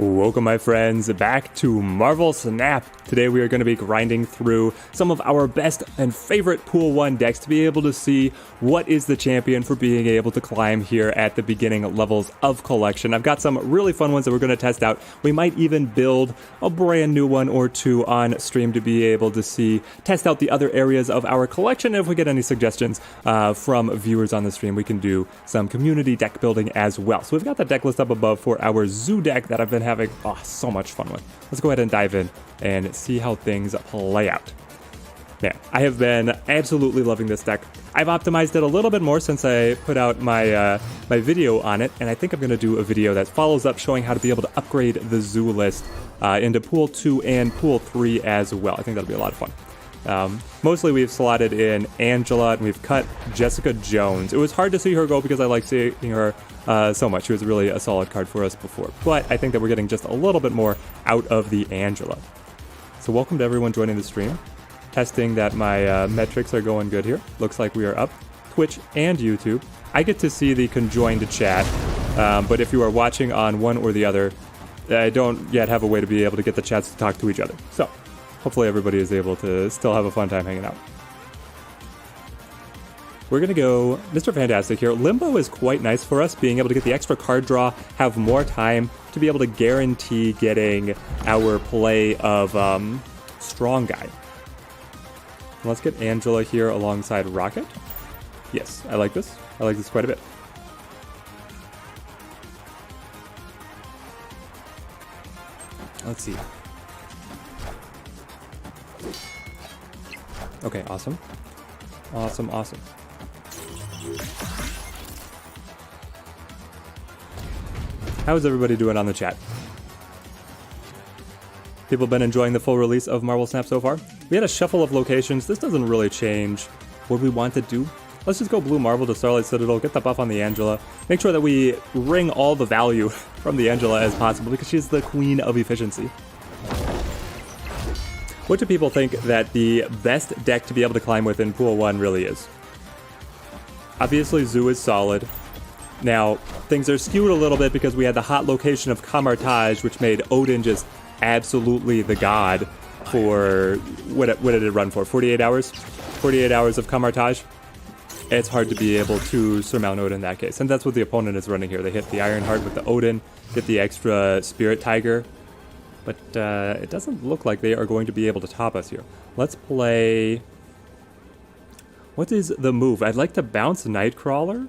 Welcome my friends back to Marvel Snap. Today we are going to be grinding through some of our best and favorite Pool 1 decks to be able to see what is the champion for being able to climb here at the beginning levels of collection. I've got some really fun ones that we're going to test out. We might even build a brand new one or two on stream to be able to test out the other areas of our collection. And if we get any suggestions from viewers on the stream, we can do some community deck building as well. So we've got the deck list up above for our Zoo deck that I've been having so much fun with. Let's go ahead and dive in and see how things play out. Man, I have been absolutely loving this deck. I've optimized it a little bit more since I put out my my video on it, and I think I'm going to do a video that follows up showing how to be able to upgrade the Zoo list into Pool 2 and Pool 3 as well. I think that'll be a lot of fun. Mostly we've slotted in Angela and we've cut Jessica Jones. It was hard to see her go because I like seeing her so much. She was really a solid card for us before, but I think that we're getting just a little bit more out of the Angela. So welcome to everyone joining the stream. Testing that my metrics are going good here. Looks like we are up Twitch and YouTube. I get to see the conjoined chat, but if you are watching on one or the other, I don't yet have a way to be able to get the chats to talk to each other. So hopefully everybody is able to still have a fun time hanging out. We're going to go Mr. Fantastic here. Limbo is quite nice for us, being able to get the extra card draw, have more time to be able to guarantee getting our play of Strong Guy. Let's get Angela here alongside Rocket. Yes, I like this. I like this quite a bit. Let's see. Okay, awesome. Awesome. How is everybody doing on the chat? People have been enjoying the full release of Marvel Snap so far. We had a shuffle of locations. This doesn't really change what we want to do. Let's just go Blue Marvel to Starlight Citadel, get the buff on the Angela. Make sure that we wring all the value from the Angela as possible because she's the queen of efficiency. What do people think that the best deck to be able to climb with in Pool 1 really is? Obviously, Zoo is solid. Now, things are skewed a little bit because we had the hot location of Camartage, which made Odin just absolutely the god for... What did it run for? 48 hours? 48 hours of Camartage? It's hard to be able to surmount Odin in that case. And that's what the opponent is running here. They hit the Ironheart with the Odin, get the extra Spirit Tiger. But it doesn't look like they are going to be able to top us here. Let's play... What is the move? I'd like to bounce Nightcrawler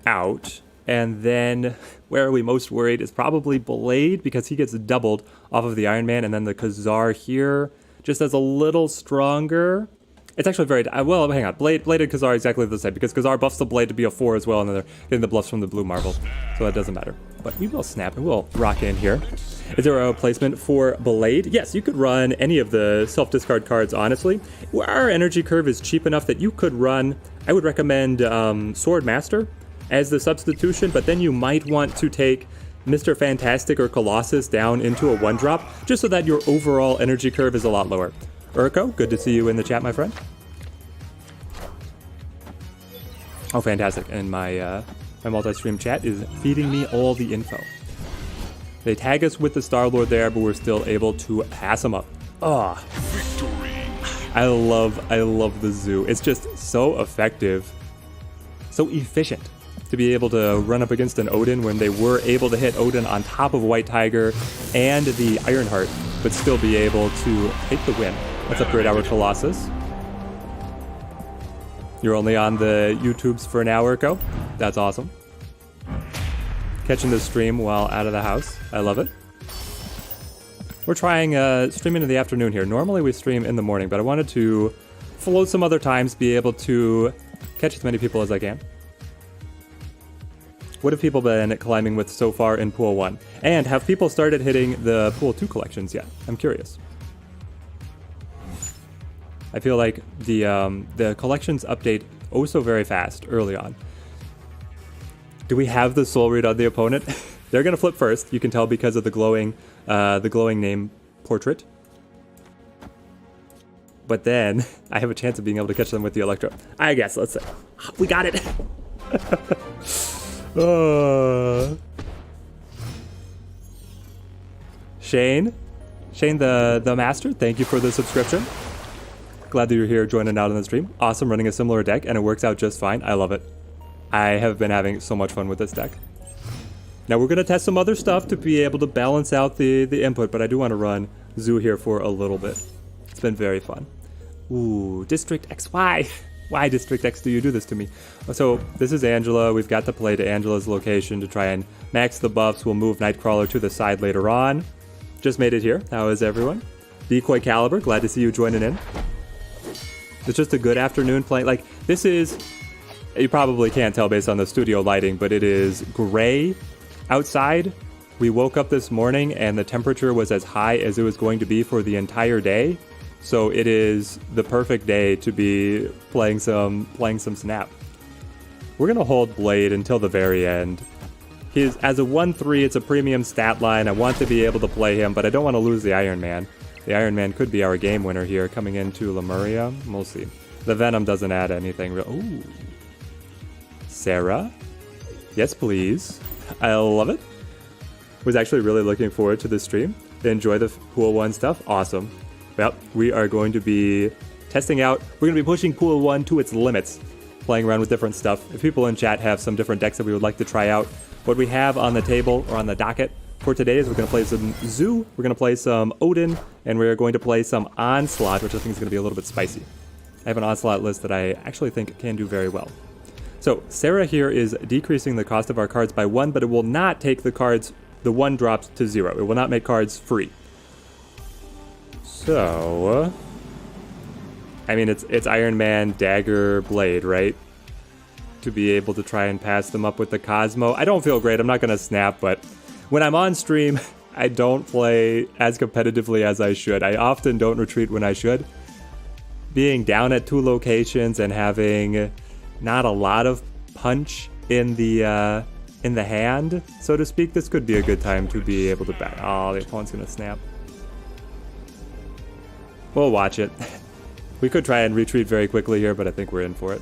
out. And then where are we most worried is probably Blade because he gets doubled off of the Iron Man. And then the Khazar here just as a little stronger. It's actually very... Well, hang on. Blade and Khazar are exactly the same because Khazar buffs the Blade to be a 4 as well. And then they're getting the buffs from the Blue Marvel. So that doesn't matter. But we will snap and we'll rock in here. Is there a replacement for Blade? Yes, you could run any of the self-discard cards, honestly. Our energy curve is cheap enough that you could run... I would recommend Sword Master as the substitution, but then you might want to take Mr. Fantastic or Colossus down into a 1-drop, just so that your overall energy curve is a lot lower. Urko, good to see you in the chat, my friend. Oh, fantastic. And my multi-stream chat is feeding me all the info. They tag us with the Star-Lord there, but we're still able to pass them up. Oh, victory. I love the Zoo. It's just so effective, so efficient to be able to run up against an Odin when they were able to hit Odin on top of White Tiger and the Ironheart, but still be able to take the win. Let's upgrade our Colossus. You're only on the YouTubes for an hour, Urko. That's awesome. Catching the stream while out of the house. I love it. We're trying streaming in the afternoon here. Normally we stream in the morning, but I wanted to float some other times, be able to catch as many people as I can. What have people been climbing with so far in Pool 1? And have people started hitting the Pool 2 collections yet? I'm curious. I feel like the collections update oh so very fast early on. Do we have the soul read on the opponent? They're gonna flip first. You can tell because of the glowing name portrait. But then I have a chance of being able to catch them with the Electro. I guess, let's say. We got it! Shane the master, thank you for the subscription. Glad that you're here joining out on the stream. Awesome, running a similar deck, and it works out just fine. I love it. I have been having so much fun with this deck. Now we're gonna test some other stuff to be able to balance out the input, but I do want to run Zoo here for a little bit. It's been very fun. Ooh, District X, why? Why, District X, do you do this to me? So this is Angela. We've got to play to Angela's location to try and max the buffs. We'll move Nightcrawler to the side later on. Just made it here. How is everyone? Decoy Caliber, glad to see you joining in. It's just a good afternoon playing. Like, this is, you probably can't tell based on the studio lighting, but it is gray outside. We woke up this morning and the temperature was as high as it was going to be for the entire day. So it is the perfect day to be playing some Snap. We're gonna hold Blade until the very end. He's, as a 1/3, it's a premium stat line. I want to be able to play him, but I don't want to lose the Iron Man. The Iron Man could be our game winner here, coming into Lemuria. We'll see. The Venom doesn't add anything real. Ooh. Sarah? Yes, please. I love it. Was actually really looking forward to this stream. Enjoy the Pool 1 stuff. Awesome. Well, we are going to be testing out. We're going to be pushing Pool 1 to its limits. Playing around with different stuff. If people in chat have some different decks that we would like to try out, what we have on the table or on the docket for today is we're going to play some Zoo, we're going to play some Odin, and we're going to play some Onslaught, which I think is going to be a little bit spicy. I have an Onslaught list that I actually think can do very well. So Sarah here is decreasing the cost of our cards by 1, but it will not take the cards, the 1 drops to 0. It will not make cards free. So, I mean, it's Iron Man, Dagger, Blade, right? To be able to try and pass them up with the Cosmo. I don't feel great. I'm not going to snap, but when I'm on stream, I don't play as competitively as I should. I often don't retreat when I should. Being down at 2 locations and having not a lot of punch in the hand, so to speak, this could be a good time to be able to back. Oh, the opponent's going to snap. We'll watch it. We could try and retreat very quickly here, but I think we're in for it.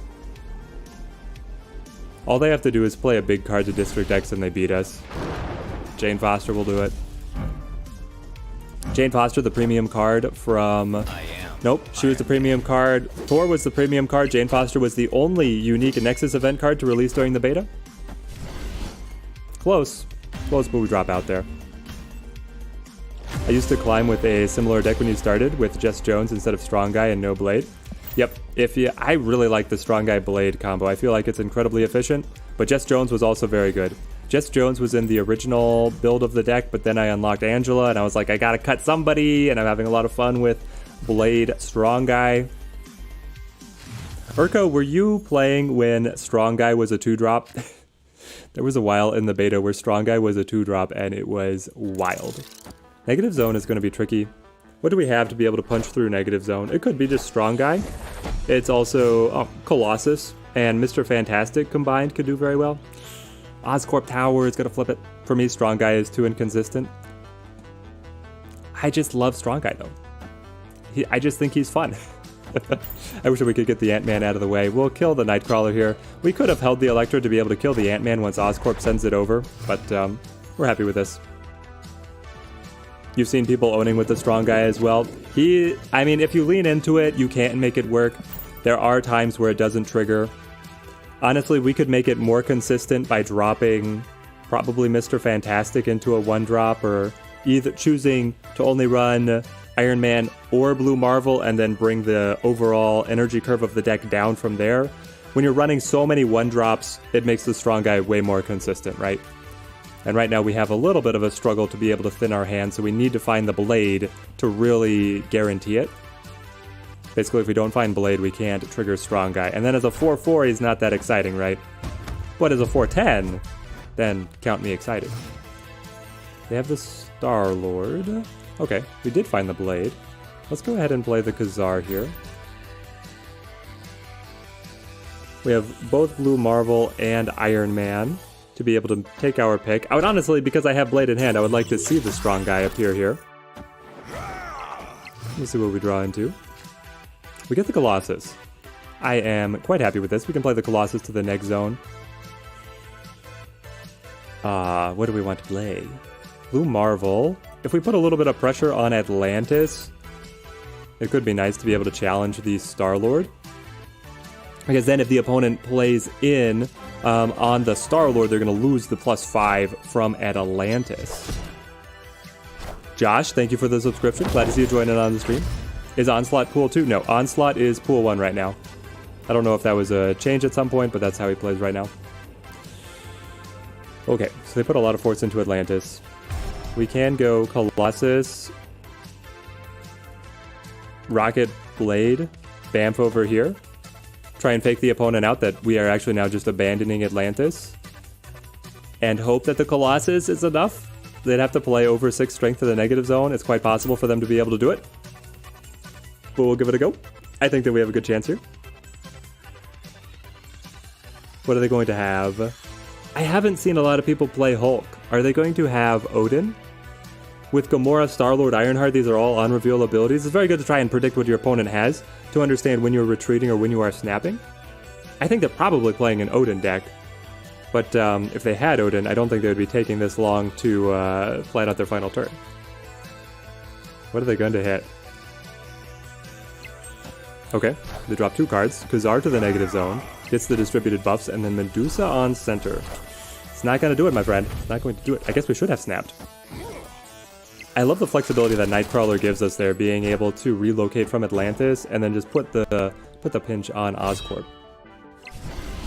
All they have to do is play a big card to District X and they beat us. Jane Foster will do it. Jane Foster, the premium card from... Nope, she was the premium card. Thor was the premium card. Jane Foster was the only unique Nexus event card to release during the beta. Close. Close, but we drop out there. I used to climb with a similar deck when you started, with Jess Jones instead of Strong Guy and no Blade. Yep, I really like the Strong Guy Blade combo. I feel like it's incredibly efficient, but Jess Jones was also very good. Jess Jones was in the original build of the deck, but then I unlocked Angela, and I was like, I gotta cut somebody, and I'm having a lot of fun with Blade Strong Guy. Urko, were you playing when Strong Guy was a 2-drop? There was a while in the beta where Strong Guy was a 2-drop, and it was wild. Negative Zone is going to be tricky. What do we have to be able to punch through Negative Zone? It could be just Strong Guy. It's also Colossus and Mr. Fantastic combined could do very well. Oscorp Tower is going to flip it. For me, Strong Guy is too inconsistent. I just love Strong Guy, though. I just think he's fun. I wish we could get the Ant-Man out of the way. We'll kill the Nightcrawler here. We could have held the Electro to be able to kill the Ant-Man once Oscorp sends it over, but we're happy with this. You've seen people owning with the Strong Guy as well. I mean, if you lean into it, you can make it work. There are times where it doesn't trigger. Honestly, we could make it more consistent by dropping probably Mr. Fantastic into a 1-drop, or either choosing to only run Iron Man or Blue Marvel and then bring the overall energy curve of the deck down from there. When you're running so many 1-drops, it makes the Strong Guy way more consistent, right? And right now we have a little bit of a struggle to be able to thin our hand, so we need to find the Blade to really guarantee it. Basically, if we don't find Blade, we can't trigger Strong Guy. And then as a 4/4, he's not that exciting, right? But as a 4/10, then count me excited. They have the Star-Lord. Okay, we did find the Blade. Let's go ahead and play the Khazar here. We have both Blue Marvel and Iron Man to be able to take our pick. I would honestly, because I have Blade in hand, I would like to see the Strong Guy appear here. Let's see what we draw into. We get the Colossus. I am quite happy with this. We can play the Colossus to the next zone. What do we want to play? Blue Marvel. If we put a little bit of pressure on Atlantis, it could be nice to be able to challenge the Star-Lord. Because then if the opponent plays in on the Star-Lord, they're going to lose the +5 from Atlantis. Josh, thank you for the subscription. Glad to see you joining on the stream. Is Onslaught pool 2? No, Onslaught is pool 1 right now. I don't know if that was a change at some point, but that's how he plays right now. Okay, so they put a lot of force into Atlantis. We can go Colossus, Rocket Blade, Bamf over here. Try and fake the opponent out that we are actually now just abandoning Atlantis. And hope that the Colossus is enough. They'd have to play over 6 strength to the negative zone. It's quite possible for them to be able to do it. But we'll give it a go. I think that we have a good chance here. What are they going to have? I haven't seen a lot of people play Hulk. Are they going to have Odin? With Gamora, Star-Lord, Ironheart, these are all on-reveal abilities. It's very good to try and predict what your opponent has to understand when you're retreating or when you are snapping. I think they're probably playing an Odin deck. But if they had Odin, I don't think they would be taking this long to plan out their final turn. What are they going to hit? Okay, they drop 2 cards. Khazar to the negative zone, gets the distributed buffs, and then Medusa on center. It's not going to do it, my friend. It's not going to do it. I guess we should have snapped. I love the flexibility that Nightcrawler gives us there, being able to relocate from Atlantis and then just put the pinch on Oscorp.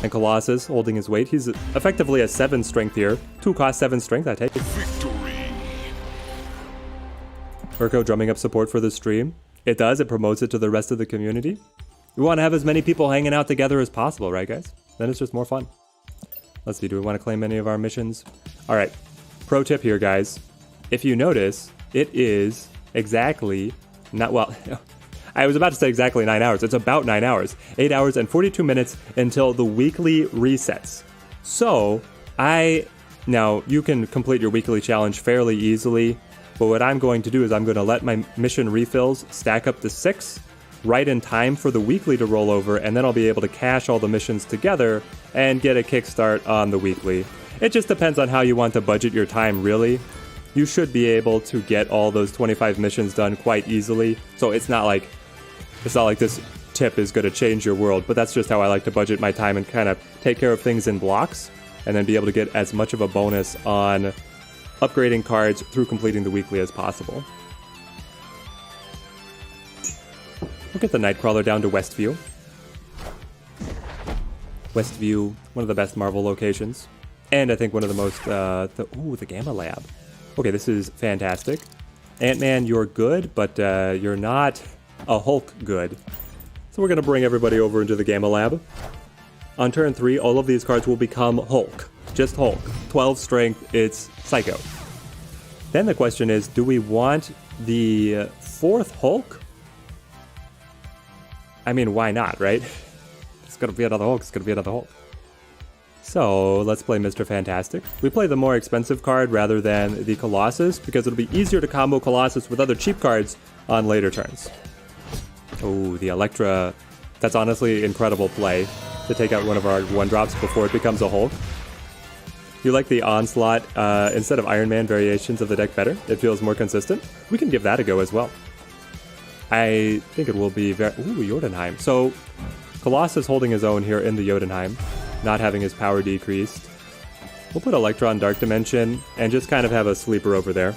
And Colossus holding his weight. He's effectively a 7 strength here. 2 cost 7 strength, I take it. Victory! Urko drumming up support for the stream. It does, it promotes it to the rest of the community. We want to have as many people hanging out together as possible, right guys? Then it's just more fun. Let's see, do we want to claim any of our missions? Alright, pro tip here guys. If you notice, it is exactly, I was about to say exactly 9 hours. It's about 9 hours. 8 hours and 42 minutes until the weekly resets. So, now you can complete your weekly challenge fairly easily, but what I'm going to do is I'm going to let my mission refills stack up to 6 right in time for the weekly to roll over, and then I'll be able to cash all the missions together and get a kickstart on the weekly. It just depends on how you want to budget your time, really. You should be able to get all those 25 missions done quite easily, so it's not like this tip is going to change your world, but that's just how I like to budget my time and kind of take care of things in blocks, and then be able to get as much of a bonus on upgrading cards through completing the weekly as possible. We'll get the Nightcrawler down to Westview. Westview, one of the best Marvel locations. And I think one of the most, the Gamma Lab. Okay, this is fantastic. Ant-Man, you're good, but you're not a Hulk good. So we're going to bring everybody over into the Gamma Lab. On turn 3, all of these cards will become Hulk. Just Hulk. 12 strength, it's Psycho. Then the question is, do we want the 4th Hulk? I mean, why not, right? It's gonna be another Hulk, it's gonna be another Hulk. So, let's play Mr. Fantastic. We play the more expensive card rather than the Colossus, because it'll be easier to combo Colossus with other cheap cards on later turns. Oh, the Elektra. That's honestly incredible play to take out one of our 1-drops before it becomes a Hulk. You like the Onslaught instead of Iron Man variations of the deck better? It feels more consistent? We can give that a go as well. I think it will be very... Ooh, Jotunheim. So, Colossus holding his own here in the Jotunheim, not having his power decreased. We'll put Electron on Dark Dimension and just kind of have a sleeper over there.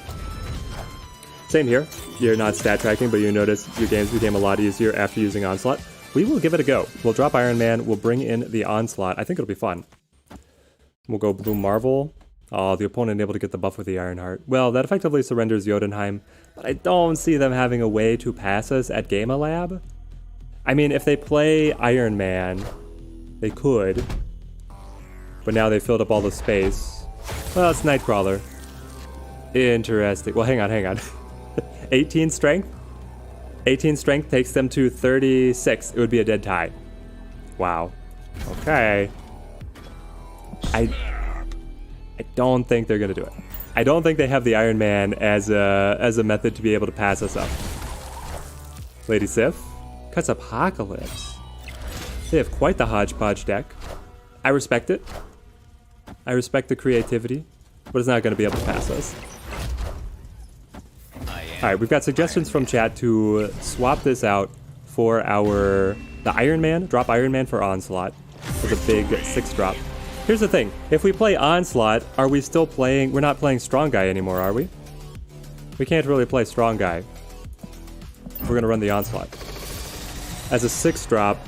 Same here. You're not stat tracking, but you notice your games became a lot easier after using Onslaught. We will give it a go. We'll drop Iron Man. We'll bring in the Onslaught. I think it'll be fun. We'll go Blue Marvel. Oh, the opponent able to get the buff with the Ironheart. Well, that effectively surrenders Jotunheim, but I don't see them having a way to pass us at Gamma Lab. I mean, if they play Iron Man, they could. But now they filled up all the space. Well, it's Nightcrawler. Interesting. Well, hang on. 18 strength? 18 strength takes them to 36. It would be a dead tie. Wow. Okay. I don't think they're going to do it. I don't think they have the Iron Man as a method to be able to pass us up. Lady Sif cuts Apocalypse. They have quite the hodgepodge deck. I respect it. I respect the creativity, but it's not going to be able to pass us. All right, we've got suggestions from chat to swap this out for the Iron Man, drop Iron Man for Onslaught with a big 6-drop. Here's the thing, if we play Onslaught, are we still playing, we're not playing Strong Guy anymore, are we? We can't really play Strong Guy. We're gonna run the Onslaught. As a 6-drop,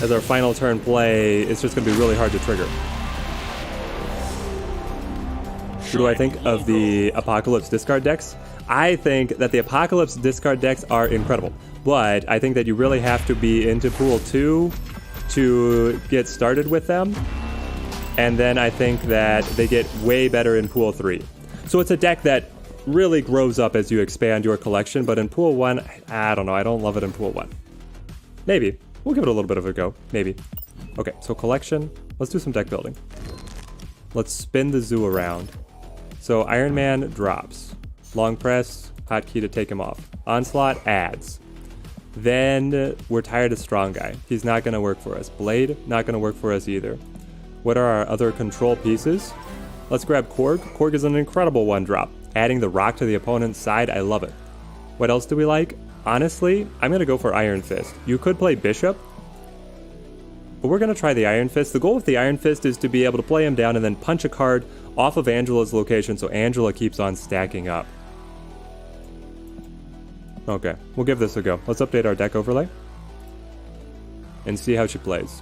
as our final turn play, it's just gonna be really hard to trigger. What do I think of the Apocalypse discard decks? I think that the Apocalypse discard decks are incredible, but I think that you really have to be into Pool 2 to get started with them, and then I think that they get way better in Pool 3. So it's a deck that really grows up as you expand your collection, but in Pool 1, I don't know, I don't love it in Pool 1. Maybe. We'll give it a little bit of a go. Maybe. Okay, so collection. Let's do some deck building. Let's spin the zoo around. So Iron Man drops. Long press, hotkey to take him off. Onslaught adds. Then we're tired of Strong Guy. He's not going to work for us. Blade, not going to work for us either. What are our other control pieces? Let's grab Korg. Korg is an incredible 1-drop. Adding the rock to the opponent's side, I love it. What else do we like? Honestly, I'm going to go for Iron Fist. You could play Bishop, but we're going to try the Iron Fist. The goal with the Iron Fist is to be able to play him down and then punch a card off of Angela's location so Angela keeps on stacking up. Okay, we'll give this a go. Let's update our deck overlay and see how she plays.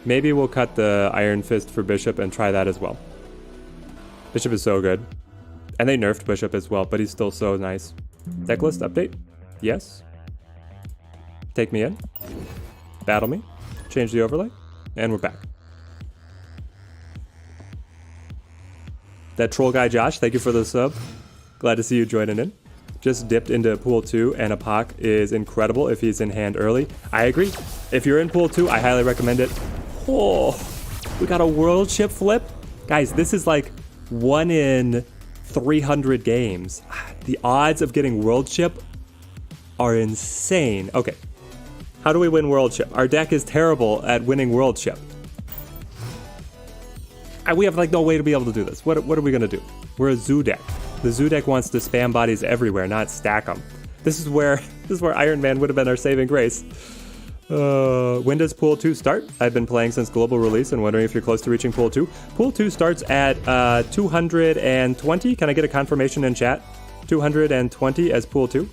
Maybe we'll cut the Iron Fist for Bishop and try that as well. Bishop is so good. And they nerfed Bishop as well, but he's still so nice. Deck list update? Yes. Take me in. Battle me. Change the overlay. And we're back. That troll guy Josh, thank you for the sub. Glad to see you joining in. Just dipped into Pool 2, and Apoc is incredible if he's in hand early. I agree. If you're in Pool 2, I highly recommend it. Oh, we got a world ship flip? Guys, this is like 1 in 300 games. The odds of getting world ship are insane. Okay, how do we win world ship? Our deck is terrible at winning world ship. We have like no way to be able to do this. What are we gonna do? We're a zoo deck. The zoo deck wants to spam bodies everywhere, not stack them. This is where Iron Man would have been our saving grace. When does Pool 2 start? I've been playing since global release and wondering if you're close to reaching Pool 2. Pool 2 starts at 220. Can I get a confirmation in chat? 220 as Pool 2.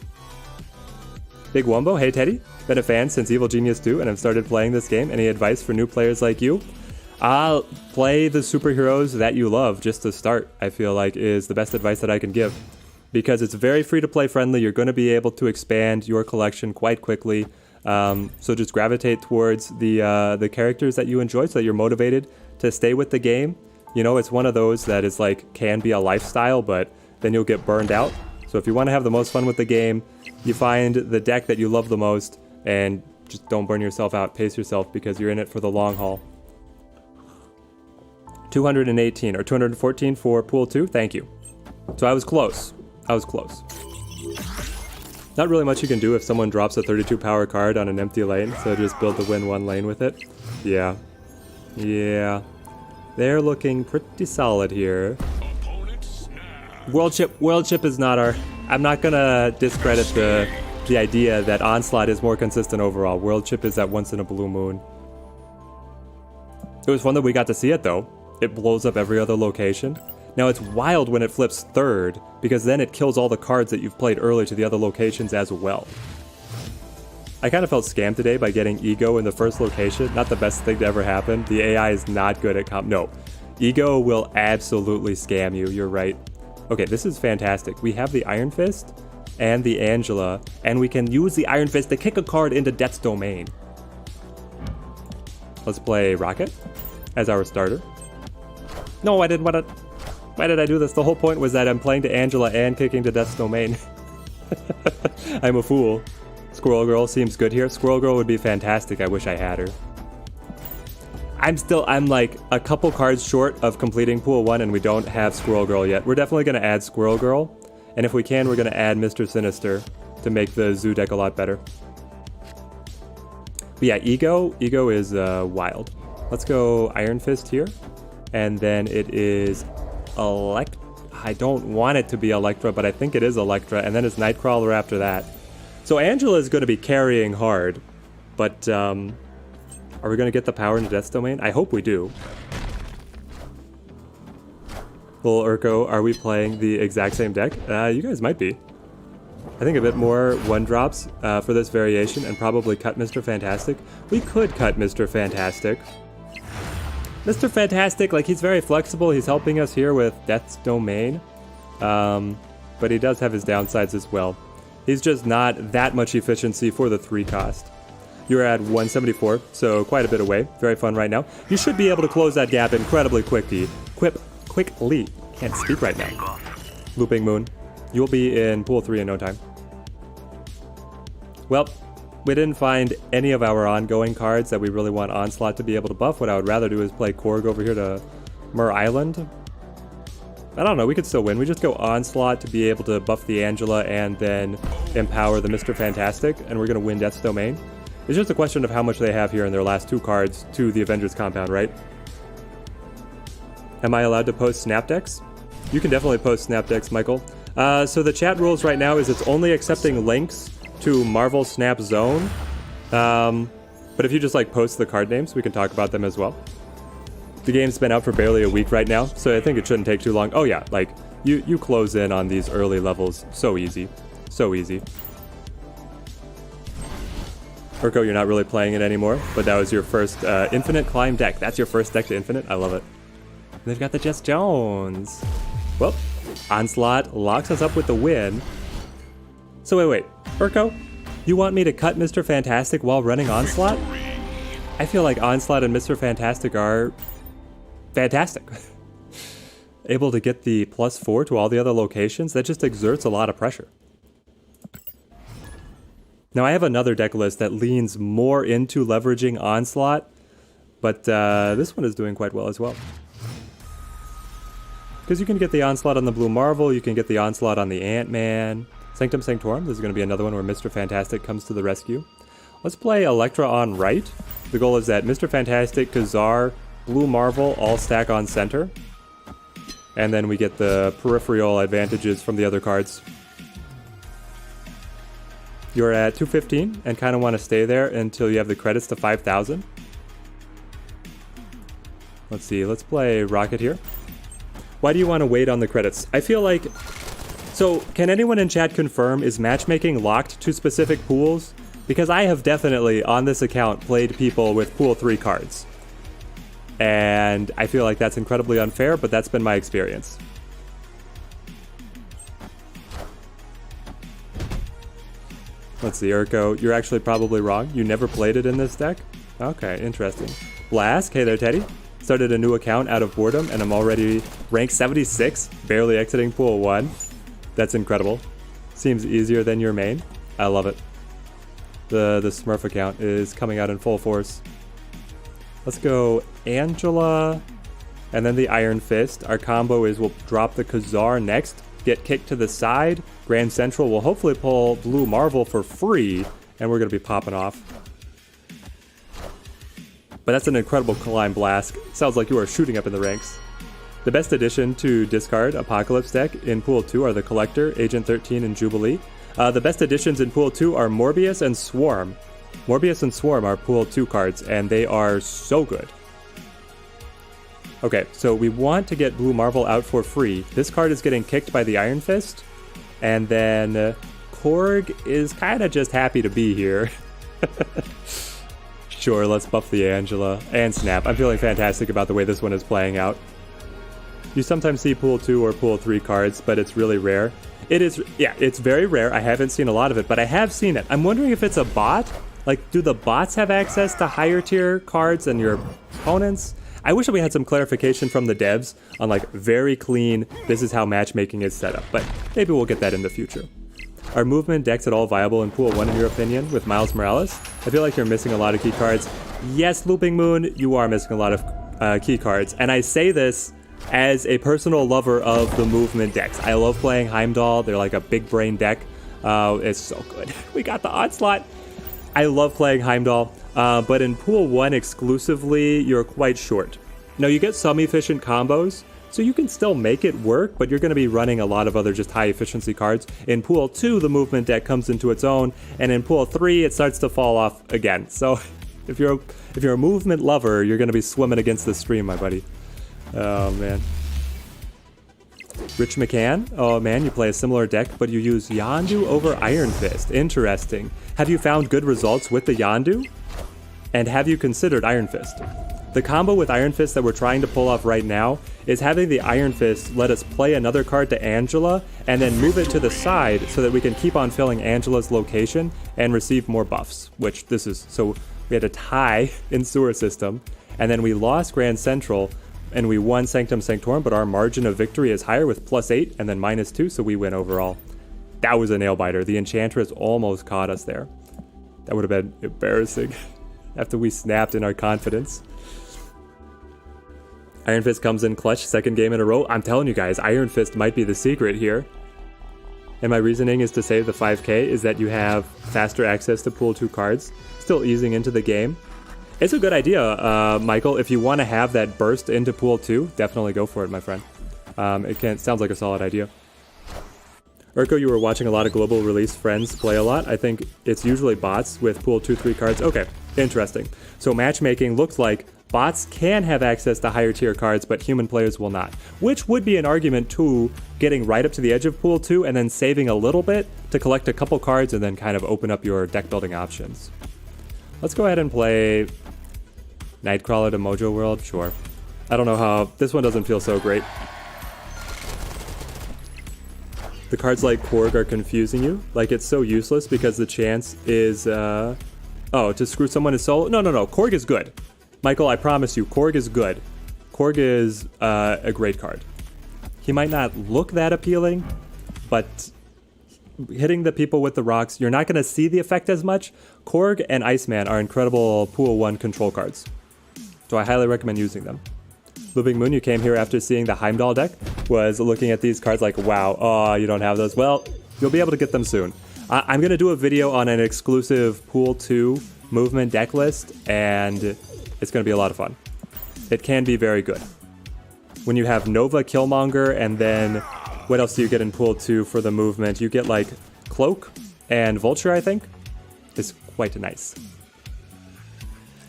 Big Wumbo, hey Teddy. Been a fan since Evil Genius 2 and I've started playing this game. Any advice for new players like you? Play the superheroes that you love just to start, I feel like is the best advice that I can give. Because it's very free to play friendly. You're going to be able to expand your collection quite quickly. So just gravitate towards the characters that you enjoy so that you're motivated to stay with the game. You know, it's one of those that is like, can be a lifestyle, but then you'll get burned out. So if you want to have the most fun with the game, you find the deck that you love the most and just don't burn yourself out, pace yourself because you're in it for the long haul. 218 or 214 for Pool 2, thank you. So I was close. Not really much you can do if someone drops a 32 power card on an empty lane, so just build the win 1 lane with it. Yeah. They're looking pretty solid here. World ship is not our... I'm not gonna discredit the idea that Onslaught is more consistent overall. World ship is that once in a blue moon. It was fun that we got to see it though. It blows up every other location. Now it's wild when it flips 3rd, because then it kills all the cards that you've played early to the other locations as well. I kind of felt scammed today by getting Ego in the first location. Not the best thing to ever happen. The AI is not good at No, Ego will absolutely scam you, you're right. Okay, this is fantastic. We have the Iron Fist and the Angela, and we can use the Iron Fist to kick a card into Death's Domain. Let's play Rocket as our starter. No, I didn't want to... Why did I do this? The whole point was that I'm playing to Angela and kicking to Death's Domain. I'm a fool. Squirrel Girl seems good here. Squirrel Girl would be fantastic. I wish I had her. I'm like a couple cards short of completing Pool 1 and we don't have Squirrel Girl yet. We're definitely going to add Squirrel Girl. And if we can, we're going to add Mr. Sinister to make the zoo deck a lot better. But yeah, Ego is wild. Let's go Iron Fist here. And then it is I don't want it to be Electra, but I think it is Electra, and then it's Nightcrawler after that. So Angela is going to be carrying hard, but are we going to get the power into Death's Domain? I hope we do. Little Urko, are we playing the exact same deck? You guys might be. I think a bit more 1-drops for this variation and probably cut Mr. Fantastic. We could cut Mr. Fantastic. Mr. Fantastic, like, he's very flexible. He's helping us here with Death's Domain. But he does have his downsides as well. He's just not that much efficiency for the 3 cost. You're at 174, so quite a bit away. Very fun right now. You should be able to close that gap incredibly quickly. Quickly. Can't speak right now. Looping Moon. You'll be in pool 3 in no time. Well, we didn't find any of our ongoing cards that we really want Onslaught to be able to buff. What I would rather do is play Korg over here to Mer Island. I don't know, we could still win. We just go Onslaught to be able to buff the Angela and then empower the Mr. Fantastic, and we're going to win Death's Domain. It's just a question of how much they have here in their last 2 cards to the Avengers compound, right? Am I allowed to post snap decks? You can definitely post snap decks, Michael. So the chat rules right now is it's only accepting links to Marvel Snap Zone. But if you just like post the card names, we can talk about them as well. The game's been out for barely a week right now, so I think it shouldn't take too long. Oh yeah, like you close in on these early levels. So easy. So easy. Urko, you're not really playing it anymore, but that was your first Infinite Climb deck. That's your first deck to Infinite? I love it. And they've got the Jess Jones. Well, Onslaught locks us up with the win. So wait. Urko, you want me to cut Mr. Fantastic while running Onslaught? I feel like Onslaught and Mr. Fantastic are fantastic. Able to get the +4 to all the other locations, that just exerts a lot of pressure. Now I have another deck list that leans more into leveraging Onslaught, but this one is doing quite well as well. Because you can get the Onslaught on the Blue Marvel, you can get the Onslaught on the Ant-Man. Sanctum Sanctorum, this is going to be another one where Mr. Fantastic comes to the rescue. Let's play Electra on right. The goal is that Mr. Fantastic, Kazar, Blue Marvel all stack on center. And then we get the peripheral advantages from the other cards. You're at 215 and kind of want to stay there until you have the credits to 5,000. Let's see, let's play Rocket here. Why do you want to wait on the credits? I feel like... So, can anyone in chat confirm, is matchmaking locked to specific pools? Because I have definitely, on this account, played people with pool 3 cards. And I feel like that's incredibly unfair, but that's been my experience. Let's see, Urko, you're actually probably wrong. You never played it in this deck? Okay, interesting. Blask, hey there, Teddy. Started a new account out of boredom, and I'm already ranked 76, barely exiting pool 1. That's incredible. Seems easier than your main. I love it. The Smurf account is coming out in full force. Let's go Angela, and then the Iron Fist. Our combo is we'll drop the Kazar next, get kicked to the side. Grand Central will hopefully pull Blue Marvel for free, and we're going to be popping off. But that's an incredible climb, Blask. Sounds like you are shooting up in the ranks. The best addition to discard Apocalypse deck in Pool 2 are the Collector, Agent 13, and Jubilee. The best additions in Pool 2 are Morbius and Swarm. Morbius and Swarm are Pool 2 cards, and they are so good. Okay, so we want to get Blue Marvel out for free. This card is getting kicked by the Iron Fist, and then Korg is kind of just happy to be here. Sure, let's buff the Angela and Snap. I'm feeling fantastic about the way this one is playing out. You sometimes see Pool 2 or Pool 3 cards, but it's really rare. It is, yeah, it's very rare. I haven't seen a lot of it, but I have seen it. I'm wondering if it's a bot. Like, do the bots have access to higher tier cards than your opponents? I wish we had some clarification from the devs on, like, very clean, this is how matchmaking is set up, but maybe we'll get that in the future. Are movement decks at all viable in Pool 1 in your opinion with Miles Morales? I feel like you're missing a lot of key cards. Yes, Looping Moon, you are missing a lot of key cards, and I say this as a personal lover of the movement decks. I love playing Heimdall. They're like a big brain deck. It's so good. We got the Onslaught. I love playing Heimdall, but in Pool 1 exclusively, you're quite short. Now, you get some efficient combos, So you can still make it work, but you're going to be running a lot of other just high efficiency cards. In Pool 2, the movement deck comes into its own, and in Pool 3, it starts to fall off again. So if you're a movement lover, you're going to be swimming against the stream, my buddy. Oh, man. Rich McCann, oh man, you play a similar deck, but you use Yondu over Iron Fist. Interesting. Have you found good results with the Yondu? And have you considered Iron Fist? The combo with Iron Fist that we're trying to pull off right now is having the Iron Fist let us play another card to Angela and then move it to the side so that we can keep on filling Angela's location and receive more buffs, which this is. So we had a tie in Sewer System, and then we lost Grand Central, and we won Sanctum Sanctorum, but our margin of victory is higher with +8 and then -2, so we win overall. That was a nail biter. The Enchantress almost caught us there. That would have been embarrassing after we snapped in our confidence. Iron Fist comes in clutch, second game in a row. I'm telling you guys, Iron Fist might be the secret here. And my reasoning is to save the 5k is that you have faster access to Pool 2 cards, still easing into the game. It's a good idea, Michael. If you want to have that burst into Pool 2, definitely go for it, my friend. Sounds like a solid idea. Urko, you were watching a lot of global release friends play a lot. I think it's usually bots with Pool 2-3 cards. Okay, interesting. So matchmaking looks like bots can have access to higher tier cards, but human players will not. Which would be an argument to getting right up to the edge of Pool 2 and then saving a little bit to collect a couple cards and then kind of open up your deck building options. Let's go ahead and play Nightcrawler to Mojo World, sure. I don't know how, this one doesn't feel so great. The cards like Korg are confusing you. Like, it's so useless because the chance is, to screw someone is solo? No, Korg is good. Michael, I promise you, Korg is good. Korg is a great card. He might not look that appealing, but hitting the people with the rocks, you're not going to see the effect as much. Korg and Iceman are incredible Pool 1 control cards, so I highly recommend using them. Looping Moon, you came here after seeing the Heimdall deck, was looking at these cards like, wow, oh, you don't have those. Well, you'll be able to get them soon. I'm going to do a video on an exclusive Pool 2 movement deck list, and it's going to be a lot of fun. It can be very good. When you have Nova, Killmonger, and then what else do you get in Pool 2 for the movement? You get like Cloak and Vulture, I think. It's quite nice.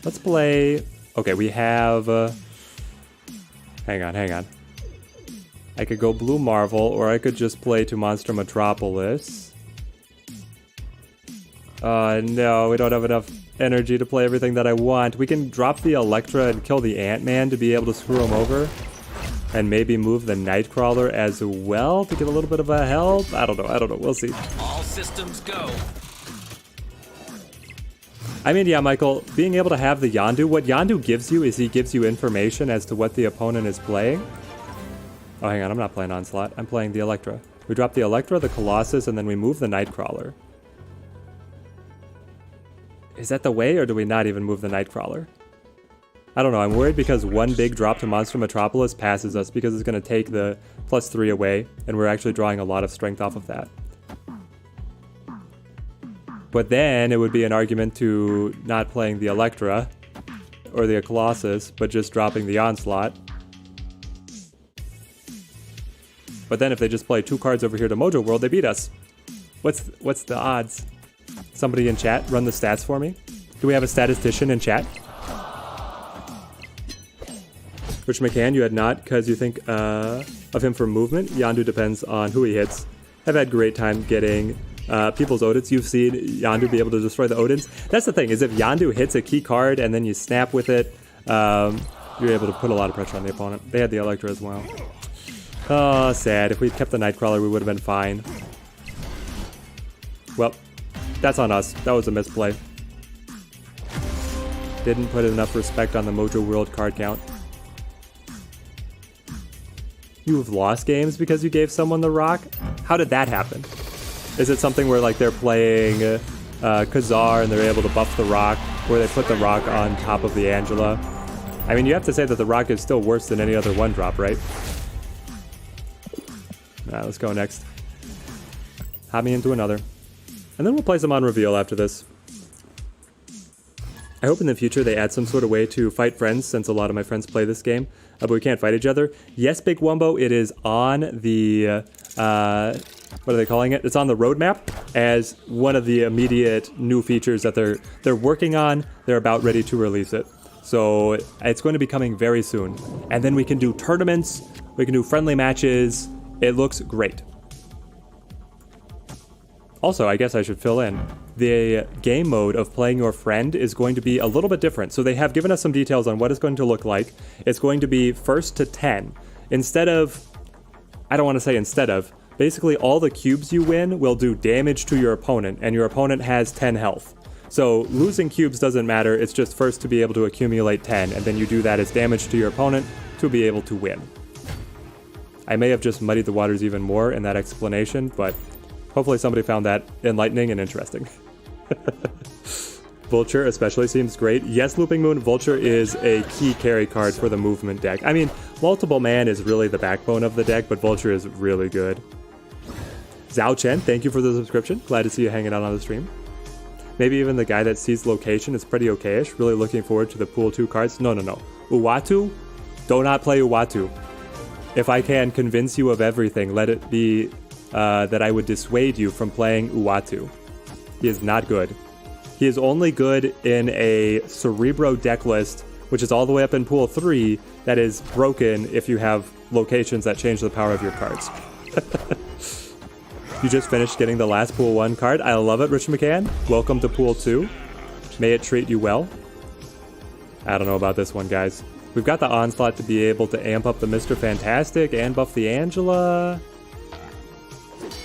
Let's play... Okay, we have... Hang on. I could go Blue Marvel, or I could just play to Monster Metropolis. No, we don't have enough energy to play everything that I want. We can drop the Electra and kill the Ant-Man to be able to screw him over. And maybe move the Nightcrawler as well to get a little bit of a help. I don't know. We'll see. All systems go. I mean, yeah, Michael, being able to have the Yondu, what Yondu gives you is he gives you information as to what the opponent is playing. Oh, hang on, I'm not playing Onslaught. I'm playing the Electra. We drop the Electra, the Colossus, and then we move the Nightcrawler. Is that the way, or do we not even move the Nightcrawler? I don't know, I'm worried because one big drop to Monster Metropolis passes us because it's going to take the +3 away, and we're actually drawing a lot of strength off of that. But then it would be an argument to not playing the Electra or the Colossus, but just dropping the Onslaught. But then if they just play 2 cards over here to Mojo World, they beat us. What's the odds? Somebody in chat, run the stats for me. Do we have a statistician in chat? Rich McCann, you had not, because you think of him for movement. Yondu depends on who he hits. I've had great time getting people's Odins. You've seen Yondu be able to destroy the Odins. That's the thing, is if Yondu hits a key card and then you snap with it, you're able to put a lot of pressure on the opponent. They had the Electra as well. Oh, sad. If we'd kept the Nightcrawler, we would have been fine. Well, that's on us. That was a misplay. Didn't put enough respect on the Mojo World card count. You've lost games because you gave someone the rock? How did that happen? Is it something where like they're playing Khazar and they're able to buff the rock, or they put the rock on top of the Angela? I mean, you have to say that the rock is still worse than any other 1-drop, right? Alright, let's go next. Hop me into another. And then we'll play some on reveal after this. hope in the future they add some sort of way to fight friends, since a lot of my friends play this game, but we can't fight each other. Yes, Big Wumbo, it is on the, what are they calling it? It's on the roadmap as one of the immediate new features that they're working on. They're about ready to release it. So it's going to be coming very soon. And then we can do tournaments, we can do friendly matches. It looks great. Also, I guess I should fill in. The game mode of playing your friend is going to be a little bit different. So they have given us some details on what it's going to look like. It's going to be 1st to 10. Instead of, I don't want to say instead of, basically all the cubes you win will do damage to your opponent, and your opponent has 10 health. So losing cubes doesn't matter, it's just first to be able to accumulate 10, and then you do that as damage to your opponent to be able to win. I may have just muddied the waters even more in that explanation, but hopefully somebody found that enlightening and interesting. Vulture especially seems great. Yes, Looping Moon, Vulture is a key carry card for the movement deck. I mean, Multiple Man is really the backbone of the deck, but Vulture is really good. Zhao Chen, thank you for the subscription. Glad to see you hanging out on the stream. Maybe even the guy that sees location is pretty okayish. Really looking forward to the pool 2 cards. No. Uatu? Do not play Uatu. If I can convince you of everything, let it be that I would dissuade you from playing Uatu. He is not good. He is only good in a Cerebro deck list, which is all the way up in pool 3, that is broken if you have locations that change the power of your cards. You just finished getting the last pool 1 card. I love it, Rich McCann. Welcome to pool 2. May it treat you well. I don't know about this one, guys. We've got the Onslaught to be able to amp up the Mr. Fantastic and buff the Angela.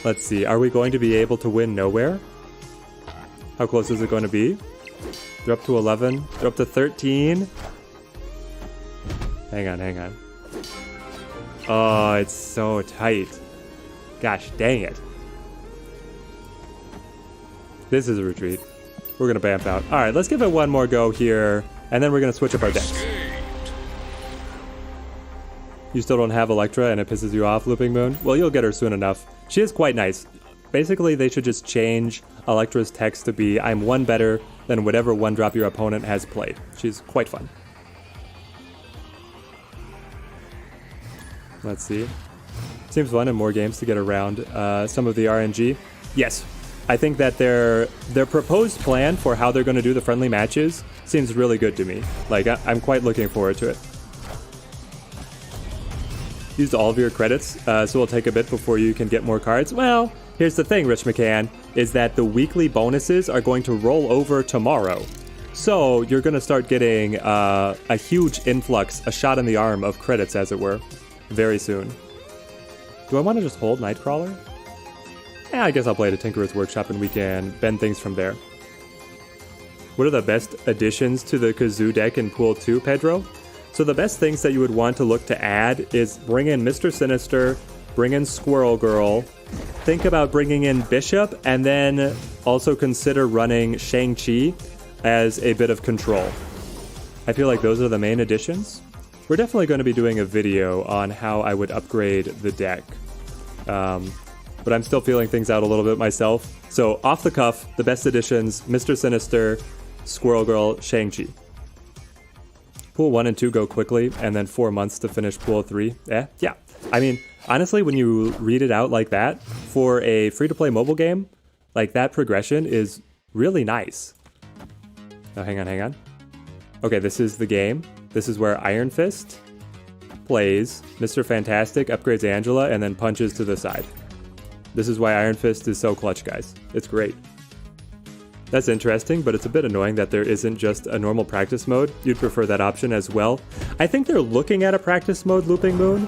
Let's see, are we going to be able to win nowhere? How close is it going to be? They're up to 11. They're up to 13. Hang on. Oh, it's so tight. Gosh, dang it. This is a retreat. We're going to bamf out. All right, let's give it one more go here, and then we're going to switch up our decks. You still don't have Electra and it pisses you off, Looping Moon? Well, you'll get her soon enough. She is quite nice. Basically, they should just change Electra's text to be, I'm one better than whatever 1-drop your opponent has played. She's quite fun. Let's see. Seems fun in more games to get around some of the RNG. Yes, I think that their proposed plan for how they're going to do the friendly matches seems really good to me. Like, I'm quite looking forward to it. Used all of your credits, so it'll take a bit before you can get more cards. Well, here's the thing, Rich McCann, is that the weekly bonuses are going to roll over tomorrow. So you're going to start getting a huge influx, a shot in the arm of credits, as it were, very soon. Do I want to just hold Nightcrawler? Yeah, I guess I'll play it at Tinkerer's Workshop and we can bend things from there. What are the best additions to the Kazoo deck in Pool 2, Pedro? So the best things that you would want to look to add is bring in Mr. Sinister, bring in Squirrel Girl, think about bringing in Bishop, and then also consider running Shang-Chi as a bit of control. I feel like those are the main additions. We're definitely going to be doing a video on how I would upgrade the deck. But I'm still feeling things out a little bit myself. So off the cuff, the best additions, Mr. Sinister, Squirrel Girl, Shang-Chi. Pool 1 and 2 go quickly, and then 4 months to finish Pool 3. Yeah. I mean, honestly, when you read it out like that, for a free-to-play mobile game, like that progression is really nice. Oh, hang on. Okay, this is the game. This is where Iron Fist plays, Mr. Fantastic upgrades Angela, and then punches to the side. This is why Iron Fist is so clutch, guys. It's great. That's interesting, but it's a bit annoying that there isn't just a normal practice mode. You'd prefer that option as well. I think they're looking at a practice mode, Looping Moon.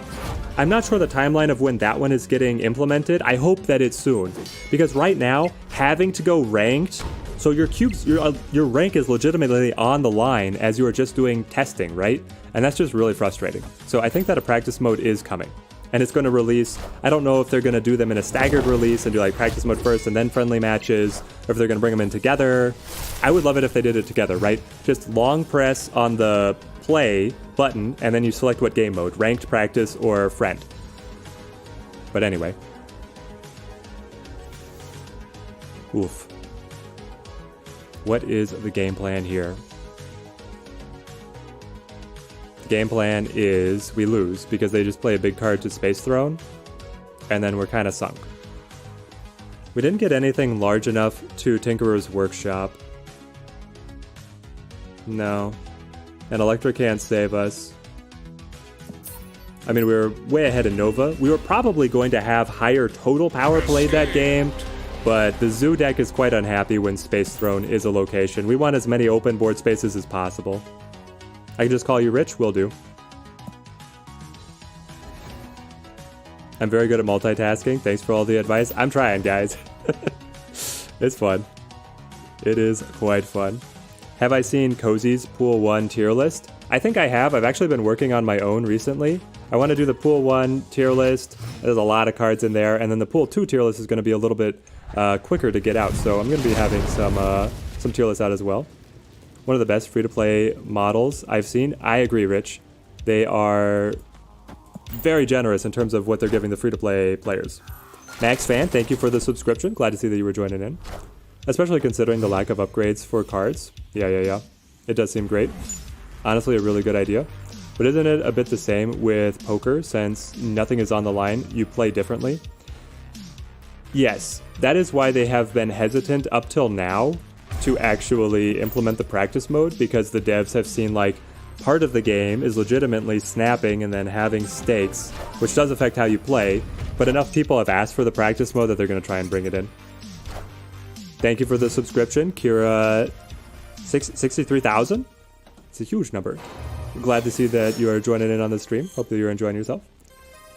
I'm not sure the timeline of when that one is getting implemented. I hope that it's soon. Because right now, having to go ranked, so your cubes, your rank is legitimately on the line as you are just doing testing, right? And that's just really frustrating. So I think that a practice mode is coming. And it's going to release, I don't know if they're going to do them in a staggered release and do like practice mode first and then friendly matches, or if they're going to bring them in together. I would love it if they did it together, right? Just long press on the play button, and then you select what game mode, ranked, practice, or friend. But anyway. Oof. What is the game plan here? game plan is we lose because they just play a big card to Space Throne, and then we're kind of sunk. We didn't get anything large enough to Tinkerer's Workshop. No. And Electra can't save us. I mean, we were way ahead of Nova. We were probably going to have higher total power played that game, but the Zoo deck is quite unhappy when Space Throne is a location. We want as many open board spaces as possible. I can just call you Rich, will do. I'm very good at multitasking. Thanks for all the advice. I'm trying, guys. It's fun. It is quite fun. Have I seen Cozy's Pool 1 tier list? I think I have. I've actually been working on my own recently. I want to do the Pool 1 tier list. There's a lot of cards in there. And then the Pool 2 tier list is going to be a little bit quicker to get out. So I'm going to be having some tier lists out as well. One of the best free-to-play models I've seen. I agree, Rich. They are very generous in terms of what they're giving the free-to-play players. Max Fan, thank you for the subscription. Glad to see that you were joining in. Especially considering the lack of upgrades for cards. Yeah. It does seem great. Honestly, a really good idea. But isn't it a bit the same with poker, since nothing is on the line, you play differently? Yes, that is why they have been hesitant up till now to actually implement the practice mode, because the devs have seen like part of the game is legitimately snapping and then having stakes, which does affect how you play, but enough people have asked for the practice mode that they're going to try and bring it in. Thank you for the subscription, Kira. 63,000? It's a huge number. Glad to see that you are joining in on the stream. Hope that you're enjoying yourself.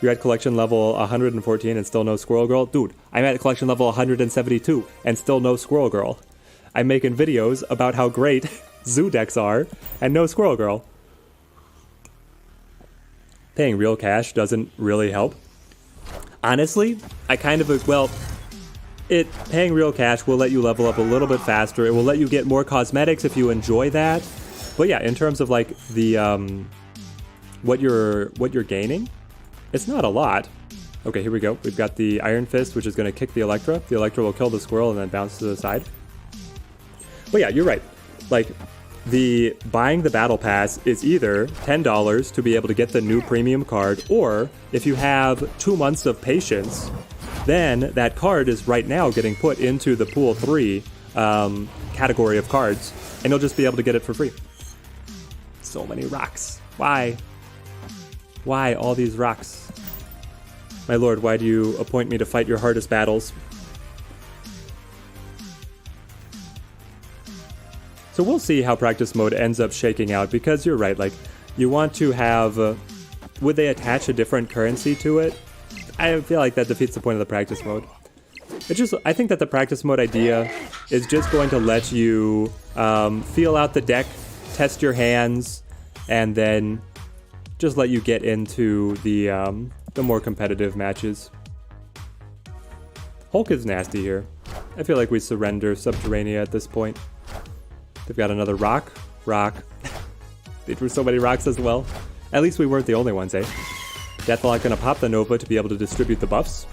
You're at collection level 114 and still no Squirrel Girl? Dude, I'm at collection level 172 and still no Squirrel Girl. I'm making videos about how great Zoo decks are and no Squirrel Girl. Paying real cash doesn't really help. Honestly, I kind of, well, paying real cash will let you level up a little bit faster. It will let you get more cosmetics if you enjoy that. But yeah, in terms of like the what you're gaining, it's not a lot. Okay, here we go. We've got the Iron Fist, which is going to kick the Electra. The Electra will kill the squirrel and then bounce to the side. But yeah, you're right. Like, buying the battle pass is either $10 to be able to get the new premium card, or if you have 2 months of patience, then that card is right now getting put into the Pool 3 category of cards, and you'll just be able to get it for free. So many rocks. Why? Why all these rocks? My lord, why do you appoint me to fight your hardest battles? So we'll see how practice mode ends up shaking out, because you're right, like, you want to have... would they attach a different currency to it? I feel like that defeats the point of the practice mode. I think that the practice mode idea is just going to let you feel out the deck, test your hands, and then just let you get into the more competitive matches. Hulk is nasty here. I feel like we surrender Subterranea at this point. They've got another rock. They threw so many rocks as well. At least we weren't the only ones, eh? Deathlock gonna pop the Nova to be able to distribute the buffs.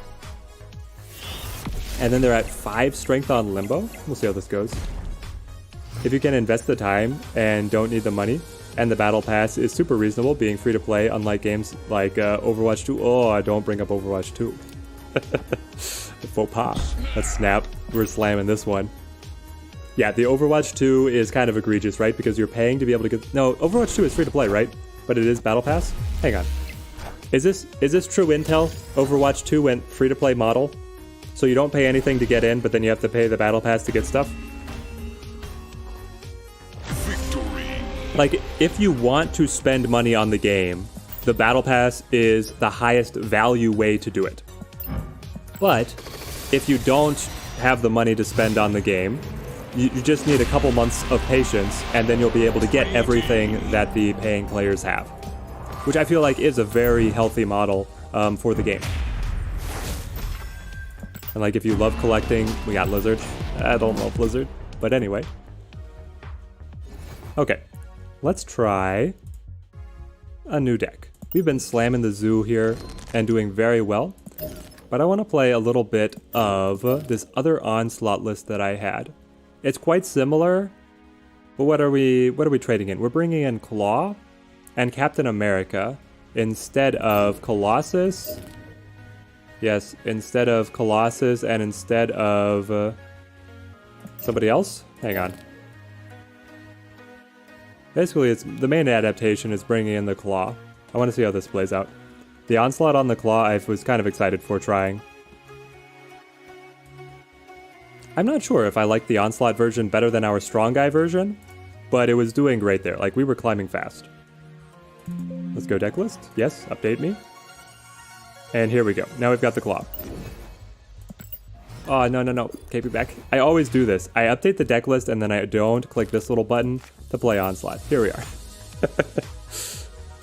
And then they're at 5 strength on Limbo. We'll see how this goes. If you can invest the time and don't need the money, and the battle pass is super reasonable, being free to play, unlike games like Overwatch 2. Oh, don't bring up Overwatch 2. Faux pas. Let's snap. We're slamming this one. Yeah, the Overwatch 2 is kind of egregious, right? Because you're paying to be able to get... No, Overwatch 2 is free to play, right? But it is battle pass? Hang on. Is this true intel? Overwatch 2 went free to play model? So you don't pay anything to get in, but then you have to pay the battle pass to get stuff? Victory. Like, if you want to spend money on the game, the battle pass is the highest value way to do it. But if you don't have the money to spend on the game, you just need a couple months of patience, and then you'll be able to get everything that the paying players have. Which I feel like is a very healthy model for the game. And like, if you love collecting, we got Lizard. I don't love Lizard, but anyway. Okay, let's try a new deck. We've been slamming the Zoo here and doing very well, but I want to play a little bit of this other Onslaught list that I had. It's quite similar, but what are we trading in? We're bringing in Claw, and Captain America instead of Colossus. Yes, instead of Colossus and instead of somebody else? Hang on. Basically, it's the main adaptation is bringing in the Claw. I want to see how this plays out. The Onslaught on the Claw I was kind of excited for trying. I'm not sure if I like the Onslaught version better than our Strong Guy version, but it was doing great there. Like, we were climbing fast. Let's go deck list. Yes, update me. And here we go. Now we've got the Claw. Oh, no. KP back. I always do this. I update the deck list and then I don't click this little button to play Onslaught. Here we are.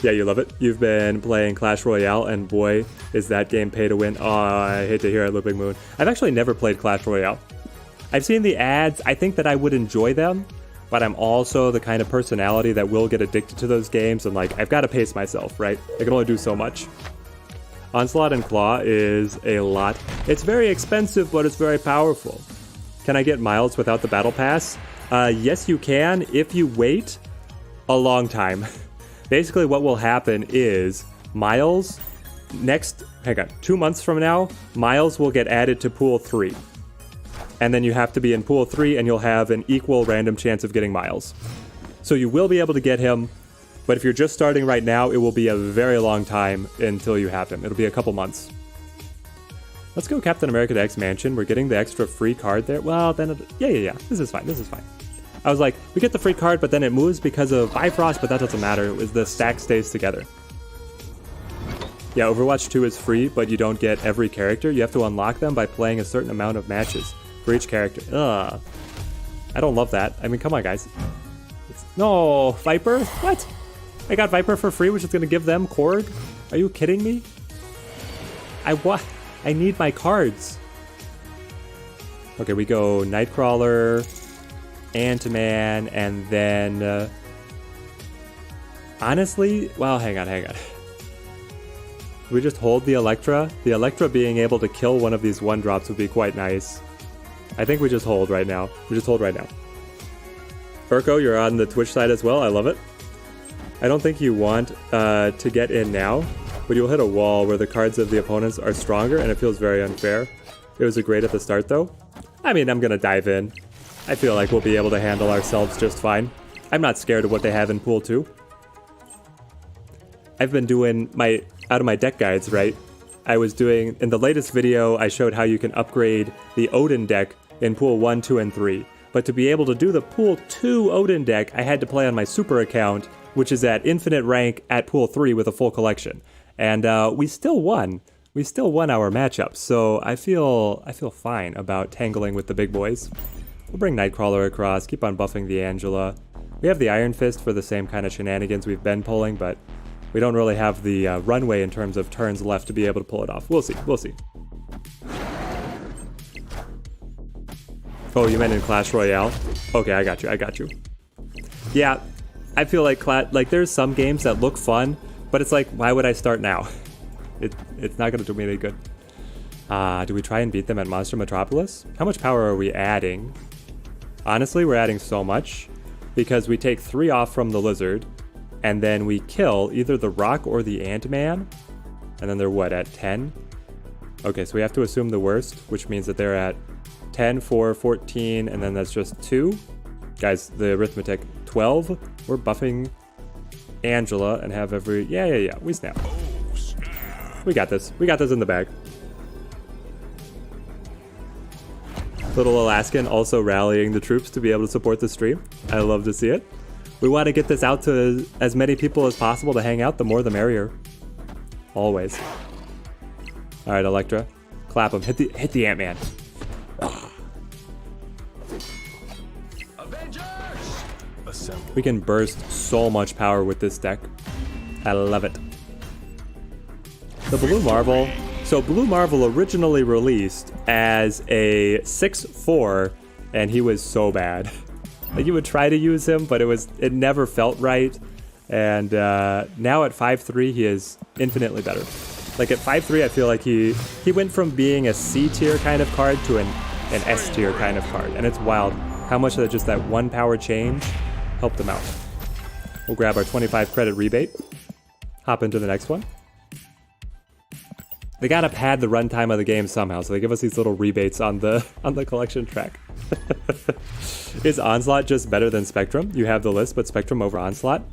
Yeah, you love it. You've been playing Clash Royale and boy, is that game pay to win. Oh, I hate to hear it, Looping Moon. I've actually never played Clash Royale. I've seen the ads. I think that I would enjoy them, but I'm also the kind of personality that will get addicted to those games and like, I've got to pace myself, right? I can only do so much. Onslaught and Claw is a lot. It's very expensive, but it's very powerful. Can I get Miles without the Battle Pass? Yes, you can if you wait a long time. Basically, what will happen is Miles, hang on, 2 months from now, Miles will get added to Pool 3. And then you have to be in Pool 3 and you'll have an equal random chance of getting Miles. So you will be able to get him, but if you're just starting right now, it will be a very long time until you have him. It'll be a couple months. Let's go Captain America to X Mansion. We're getting the extra free card there. Well, then, yeah. This is fine. I was like, we get the free card, but then it moves because of Bifrost, but that doesn't matter. It was the stack stays together. Yeah, Overwatch 2 is free, but you don't get every character. You have to unlock them by playing a certain amount of matches for each character. Ugh. I don't love that. I mean, come on, guys. No, Viper? What? I got Viper for free, which is going to give them Korg? Are you kidding me? I need my cards. Okay, we go Nightcrawler, Ant-Man, and then... honestly, well, hang on. We just hold the Electra? The Electra being able to kill one of these 1-drops would be quite nice. I think we just hold right now. Urko, you're on the Twitch side as well. I love it. I don't think you want to get in now, but you'll hit a wall where the cards of the opponents are stronger, and it feels very unfair. It was a great at the start, though. I mean, I'm going to dive in. I feel like we'll be able to handle ourselves just fine. I'm not scared of what they have in Pool 2. I've been doing out of my deck guides, right? I was doing, in the latest video, I showed how you can upgrade the Odin deck in Pool 1, 2, and 3. But to be able to do the Pool 2 Odin deck, I had to play on my Super account, which is at infinite rank at Pool 3 with a full collection. And we still won. We still won our matchup, so I feel fine about tangling with the big boys. We'll bring Nightcrawler across, keep on buffing the Angela. We have the Iron Fist for the same kind of shenanigans we've been pulling, but we don't really have the runway in terms of turns left to be able to pull it off. We'll see. Oh, you meant in Clash Royale? Okay, I got you. Yeah, I feel like there's some games that look fun, but it's like, why would I start now? It's not gonna do me any good. Do we try and beat them at Monster Metropolis? How much power are we adding? Honestly, we're adding so much because we take 3 off from the Lizard, and then we kill either the Rock or the Ant-Man, and then they're what, at 10? Okay, so we have to assume the worst, which means that they're at 10, 4, 14, and then that's just 2. Guys, the arithmetic, 12. We're buffing Angela and have every... Yeah, we snap. We got this in the bag. Little Alaskan also rallying the troops to be able to support the stream. I love to see it. We want to get this out to as many people as possible to hang out. The more the merrier. Always. All right, Electra. Clap him. Hit the Ant-Man. We can burst so much power with this deck. I love it. The Blue Marvel. So Blue Marvel originally released as a 6/4, and he was so bad. Like, you would try to use him, but it never felt right. And now at 5/3, he is infinitely better. Like at 5/3, I feel like he went from being a C tier kind of card to an S tier kind of card, and it's wild how much that just that 1 power change helped him out. We'll grab our 25 credit rebate. Hop into the next one. They gotta pad the runtime of the game somehow, so they give us these little rebates on the collection track. Is Onslaught just better than Spectrum? You have the list, but Spectrum over Onslaught?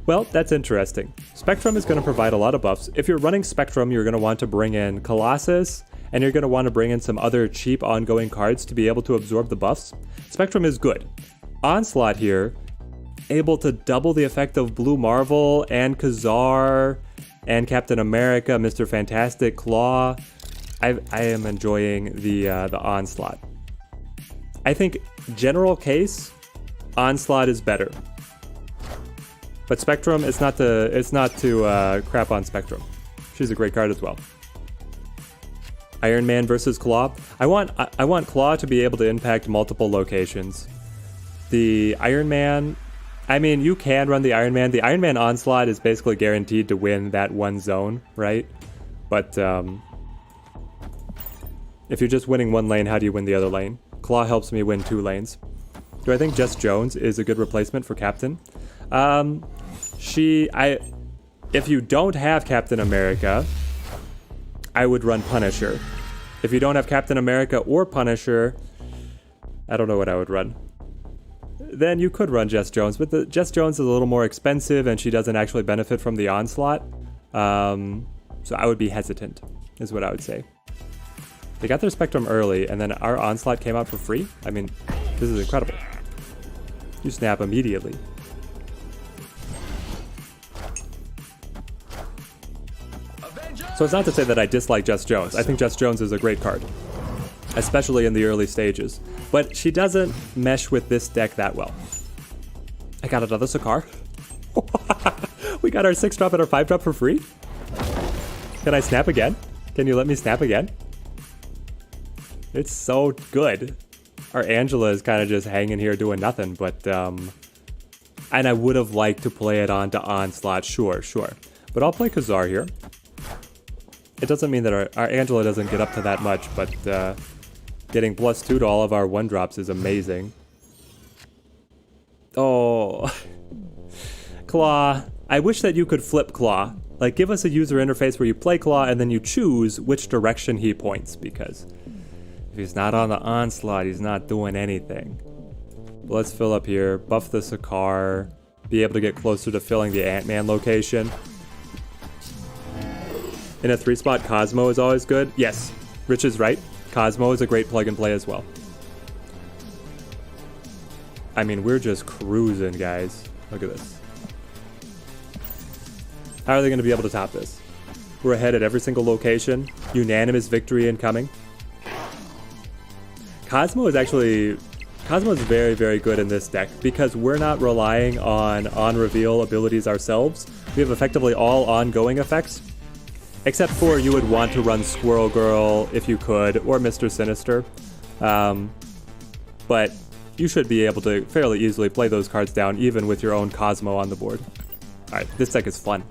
Well, that's interesting. Spectrum is going to provide a lot of buffs. If you're running Spectrum, you're going to want to bring in Colossus, and you're going to want to bring in some other cheap ongoing cards to be able to absorb the buffs. Spectrum is good. Onslaught here, able to double the effect of Blue Marvel and Khazar and Captain America, Mr. Fantastic, Claw. I am enjoying the Onslaught. I think general case, Onslaught is better. But Spectrum, it's not to crap on Spectrum. She's a great card as well. Iron Man versus Claw. I want Claw to be able to impact multiple locations. The Iron Man, I mean, you can run the Iron Man. The Iron Man Onslaught is basically guaranteed to win that one zone, right? But if you're just winning one lane, how do you win the other lane? Claw helps me win 2 lanes. Do I think Jess Jones is a good replacement for Captain? If you don't have Captain America, I would run Punisher. If you don't have Captain America or Punisher, I don't know what I would run. Then you could run Jess Jones, but Jess Jones is a little more expensive and she doesn't actually benefit from the Onslaught. So I would be hesitant, is what I would say. They got their Spectrum early, and then our Onslaught came out for free? I mean, this is incredible. You snap immediately. So it's not to say that I dislike Jess Jones. I think Jess Jones is a great card, especially in the early stages. But she doesn't mesh with this deck that well. I got another Sakaar. We got our 6-drop and our 5-drop for free? Can I snap again? Can you let me snap again? It's so good. Our Angela is kind of just hanging here doing nothing, but and I would have liked to play it onto Onslaught, sure. But I'll play Khazar here. It doesn't mean that our Angela doesn't get up to that much, but getting +2 to all of our 1-drops is amazing. Oh. Claw. I wish that you could flip Claw. Like, give us a user interface where you play Claw and then you choose which direction he points, because if he's not on the Onslaught, he's not doing anything. But let's fill up here, buff the Sakaar, be able to get closer to filling the Ant-Man location. In a 3-spot, Cosmo is always good. Yes, Rich is right. Cosmo is a great plug and play as well. I mean, we're just cruising, guys. Look at this. How are they going to be able to top this? We're ahead at every single location. Unanimous victory incoming. Cosmo is very, very good in this deck because we're not relying on reveal abilities ourselves. We have effectively all ongoing effects. Except for you would want to run Squirrel Girl if you could, or Mr. Sinister. But you should be able to fairly easily play those cards down even with your own Cosmo on the board. Alright, this deck is fun.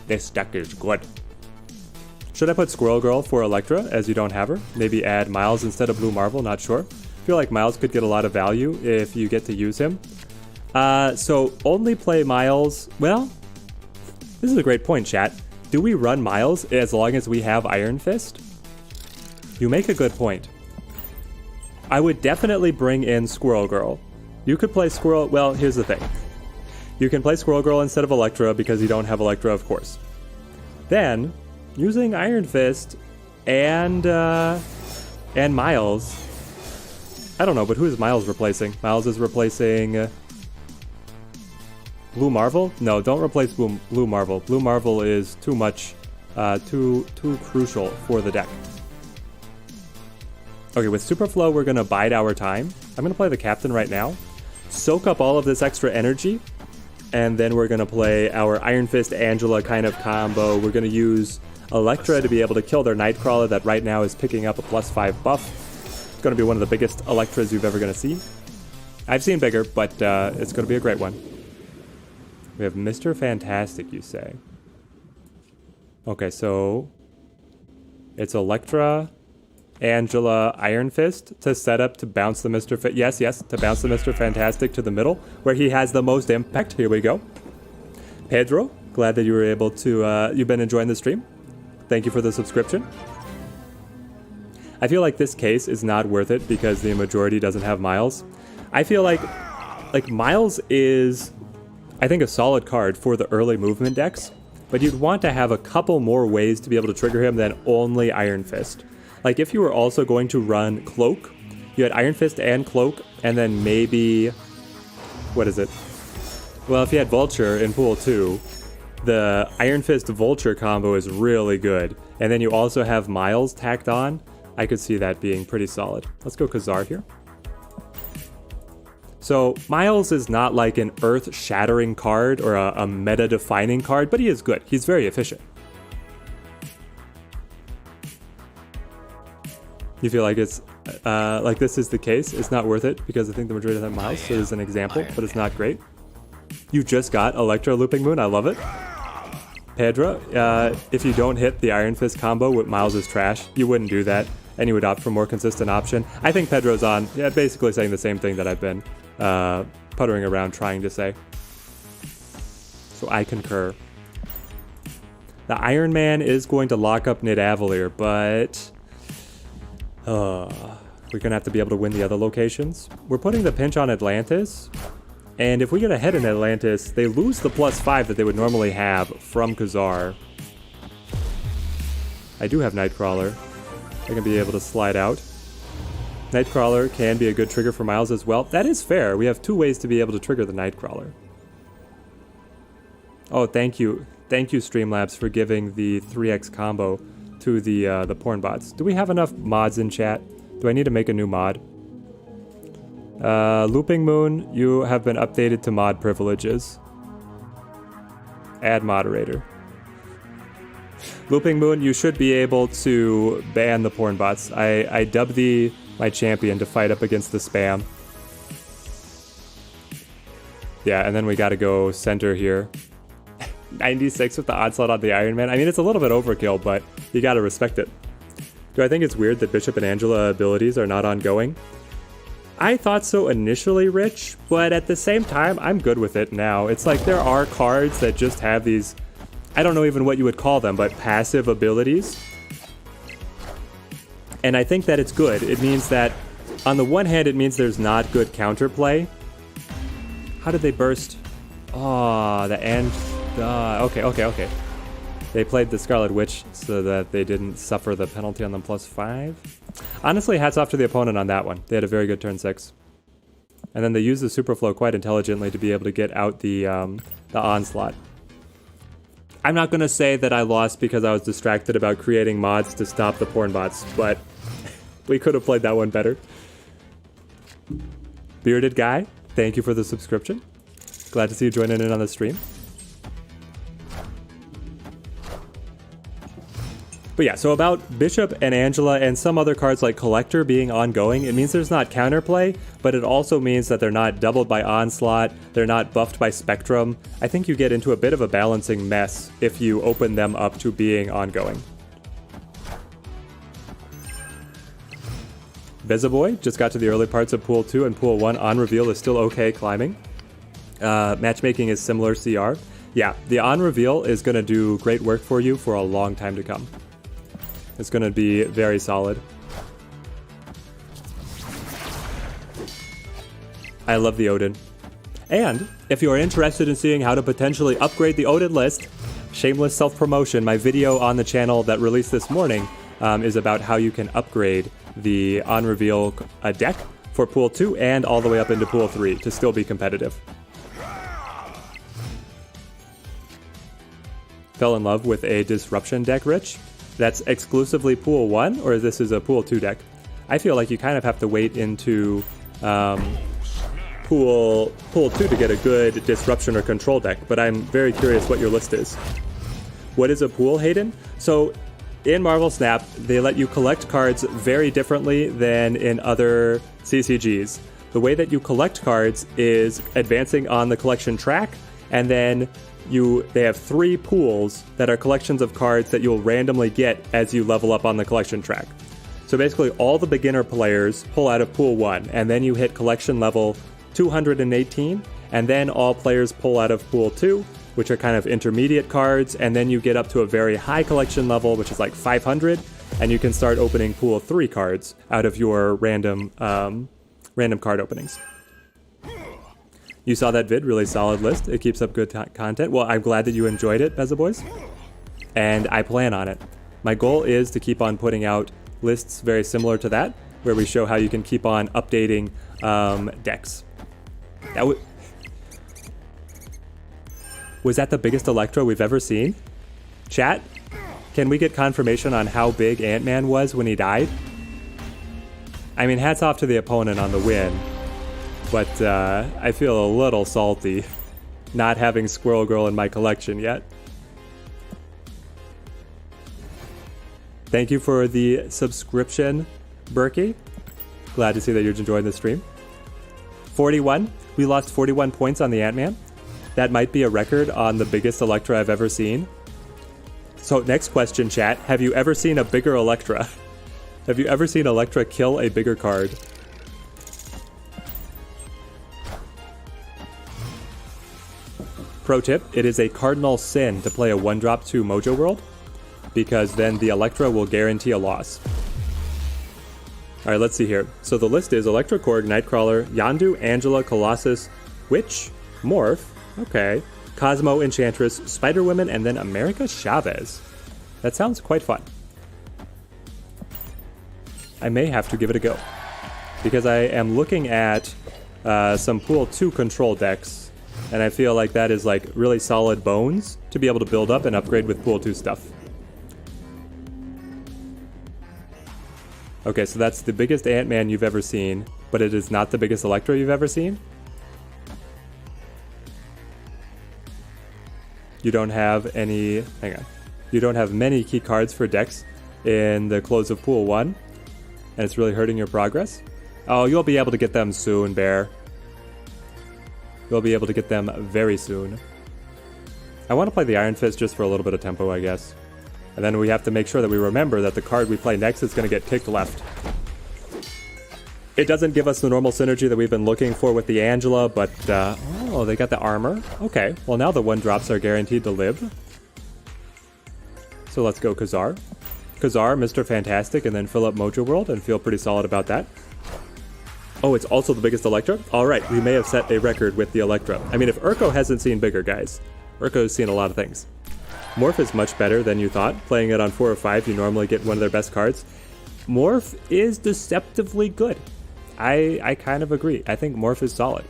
This deck is good. Should I put Squirrel Girl for Elektra, as you don't have her? Maybe add Miles instead of Blue Marvel, not sure. Feel like Miles could get a lot of value if you get to use him. So only play Miles. Well, this is a great point, chat. Do we run Miles as long as we have Iron Fist? You make a good point. I would definitely bring in Squirrel Girl. You could play Squirrel... Well, here's the thing. You can play Squirrel Girl instead of Elektra because you don't have Elektra, of course. Then, using Iron Fist and Miles... I don't know, but who is Miles replacing? Miles is replacing... Blue Marvel? No, don't replace Blue Marvel. Blue Marvel is too much, too crucial for the deck. Okay, with Superflow, we're going to bide our time. I'm going to play the Captain right now. Soak up all of this extra energy. And then we're going to play our Iron Fist Angela kind of combo. We're going to use Elektra to be able to kill their Nightcrawler that right now is picking up a +5 buff. It's going to be one of the biggest Elektras you've ever going to see. I've seen bigger, but it's going to be a great one. We have Mr. Fantastic, you say. Okay, so it's Elektra, Angela, Iron Fist to set up to bounce the Yes, to bounce the Mr. Fantastic to the middle, where he has the most impact. Here we go. Pedro, glad that you were able to, you've been enjoying the stream. Thank you for the subscription. I feel like this case is not worth it because the majority doesn't have Miles. I feel like Miles is, I think, a solid card for the early movement decks, but you'd want to have a couple more ways to be able to trigger him than only Iron Fist. Like if you were also going to run Cloak, you had Iron Fist and Cloak, and then maybe, what is it? Well, if you had Vulture in pool 2, the Iron Fist Vulture combo is really good. And then you also have Miles tacked on. I could see that being pretty solid. Let's go Khazar here. So Miles is not like an earth-shattering card or a meta-defining card, but he is good. He's very efficient. You feel like it's like this is the case? It's not worth it because I think the majority of that Miles. So there's an example, but it's not great. You just got Electro Looping Moon. I love it. Pedro, if you don't hit the Iron Fist combo with Miles' trash, you wouldn't do that, and you would opt for a more consistent option. I think Pedro's on, basically saying the same thing that I've been puttering around trying to say. So I concur. The Iron Man is going to lock up Nidavellir, but we're going to have to be able to win the other locations. We're putting the pinch on Atlantis. And if we get ahead in Atlantis, they lose the +5 that they would normally have from Khazar. I do have Nightcrawler. I can be able to slide out. Nightcrawler can be a good trigger for Miles as well. That is fair. We have 2 ways to be able to trigger the Nightcrawler. Oh, thank you. Thank you, Streamlabs, for giving the 3x combo to the porn bots. Do we have enough mods in chat? Do I need to make a new mod? Looping Moon, you have been updated to mod privileges. Add moderator. Looping Moon, you should be able to ban the porn bots. I dub thee my champion to fight up against the spam. Yeah, and then we gotta go center here. 96 with the Onslaught on the Iron Man. I mean, it's a little bit overkill, but you gotta respect it. Do I think it's weird that Bishop and Angela abilities are not ongoing? I thought so initially, Rich, but at the same time, I'm good with it now. It's like there are cards that just have these, I don't know even what you would call them, but passive abilities. And I think that it's good. It means that, on the one hand, it means there's not good counterplay. How did they burst? Oh, the end. Okay. They played the Scarlet Witch so that they didn't suffer the penalty on them +5. Honestly, hats off to the opponent on that one. They had a very good turn 6. And then they used the Superflow quite intelligently to be able to get out the Onslaught. I'm not going to say that I lost because I was distracted about creating mods to stop the porn bots, but we could have played that one better. Bearded Guy, thank you for the subscription. Glad to see you joining in on the stream. But yeah, so about Bishop and Angela and some other cards like Collector being ongoing, it means there's not counterplay, but it also means that they're not doubled by Onslaught, they're not buffed by Spectrum. I think you get into a bit of a balancing mess if you open them up to being ongoing. Bezaboy just got to the early parts of Pool 2 and Pool 1 on reveal is still okay climbing. Matchmaking is similar CR. Yeah, the on reveal is going to do great work for you for a long time to come. It's going to be very solid. I love the Odin. And if you are interested in seeing how to potentially upgrade the Odin list, shameless self-promotion, my video on the channel that released this morning is about how you can upgrade the on reveal deck for Pool 2 and all the way up into Pool 3 to still be competitive. Fell in love with a Disruption deck, Rich? That's exclusively Pool 1, or this is a Pool 2 deck? I feel like you kind of have to wait into Pool 2 to get a good Disruption or Control deck, but I'm very curious what your list is. What is a pool, Hayden? So in Marvel Snap, they let you collect cards very differently than in other CCGs. The way that you collect cards is advancing on the collection track, and then they have 3 pools that are collections of cards that you'll randomly get as you level up on the collection track. So basically all the beginner players pull out of Pool 1, and then you hit collection level 218, and then all players pull out of Pool 2, which are kind of intermediate cards, and then you get up to a very high collection level, which is like 500, and you can start opening pool 3 cards out of your random card openings. You saw that vid, really solid list. It keeps up good content. Well, I'm glad that you enjoyed it, Beza Boys, and I plan on it. My goal is to keep on putting out lists very similar to that, where we show how you can keep on updating decks. Was that the biggest Electro we've ever seen? Chat, can we get confirmation on how big Ant-Man was when he died? I mean, hats off to the opponent on the win, but I feel a little salty not having Squirrel Girl in my collection yet. Thank you for the subscription, Berkey. Glad to see that you're enjoying the stream. 41. We lost 41 points on the Ant-Man. That might be a record on the biggest Electra I've ever seen. So next question, chat. Have you ever seen a bigger Electra? Have you ever seen Electra kill a bigger card? Pro tip, it is a cardinal sin to play a 1-drop 2 Mojo World, because then the Electra will guarantee a loss. Alright, let's see here. So the list is Electra, Korg, Nightcrawler, Yondu, Angela, Colossus, Witch, Morph, okay, Cosmo, Enchantress, Spider-Woman, and then America Chavez. That sounds quite fun. I may have to give it a go, because I am looking at some Pool 2 control decks, and I feel like that is like really solid bones to be able to build up and upgrade with Pool 2 stuff. Okay, so that's the biggest Ant-Man you've ever seen, but it is not the biggest Electro you've ever seen? You don't have any... hang on. You don't have many key cards for decks in the close of Pool 1, and it's really hurting your progress? Oh, you'll be able to get them soon, Bear. You'll be able to get them very soon. I want to play the Iron Fist just for a little bit of tempo, I guess. And then we have to make sure that we remember that the card we play next is going to get kicked left. It doesn't give us the normal synergy that we've been looking for with the Angela, but, oh, they got the armor. Okay, well now the 1-drops are guaranteed to live. So let's go Kazar. Kazar, Mr. Fantastic, and then fill up Mojo World and feel pretty solid about that. Oh, it's also the biggest Electro? Alright, we may have set a record with the Electro. I mean, if Urko hasn't seen bigger, guys. Urko's seen a lot of things. Morph is much better than you thought. Playing it on 4 or 5, you normally get one of their best cards. Morph is deceptively good. I kind of agree. I think Morph is solid.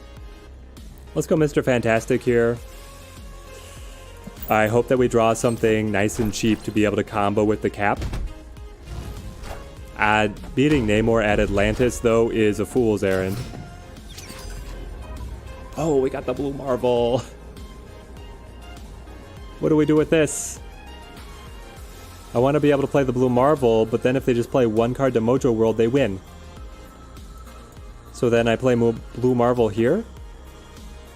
Let's go Mr. Fantastic here. I hope that we draw something nice and cheap to be able to combo with the cap. Beating Namor at Atlantis, though, is a fool's errand. Oh, we got the Blue Marvel. What do we do with this? I want to be able to play the Blue Marvel, but then if they just play 1 card to Mojo World, they win. So then I play Blue Marvel here.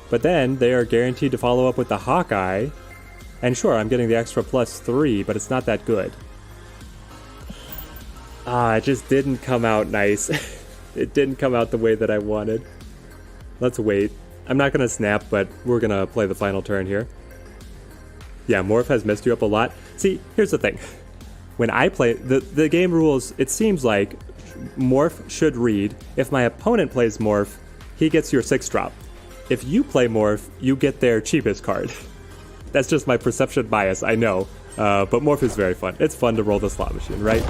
But then they are guaranteed to follow up with the Hawkeye. And sure, I'm getting the extra +3, but it's not that good. It just didn't come out nice. It didn't come out the way that I wanted. Let's wait. I'm not going to snap, but we're going to play the final turn here. Yeah, Morph has messed you up a lot. See, here's the thing. When I play, the game rules, it seems like Morph should read, if my opponent plays Morph, he gets your 6-drop. If you play Morph, you get their cheapest card. That's just my perception bias, I know. But Morph is very fun. It's fun to roll the slot machine, right?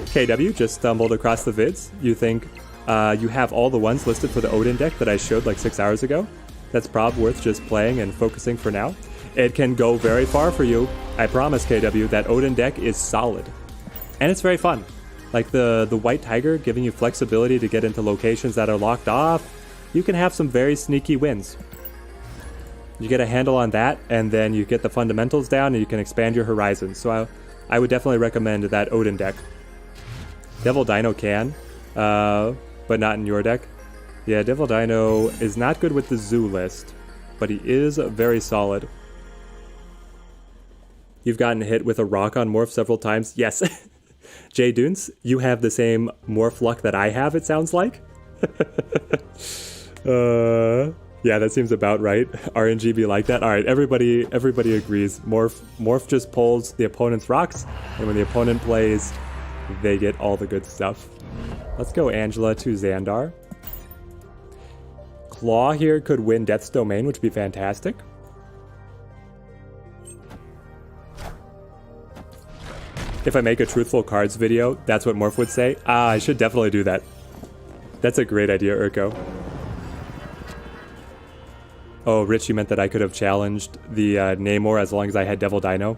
KW just stumbled across the vids. You think you have all the ones listed for the Odin deck that I showed like 6 hours ago? That's probably worth just playing and focusing for now. It can go very far for you. I promise, KW, that Odin deck is solid. And it's very fun. Like the White Tiger giving you flexibility to get into locations that are locked off. You can have some very sneaky wins. You get a handle on that, and then you get the fundamentals down, and you can expand your horizons. So I would definitely recommend that Odin deck. Devil Dino can, but not in your deck. Yeah, Devil Dino is not good with the zoo list, but he is very solid. You've gotten hit with a rock on Morph several times. Yes. Jay Dunes, you have the same Morph luck that I have, it sounds like. Yeah, Yeah, that seems about right. RNG be like that. All right, everybody agrees. Morph just pulls the opponent's rocks, and when the opponent plays, they get all the good stuff. Let's go Angela to Xandar. Claw here could win Death's Domain, which would be fantastic. If I make a truthful cards video, that's what Morph would say. Ah, I should definitely do that. That's a great idea, Urko. Oh, Rich, you meant that I could have challenged the Namor as long as I had Devil Dino?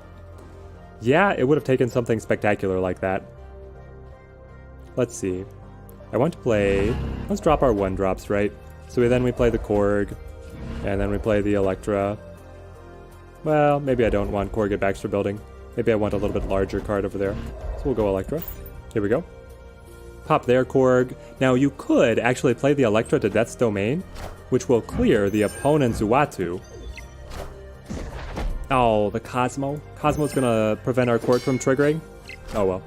Yeah, it would have taken something spectacular like that. Let's see. I want to play... Let's drop our 1-drops, right? So then we play the Korg, and then we play the Electra. Well, maybe I don't want Korg at Baxter Building. Maybe I want a little bit larger card over there. So we'll go Electra. Here we go. Pop their Korg. Now you could actually play the Electra to Death's Domain, which will clear the opponent's Uatu. Oh, the Cosmo. Cosmo's gonna prevent our Korg from triggering. Oh well.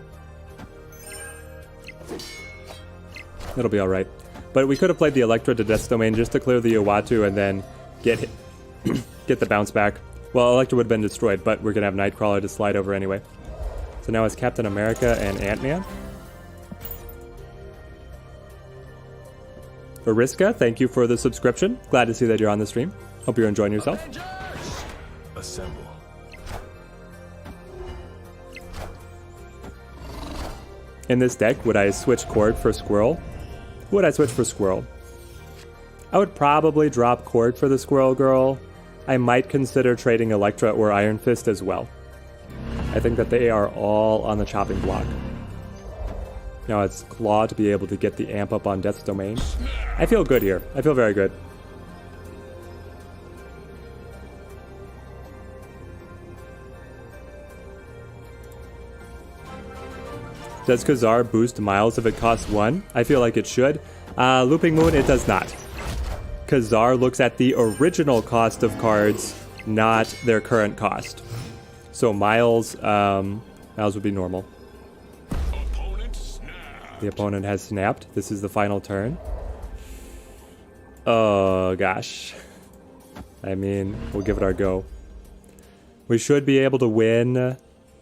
It'll be alright. But we could have played the Electra to Death's Domain just to clear the Uatu and then get the bounce back. Well, Electra would have been destroyed, but we're gonna have Nightcrawler to slide over anyway. So now it's Captain America and Ant-Man. Ariska, thank you for the subscription. Glad to see that you're on the stream. Hope you're enjoying yourself. Avengers! Assemble. In this deck, would I switch Korg for Squirrel? Who would I switch for Squirrel? I would probably drop Korg for the Squirrel Girl. I might consider trading Electra or Iron Fist as well. I think that they are all on the chopping block. Now it's Claw to be able to get the amp up on Death's Domain. I feel good here. I feel very good. Does Khazar boost Miles if it costs 1? I feel like it should. Looping Moon, it does not. Khazar looks at the original cost of cards, not their current cost. So Miles would be normal. The opponent has snapped. This is the final turn. Oh, gosh. I mean, we'll give it our go. We should be able to win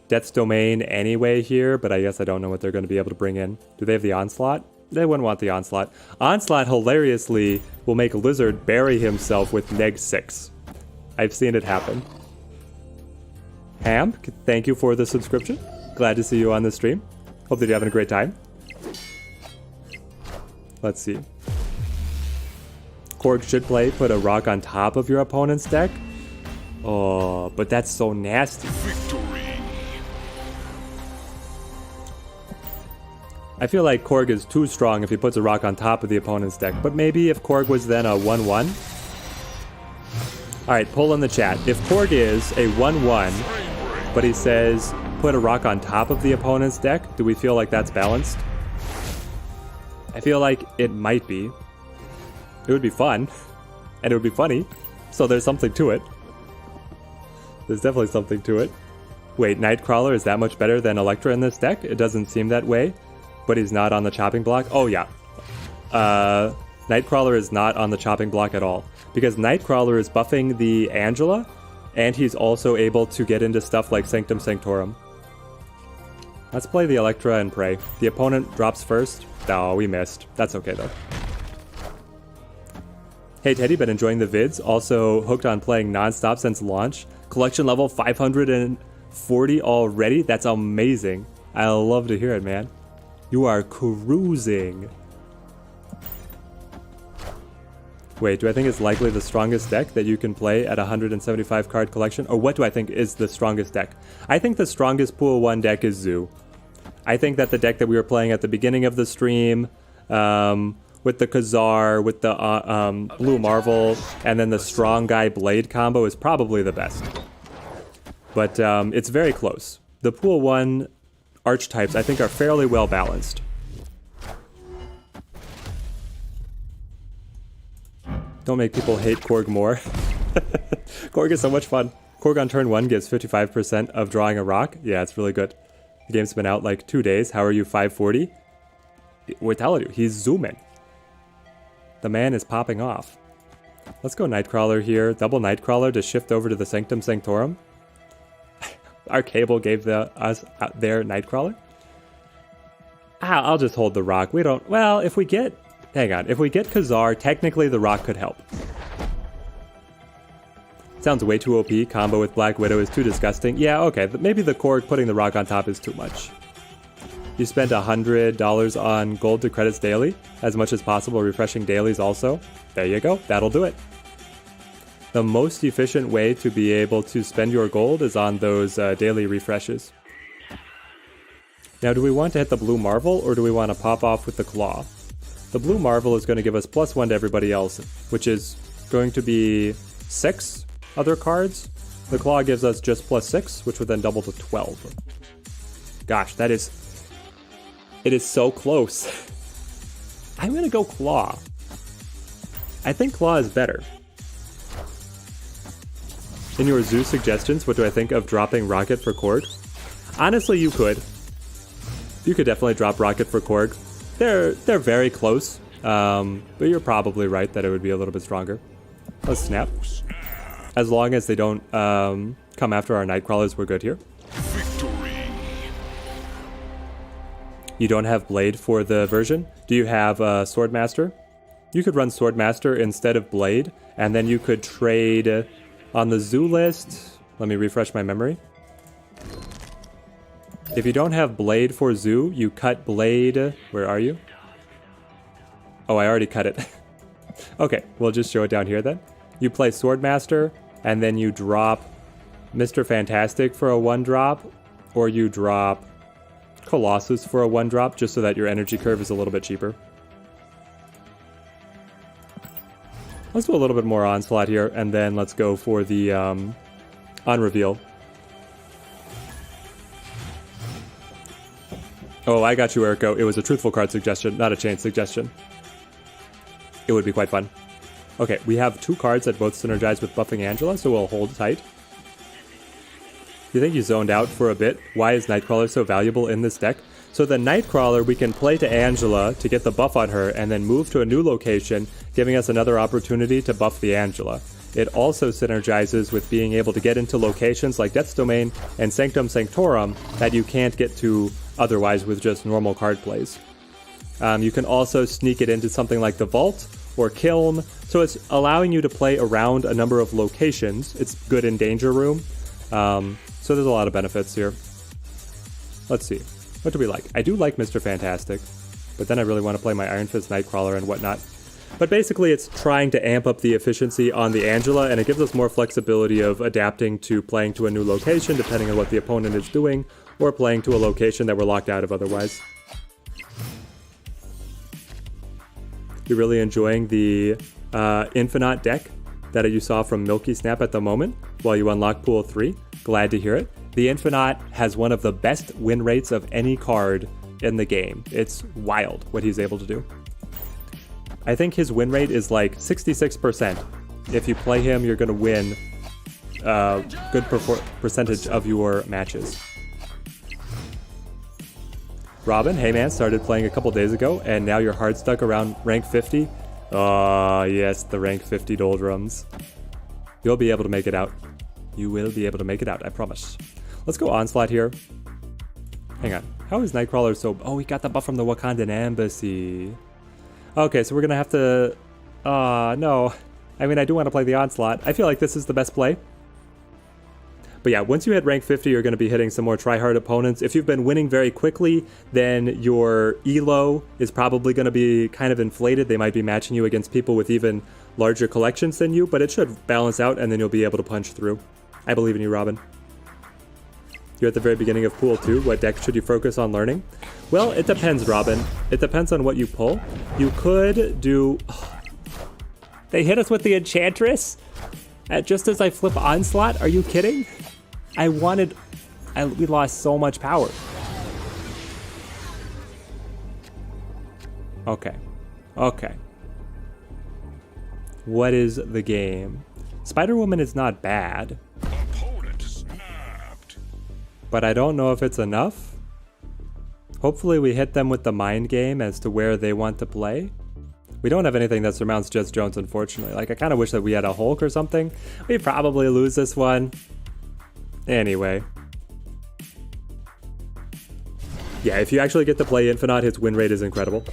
Death's Domain anyway here, but I guess I don't know what they're going to be able to bring in. Do they have the Onslaught? They wouldn't want the Onslaught. Onslaught, hilariously, will make Lizard bury himself with -6. I've seen it happen. Ham, thank you for the subscription. Glad to see you on the stream. Hope that you're having a great time. Let's see. Korg should play, put a rock on top of your opponent's deck. Oh, but that's so nasty. Victory. I feel like Korg is too strong if he puts a rock on top of the opponent's deck, but maybe if Korg was then a 1-1. Alright, poll in the chat. If Korg is a 1-1, but he says put a rock on top of the opponent's deck, do we feel like that's balanced? I feel like it might be. It would be fun, and it would be funny, so there's something to it. There's definitely something to it. Wait, Nightcrawler is that much better than Electra in this deck? It doesn't seem that way, but he's not on the chopping block. Oh yeah. Nightcrawler is not on the chopping block at all, because Nightcrawler is buffing the Angela, and he's also able to get into stuff like Sanctum Sanctorum. Let's play the Electra and pray. The opponent drops first. Oh, we missed. That's okay, though. Hey, Teddy, been enjoying the vids. Also hooked on playing non-stop since launch. Collection level 540 already? That's amazing. I love to hear it, man. You are cruising. Wait, do I think it's likely the strongest deck that you can play at a 175 card collection? Or what do I think is the strongest deck? I think the strongest Pool 1 deck is Zoo. I think that the deck that we were playing at the beginning of the stream, with the Khazar, with the Blue Marvel, and then the Strong Guy Blade combo is probably the best. But it's very close. The Pool 1 archetypes, I think, are fairly well balanced. Don't make people hate Korg more. Korg is so much fun. Korg on turn 1 gives 55% of drawing a rock. Yeah, it's really good. The game's been out like 2 days. How are you 540? We're telling you, he's zooming. The man is popping off. Let's go Nightcrawler here. Double Nightcrawler to shift over to the Sanctum Sanctorum. Our Cable gave us their Nightcrawler. I'll just hold the rock. We don't... Well, if we get... Hang on. If we get Khazar, technically the rock could help. Sounds way too OP. Combo with Black Widow is too disgusting. Yeah, okay. Maybe the core putting the rock on top is too much. You spent $100 on gold to credits daily. As much as possible, refreshing dailies also. There you go. That'll do it. The most efficient way to be able to spend your gold is on those daily refreshes. Now, do we want to hit the blue Marvel, or do we want to pop off with the Claw? The blue Marvel is going to give us +1 to everybody else, which is going to be 6 other cards. The Claw gives us just +6, which would then double to 12. Gosh, that is... It is so close. I'm going to go Claw. I think Claw is better. In your zoo suggestions, what do I think of dropping Rocket for Korg? Honestly, you could. You could definitely drop Rocket for Korg. They're very close, but you're probably right that it would be a little bit stronger. Let's snap. As long as they don't come after our Nightcrawlers, we're good here. Victory. You don't have Blade for the version. Do you have Swordmaster? You could run Swordmaster instead of Blade, and then you could trade on the zoo list. Let me refresh my memory. If you don't have Blade for zoo, you cut Blade. Where are you? Oh, I already cut it. Okay, we'll just show it down here then. You play Swordmaster, and then you drop Mr. Fantastic for a 1-drop, or you drop Colossus for a 1-drop, just so that your energy curve is a little bit cheaper. Let's do a little bit more Onslaught here, and then let's go for the on reveal. Oh, I got you, Erico. It was a truthful card suggestion, not a chain suggestion. It would be quite fun. Okay, we have 2 cards that both synergize with buffing Angela, so we'll hold tight. You think you zoned out for a bit? Why is Nightcrawler so valuable in this deck? So the Nightcrawler we can play to Angela to get the buff on her and then move to a new location, giving us another opportunity to buff the Angela. It also synergizes with being able to get into locations like Death's Domain and Sanctum Sanctorum that you can't get to otherwise with just normal card plays. You can also sneak it into something like the Vault or Kiln, so it's allowing you to play around a number of locations. It's good in Danger Room, so there's a lot of benefits here. Let's see. What do we like? I do like Mr. Fantastic, but then I really want to play my Iron Fist Nightcrawler and whatnot. But basically it's trying to amp up the efficiency on the Angela, and it gives us more flexibility of adapting to playing to a new location depending on what the opponent is doing, or playing to a location that we're locked out of otherwise. You're really enjoying the Infinite deck that you saw from Milky Snap at the moment while you unlock Pool 3. Glad to hear it. The Infinite has one of the best win rates of any card in the game. It's wild what he's able to do. I think his win rate is like 66%. If you play him, you're going to win a good percentage of your matches. Robin, hey man, started playing a couple days ago, and now you're hard stuck around rank 50. Oh, yes, the rank 50 doldrums. You'll be able to make it out. You will be able to make it out, I promise. Let's go Onslaught here. Hang on. How is Nightcrawler so... Oh, we got the buff from the Wakandan Embassy. Okay, so we're going to have to... no. I mean, I do want to play the Onslaught. I feel like this is the best play. But yeah, once you hit rank 50, you're going to be hitting some more try-hard opponents. If you've been winning very quickly, then your elo is probably going to be kind of inflated. They might be matching you against people with even larger collections than you, but it should balance out, and then you'll be able to punch through. I believe in you, Robin. You're at the very beginning of Pool 2. What deck should you focus on learning? Well, it depends, Robin. It depends on what you pull. You could do... They hit us with the Enchantress? Just as I flip Onslaught? Are you kidding? We lost so much power. Okay. Okay. What is the game? Spider-Woman is not bad. Opponent snapped. But I don't know if it's enough. Hopefully we hit them with the mind game as to where they want to play. We don't have anything that surmounts Jess Jones, unfortunately. Like, I kind of wish that we had a Hulk or something. We probably lose this one. Anyway. Yeah, if you actually get to play Infinite, his win rate is incredible.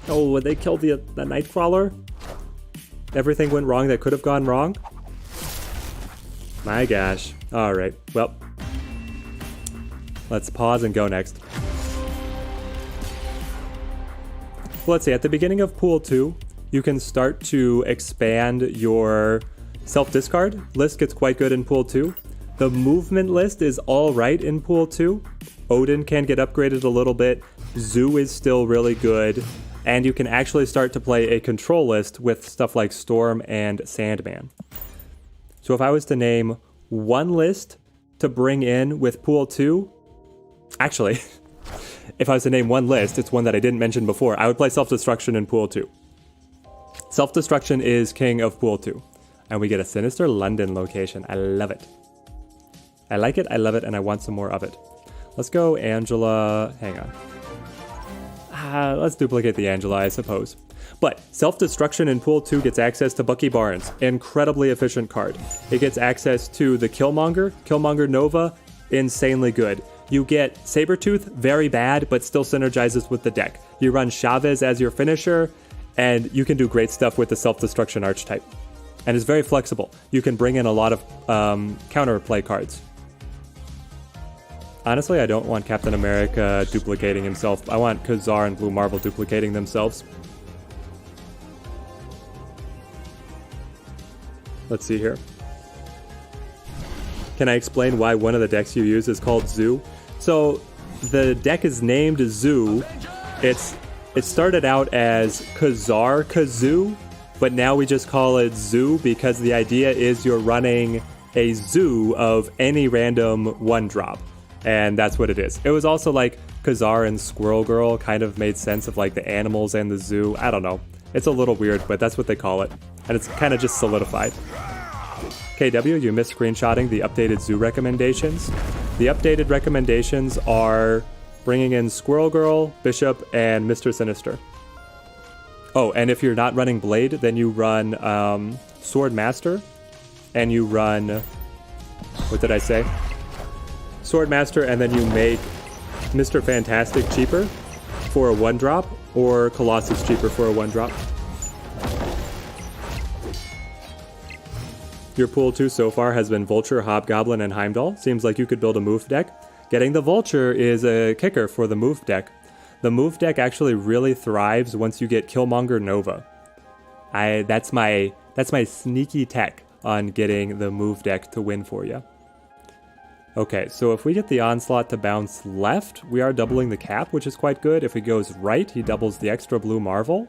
Oh, would they kill the Nightcrawler? Everything went wrong that could have gone wrong? My gosh. Alright, well. Let's pause and go next. Well, let's see, at the beginning of Pool 2, you can start to expand your self-discard. List gets quite good in Pool 2. The movement list is alright in Pool 2. Odin can get upgraded a little bit. Zoo is still really good. And you can actually start to play a control list with stuff like Storm and Sandman. So if I was to name one list to bring in with Pool 2, actually, if I was to name one list, it's one that I didn't mention before. I would play Self-Destruction in Pool 2. Self-Destruction is king of Pool 2. And we get a Sinister London location. I love it. I like it, I love it, and I want some more of it. Let's go Angela. Hang on. Let's duplicate the Angela, I suppose. But Self-Destruction in Pool 2 gets access to Bucky Barnes. Incredibly efficient card. It gets access to the Killmonger. Killmonger Nova, insanely good. You get Sabretooth, very bad, but still synergizes with the deck. You run Chavez as your finisher, and you can do great stuff with the Self-Destruction archetype. And it's very flexible. You can bring in a lot of counterplay cards. Honestly, I don't want Captain America duplicating himself. I want Khazar and Blue Marvel duplicating themselves. Let's see here. Can I explain why one of the decks you use is called Zoo? So the deck is named Zoo. It started out as Khazar Kazoo, but now we just call it Zoo because the idea is you're running a zoo of any random one drop. And that's what it is. It was also like Khazar and Squirrel Girl kind of made sense of like the animals and the zoo. I don't know. It's a little weird, but that's what they call it. And it's kind of just solidified. KW, you missed screenshotting the updated zoo recommendations. The updated recommendations are bringing in Squirrel Girl, Bishop, and Mr. Sinister. Oh, and if you're not running Blade, then you run Sword Master, and you run... What did I say? Sword Master, and then you make Mr. Fantastic cheaper for a 1-drop, or Colossus cheaper for a 1-drop. Your Pool 2 so far has been Vulture, Hobgoblin, and Heimdall. Seems like you could build a move deck. Getting the Vulture is a kicker for the move deck. The move deck actually really thrives once you get Killmonger Nova. That's my sneaky tech on getting the move deck to win for you. Okay, so if we get the Onslaught to bounce left, we are doubling the cap, which is quite good. If he goes right, he doubles the extra Blue Marvel.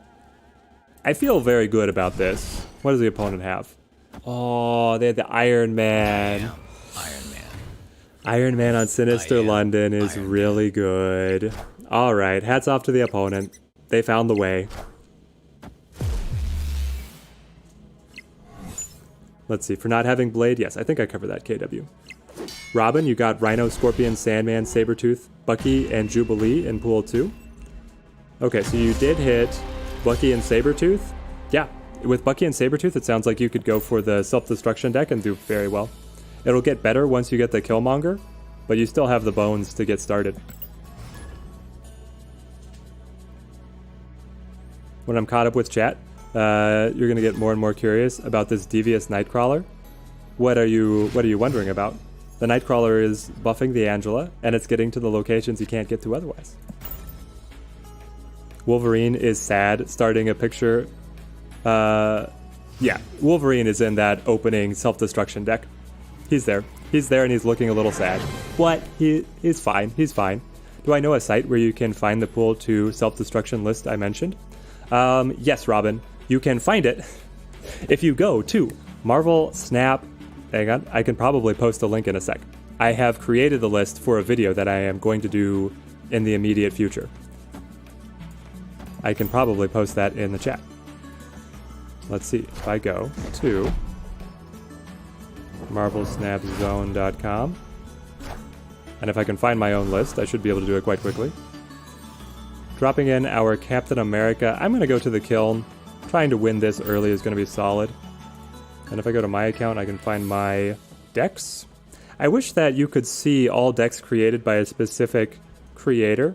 I feel very good about this. What does the opponent have? Oh, they had the Iron Man. Iron Man. Iron Man on Sinister London is really good. Alright, hats off to the opponent. They found the way. Let's see, for not having Blade, yes, I think I covered that, KW. Robin, you got Rhino, Scorpion, Sandman, Sabretooth, Bucky, and Jubilee in Pool 2. Okay, so you did hit Bucky and Sabretooth. Yeah, with Bucky and Sabretooth, it sounds like you could go for the Self-Destruction deck and do very well. It'll get better once you get the Killmonger, but you still have the bones to get started. When I'm caught up with chat, you're going to get more and more curious about this devious Nightcrawler. What are you wondering about? The Nightcrawler is buffing the Angela, and it's getting to the locations you can't get to otherwise. Wolverine is sad, starting a picture. Yeah, Wolverine is in that opening Self-Destruction deck. He's there. He's there and he's looking a little sad. What? He's fine. He's fine. Do I know a site where you can find the Pool 2 Self-Destruction list I mentioned? Yes, Robin. You can find it if you go to Marvel Snap. Hang on, I can probably post a link in a sec. I have created the list for a video that I am going to do in the immediate future. I can probably post that in the chat. Let's see, if I go to marvelsnapzone.com, and if I can find my own list, I should be able to do it quite quickly. Dropping in our Captain America, I'm going to go to the kiln trying to win this early is going to be solid. And if I go to my account, I can find my decks. I wish that you could see all decks created by a specific creator.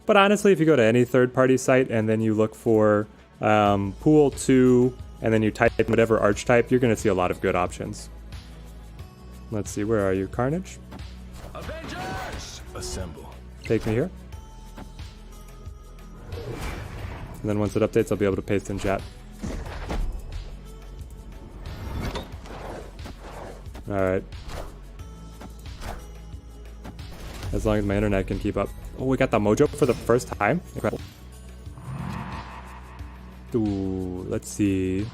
But honestly, if you go to any third-party site and then you look for Pool 2 and then you type in whatever archetype, you're going to see a lot of good options. Let's see, where are you? Carnage? Avengers! Assemble. Take me here. And then once it updates, I'll be able to paste in chat. Alright. As long as my internet can keep up. Oh, we got the mojo for the first time. Incredible. Ooh, let's see.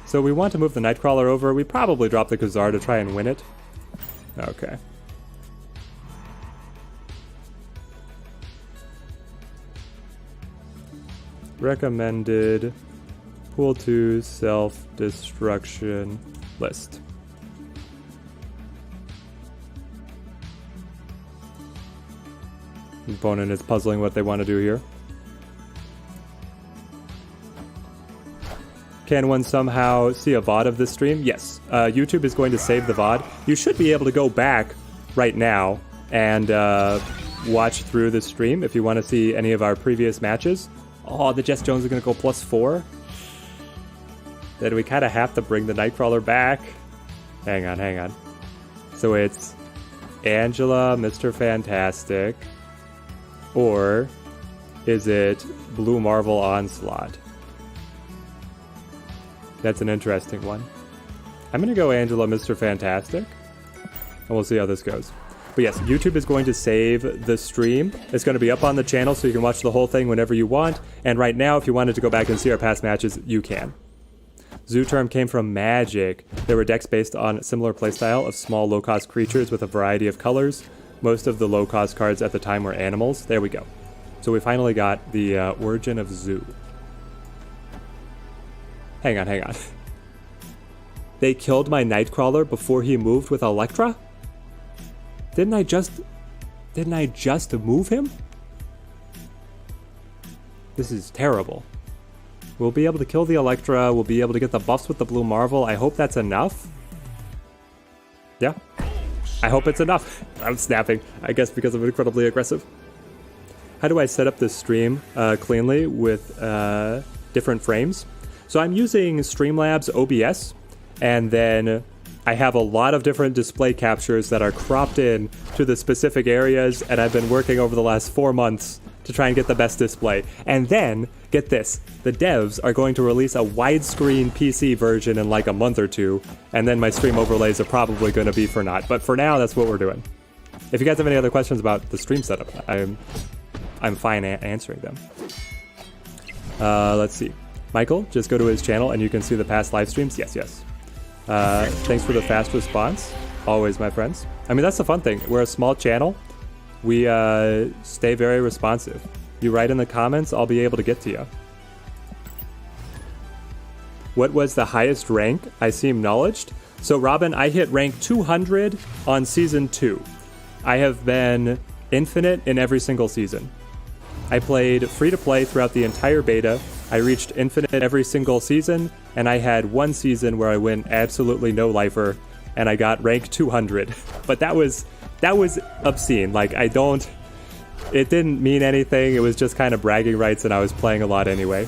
So we want to move the Nightcrawler over. We probably drop the Khazar to try and win it. Okay. Recommended Pool 2 self-destruction list. Opponent is puzzling what they want to do here. Can one somehow see a VOD of this stream? Yes. YouTube is going to save the VOD. You should be able to go back right now and watch through the stream if you want to see any of our previous matches. Oh, the Jess Jones is going to go +4. Then we kind of have to bring the Nightcrawler back. Hang on. So it's Angela, Mr. Fantastic, or is it Blue Marvel Onslaught? That's an interesting one. I'm going to go Angela, Mr. Fantastic, and we'll see how this goes. But yes, YouTube is going to save the stream. It's going to be up on the channel so you can watch the whole thing whenever you want. And right now, if you wanted to go back and see our past matches, you can. Zoo term came from Magic. There were decks based on similar playstyle of small low-cost creatures with a variety of colors. Most of the low-cost cards at the time were animals. There we go. So we finally got the origin of Zoo. Hang on. They killed my Nightcrawler before he moved with Electra? Didn't I just move him? This is terrible. We'll be able to kill the Electra, we'll be able to get the buffs with the Blue Marvel. I hope that's enough. Yeah. I hope it's enough. I'm snapping, I guess because I'm incredibly aggressive. How do I set up this stream cleanly with different frames? So I'm using Streamlabs OBS, and then I have a lot of different display captures that are cropped in to the specific areas, and I've been working over the last 4 months to try and get the best display. And then, get this, the devs are going to release a widescreen PC version in like a month or two, and then my stream overlays are probably going to be for naught. But for now, that's what we're doing. If you guys have any other questions about the stream setup, I'm fine answering them. Let's see. Michael, just go to his channel and you can see the past live streams. Yes. Thanks for the fast response. Always, my friends. I mean, that's the fun thing. We're a small channel. We stay very responsive. You write in the comments, I'll be able to get to you. What was the highest rank I seem knowledged? So, Robin, I hit rank 200 on Season 2. I have been infinite in every single season. I played free-to-play throughout the entire beta. I reached infinite every single season, and I had one season where I went absolutely no lifer, and I got rank 200. But that was obscene. Like, it didn't mean anything. It was just kind of bragging rights, and I was playing a lot anyway.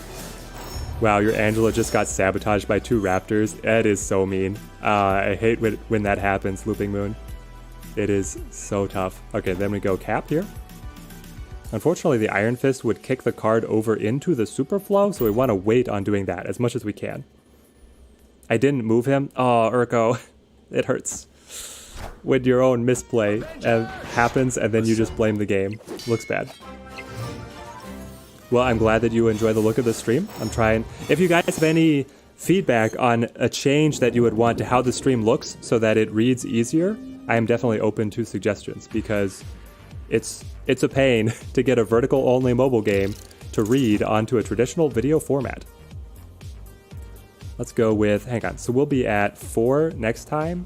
Wow, your Angela just got sabotaged by 2 raptors. That is so mean. I hate when that happens, Looping Moon. It is so tough. Okay, then we go Cap here. Unfortunately, the Iron Fist would kick the card over into the Superflow, so we want to wait on doing that as much as we can. I didn't move him. Oh, Urko. It hurts. When your own misplay happens and then you just blame the game. Looks bad. Well, I'm glad that you enjoy the look of the stream. I'm trying. If you guys have any feedback on a change that you would want to how the stream looks so that it reads easier, I am definitely open to suggestions because it's a pain to get a vertical-only mobile game to read onto a traditional video format. Let's go with, hang on, so we'll be at 4 next time.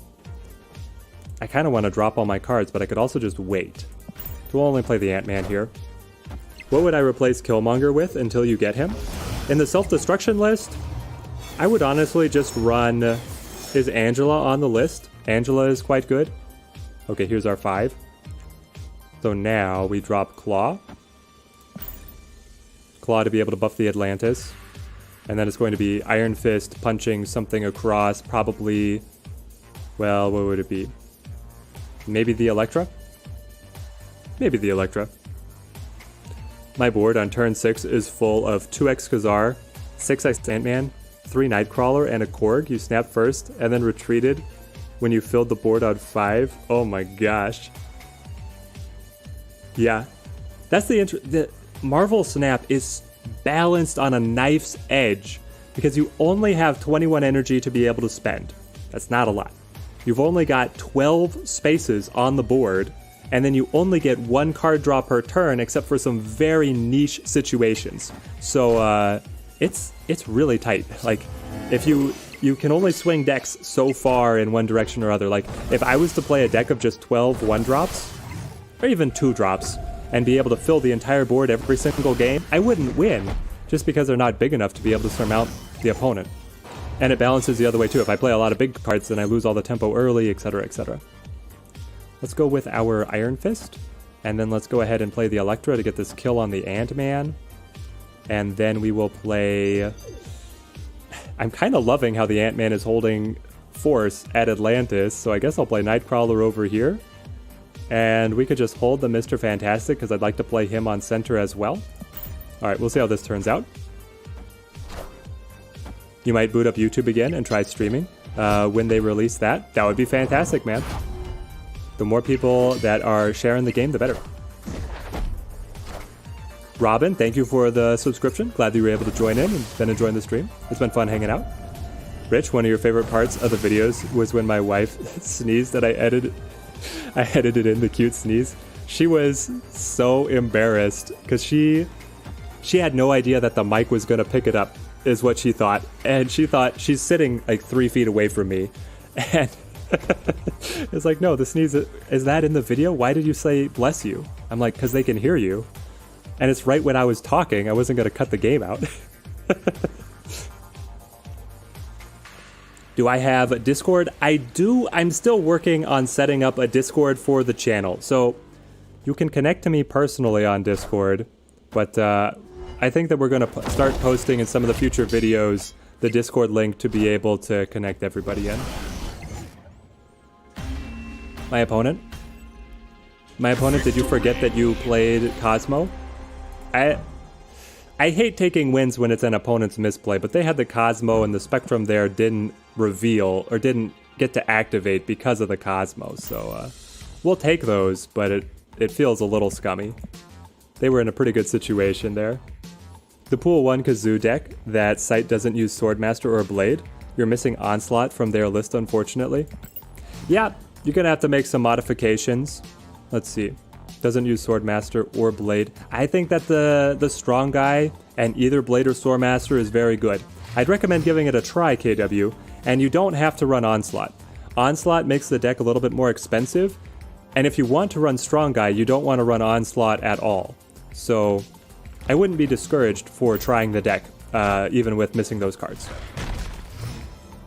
I kind of want to drop all my cards, but I could also just wait. So we'll only play the Ant-Man here. What would I replace Killmonger with until you get him? In the self-destruction list, I would honestly just run... Is Angela on the list? Angela is quite good. Okay, here's our 5. So now we drop Claw. Claw to be able to buff the Atlantis. And then it's going to be Iron Fist punching something across, probably... Well, what would it be? Maybe the Electra? Maybe the Electra. My board on turn 6 is full of 2x Khazar, 6x Ant-Man, 3 Nightcrawler, and a Korg. You snap first, and then retreated when you filled the board on 5. Oh my gosh. Yeah. That's the Marvel Snap is balanced on a knife's edge, because you only have 21 energy to be able to spend. That's not a lot. You've only got 12 spaces on the board, and then you only get 1 card draw per turn, except for some very niche situations. So it's really tight. Like, if you can only swing decks so far in one direction or other. Like, if I was to play a deck of just 12 1-drops, or even 2-drops, and be able to fill the entire board every single game, I wouldn't win, just because they're not big enough to be able to surmount the opponent. And it balances the other way too. If I play a lot of big cards, then I lose all the tempo early, etc., etc. Let's go with our Iron Fist, and then let's go ahead and play the Electra to get this kill on the Ant-Man. And then we will play... I'm kind of loving how the Ant-Man is holding force at Atlantis, so I guess I'll play Nightcrawler over here. And we could just hold the Mr. Fantastic, because I'd like to play him on center as well. Alright, we'll see how this turns out. You might boot up YouTube again and try streaming when they release that. That would be fantastic, man. The more people that are sharing the game, the better. Robin, thank you for the subscription. Glad that you were able to join in and been enjoying the stream. It's been fun hanging out. Rich, one of your favorite parts of the videos was when my wife sneezed that I edited in the cute sneeze. She was so embarrassed because she had no idea that the mic was going to pick it up, is what she thought. And she thought she's sitting like 3 feet away from me. And it's like, no, the sneeze, is that in the video? Why did you say bless you? I'm like, because they can hear you. And it's right when I was talking. I wasn't going to cut the game out. Do I have a Discord? I do. I'm still working on setting up a Discord for the channel. So you can connect to me personally on Discord. But I think that we're going to start posting in some of the future videos the Discord link to be able to connect everybody in. My opponent? My opponent, did you forget that you played Cosmo? I hate taking wins when it's an opponent's misplay, but they had the Cosmo and the Spectrum there didn't reveal or didn't get to activate because of the Cosmo. So we'll take those, but it feels a little scummy. They were in a pretty good situation there. The Pool 1 Kazoo deck, that site doesn't use Swordmaster or Blade. You're missing Onslaught from their list, unfortunately. Yeah, you're gonna have to make some modifications. Let's see. Doesn't use Swordmaster or Blade. I think that the strong guy and either Blade or Swordmaster is very good. I'd recommend giving it a try, KW, and you don't have to run Onslaught. Onslaught makes the deck a little bit more expensive, and if you want to run strong guy, you don't want to run Onslaught at all. So I wouldn't be discouraged for trying the deck, even with missing those cards.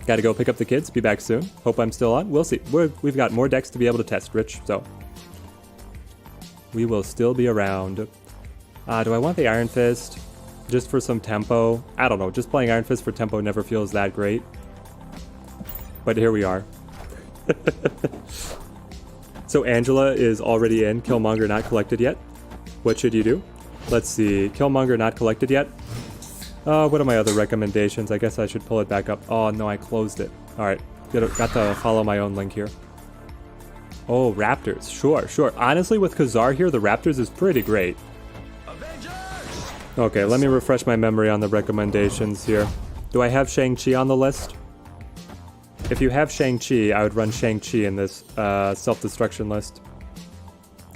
Gotta go pick up the kids, be back soon. Hope I'm still on, we'll see. We've got more decks to be able to test, Rich, so we will still be around. Do I want the Iron Fist just for some tempo? I don't know, just playing Iron Fist for tempo never feels that great. But here we are. So Angela is already in, Killmonger not collected yet. What should you do? Let's see, Killmonger not collected yet. What are my other recommendations? I guess I should pull it back up. Oh no, I closed it. Alright, got to follow my own link here. Oh, Raptors. Sure. Honestly, with Khazar here, the Raptors is pretty great. Okay, let me refresh my memory on the recommendations here. Do I have Shang-Chi on the list? If you have Shang-Chi, I would run Shang-Chi in this self-destruction list.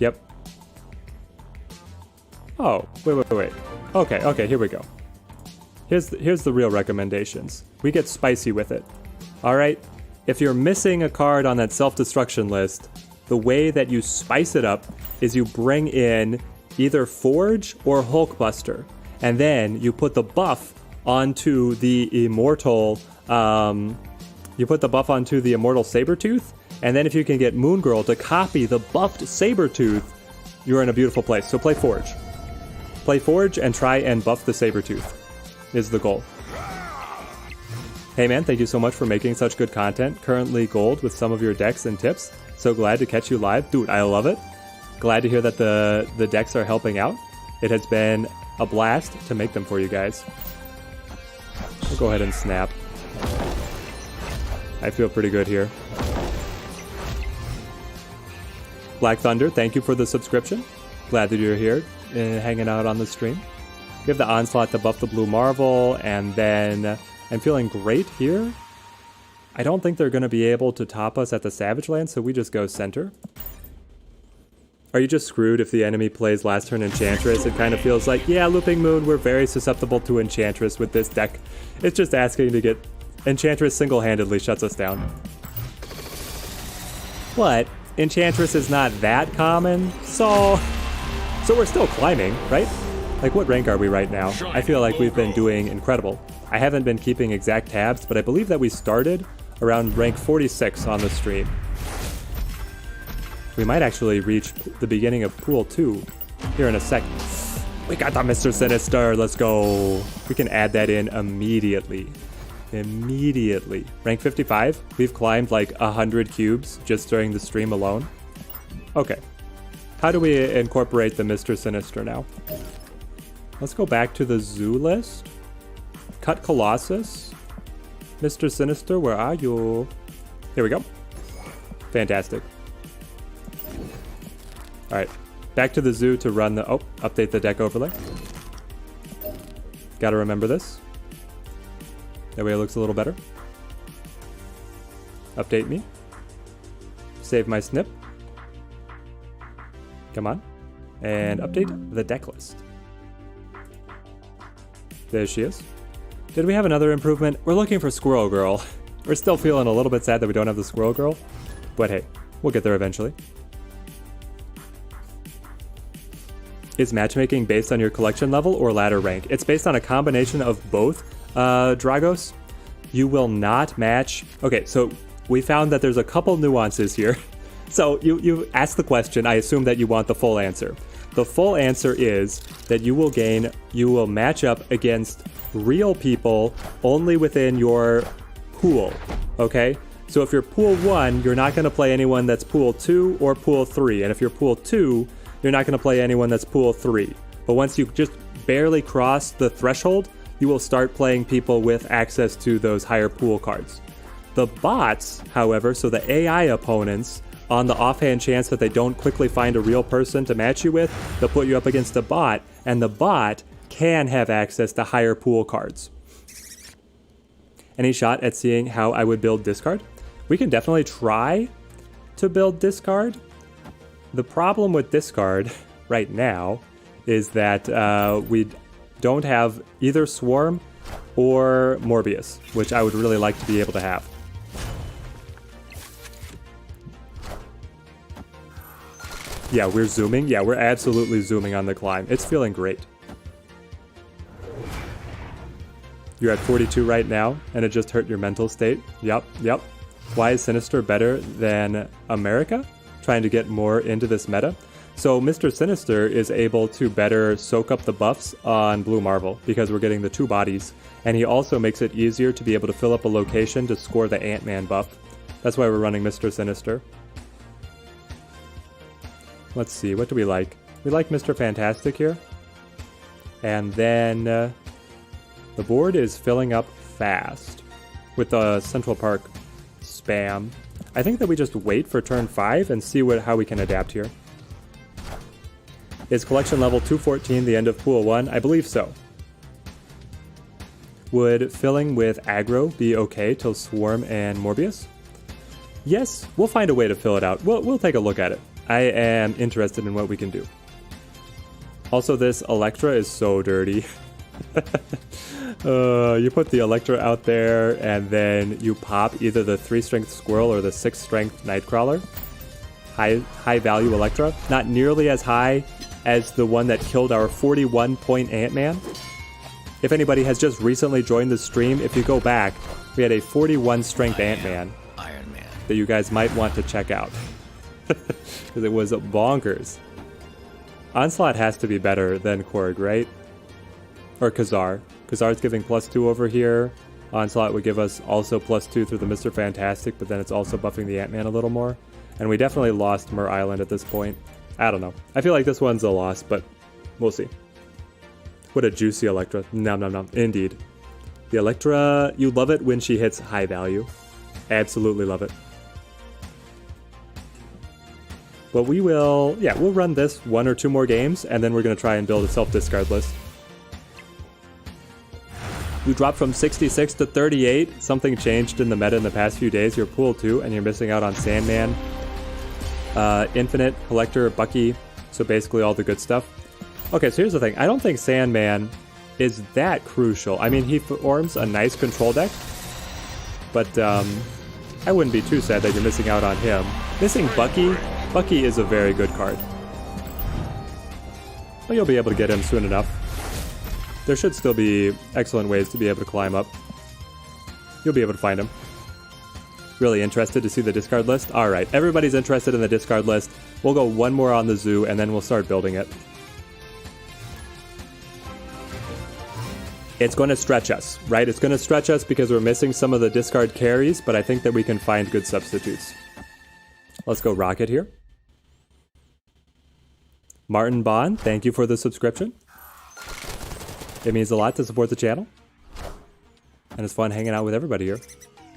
Yep. Oh, wait. Okay, here we go. Here's the real recommendations. We get spicy with it. Alright? If you're missing a card on that self-destruction list, the way that you spice it up is you bring in either Forge or Hulkbuster, and then you put the buff onto the immortal, you put the buff onto the immortal Sabretooth, and then if you can get Moon Girl to copy the buffed Sabretooth, you're in a beautiful place. So play Forge. Play Forge and try and buff the Sabretooth is the goal. Hey man, thank you so much for making such good content. Currently gold with some of your decks and tips. So glad to catch you live. Dude, I love it. Glad to hear that the decks are helping out. It has been a blast to make them for you guys. We'll go ahead and snap. I feel pretty good here. Black Thunder, thank you for the subscription. Glad that you're here hanging out on the stream. We have the Onslaught to buff the Blue Marvel, and then I'm feeling great here. I don't think they're going to be able to top us at the Savage Land, so we just go center. Are you just screwed if the enemy plays last turn Enchantress? It kind of feels like, yeah, Looping Moon, we're very susceptible to Enchantress with this deck. It's just asking to get... Enchantress single-handedly shuts us down. But Enchantress is not that common, so we're still climbing, right? Like, what rank are we right now? I feel like we've been doing incredible. I haven't been keeping exact tabs, but I believe that we started around rank 46 on the stream. We might actually reach the beginning of Pool 2 here in a second. We got the Mr. Sinister, let's go. We can add that in immediately. Immediately. Rank 55, we've climbed like 100 cubes just during the stream alone. Okay. How do we incorporate the Mr. Sinister now? Let's go back to the zoo list. Cut Colossus. Mr. Sinister, where are you? Here we go. Fantastic. Alright. Back to the zoo to run the... Oh, update the deck overlay. Gotta remember this. That way it looks a little better. Update me. Save my snip. Come on. And update the deck list. There she is. Did we have another improvement? We're looking for Squirrel Girl. We're still feeling a little bit sad that we don't have the Squirrel Girl. But hey, we'll get there eventually. Is matchmaking based on your collection level or ladder rank? It's based on a combination of both, Dragos. You will not match... Okay, so we found that there's a couple nuances here. So you asked the question, I assume that you want the full answer. The full answer is that you will match up against real people only within your pool, okay? So if you're pool 1, you're not going to play anyone that's pool 2 or pool 3. And if you're pool 2, you're not going to play anyone that's pool 3. But once you just barely cross the threshold, you will start playing people with access to those higher pool cards. The bots, however, so the AI opponents, on the offhand chance that they don't quickly find a real person to match you with, they'll put you up against a bot, and the bot can have access to higher pool cards. Any shot at seeing how I would build discard? We can definitely try to build discard. The problem with discard right now is that we don't have either Swarm or Morbius, which I would really like to be able to have. Yeah, we're zooming. Yeah, we're absolutely zooming on the climb. It's feeling great. You're at 42 right now, and it just hurt your mental state. Yep. Why is Sinister better than America? Trying to get more into this meta. So Mr. Sinister is able to better soak up the buffs on Blue Marvel because we're getting the 2 bodies. And he also makes it easier to be able to fill up a location to score the Ant-Man buff. That's why we're running Mr. Sinister. Let's see, what do we like? We like Mr. Fantastic here. And then the board is filling up fast with the Central Park spam. I think that we just wait for turn 5 and see how we can adapt here. Is collection level 214 the end of pool 1? I believe so. Would filling with aggro be okay till Swarm and Morbius? Yes, we'll find a way to fill it out. We'll take a look at it. I am interested in what we can do. Also, this Electra is so dirty. You put the Electra out there, and then you pop either the 3-strength Squirrel or the 6-strength Nightcrawler. High value Electra. Not nearly as high as the one that killed our 41-point Ant-Man. If anybody has just recently joined the stream, if you go back, we had a 41 strength Ant-Man Iron Man. that you guys might want to check out. Because it was bonkers. Onslaught has to be better than Korg, right? Or Khazar. Khazar's giving +2 over here. Onslaught would give us also +2 through the Mr. Fantastic, but then it's also buffing the Ant-Man a little more. And we definitely lost Mer Island at this point. I don't know. I feel like this one's a loss, but we'll see. What a juicy Electra. Nom nom nom. Indeed. The Electra, you love it when she hits high value. Absolutely love it. But we will, yeah, we'll run this 1 or 2 more games, and then we're going to try and build a self-discard list. You dropped from 66 to 38. Something changed in the meta in the past few days. You're pool 2, and you're missing out on Sandman, Infinite, Collector, Bucky, so basically all the good stuff. Okay, so here's the thing. I don't think Sandman is that crucial. I mean, he forms a nice control deck, but I wouldn't be too sad that you're missing out on him. Missing Bucky, Bucky is a very good card. Well, you'll be able to get him soon enough. There should still be excellent ways to be able to climb up. You'll be able to find him. Really interested to see the discard list? Alright, everybody's interested in the discard list. We'll go 1 more on the zoo, and then we'll start building it. It's going to stretch us, right? It's going to stretch us because we're missing some of the discard carries, but I think that we can find good substitutes. Let's go Rocket here. Martin Bond, thank you for the subscription. It means a lot to support the channel. And it's fun hanging out with everybody here.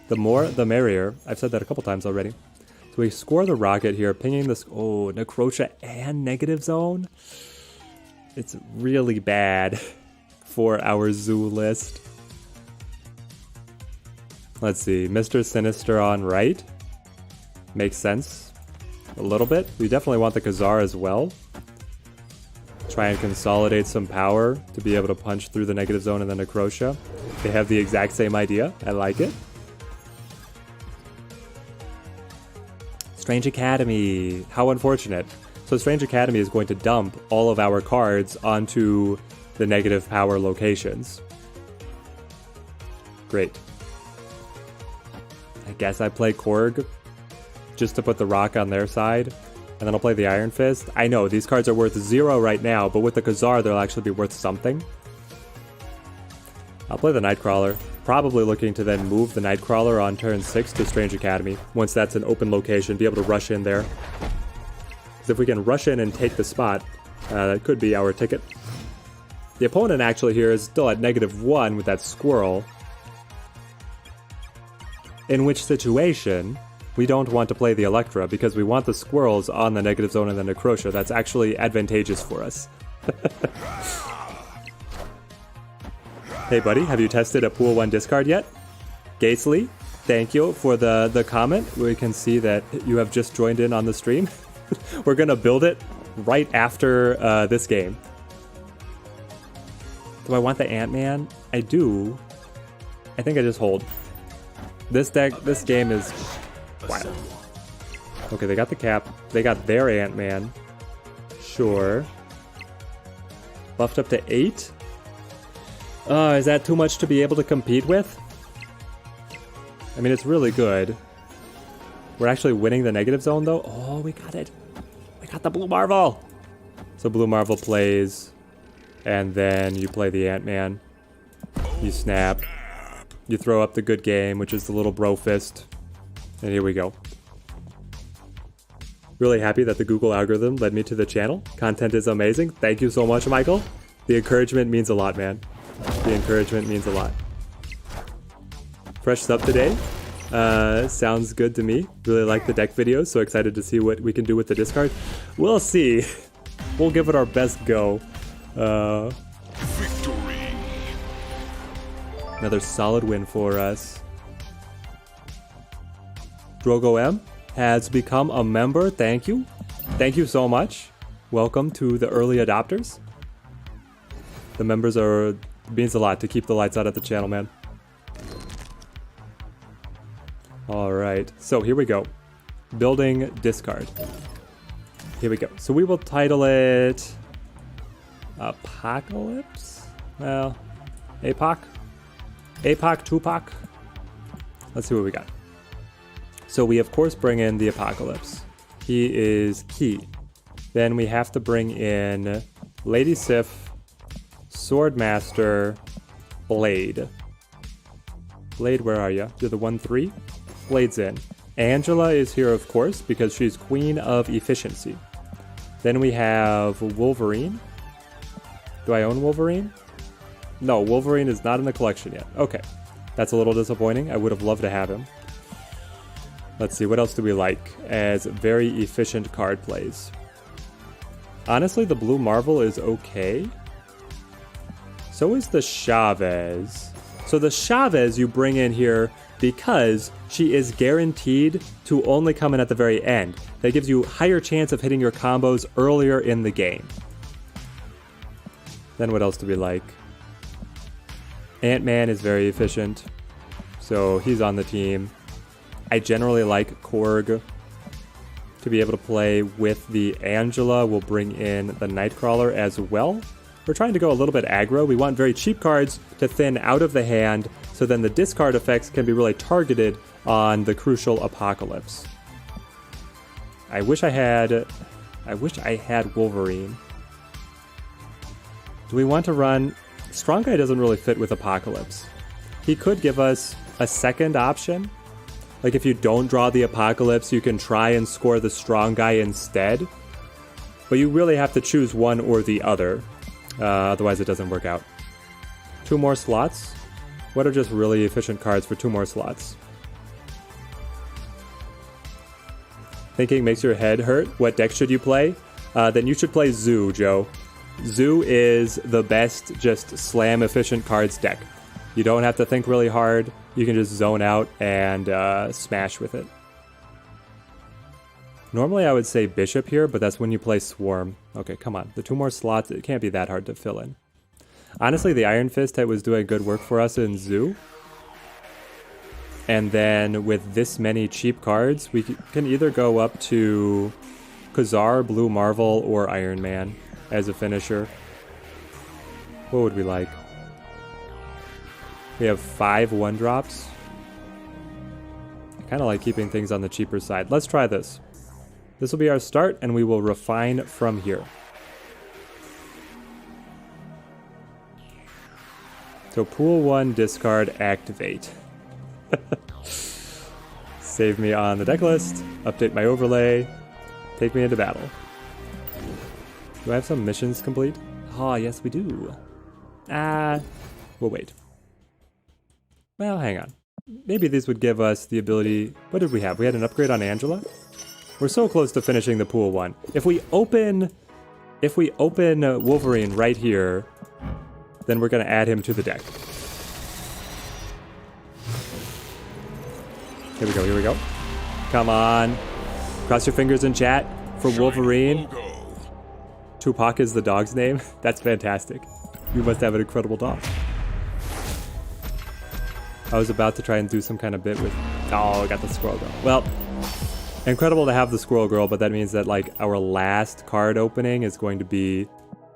The more, the merrier. I've said that a couple times already. So we score the Rocket here, pinging this... Oh, Necrotia and Negative Zone. It's really bad for our zoo list. Let's see. Mr. Sinister on right. Makes sense. A little bit. We definitely want the Khazar as well. Try and consolidate some power to be able to punch through the Negative Zone and the Necrotia. They have the exact same idea. I like it. Strange Academy. How unfortunate. So Strange Academy is going to dump all of our cards onto the negative power locations. Great. I guess I play Korg just to put the rock on their side. And then I'll play the Iron Fist. I know, these cards are worth 0 right now, but with the Khazar, they'll actually be worth something. I'll play the Nightcrawler. Probably looking to then move the Nightcrawler on turn 6 to Strange Academy. Once that's an open location, be able to rush in there. Because if we can rush in and take the spot, that could be our ticket. The opponent actually here is still at -1 with that Squirrel. In which situation... we don't want to play the Electra because we want the Squirrels on the Negative Zone and the Necrotia. That's actually advantageous for us. Hey buddy, have you tested a Pool 1 discard yet? Gately, thank you for the comment. We can see that you have just joined in on the stream. We're gonna build it right after this game. Do I want the Ant-Man? I do. I think I just hold. This game is... wow. Okay, they got the cap. They got their Ant-Man. Sure. Buffed up to 8? Is that too much to be able to compete with? I mean, it's really good. We're actually winning the Negative Zone, though. Oh, we got it. We got the Blue Marvel. So Blue Marvel plays, and then you play the Ant-Man. You snap. You throw up the good game, which is the little bro fist. And here we go. Really happy that the Google algorithm led me to the channel. Content is amazing. Thank you so much, Michael. The encouragement means a lot, man. The encouragement means a lot. Fresh sub today. Sounds good to me. Really like the deck videos, so excited to see what we can do with the discard. We'll see. We'll give it our best go. Victory. Another solid win for us. Drogo M has become a member. Thank you. Thank you so much. Welcome to the early adopters. The members are... means a lot to keep the lights out at the channel, man. Alright, so here we go. Building discard. Here we go. So we will title it... Apocalypse? Well, APOC? APOC, Tupac? Let's see what we got. So we of course bring in the Apocalypse. He is key. Then we have to bring in Lady Sif, Swordmaster, Blade. Blade, where are you? You're the 1-3? Blade's in. Angela is here, of course, because she's Queen of Efficiency. Then we have Wolverine. Do I own Wolverine? No, Wolverine is not in the collection yet. Okay. That's a little disappointing. I would have loved to have him. Let's see, what else do we like as very efficient card plays? Honestly, the Blue Marvel is okay. So is the Chavez. So the Chavez you bring in here because she is guaranteed to only come in at the very end. That gives you higher chance of hitting your combos earlier in the game. Then what else do we like? Ant-Man is very efficient, so he's on the team. I generally like Korg to be able to play with the Angela. We'll bring in the Nightcrawler as well. We're trying to go a little bit aggro. We want very cheap cards to thin out of the hand, so then the discard effects can be really targeted on the crucial Apocalypse. I wish I had Wolverine. Do we want to run... Strong Guy doesn't really fit with Apocalypse. He could give us a second option. Like if you don't draw the Apocalypse, you can try and score the Strong Guy instead. But you really have to choose one or the other. Otherwise it doesn't work out. 2 more slots? What are just really efficient cards for 2 more slots? Thinking makes your head hurt. What deck should you play? Then you should play Zoo, Joe. Zoo is the best just slam efficient cards deck. You don't have to think really hard. You can just zone out and smash with it. Normally I would say Bishop here, but that's when you play Swarm. Okay, come on. The 2 more slots, it can't be that hard to fill in. Honestly, the Iron Fist was doing good work for us in Zoo. And then with this many cheap cards, we can either go up to Khazar, Blue Marvel, or Iron Man as a finisher. What would we like? We have 5 1-drops. I kind of like keeping things on the cheaper side. Let's try this. This will be our start, and we will refine from here. So pool 1, discard, activate. Save me on the deck list, update my overlay, take me into battle. Do I have some missions complete? Oh, yes we do. We'll wait. Well, hang on. Maybe these would give us the ability... What did we have? We had an upgrade on Angela? We're so close to finishing the pool 1. If we open Wolverine right here, then we're going to add him to the deck. Here we go, here we go. Come on. Cross your fingers in chat for Wolverine. Tupac is the dog's name. That's fantastic. You must have an incredible dog. I was about to try and do some kind of bit with... Oh, I got the Squirrel Girl. Well, incredible to have the Squirrel Girl, but that means that like our last card opening is going to be...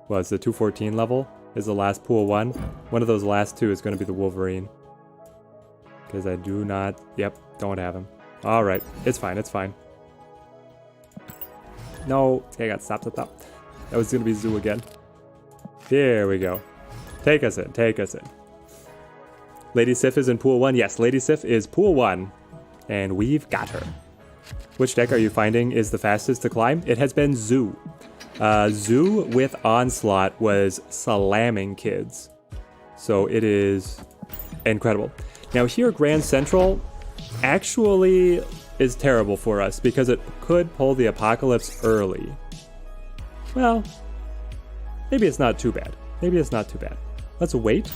Well, it's the 214 level is the last pool 1. One of those last 2 is going to be the Wolverine. Because I do not... Yep, don't have him. Alright, it's fine, it's fine. No, I got stopped at top. That was going to be Zoo again. Here we go. Take us in, take us in. Lady Sif is in pool 1. Yes, Lady Sif is pool 1. And we've got her. Which deck are you finding is the fastest to climb? It has been Zoo. Zoo with Onslaught was slamming kids. So it is incredible. Now here, Grand Central actually is terrible for us because it could pull the Apocalypse early. Well, maybe it's not too bad. Maybe it's not too bad. Let's wait.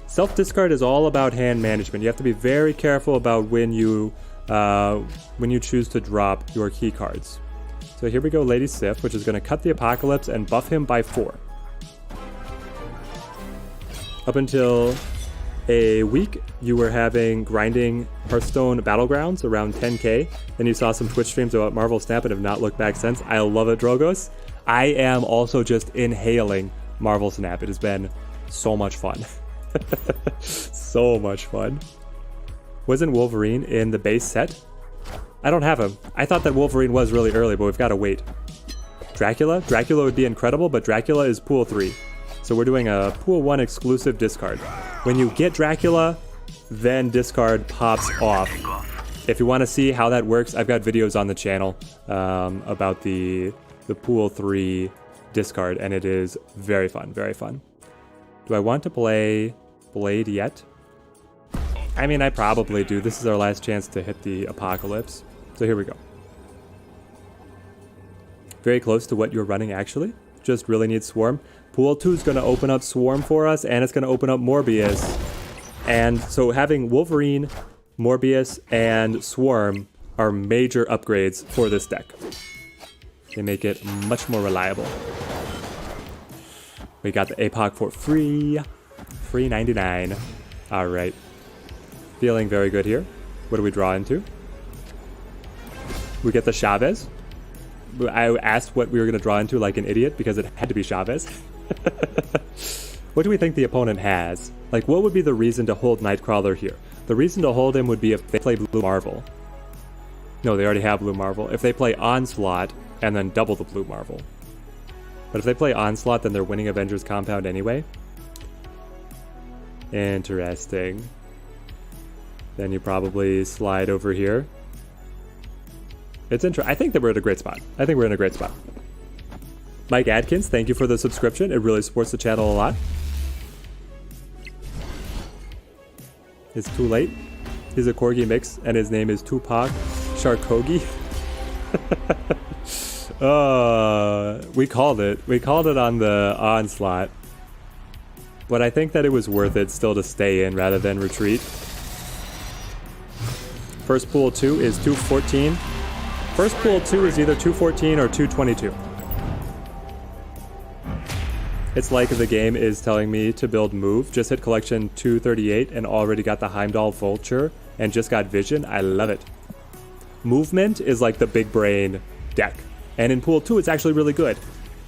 Self-discard is all about hand management. You have to be very careful about when you choose to drop your key cards. So here we go, Lady Sif, which is going to cut the Apocalypse and buff him by 4. Up until a week, you were having grinding Hearthstone Battlegrounds around 10k. Then you saw some Twitch streams about Marvel Snap and have not looked back since. I love it, Drogos. I am also just inhaling Marvel Snap. It has been So much fun. So much fun. Wasn't Wolverine in the base set? I don't have him. I thought that Wolverine was really early, but we've got to wait. Dracula? Dracula would be incredible, but Dracula is pool 3. So we're doing a pool 1 exclusive discard. When you get Dracula, then discard pops off. If you want to see how that works, I've got videos on the channel about the pool 3 discard, and it is very fun, very fun. Do I want to play Blade yet? I mean, I probably do. This is our last chance to hit the Apocalypse. So here we go. Very close to what you're running, actually. Just really need Swarm. Pool 2 is going to open up Swarm for us, and it's going to open up Morbius. And so having Wolverine, Morbius, and Swarm are major upgrades for this deck. They make it much more reliable. We got the APOC for free. Free 99. Alright. Feeling very good here. What do we draw into? We get the Chavez. I asked what we were going to draw into like an idiot because it had to be Chavez. What do we think the opponent has? Like, what would be the reason to hold Nightcrawler here? The reason to hold him would be if they play Blue Marvel. No, they already have Blue Marvel. If they play Onslaught and then double the Blue Marvel. But if they play Onslaught, then they're winning Avengers Compound anyway. Interesting. Then you probably slide over here. It's interesting. I think that we're in a great spot. I think we're in a great spot. Mike Adkins, thank you for the subscription. It really supports the channel a lot. It's too late. He's a Corgi mix, and his name is Tupac Sharkogi. We called it. We called it on the Onslaught. But I think that it was worth it still to stay in rather than retreat. First pool 2 is 214. First pool 2 is either 214 or 222. It's like the game is telling me to build move. Just hit collection 238 and already got the Heimdall Vulture and just got vision. I love it. Movement is like the big brain deck. And in pool 2, it's actually really good.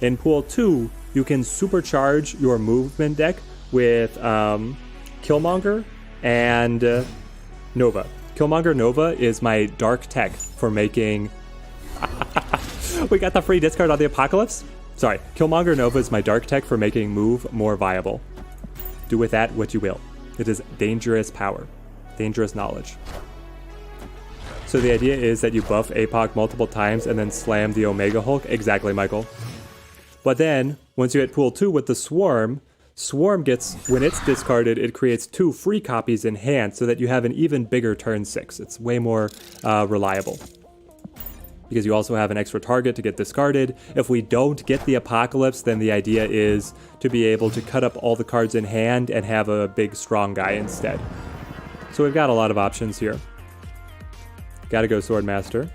In pool 2, you can supercharge your movement deck with Killmonger and Nova. Killmonger Nova is my dark tech for making... We got the free discard on the Apocalypse? Sorry, Killmonger Nova is my dark tech for making move more viable. Do with that what you will. It is dangerous power. Dangerous knowledge. So the idea is that you buff APOC multiple times and then slam the Omega Hulk. Exactly, Michael. But then, once you hit pool 2 with the Swarm, Swarm gets, when it's discarded, it creates 2 free copies in hand so that you have an even bigger turn 6. It's way more reliable. Because you also have an extra target to get discarded. If we don't get the Apocalypse, then the idea is to be able to cut up all the cards in hand and have a big strong guy instead. So we've got a lot of options here. Gotta go Swordmaster.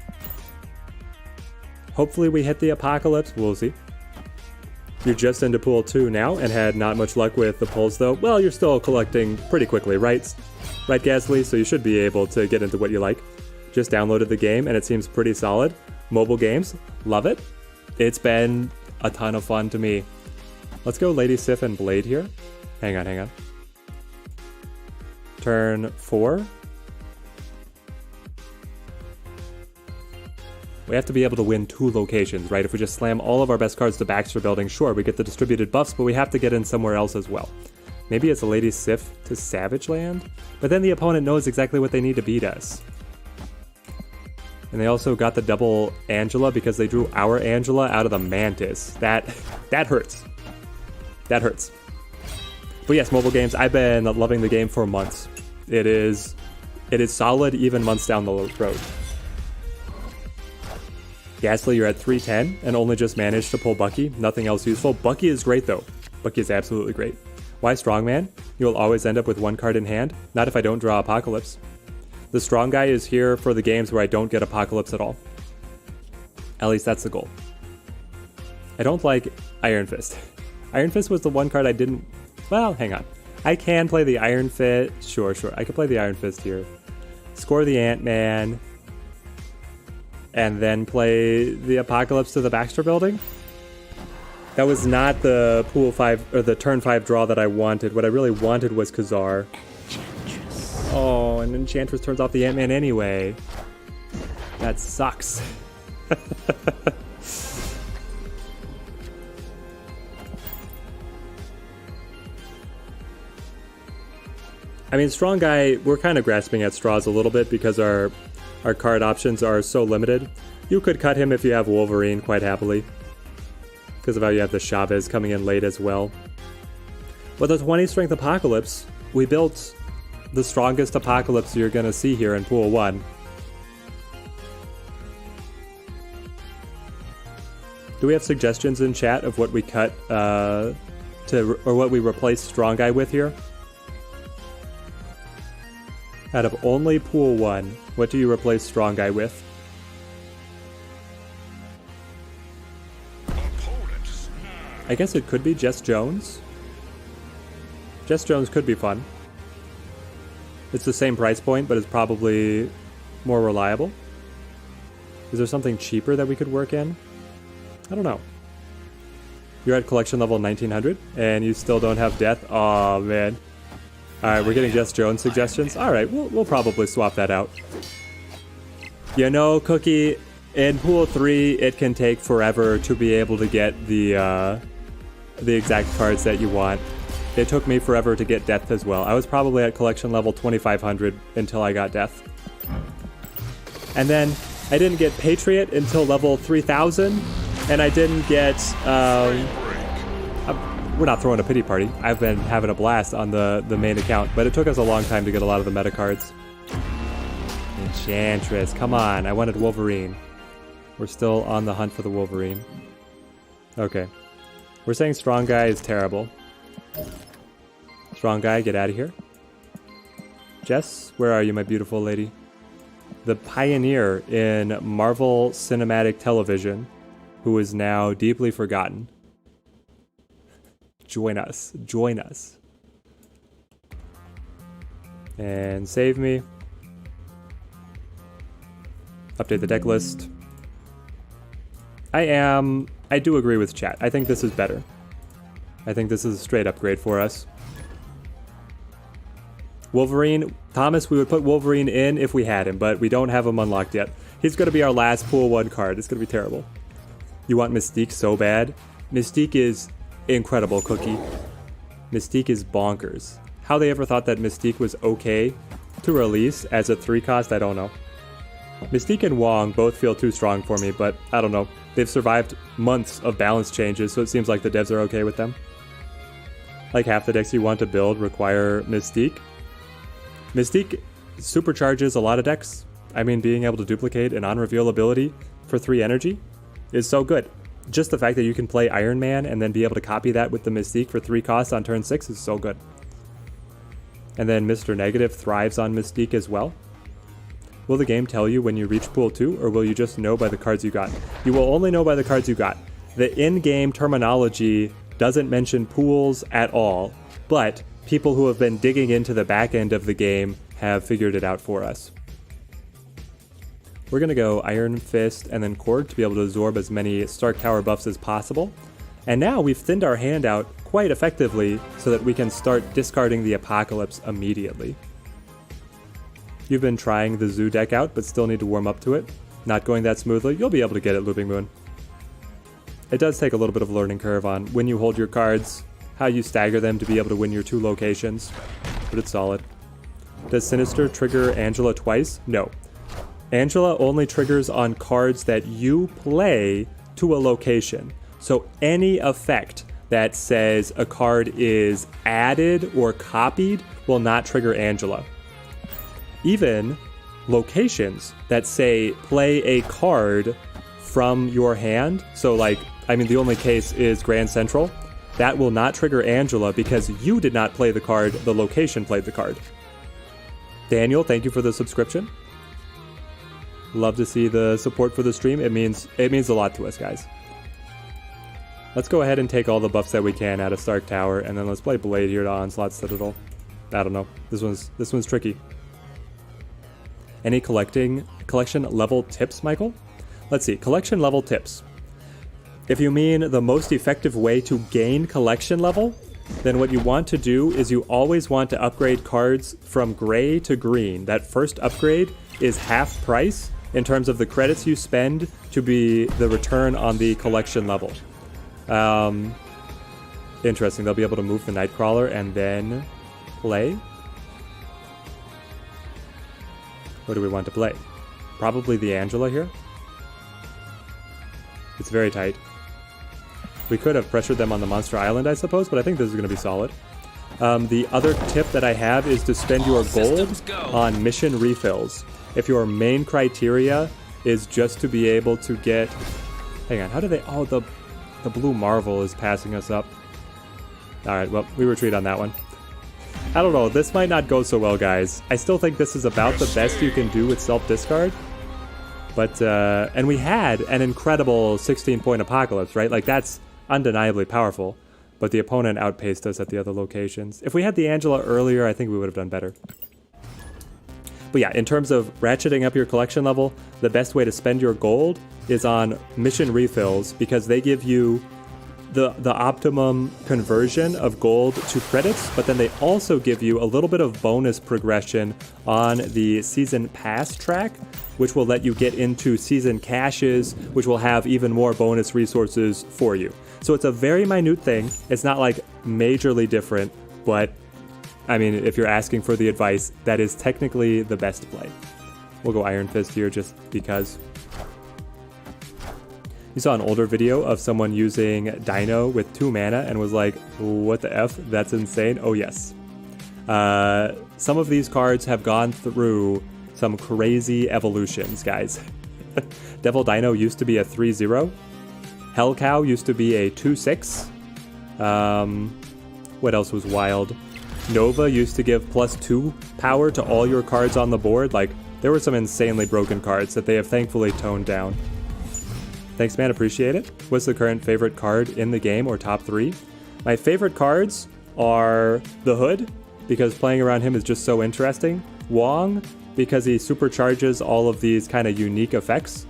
Hopefully we hit the Apocalypse, we'll see. You're just into pool 2 now and had not much luck with the pulls though. Well, you're still collecting pretty quickly, right? Right, Gasly? So you should be able to get into what you like. Just downloaded the game and it seems pretty solid. Mobile games, love it. It's been a ton of fun to me. Let's go Lady Sif and Blade here. Hang on. Turn 4. We have to be able to win 2 locations, right? If we just slam all of our best cards to Baxter Building, sure, we get the distributed buffs, but we have to get in somewhere else as well. Maybe it's a Lady Sif to Savage Land? But then the opponent knows exactly what they need to beat us. And they also got the double Angela because they drew our Angela out of the Mantis. That hurts. That hurts. But yes, mobile games, I've been loving the game for months. It is solid even months down the road. Gasly, you're at 310 and only just managed to pull Bucky. Nothing else useful. Bucky is great though. Bucky is absolutely great. Why Strongman? You'll always end up with 1 card in hand. Not if I don't draw Apocalypse. The strong guy is here for the games where I don't get Apocalypse at all. At least that's the goal. I don't like Iron Fist. Iron Fist was the 1 card I didn't... Well, hang on. I can play the Iron Fist. Sure. I can play the Iron Fist here. Score the Ant-Man. And then play the Apocalypse to the Baxter Building. That was not the pool 5 or the turn 5 draw that I wanted. What I really wanted was Khazar. Enchantress. Oh, and Enchantress turns off the Ant-Man anyway. That sucks. I mean, Strong Guy, we're kind of grasping at straws a little bit because our card options are so limited. You could cut him if you have Wolverine quite happily, because of how you have the Chavez coming in late as well. With the 20 strength Apocalypse, we built the strongest Apocalypse you're going to see here in Pool 1. Do we have suggestions in chat of what we cut or what we replace Strong Guy with here? Out of only Pool 1, what do you replace Strong Guy with? I guess it could be Jess Jones. Jess Jones could be fun. It's the same price point, but it's probably more reliable. Is there something cheaper that we could work in? I don't know. You're at collection level 1900, and you still don't have death? Aw, man. Alright, we're getting Jess Jones suggestions. Alright, we'll probably swap that out. You know, Cookie, in Pool 3, it can take forever to be able to get the exact cards that you want. It took me forever to get Death as well. I was probably at collection level 2500 until I got Death. And then I didn't get Patriot until level 3000, and I didn't get... we're not throwing a pity party. I've been having a blast on the main account, but it took us a long time to get a lot of the meta cards. Enchantress, come on. I wanted Wolverine. We're still on the hunt for the Wolverine. Okay. We're saying Strong Guy is terrible. Strong Guy, get out of here. Jess, where are you, my beautiful lady? The pioneer in Marvel Cinematic Television, who is now deeply forgotten. Join us. Join us. And save me. Update the deck list. I do agree with chat. I think this is better. I think this is a straight upgrade for us. Wolverine, Thomas, we would put Wolverine in if we had him, but we don't have him unlocked yet. He's going to be our last Pool 1 card. It's going to be terrible. You want Mystique so bad? Mystique is incredible, Cookie. Mystique is bonkers. How they ever thought that Mystique was okay to release as a 3 cost, I don't know. Mystique and Wong both feel too strong for me, but I don't know. They've survived months of balance changes, so it seems like the devs are okay with them. Like half the decks you want to build require Mystique. Mystique supercharges a lot of decks. I mean, being able to duplicate an on-reveal ability for 3 energy is so good. Just the fact that you can play Iron Man and then be able to copy that with the Mystique for 3 costs on turn 6 is so good. And then Mr. Negative thrives on Mystique as well. Will the game tell you when you reach Pool 2, or will you just know by the cards you got? You will only know by the cards you got. The in-game terminology doesn't mention pools at all, but people who have been digging into the back end of the game have figured it out for us. We're going to go Iron Fist and then Cord to be able to absorb as many Stark Tower buffs as possible. And now we've thinned our hand out quite effectively so that we can start discarding the Apocalypse immediately. You've been trying the Zoo deck out, but still need to warm up to it. Not going that smoothly. You'll be able to get it, Looping Moon. It does take a little bit of a learning curve on when you hold your cards, how you stagger them to be able to win your 2 locations, but it's solid. Does Sinister trigger Angela twice? No. Angela only triggers on cards that you play to a location. So any effect that says a card is added or copied will not trigger Angela. Even locations that say play a card from your hand, so like, I mean, the only case is Grand Central, that will not trigger Angela because you did not play the card, the location played the card. Daniel, thank you for the subscription. Love to see the support for the stream. It means a lot to us, guys. Let's go ahead and take all the buffs that we can out of Stark Tower, and then let's play Blade here to Onslaught Citadel. I don't know. This one's tricky. Any collection level tips, Michael? Let's see. Collection level tips. If you mean the most effective way to gain collection level, then what you want to do is you always want to upgrade cards from gray to green. That first upgrade is half price in terms of the credits you spend to be the return on the collection level. Interesting, they'll be able to move the Nightcrawler and then play? What do we want to play? Probably the Angela here. It's very tight. We could have pressured them on the Monster Island, I suppose, but I think this is going to be solid. The other tip that I have is to spend your gold on mission refills. If your main criteria is just to be able to get... Hang on, how do they... Oh, the blue Marvel is passing us up. Alright, well, we retreat on that one. I don't know, this might not go so well, guys. I still think this is about the best you can do with self-discard. But, and we had an incredible 16-point Apocalypse, right? Like, that's undeniably powerful. But the opponent outpaced us at the other locations. If we had the Angela earlier, I think we would have done better. But yeah, in terms of ratcheting up your collection level, the best way to spend your gold is on mission refills, because they give you the optimum conversion of gold to credits, but then they also give you a little bit of bonus progression on the season pass track, which will let you get into season caches, which will have even more bonus resources for you. So it's a very minute thing. It's not like majorly different, but I mean, if you're asking for the advice, that is technically the best play. We'll go Iron Fist here just because. You saw an older video of someone using Dino with 2 mana and was like, what the F? That's insane. Oh, yes. Some of these cards have gone through some crazy evolutions, guys. Devil Dino used to be a 3-0. Hell Cow used to be a 2-6. What else was wild? Nova used to give +2 power to all your cards on the board. Like, there were some insanely broken cards that they have thankfully toned down. Thanks, man. Appreciate it. What's the current favorite card in the game, or top 3? My favorite cards are the Hood, because playing around him is just so interesting. Wong, because he supercharges all of these kind of unique effects.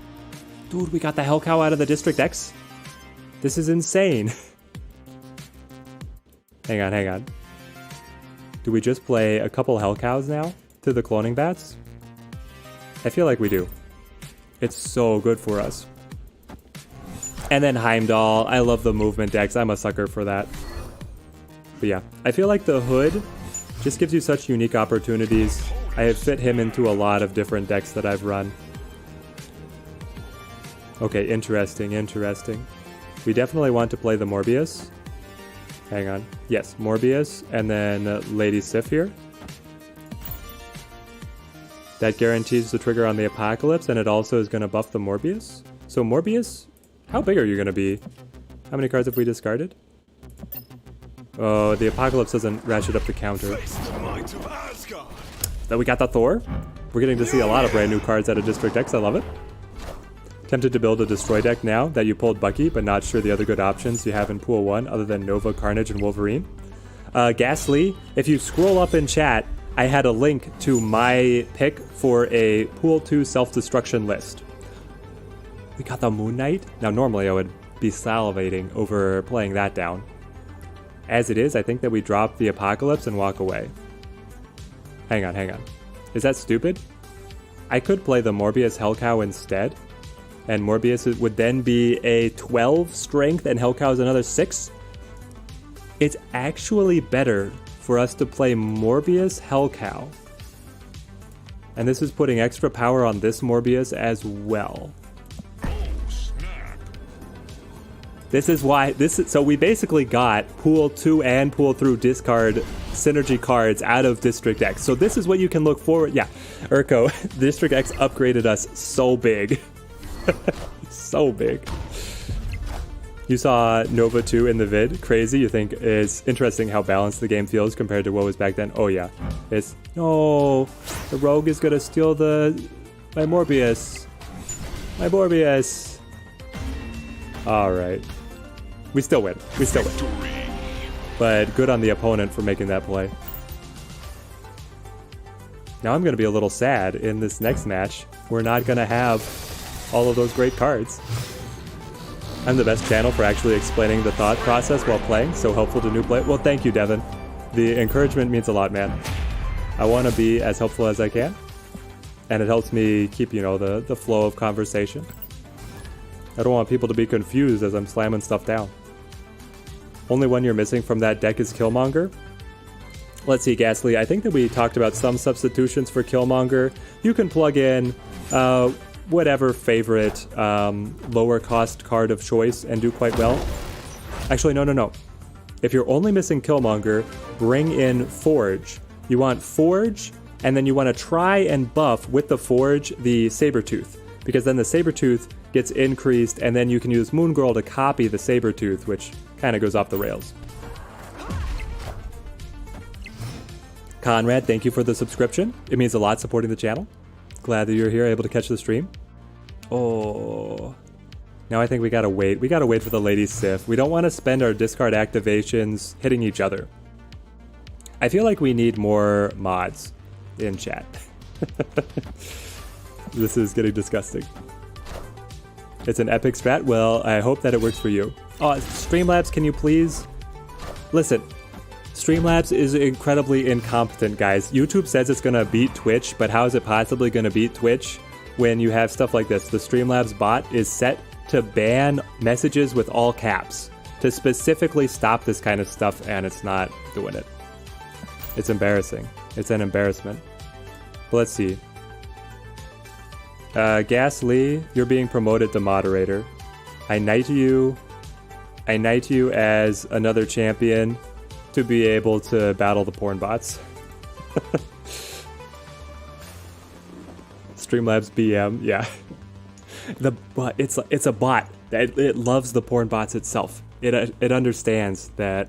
Dude, we got the Hell Cow out of the District X. This is insane. Hang on. Do we just play a couple Hell Cows now to the Cloning Bats? I feel like we do. It's so good for us. And then Heimdall. I love the movement decks. I'm a sucker for that. But yeah, I feel like the Hood just gives you such unique opportunities. I have fit him into a lot of different decks that I've run. Okay, interesting. We definitely want to play the Morbius. Hang on. Yes, Morbius, and then Lady Sif here. That guarantees the trigger on the Apocalypse, and it also is going to buff the Morbius. So Morbius, how big are you going to be? How many cards have we discarded? Oh, the Apocalypse doesn't ratchet up the counter. Then we got the Thor. We're getting to see a lot of brand new cards out of District X. I love it. Tempted to build a Destroy deck now that you pulled Bucky, but not sure the other good options you have in Pool 1 other than Nova, Carnage, and Wolverine. Ghastly, if you scroll up in chat, I had a link to my pick for a Pool 2 self-destruction list. We got the Moon Knight. Now, normally I would be salivating over playing that down. As it is, I think that we drop the Apocalypse and walk away. Hang on. Is that stupid? I could play the Morbius Hell Cow instead. And Morbius would then be a 12 strength and Hell Cow is another 6. It's actually better for us to play Morbius Hell Cow. And this is putting extra power on this Morbius as well. This is why so we basically got Pool 2 and Pool 3 discard synergy cards out of District X. So this is what you can look forward. Yeah, Urko, District X upgraded us so big. So big. You saw Nova 2 in the vid. Crazy. You think it's interesting how balanced the game feels compared to what was back then? Oh yeah. It's no. The rogue is gonna steal my Morbius. My Morbius. Alright. We still win. But good on the opponent for making that play. Now I'm gonna be a little sad in this next match. We're not gonna have all of those great cards. I'm the best channel for actually explaining the thought process while playing, so helpful to new players. Well, thank you, Devin. The encouragement means a lot, man. I want to be as helpful as I can, and it helps me keep, you know, the flow of conversation. I don't want people to be confused as I'm slamming stuff down. Only one you're missing from that deck is Killmonger. Let's see, Ghastly. I think that we talked about some substitutions for Killmonger. You can plug in whatever favorite lower cost card of choice and do quite well. Actually, no. If you're only missing Killmonger, bring in Forge. You want Forge, and then you want to try and buff with the Forge the Sabretooth, because then the Sabretooth gets increased, and then you can use Moon Girl to copy the Sabretooth, which kind of goes off the rails. Conrad, thank you for the subscription. It means a lot supporting the channel. Glad that you're here, able to catch the stream. Oh, now I think we gotta wait. We gotta wait for the Lady Sif. We don't want to spend our discard activations hitting each other. I feel like we need more mods in chat. This is getting disgusting. It's an epic strat. Well, I hope that it works for you. Oh, Streamlabs, can you please... Listen, Streamlabs is incredibly incompetent, guys. YouTube says it's gonna beat Twitch, but how is it possibly gonna beat Twitch when you have stuff like this? The Streamlabs bot is set to ban messages with all caps to specifically stop this kind of stuff, and it's not doing it. It's embarrassing. It's an embarrassment. But let's see. Ghastly, you're being promoted to moderator. I knight you as another champion to be able to battle the porn bots. Streamlabs BM, yeah. It's a bot. It loves the porn bots itself. It understands that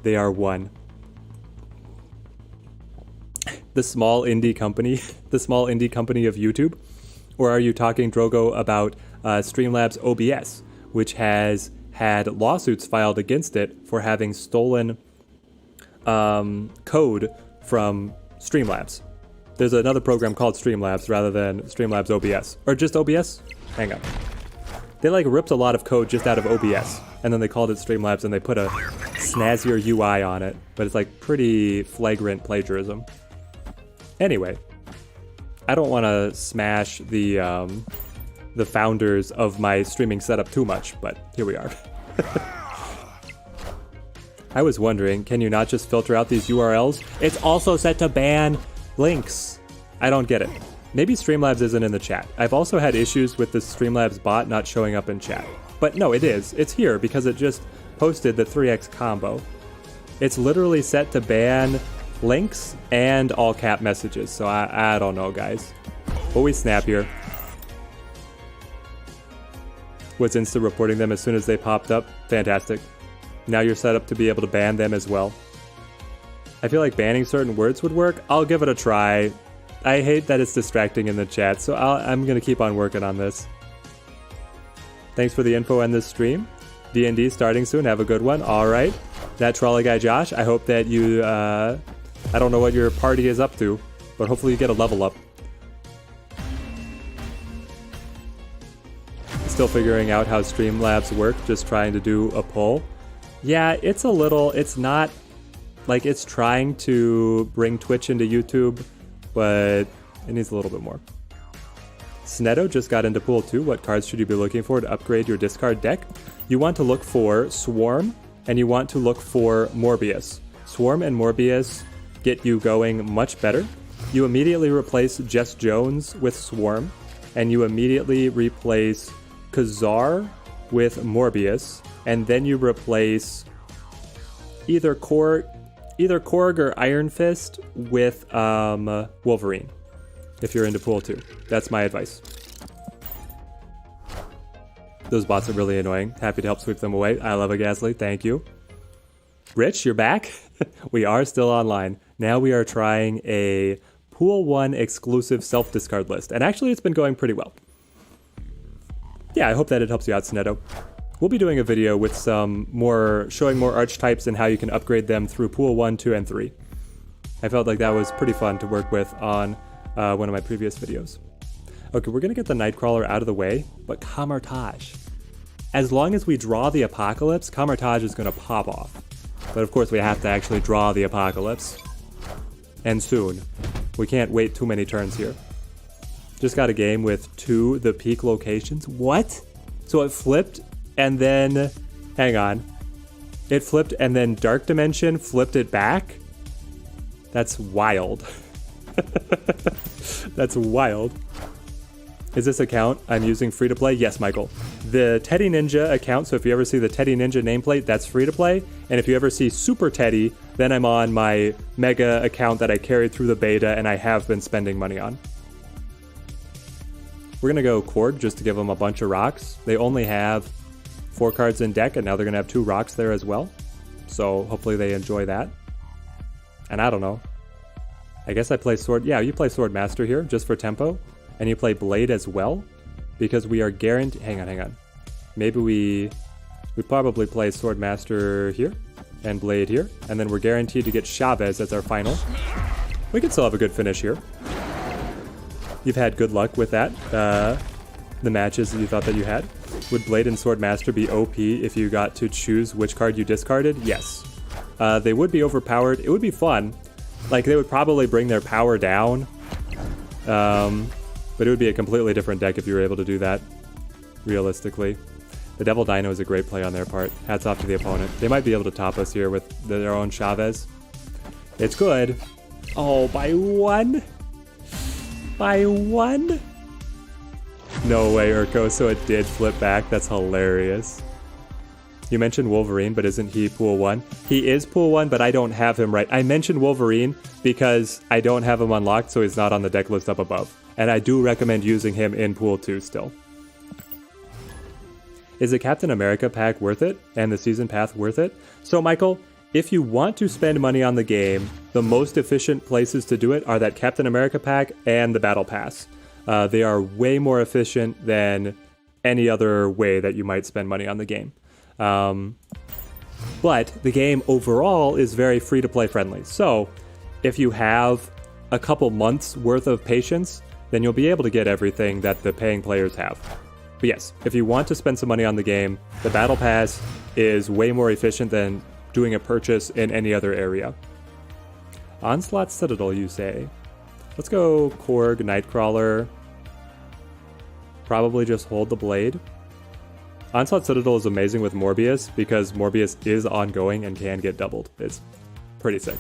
they are one. The small indie company of YouTube? Or are you talking, Drogo, about Streamlabs OBS, which has had lawsuits filed against it for having stolen code from Streamlabs? There's another program called Streamlabs rather than Streamlabs OBS. Or just OBS? Hang on. They like ripped a lot of code just out of OBS, and then they called it Streamlabs and they put a snazzier UI on it, but it's like pretty flagrant plagiarism. Anyway, I don't want to smash the founders of my streaming setup too much, but here we are. I was wondering, can you not just filter out these URLs? It's also set to ban links. I don't get it. Maybe Streamlabs isn't in the chat. I've also had issues with the Streamlabs bot not showing up in chat. But no, it is. It's here because it just posted the 3x combo. It's literally set to ban links and all cap messages, so I don't know, guys. But we snap here. Was insta reporting them as soon as they popped up. Fantastic. Now you're set up to be able to ban them as well. I feel like banning certain words would work. I'll give it a try. I hate that it's distracting in the chat, so I'm gonna keep on working on this. Thanks for the info on this stream. D&D starting soon. Have a good one. All right. That trolley guy Josh, I hope that you I don't know what your party is up to, but hopefully you get a level up. Still figuring out how Streamlabs work, just trying to do a poll. Yeah, it's not, like, it's trying to bring Twitch into YouTube, but it needs a little bit more. Snedo just got into Pool 2. What cards should you be looking for to upgrade your discard deck? You want to look for Swarm, and you want to look for Morbius. Swarm and Morbius get you going much better. You immediately replace Jess Jones with Swarm, and you immediately replace Kazar with Morbius, and then you replace either Korg or Iron Fist with Wolverine, if you're into Pool 2. That's my advice. Those bots are really annoying. Happy to help sweep them away. I love a Ghastly. Thank you. Rich, you're back? We are still online. Now we are trying a Pool 1 exclusive self-discard list. And actually, it's been going pretty well. Yeah, I hope that it helps you out, Snedo. We'll be doing a video with showing more archetypes and how you can upgrade them through Pool 1, 2, and 3. I felt like that was pretty fun to work with on one of my previous videos. Okay, we're gonna get the Nightcrawler out of the way, but Kamartaj. as long as we draw the Apocalypse, Camartage is going to pop off. But of course we have to actually draw the Apocalypse. And soon. We can't wait too many turns here. Just got a game with 2 the peak locations. What? So it flipped and then... Hang on. It flipped and then Dark Dimension flipped it back? That's wild. That's wild. Is this account I'm using free to play? Yes, Michael. The Teddy Ninja account, so if you ever see the Teddy Ninja nameplate, that's free to play. And if you ever see Super Teddy, then I'm on my Mega account that I carried through the beta and I have been spending money on. We're going to go Korg just to give them a bunch of rocks. They only have 4 cards in deck, and now they're going to have 2 rocks there as well. So hopefully they enjoy that. And I don't know. I guess I play Sword... Yeah, you play Sword Master here, just for tempo. And you play Blade as well, because we are guaranteed... Hang on. Maybe we probably play Sword Master here, and Blade here, and then we're guaranteed to get Chavez as our final. We can still have a good finish here. You've had good luck with that, the matches that you thought that you had. Would Blade and Sword Master be OP if you got to choose which card you discarded? Yes. They would be overpowered. It would be fun. Like, they would probably bring their power down. But it would be a completely different deck if you were able to do that, realistically. The Devil Dino is a great play on their part. Hats off to the opponent. They might be able to top us here with their own Chavez. It's good. Oh, by 1? By 1? No way, Urko, so it did flip back. That's hilarious. You mentioned Wolverine, but isn't he Pool 1? He is Pool 1, but I don't have him right. I mentioned Wolverine because I don't have him unlocked, so he's not on the deck list up above. And I do recommend using him in Pool 2 still. Is the Captain America pack worth it? And the Season Path worth it? So, Michael, if you want to spend money on the game, the most efficient places to do it are that Captain America pack and the Battle Pass. They are way more efficient than any other way that you might spend money on the game. But the game overall is very free-to-play friendly. So if you have a couple months worth of patience, then you'll be able to get everything that the paying players have. But yes, if you want to spend some money on the game, the Battle Pass is way more efficient than doing a purchase in any other area. Onslaught Citadel, you say? Let's go Korg, Nightcrawler. Probably just hold the Blade. Onslaught Citadel is amazing with Morbius because Morbius is ongoing and can get doubled. It's pretty sick.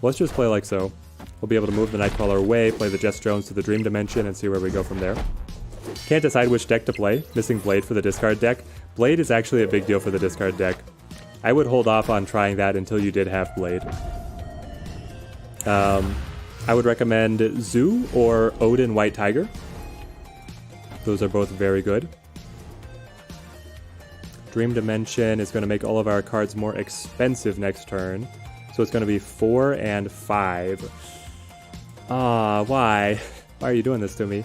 Let's just play like so. We'll be able to move the Nightcrawler away, play the Jess Jones to the Dream Dimension, and see where we go from there. Can't decide which deck to play. Missing Blade for the discard deck. Blade is actually a big deal for the discard deck. I would hold off on trying that until you did have Blade. I would recommend Zoo or Odin White Tiger. Those are both very good. Dream Dimension is going to make all of our cards more expensive next turn. So it's going to be 4 and 5. Ah, why? Why are you doing this to me?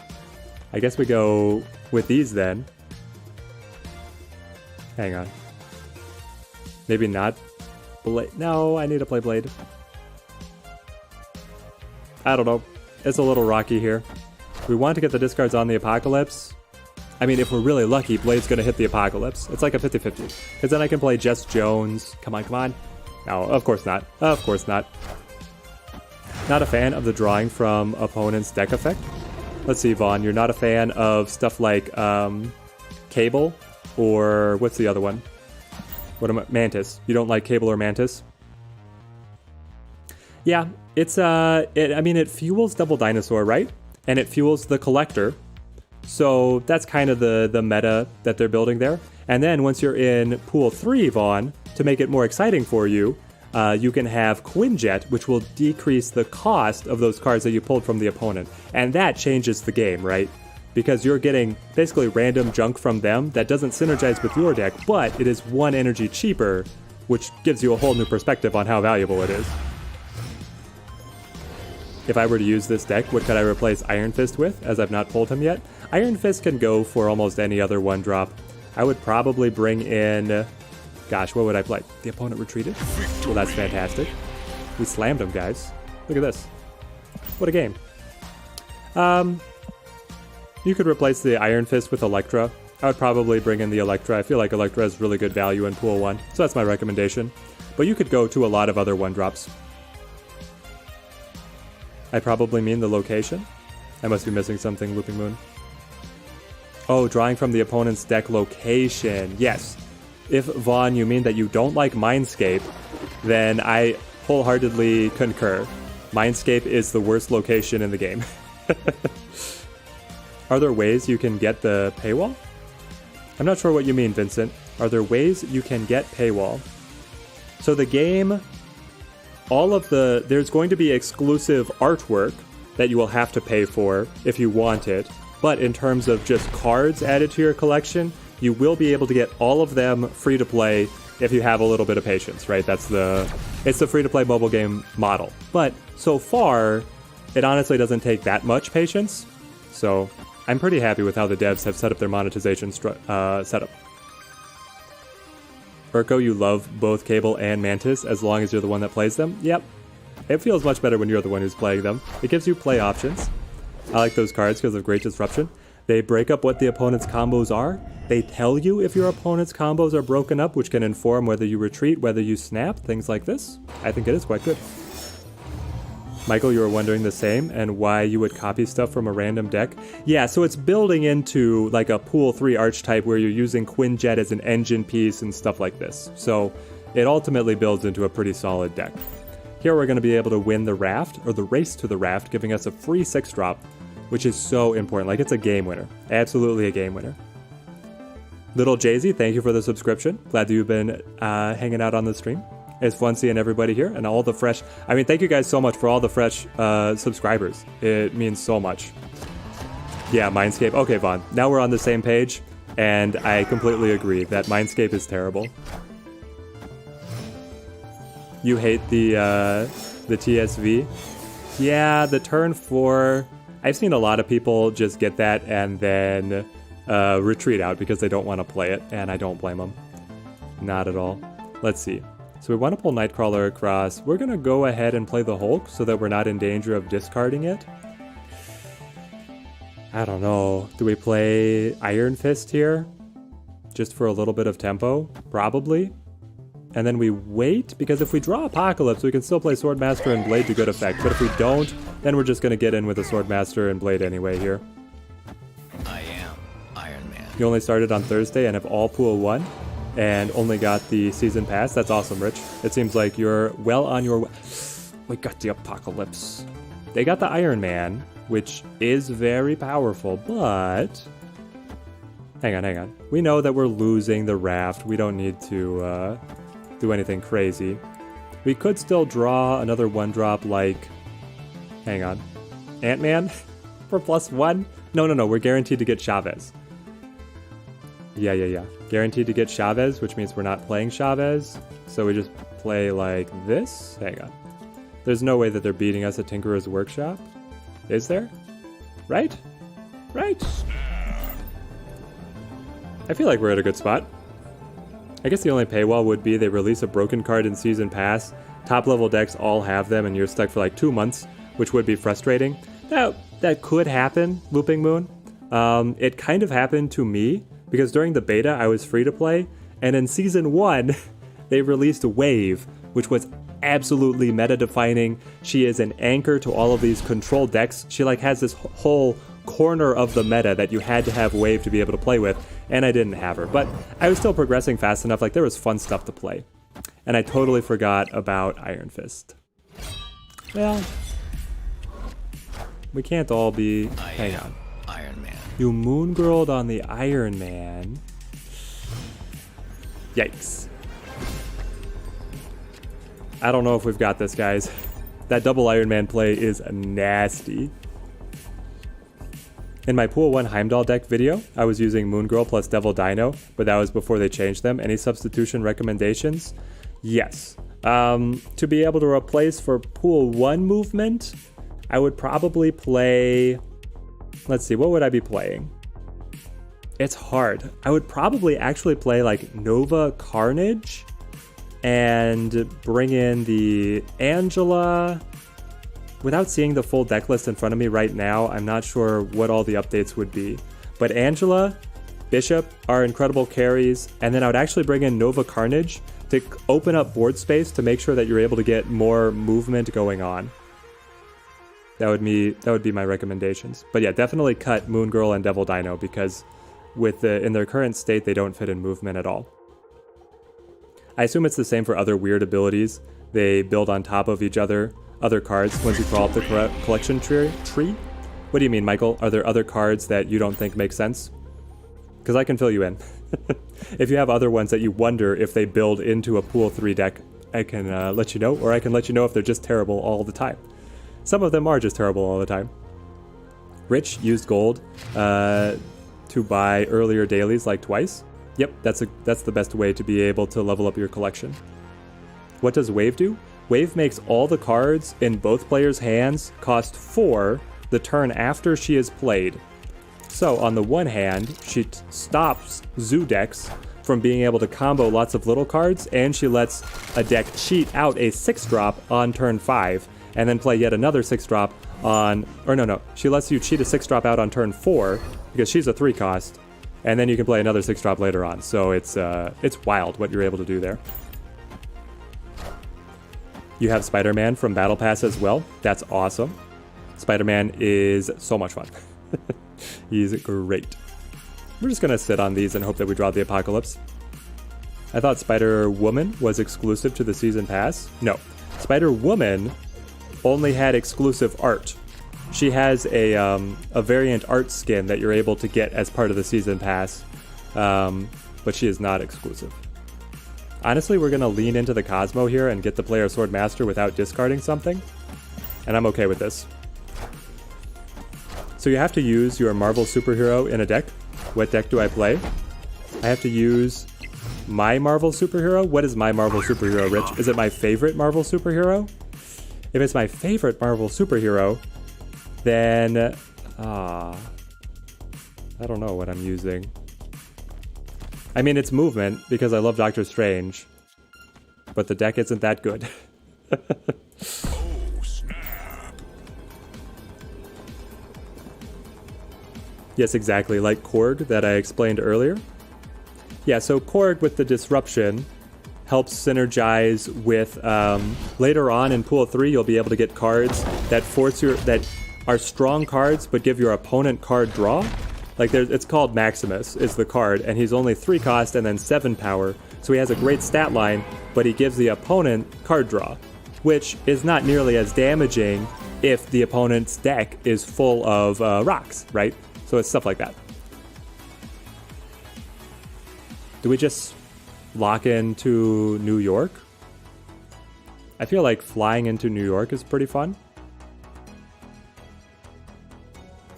I guess we go with these then. Hang on. Maybe not Blade. No, I need to play Blade. I don't know. It's a little rocky here. We want to get the discards on the Apocalypse. I mean, if we're really lucky, Blade's going to hit the Apocalypse. It's like a 50-50. Because then I can play Jess Jones. Come on. No, of course not. Of course not. Not a fan of the drawing from opponent's deck effect. Let's see, Vaughn. You're not a fan of stuff like Cable or what's the other one? Mantis. You don't like Cable or Mantis? Yeah, it's I mean, it fuels Double Dinosaur, right? And it fuels the Collector. So that's kind of the meta that they're building there. And then once you're in Pool 3, Vaughn, to make it more exciting for you, you can have Quinjet, which will decrease the cost of those cards that you pulled from the opponent. And that changes the game, right? Because you're getting basically random junk from them that doesn't synergize with your deck, but it is 1 energy cheaper, which gives you a whole new perspective on how valuable it is. If I were to use this deck, what could I replace Iron Fist with, as I've not pulled him yet? Iron Fist can go for almost any other 1-drop. I would probably bring in... Gosh, what would I play? The opponent retreated? Well, that's fantastic. We slammed him, guys. Look at this. What a game. You could replace the Iron Fist with Electra I would probably bring in the Electra. I feel like Electra has really good value in Pool 1, so that's my recommendation. But you could go to a lot of other 1-drops. I probably mean the location. I must be missing something, Looping Moon. Oh, drawing from the opponent's deck location. Yes. If, Vaughn, you mean that you don't like Mindscape, then I wholeheartedly concur. Mindscape is the worst location in the game. Are there ways you can get the paywall? I'm not sure what you mean, Vincent. Are there ways you can get paywall? So the game, there's going to be exclusive artwork that you will have to pay for if you want it. But in terms of just cards added to your collection, you will be able to get all of them free to play if you have a little bit of patience, right? It's the free to play mobile game model. But so far, it honestly doesn't take that much patience. So I'm pretty happy with how the devs have set up their monetization setup. Urko, you love both Cable and Mantis as long as you're the one that plays them? Yep. It feels much better when you're the one who's playing them. It gives you play options. I like those cards because of Great Disruption. They break up what the opponent's combos are. They tell you if your opponent's combos are broken up, which can inform whether you retreat, whether you snap, things like this. I think it is quite good. Michael, you were wondering the same, and why you would copy stuff from a random deck? Yeah, so it's building into like a Pool 3 archetype where you're using Quinjet as an engine piece and stuff like this. So it ultimately builds into a pretty solid deck. Here we're going to be able to win the raft, or the race to the raft, giving us a free 6-drop, which is so important. Like, it's a game winner. Absolutely a game winner. Little Jay-Z, thank you for the subscription. Glad that you've been hanging out on the stream. It's fun seeing everybody here and all the fresh... I mean, thank you guys so much for all the fresh subscribers. It means so much. Yeah, Mindscape. Okay, Vaughn. Now we're on the same page, and I completely agree that Mindscape is terrible. You hate the TSV? Yeah, the turn 4... I've seen a lot of people just get that and then retreat out because they don't want to play it, and I don't blame them. Not at all. Let's see. So we want to pull Nightcrawler across. We're going to go ahead and play the Hulk so that we're not in danger of discarding it. I don't know. Do we play Iron Fist here? Just for a little bit of tempo? Probably. And then we wait, because if we draw Apocalypse, we can still play Swordmaster and Blade to good effect. But if we don't, then we're just going to get in with a Swordmaster and Blade anyway here. I am Iron Man. You only started on Thursday and have all Pool 1 and only got the Season Pass. That's awesome, Rich. It seems like you're well on your way. We got the Apocalypse. They got the Iron Man, which is very powerful, but... Hang on. We know that we're losing the raft. We don't need to do anything crazy. We could still draw another 1-drop like... Hang on. Ant-Man? For +1? No. We're guaranteed to get Chavez. Yeah. Guaranteed to get Chavez, which means we're not playing Chavez. So we just play like this? Hang on. There's no way that they're beating us at Tinkerer's Workshop. Is there? Right? I feel like we're at a good spot. I guess the only paywall would be they release a broken card in Season Pass. Top level decks all have them and you're stuck for like 2 months, which would be frustrating. That could happen, Looping Moon. It kind of happened to me because during the beta I was free to play, and in Season 1 they released Wave, which was absolutely meta defining. She is an anchor to all of these control decks. She like has this whole corner of the meta that you had to have Wave to be able to play with, and I didn't have her. But I was still progressing fast enough, like there was fun stuff to play. And I totally forgot about Iron Fist. Well, we can't all be... Hang on. Iron Man. You moon-girled on the Iron Man. Yikes. I don't know if we've got this, guys. That double Iron Man play is nasty. In my Pool 1 Heimdall deck video, I was using Moon Girl plus Devil Dino, but that was before they changed them. Any substitution recommendations? Yes. To be able to replace for Pool 1 movement, I would probably play... Let's see, what would I be playing? It's hard. I would probably actually play like Nova Carnage and bring in the Angela... Without seeing the full deck list in front of me right now, I'm not sure what all the updates would be. But Angela Bishop are incredible carries, and then I would actually bring in Nova Carnage to open up board space to make sure that you're able to get more movement going on. That would be my recommendations. But yeah, definitely cut Moon Girl and Devil Dino because in their current state, they don't fit in movement at all. I assume it's the same for other weird abilities. They build on top of each other cards once you crawl up the collection tree. What do you mean, Michael? Are there other cards that you don't think make sense? Because I can fill you in. If you have other ones that you wonder if they build into a Pool 3 deck, I can let you know, or I can let you know if they're just terrible all the time. Some of them are just terrible all the time. Rich used gold to buy earlier dailies like twice. Yep, that's the best way to be able to level up your collection. What does Wave do? Wave makes all the cards in both players' hands cost 4 the turn after she is played. So on the one hand, she stops zoo decks from being able to combo lots of little cards, and she lets a deck cheat out a 6-drop on turn 5, and then play yet another 6-drop on, or no, she lets you cheat a 6-drop out on turn 4, because she's a 3 cost, and then you can play another 6-drop later on. So it's wild what you're able to do there. You have Spider-Man from Battle Pass as well. That's awesome. Spider-Man is so much fun. He's great. We're just gonna sit on these and hope that we draw the Apocalypse. I thought Spider-Woman was exclusive to the Season Pass. No. Spider-Woman only had exclusive art. She has a variant art skin that you're able to get as part of the Season Pass, but she is not exclusive. Honestly, we're gonna lean into the Cosmo here and get the player Sword Master without discarding something, and I'm okay with this. So you have to use your Marvel superhero in a deck. What deck do I play? I have to use my Marvel superhero. What is my Marvel superhero, Rich? Is it my favorite Marvel superhero? If it's my favorite Marvel superhero, then I don't know what I'm using. I mean, it's movement because I love Doctor Strange, but the deck isn't that good. Yes, exactly, like Korg that I explained earlier. Yeah, so Korg with the disruption helps synergize with, later on in Pool 3, you'll be able to get cards that that are strong cards but give your opponent card draw. Like it's called Maximus is the card, and he's only 3 cost and then 7 power, so he has a great stat line, but he gives the opponent card draw, which is not nearly as damaging if the opponent's deck is full of rocks, right? So it's stuff like that. Do we just lock into New York? I feel like flying into New York is pretty fun.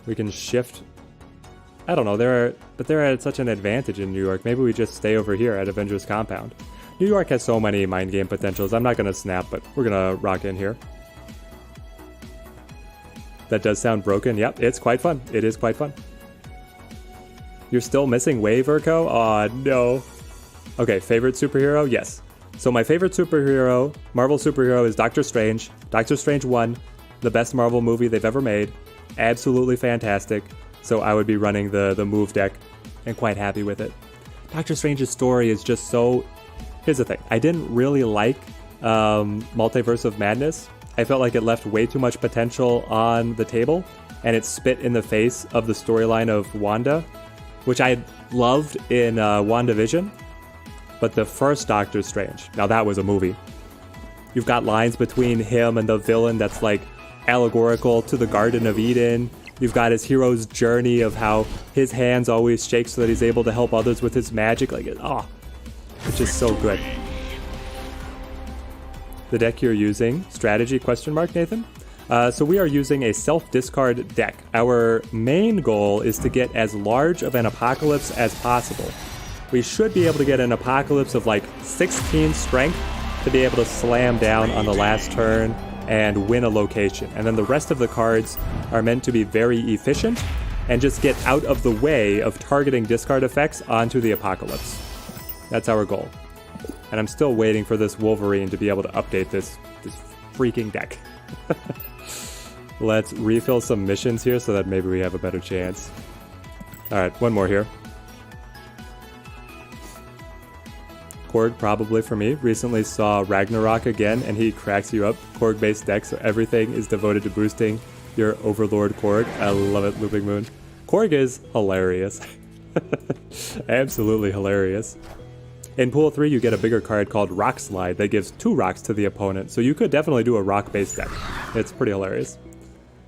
We can shift. I don't know, they're at such an advantage in New York. Maybe we just stay over here at Avengers Compound. New York has so many mind game potentials. I'm not going to snap, but we're going to rock in here. That does sound broken. Yep, it's quite fun. It is quite fun. You're still missing Wave, Urko? Aw, no. Okay, favorite superhero? Yes. So my favorite superhero, Marvel superhero, is Doctor Strange. Doctor Strange 1, the best Marvel movie they've ever made. Absolutely fantastic. So I would be running the move deck and quite happy with it. Doctor Strange's story is just so... Here's the thing. I didn't really like Multiverse of Madness. I felt like it left way too much potential on the table, and it spit in the face of the storyline of Wanda, which I loved in WandaVision. But the first Doctor Strange, now that was a movie. You've got lines between him and the villain that's like allegorical to the Garden of Eden. You've got his hero's journey of how his hands always shake so that he's able to help others with his magic. Like, it's just so good. The deck you're using, strategy, question mark, Nathan? So we are using a self-discard deck. Our main goal is to get as large of an apocalypse as possible. We should be able to get an apocalypse of like 16 strength to be able to slam down on the last turn and win a location. And then the rest of the cards are meant to be very efficient and just get out of the way of targeting discard effects onto the apocalypse. That's our goal. And I'm still waiting for this Wolverine to be able to update this freaking deck. Let's refill some missions here so that maybe we have a better chance. Alright, one more here. Korg probably for me. Recently saw Ragnarok again, and he cracks you up. Korg-based deck, so everything is devoted to boosting your Overlord Korg. I love it, Looping Moon. Korg is hilarious. Absolutely hilarious. In Pool 3, you get a bigger card called Rock Slide that gives 2 rocks to the opponent, so you could definitely do a rock-based deck. It's pretty hilarious.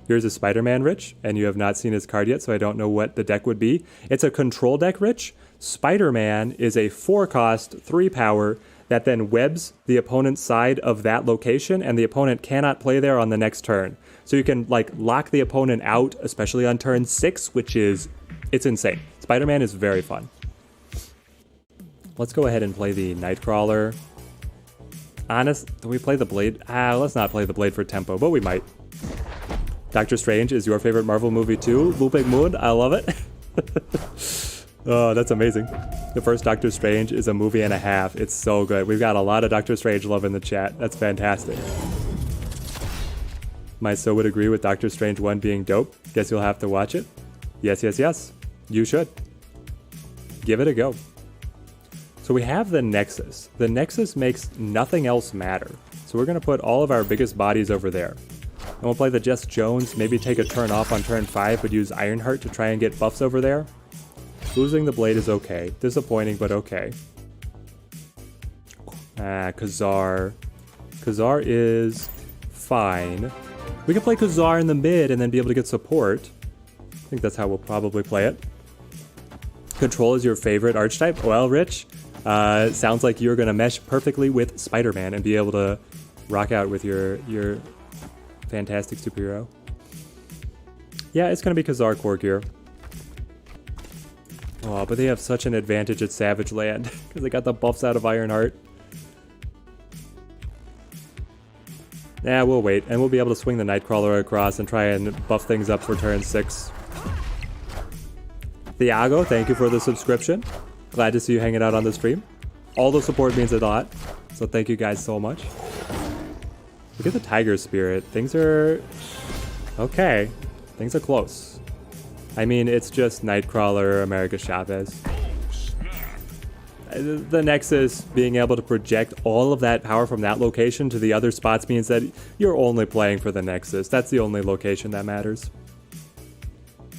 Here's a Spider-Man Rich, and you have not seen his card yet, so I don't know what the deck would be. It's a control deck Rich. Spider-Man is a 4-cost, 3-power that then webs the opponent's side of that location, and the opponent cannot play there on the next turn. So you can like lock the opponent out, especially on turn 6, which is, it's insane. Spider-Man is very fun. Let's go ahead and play the Nightcrawler. Do we play the Blade? Let's not play the Blade for tempo, but we might. Doctor Strange is your favorite Marvel movie too? Looping Moon, I love it. Oh, that's amazing. The first Doctor Strange is a movie and a half. It's so good. We've got a lot of Doctor Strange love in the chat. That's fantastic. My so would agree with Doctor Strange 1 being dope. Guess you'll have to watch it. Yes, yes, yes. You should. Give it a go. So we have the Nexus. The Nexus makes nothing else matter. So we're going to put all of our biggest bodies over there. And we'll play the Jess Jones, maybe take a turn off on turn 5, but use Ironheart to try and get buffs over there. Losing the Blade is okay. Disappointing, but okay. Khazar. Khazar is fine. We can play Khazar in the mid and then be able to get support. I think that's how we'll probably play it. Control is your favorite archetype? Well, Rich, sounds like you're going to mesh perfectly with Spider-Man and be able to rock out with your fantastic superhero. Yeah, it's going to be Khazar Korg here. Oh, but they have such an advantage at Savage Land because they got the buffs out of Ironheart. Yeah, we'll wait, and we'll be able to swing the Nightcrawler across and try and buff things up for turn 6. Thiago, thank you for the subscription. Glad to see you hanging out on the stream. All the support means a lot, so thank you guys so much. Look at the Tiger Spirit. Things are... okay. Things are close. I mean, it's just Nightcrawler, America Chavez. The Nexus being able to project all of that power from that location to the other spots means that you're only playing for the Nexus. That's the only location that matters.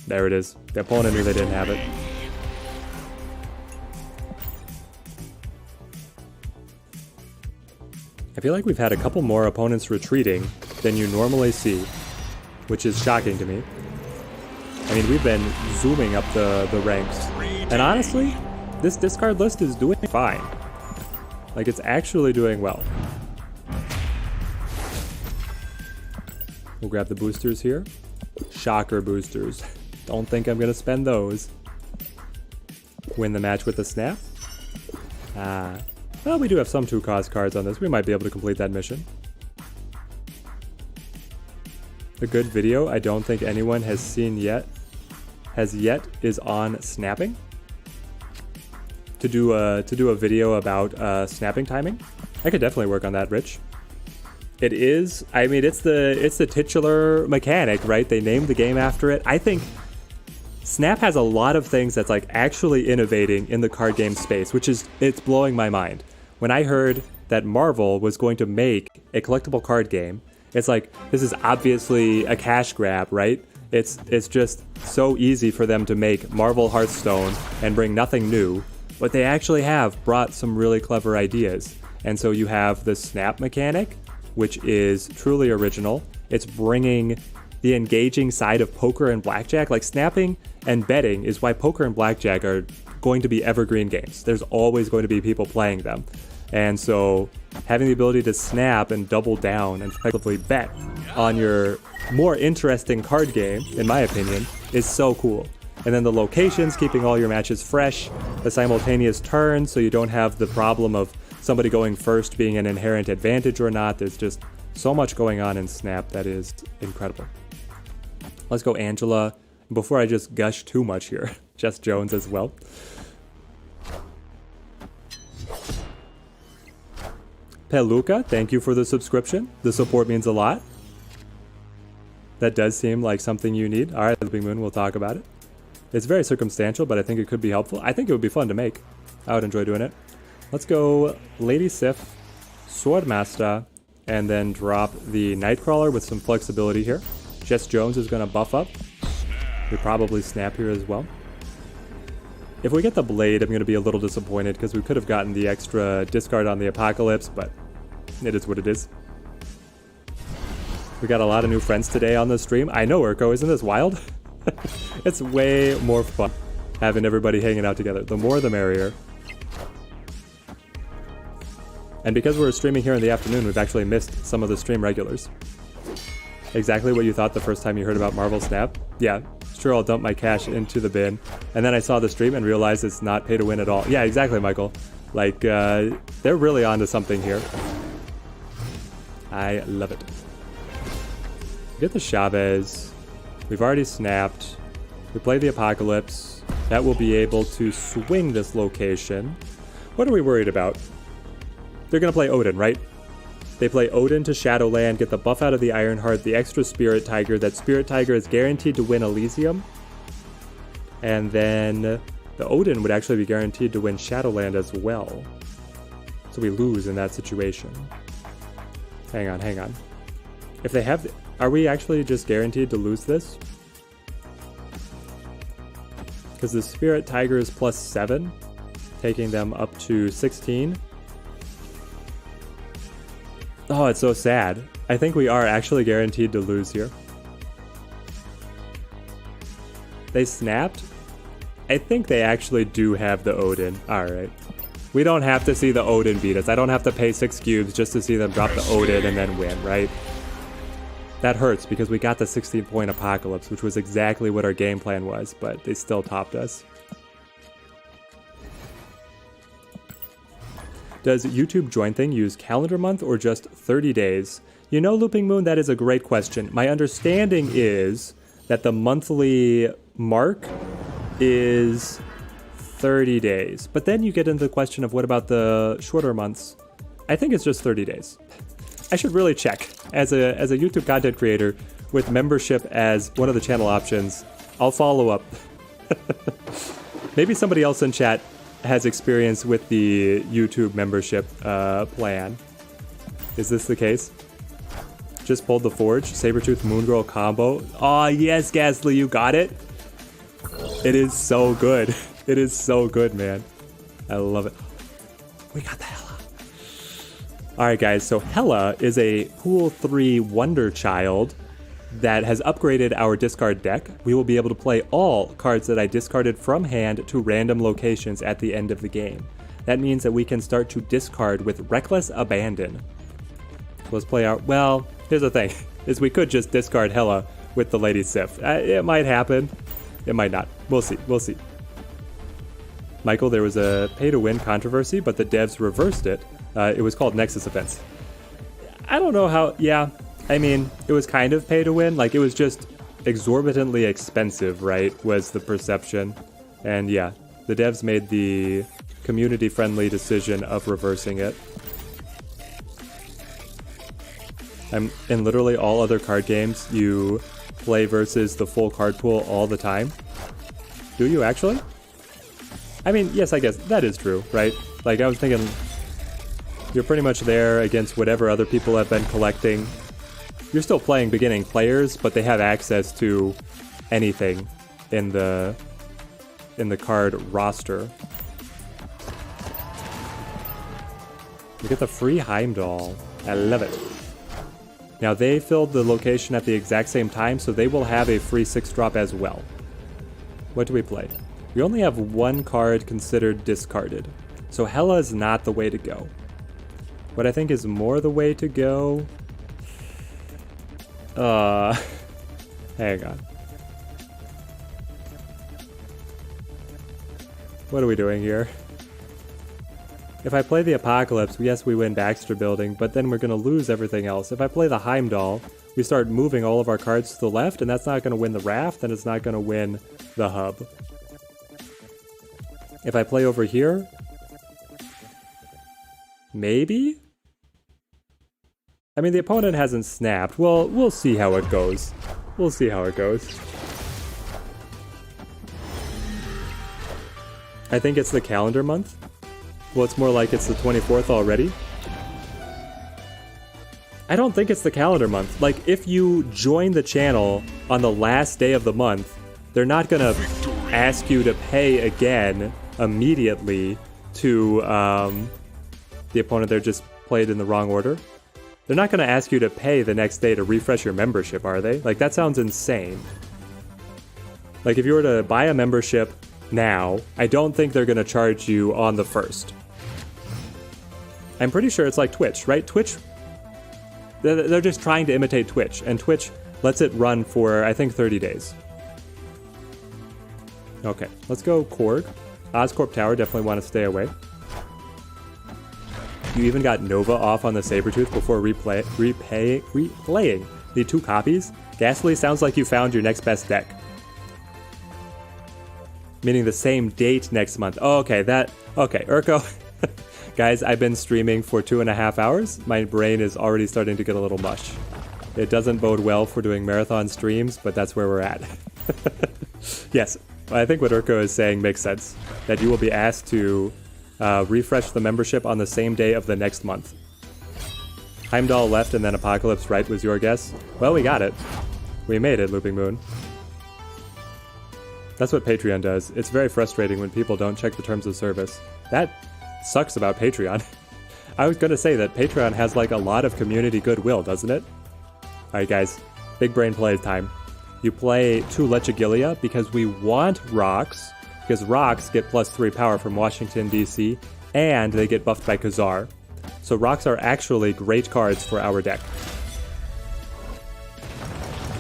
There it is. The opponent knew they didn't have it. I feel like we've had a couple more opponents retreating than you normally see, which is shocking to me. I mean, we've been zooming up the ranks. And honestly, this discard list is doing fine. Like, it's actually doing well. We'll grab the boosters here. Shocker boosters. Don't think I'm gonna spend those. Win the match with a snap. Well, we do have some 2-cost cards on this. We might be able to complete that mission. A good video I don't think anyone has seen yet, is on snapping. To do a video about snapping timing. I could definitely work on that, Rich. It is, I mean, it's the titular mechanic, right? They named the game after it. I think Snap has a lot of things that's like actually innovating in the card game space, which is, it's blowing my mind. When I heard that Marvel was going to make a collectible card game, it's like, this is obviously a cash grab, right? It's just so easy for them to make Marvel Hearthstone and bring nothing new, but they actually have brought some really clever ideas. And so you have the snap mechanic, which is truly original. It's bringing the engaging side of poker and blackjack. Like, snapping and betting is why poker and blackjack are going to be evergreen games. There's always going to be people playing them. And so having the ability to snap and double down and effectively bet on your more interesting card game, in my opinion, is so cool. And then the locations, keeping all your matches fresh, the simultaneous turns, so you don't have the problem of somebody going first being an inherent advantage or not. There's just so much going on in Snap that is incredible. Let's go Angela. Before I just gush too much here, Jess Jones as well. Peluca, thank you for the subscription. The support means a lot. That does seem like something you need. All right, Looping Moon, we'll talk about it. It's very circumstantial, but I think it could be helpful. I think it would be fun to make. I would enjoy doing it. Let's go Lady Sif, Swordmaster, and then drop the Nightcrawler with some flexibility here. Jess Jones is going to buff up. We probably snap here as well. If we get the Blade, I'm going to be a little disappointed because we could have gotten the extra discard on the Apocalypse, but it is what it is. We got a lot of new friends today on the stream. I know, Urko, isn't this wild? It's way more fun having everybody hanging out together. The more the merrier. And because we're streaming here in the afternoon, we've actually missed some of the stream regulars. Exactly what you thought the first time you heard about Marvel Snap? Yeah, sure, I'll dump my cash into the bin. And then I saw the stream and realized it's not pay to win at all. Yeah, exactly, Michael. Like, they're really onto something here. I love it. Get the Chavez. We've already snapped. We play the Apocalypse. That will be able to swing this location. What are we worried about? They're going to play Odin, right? They play Odin to Shadowland, get the buff out of the Ironheart, the extra Spirit Tiger. That Spirit Tiger is guaranteed to win Elysium. And then the Odin would actually be guaranteed to win Shadowland as well. So we lose in that situation. Hang on, hang on. If they have... Are we actually just guaranteed to lose this? Because the Spirit Tiger is +7, taking them up to 16. Oh, it's so sad. I think we are actually guaranteed to lose here. They snapped? I think they actually do have the Odin. Alright. We don't have to see the Odin beat us. I don't have to pay 6 cubes just to see them drop the Odin and then win, right? That hurts because we got the 16-point Apocalypse, which was exactly what our game plan was, but they still topped us. Does YouTube join thing use calendar month or just 30 days? You know, Looping Moon, that is a great question. My understanding is that the monthly mark is 30 days. But then you get into the question of what about the shorter months? I think it's just 30 days. I should really check. As a YouTube content creator with membership as one of the channel options, I'll follow up. Maybe somebody else in chat has experience with the YouTube membership plan. Is this the case? Just pulled the Forge, Sabretooth Moongirl combo. Aw, yes, Gasly, you got it. It is so good. It is so good, man. I love it. We got the Hela. Alright guys, so Hela is a Pool 3 Wonder Child that has upgraded our discard deck. We will be able to play all cards that I discarded from hand to random locations at the end of the game. That means that we can start to discard with Reckless Abandon. So let's play our... Well, here's the thing, is we could just discard Hela with the Lady Sif. It might happen. It might not. We'll see. We'll see. Michael, there was a pay-to-win controversy, but the devs reversed it. It was called Nexus Events. I don't know how... Yeah. I mean, it was kind of pay to win, like it was just exorbitantly expensive, right, was the perception. And yeah, the devs made the community-friendly decision of reversing it. In literally all other card games, you play versus the full card pool all the time. Do you actually? I mean, yes, I guess that is true, right? Like, I was thinking, you're pretty much there against whatever other people have been collecting. You're still playing beginning players, but they have access to anything in the card roster. We get the free Heimdall. I love it. Now they filled the location at the exact same time, so they will have a free 6-drop as well. What do we play? We only have one card considered discarded, so Hela is not the way to go. What I think is more the way to go... hang on. What are we doing here? If I play the Apocalypse, yes, we win Baxter Building, but then we're going to lose everything else. If I play the Heimdall, we start moving all of our cards to the left, and that's not going to win the Raft, and it's not going to win the Hub. If I play over here, maybe? I mean, the opponent hasn't snapped. Well, we'll see how it goes. We'll see how it goes. I think it's the calendar month. Well, it's more like it's the 24th already. I don't think it's the calendar month. Like, if you join the channel on the last day of the month, they're not gonna ask you to pay again immediately to the opponent there just played in the wrong order. They're not gonna ask you to pay the next day to refresh your membership, are they? Like, that sounds insane. Like, if you were to buy a membership now, I don't think they're gonna charge you on the 1st. I'm pretty sure it's like Twitch, right? Twitch, they're just trying to imitate Twitch, and Twitch lets it run for, I think, 30 days. Okay, let's go Korg. Oscorp Tower, definitely want to stay away. You even got Nova off on the Sabretooth before replaying the 2 copies. Ghastly, sounds like you found your next best deck. Meaning the same date next month. Oh, okay, okay, Urko. Guys, I've been streaming for 2.5 hours. My brain is already starting to get a little mush. It doesn't bode well for doing marathon streams, but that's where we're at. Yes, I think what Urko is saying makes sense. That you will be asked to refresh the membership on the same day of the next month. Heimdall left and then Apocalypse right was your guess. Well, we got it. We made it, Looping Moon. That's what Patreon does. It's very frustrating when people don't check the terms of service. That sucks about Patreon. I was gonna say that Patreon has like a lot of community goodwill, doesn't it? Alright guys, big brain play time. You play 2 Lechigilia because we want rocks, because rocks get +3 power from Washington, D.C., and they get buffed by Khazar. So rocks are actually great cards for our deck.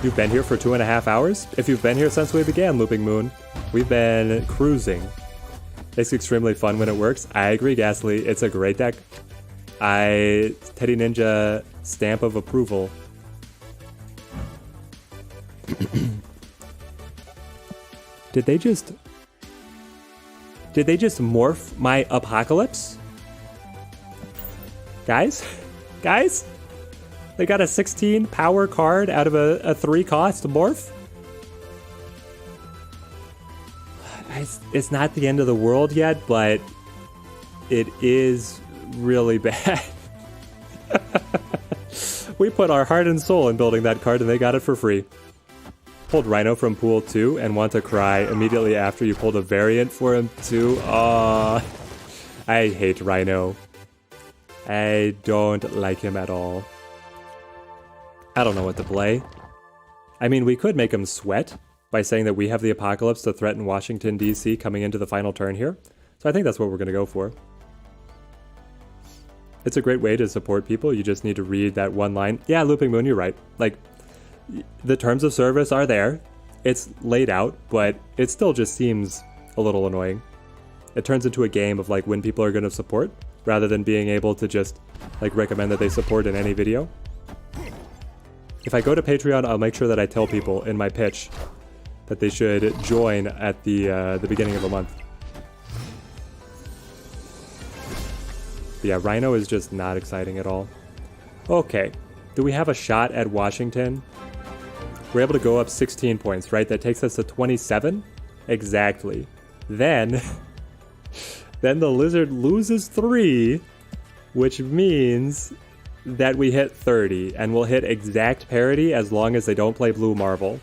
You've been here for 2.5 hours? If you've been here since we began, Looping Moon, we've been cruising. It's extremely fun when it works. I agree, Ghastly. It's a great deck. Teddy Ninja stamp of approval. Did they just morph my Apocalypse? Guys? Guys? They got a 16 power card out of a 3 cost morph? It's not the end of the world yet, but it is really bad. We put our heart and soul in building that card and they got it for free. Pulled Rhino from pool 2 and want to cry immediately after you pulled a variant for him too. Aww. I hate Rhino. I don't like him at all. I don't know what to play. I mean, we could make him sweat by saying that we have the Apocalypse to threaten Washington, D.C. coming into the final turn here. So I think that's what we're going to go for. It's a great way to support people. You just need to read that one line. Yeah, Looping Moon, you're right. Like, the terms of service are there. It's laid out, but it still just seems a little annoying. It turns into a game of like when people are going to support, rather than being able to just like recommend that they support in any video. If I go to Patreon, I'll make sure that I tell people in my pitch that they should join at the beginning of the month. But yeah, Rhino is just not exciting at all. Okay, do we have a shot at Washington? We're able to go up 16 points, right? That takes us to 27? Exactly. Then the Lizard loses 3, which means that we hit 30, and we'll hit exact parity as long as they don't play Blue Marvel.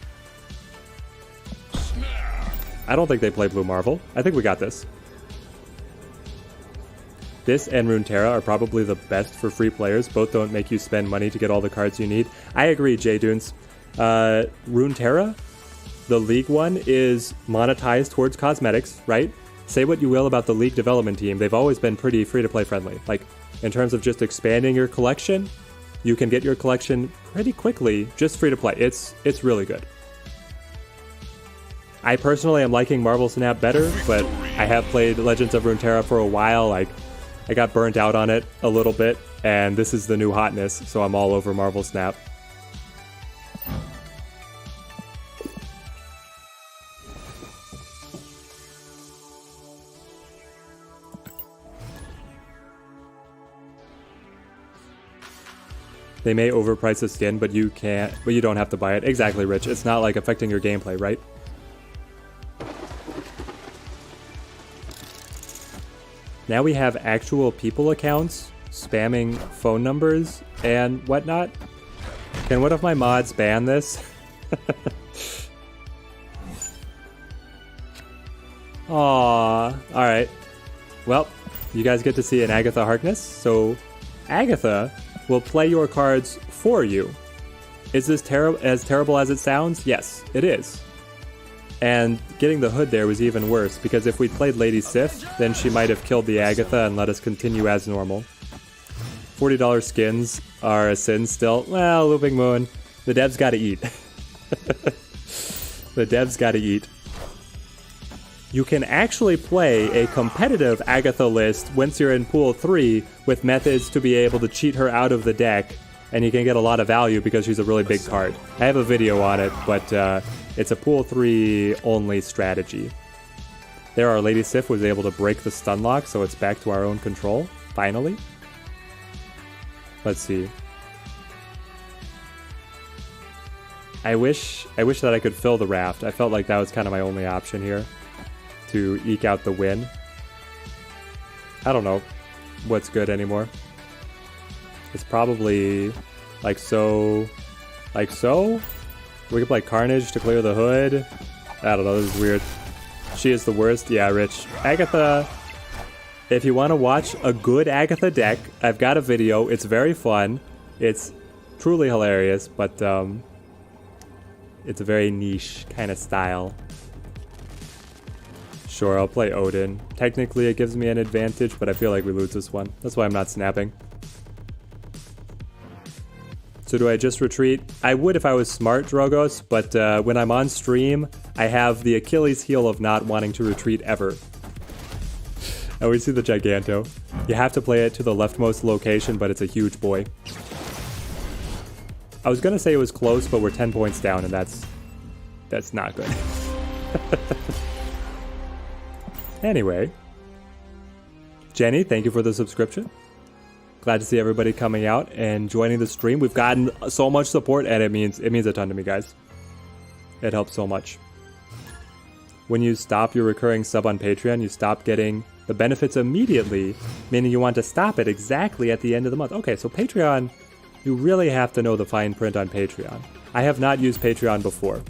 I don't think they play Blue Marvel. I think we got this. This and Runeterra are probably the best for free players. Both don't make you spend money to get all the cards you need. I agree, J-Dunes. Runeterra, the League one, is monetized towards cosmetics, right? Say what you will about the League development team, they've always been pretty free-to-play friendly. Like, in terms of just expanding your collection, you can get your collection pretty quickly, just free-to-play. It's really good. I personally am liking Marvel Snap better, but I have played Legends of Runeterra for a while. Like, I got burnt out on it a little bit, and this is the new hotness, so I'm all over Marvel Snap. They may overprice the skin, but you don't have to buy it. Exactly, Rich. It's not like affecting your gameplay, right? Now we have actual people accounts spamming phone numbers and whatnot. Can one of my mods ban this? Aww. Alright. Well, you guys get to see an Agatha Harkness. So, Agatha will play your cards for you. Is this as terrible as it sounds? Yes, it is. And getting the hood there was even worse, because if we played Lady Sif, then she might have killed the Agatha and let us continue as normal. $40 skins are a sin still. Well, Looping Moon, the devs gotta eat. The devs gotta eat. You can actually play a competitive Agatha list once you're in Pool 3 with methods to be able to cheat her out of the deck, and you can get a lot of value because she's a really big card. I have a video on it, but it's a Pool 3 only strategy. There, our Lady Sif was able to break the stun lock, so it's back to our own control, finally. Let's see. I wish that I could fill the raft. I felt like that was kind of my only option here to eke out the win. I don't know what's good anymore. It's probably like so. We could play Carnage to clear the hood. I don't know, this is weird. She is the worst. Yeah, Rich. Agatha, if you want to watch a good Agatha deck, I've got a video. It's very fun. It's truly hilarious, but it's a very niche kind of style. Sure, I'll play Odin. Technically, it gives me an advantage, but I feel like we lose this one. That's why I'm not snapping. So do I just retreat? I would if I was smart, Drogos, but when I'm on stream, I have the Achilles heel of not wanting to retreat ever. And we see the Giganto. You have to play it to the leftmost location, but it's a huge boy. I was gonna say it was close, but we're 10 points down, and that's not good. Anyway. Jenny, thank you for the subscription. Glad to see everybody coming out and joining the stream. We've gotten so much support, and it means a ton to me, guys. It helps so much. When you stop your recurring sub on Patreon, you stop getting the benefits immediately, meaning you want to stop it exactly at the end of the month. Okay, so Patreon, you really have to know the fine print on Patreon. I have not used Patreon before.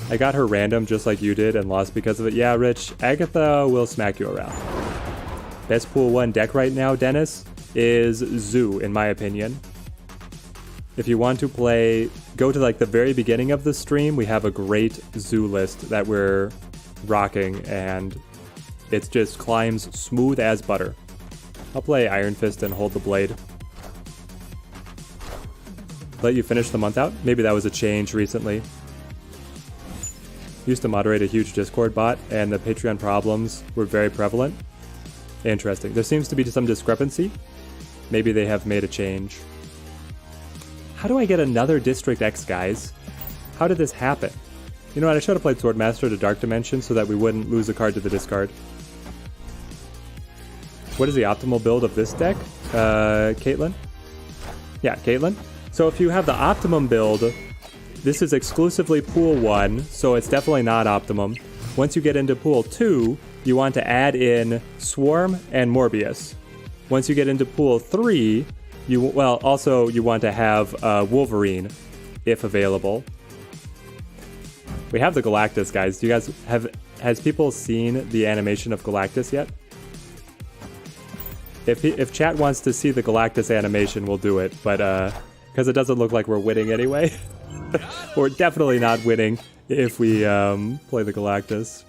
I got her random just like you did and lost because of it. Yeah, Rich, Agatha will smack you around. Best Pool 1 deck right now, Dennis, is Zoo, in my opinion. If you want to play, go to like the very beginning of the stream, we have a great Zoo list that we're rocking, and it just climbs smooth as butter. I'll play Iron Fist and hold the blade. Let you finish the month out? Maybe that was a change recently. Used to moderate a huge Discord bot, and the Patreon problems were very prevalent. Interesting. There seems to be some discrepancy. Maybe they have made a change. How do I get another District X, guys? How did this happen? You know what, I should have played Swordmaster to Dark Dimension so that we wouldn't lose a card to the discard. What is the optimal build of this deck? Caitlyn? Yeah, Caitlyn. So if you have the optimum build, this is exclusively Pool 1, so it's definitely not optimum. Once you get into Pool 2, you want to add in Swarm and Morbius. Once you get into Pool 3, you want to have Wolverine, if available. We have the Galactus, guys. Do you guys has people seen the animation of Galactus yet? If chat wants to see the Galactus animation, we'll do it, but because it doesn't look like we're winning anyway. We're definitely not winning if we play the Galactus.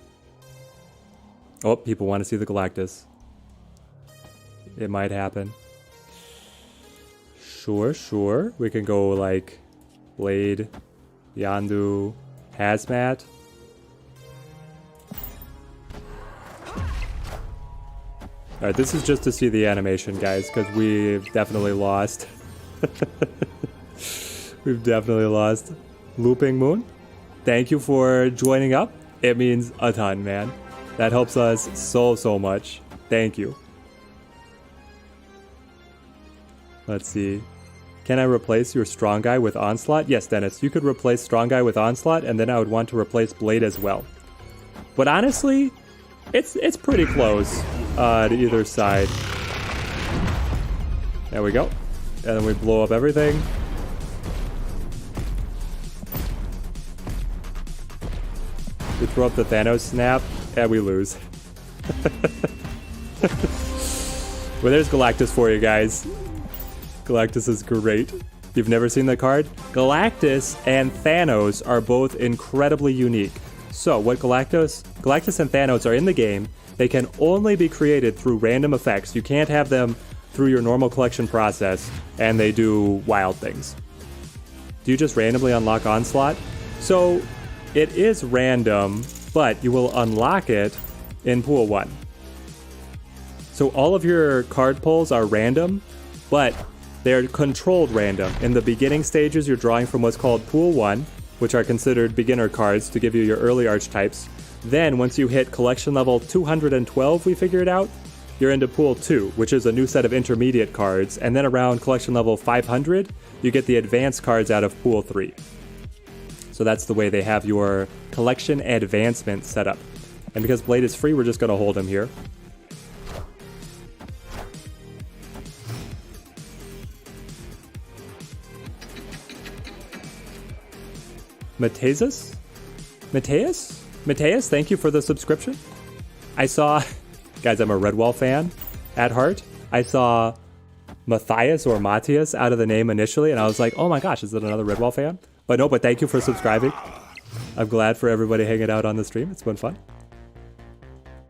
Oh, people want to see the Galactus. It might happen. Sure. We can go like Blade, Yandu, Hazmat. Alright, this is just to see the animation, guys, because we've definitely lost. We've definitely lost. Looping Moon, thank you for joining up. It means a ton, man. That helps us so much. Thank you. Let's see. Can I replace your Strong Guy with Onslaught? Yes, Dennis, you could replace Strong Guy with Onslaught, and then I would want to replace Blade as well. But honestly, It's pretty close to either side. There we go. And then we blow up everything. We throw up the Thanos snap, and we lose. Well, there's Galactus for you guys. Galactus is great. You've never seen the card? Galactus and Thanos are both incredibly unique. So, what Galactus and Thanos are in the game, they can only be created through random effects. You can't have them through your normal collection process, and they do wild things. Do you just randomly unlock Onslaught? So, it is random, but you will unlock it in Pool 1. So all of your card pulls are random, but they're controlled random. In the beginning stages, you're drawing from what's called Pool 1, which are considered beginner cards to give you your early archetypes. Then, once you hit collection level 212, we figured out, you're into Pool 2, which is a new set of intermediate cards. And then around collection level 500, you get the advanced cards out of Pool 3. So that's the way they have your collection advancement set up. And because Blade is free, we're just going to hold him here. Mateus, thank you for the subscription. I saw, guys, I'm a Redwall fan at heart. I saw Matthias out of the name initially, and I was like, oh my gosh, is it another Redwall fan? But no, but thank you for subscribing. I'm glad for everybody hanging out on the stream. It's been fun.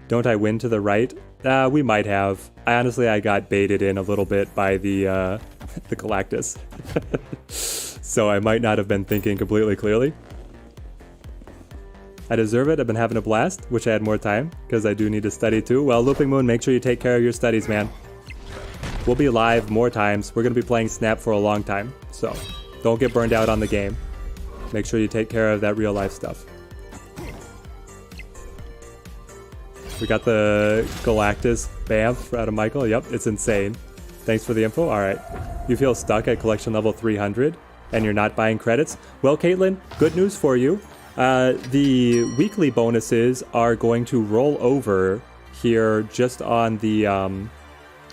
Don't I win to the right? We might have. I got baited in a little bit by the Galactus. So I might not have been thinking completely clearly. I deserve it. I've been having a blast. Wish I had more time, because I do need to study too. Well, Looping Moon, make sure you take care of your studies, man. We'll be live more times. We're going to be playing Snap for a long time, so don't get burned out on the game. Make sure you take care of that real life stuff. We got the Galactus Bamf out of Michael. Yep, it's insane. Thanks for the info. All right. You feel stuck at collection level 300 and you're not buying credits? Well, Caitlin, good news for you. The weekly bonuses are going to roll over here just on the, in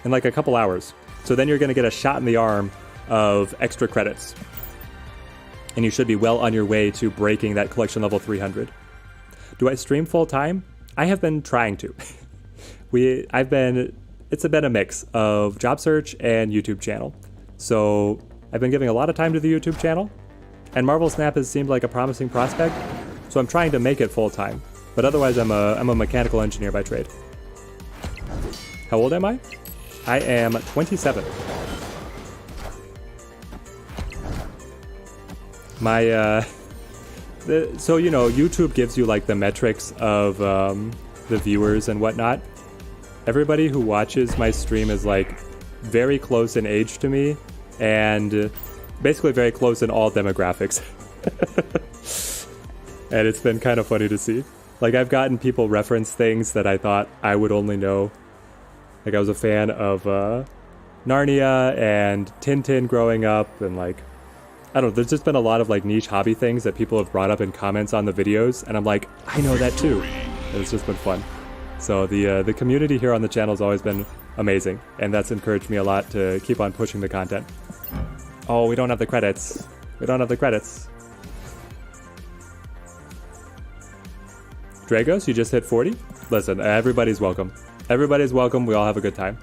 like a couple hours. So then you're going to get a shot in the arm of extra credits. And you should be well on your way to breaking that collection level 300. Do I stream full time? I have been trying to. It's been a mix of job search and YouTube channel. So I've been giving a lot of time to the YouTube channel, and Marvel Snap has seemed like a promising prospect. So I'm trying to make it full time. But otherwise, I'm a mechanical engineer by trade. How old am I? I am 27. So, you know, YouTube gives you like the metrics of the viewers and whatnot. Everybody who watches my stream is like very close in age to me, and basically very close in all demographics. And it's been kind of funny to see. Like, I've gotten people reference things that I thought I would only know. Like, I was a fan of Narnia and Tintin growing up, and like, I don't know, there's just been a lot of like niche hobby things that people have brought up in comments on the videos, and I'm like, I know that too. And it's just been fun. So the community here on the channel has always been amazing, and that's encouraged me a lot to keep on pushing the content. Oh, we don't have the credits. We don't have the credits. Dragos, you just hit 40? Listen, everybody's welcome. Everybody's welcome. We all have a good time.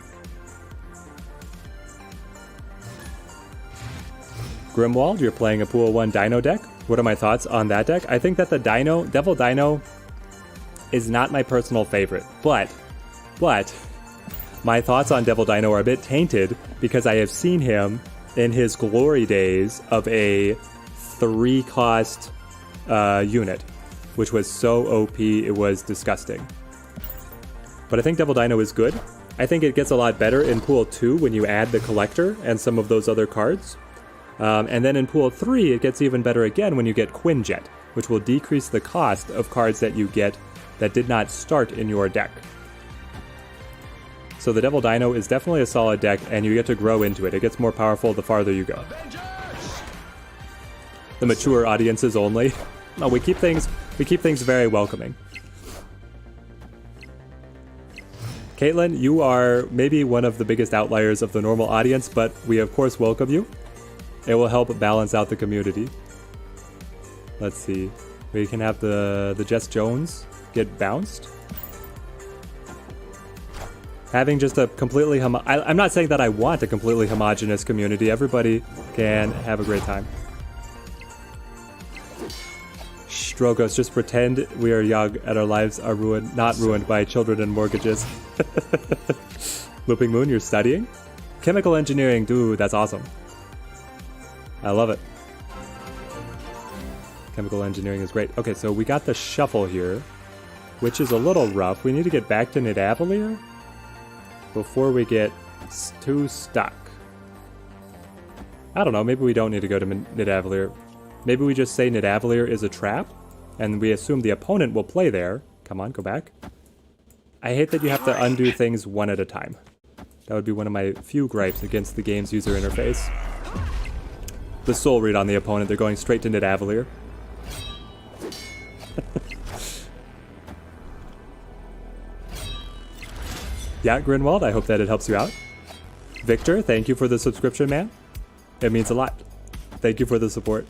Grimwald, you're playing a Pool 1 Dino deck. What are my thoughts on that deck? I think that the Devil Dino is not my personal favorite, but my thoughts on Devil Dino are a bit tainted because I have seen him in his glory days of a 3-cost unit, which was so OP, it was disgusting. But I think Devil Dino is good. I think it gets a lot better in Pool 2 when you add the Collector and some of those other cards. And then in Pool 3, it gets even better again when you get Quinjet, which will decrease the cost of cards that you get that did not start in your deck. So the Devil Dino is definitely a solid deck, and you get to grow into it. It gets more powerful the farther you go. The mature audiences only. No, we keep things very welcoming. Caitlin, you are maybe one of the biggest outliers of the normal audience, but we of course welcome you. It will help balance out the community. Let's see. We can have the Jess Jones get bounced. Having just a completely I'm not saying that I want a completely homogenous community. Everybody can have a great time. Strogos, just pretend we are young and our lives are ruined, not ruined by children and mortgages. Looping Moon, you're studying? Chemical engineering, dude, that's awesome. I love it. Chemical engineering is great. Okay, so we got the shuffle here, which is a little rough. We need to get back to Nidavellir before we get too stuck. I don't know, maybe we don't need to go to Nidavellir. Maybe we just say Nidavellir is a trap, and we assume the opponent will play there. Come on, go back. I hate that you have to undo things one at a time. That would be one of my few gripes against the game's user interface. The soul read on the opponent, they're going straight to Nidavellir. Yeah, Grinwald, I hope that it helps you out. Victor, thank you for the subscription, man. It means a lot. Thank you for the support.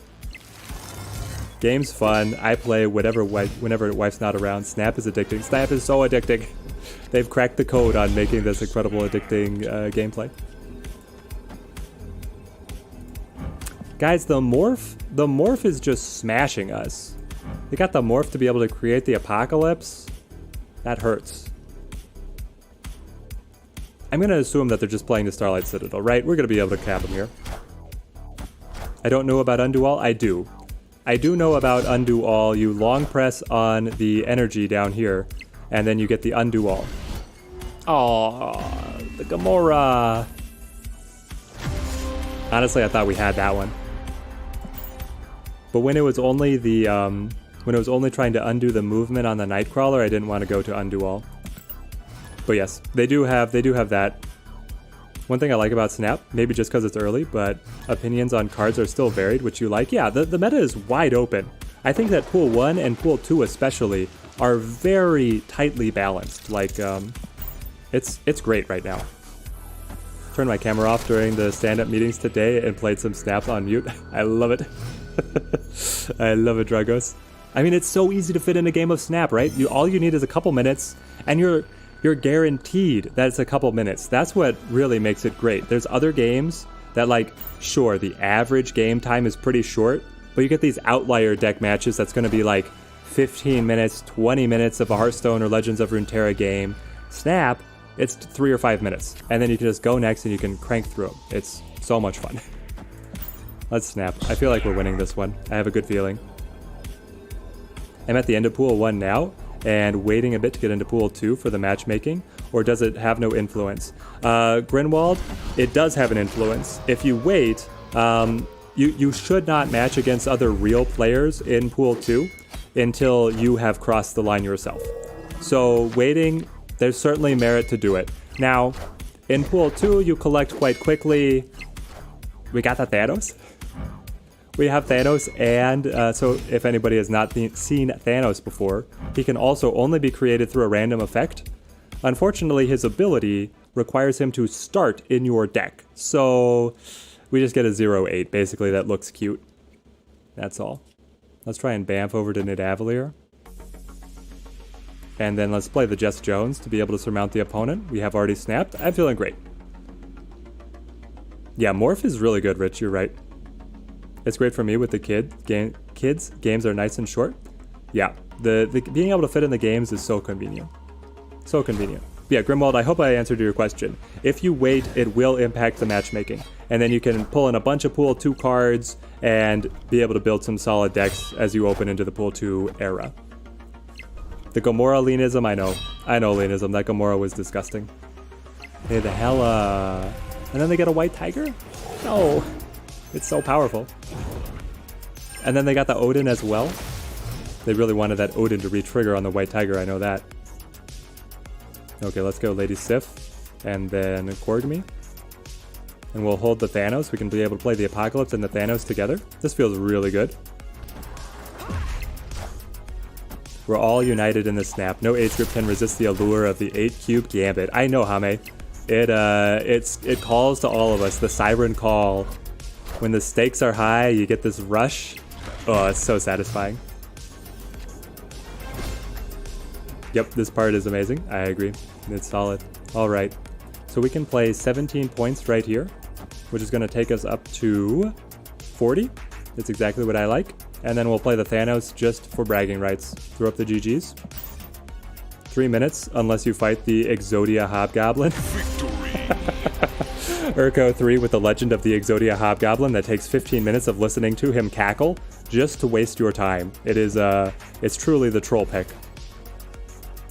Game's fun. I play whenever wife's not around. Snap is addicting. Snap is so addicting. They've cracked the code on making this incredible addicting gameplay. Guys, the morph is just smashing us. They got the morph to be able to create the apocalypse. That hurts. I'm going to assume that they're just playing the Starlight Citadel, right? We're going to be able to cap them here. I don't know about Undo All. I do. I do know about Undo All. You long press on the energy down here, and then you get the Undo All. Oh, the Gamora. Honestly, I thought we had that one. But when it was only the when it was only trying to undo the movement on the Nightcrawler, I didn't want to go to Undo All. But yes, they do have that. One thing I like about Snap, maybe just because it's early, but opinions on cards are still varied, which you like. Yeah, the meta is wide open. I think that Pool 1 and Pool 2 especially are very tightly balanced. Like, it's great right now. Turned my camera off during the stand-up meetings today and played some Snap on mute. I love it. I love it, Dragos. I mean, it's so easy to fit in a game of Snap, right? All you need is a couple minutes, and you're guaranteed that it's a couple minutes. That's what really makes it great. There's other games that, like, sure, the average game time is pretty short, but you get these outlier deck matches that's going to be like 15 minutes, 20 minutes of a Hearthstone or Legends of Runeterra game. Snap, it's 3 or 5 minutes, and then you can just go next and you can crank through them. It's so much fun. Let's Snap. I feel like we're winning this one. I have a good feeling. I'm at the end of Pool 1 now, and waiting a bit to get into Pool 2 for the matchmaking, or does it have no influence? Grinwald, it does have an influence. If you wait, you should not match against other real players in Pool 2 until you have crossed the line yourself. So waiting, there's certainly merit to do it. Now, in Pool 2, you collect quite quickly. We got the Thanos. We have Thanos, and so if anybody has not seen Thanos before, he can also only be created through a random effect. Unfortunately, his ability requires him to start in your deck. So we just get a 0/8, basically, that looks cute. That's all. Let's try and bamf over to Nidavellir. And then let's play the Jess Jones to be able to surmount the opponent. We have already snapped. I'm feeling great. Yeah, Morph is really good, Rich, you're right. It's great for me with the kids. Games are nice and short. Yeah, the being able to fit in the games is so convenient. So convenient. Yeah, Grimwald, I hope I answered your question. If you wait, it will impact the matchmaking. And then you can pull in a bunch of Pool 2 cards and be able to build some solid decks as you open into the Pool 2 era. The Gamora leanism, I know. I know leanism. That Gamora was disgusting. Hey, the hella. And then they get a white tiger? No. It's so powerful. And then they got the Odin as well. They really wanted that Odin to re-trigger on the white tiger, I know that. Okay, let's go Lady Sif. And then Korgmi. And we'll hold the Thanos. We can be able to play the Apocalypse and the Thanos together. This feels really good. We're all united in the snap. No age group can resist the allure of the 8-cube gambit. I know, Hame. It calls to all of us. The siren call. When the stakes are high, you get this rush. Oh, it's so satisfying. Yep, this part is amazing. I agree. It's solid. All right. So we can play 17 points right here, which is going to take us up to 40. That's exactly what I like. And then we'll play the Thanos just for bragging rights. Throw up the GGs. 3 minutes, unless you fight the Exodia Hobgoblin. Urko 3 with the Legend of the Exodia Hobgoblin that takes 15 minutes of listening to him cackle just to waste your time. It's truly the troll pick.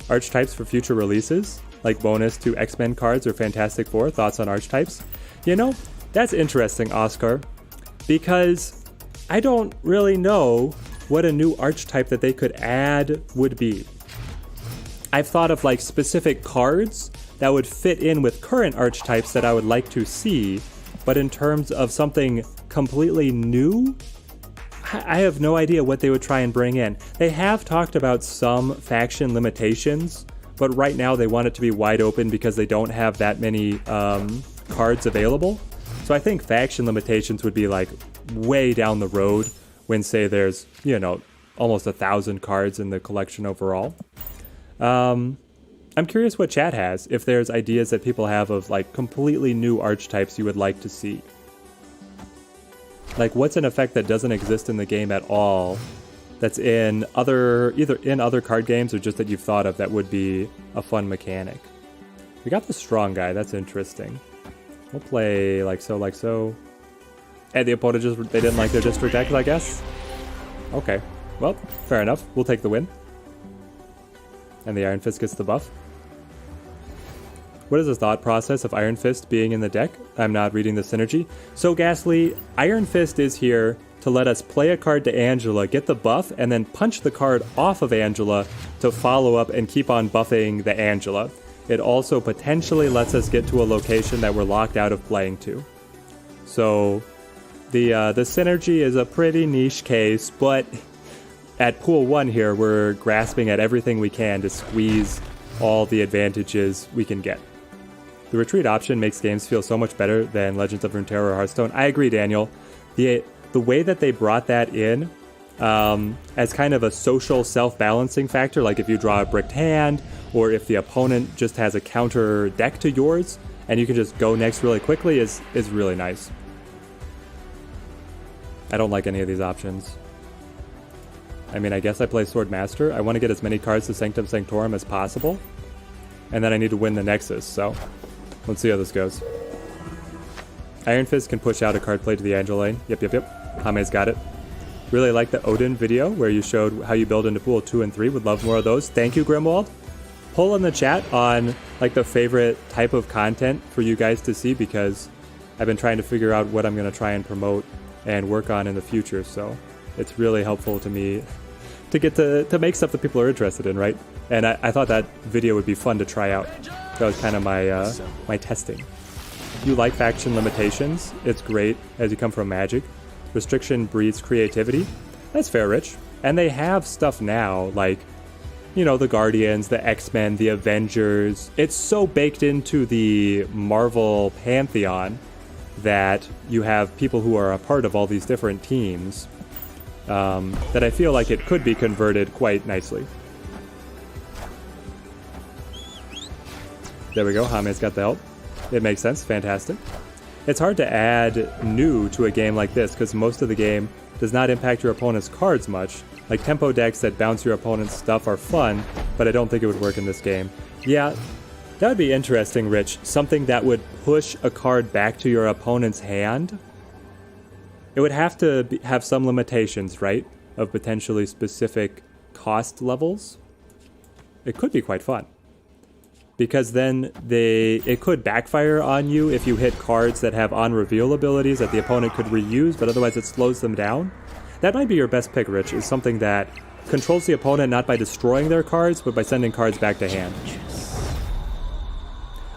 Archetypes for future releases, like bonus to X-Men cards or Fantastic Four. Thoughts on archetypes? You know, that's interesting, Oscar, because I don't really know what a new archetype that they could add would be. I've thought of like specific cards that would fit in with current archetypes that I would like to see, but in terms of something completely new, I have no idea what they would try and bring in. They have talked about some faction limitations, but right now they want it to be wide open because they don't have that many cards available. So I think faction limitations would be like way down the road when, say, there's, you know, almost 1,000 cards in the collection overall. I'm curious what chat has, if there's ideas that people have of like completely new archetypes you would like to see. Like, what's an effect that doesn't exist in the game at all, that's in either in other card games or just that you've thought of that would be a fun mechanic? We got the strong guy, that's interesting. We'll play like so. And the opponent they didn't like their district decks, I guess? Okay, well, fair enough. We'll take the win. And the Iron Fist gets the buff. What is the thought process of Iron Fist being in the deck? I'm not reading the synergy. So Ghastly, Iron Fist is here to let us play a card to Angela, get the buff, and then punch the card off of Angela to follow up and keep on buffing the Angela. It also potentially lets us get to a location that we're locked out of playing to. So the synergy is a pretty niche case, but at pool 1 here, we're grasping at everything we can to squeeze all the advantages we can get. The retreat option makes games feel so much better than Legends of Runeterra or Hearthstone. I agree, Daniel. The way that they brought that in as kind of a social self-balancing factor, like if you draw a bricked hand, or if the opponent just has a counter deck to yours, and you can just go next really quickly, is really nice. I don't like any of these options. I mean, I guess I play Sword Master. I want to get as many cards to Sanctum Sanctorum as possible. And then I need to win the Nexus, so let's see how this goes. Iron Fist can push out a card play to the Angel lane. Yep. Hame's got it. Really like the Odin video where you showed how you build into pool 2 and 3. Would love more of those. Thank you, Grimwald. Poll in the chat on like the favorite type of content for you guys to see, because I've been trying to figure out what I'm going to try and promote and work on in the future. So it's really helpful to me to get to make stuff that people are interested in, right? And I thought that video would be fun to try out. That was kind of my testing. You like faction limitations? It's great as you come from Magic. Restriction breeds creativity. That's fair, Rich. And they have stuff now, like, you know, the Guardians, the X-Men, the Avengers. It's so baked into the Marvel pantheon that you have people who are a part of all these different teams that I feel like it could be converted quite nicely. There we go, Hame's got the help. It makes sense, fantastic. It's hard to add new to a game like this because most of the game does not impact your opponent's cards much. Like tempo decks that bounce your opponent's stuff are fun, but I don't think it would work in this game. Yeah, that would be interesting, Rich. Something that would push a card back to your opponent's hand. It would have to have some limitations, right? Of potentially specific cost levels. It could be quite fun. Because then it could backfire on you if you hit cards that have on-reveal abilities that the opponent could reuse, but otherwise it slows them down. That might be your best pick, Rich, is something that controls the opponent not by destroying their cards, but by sending cards back to hand.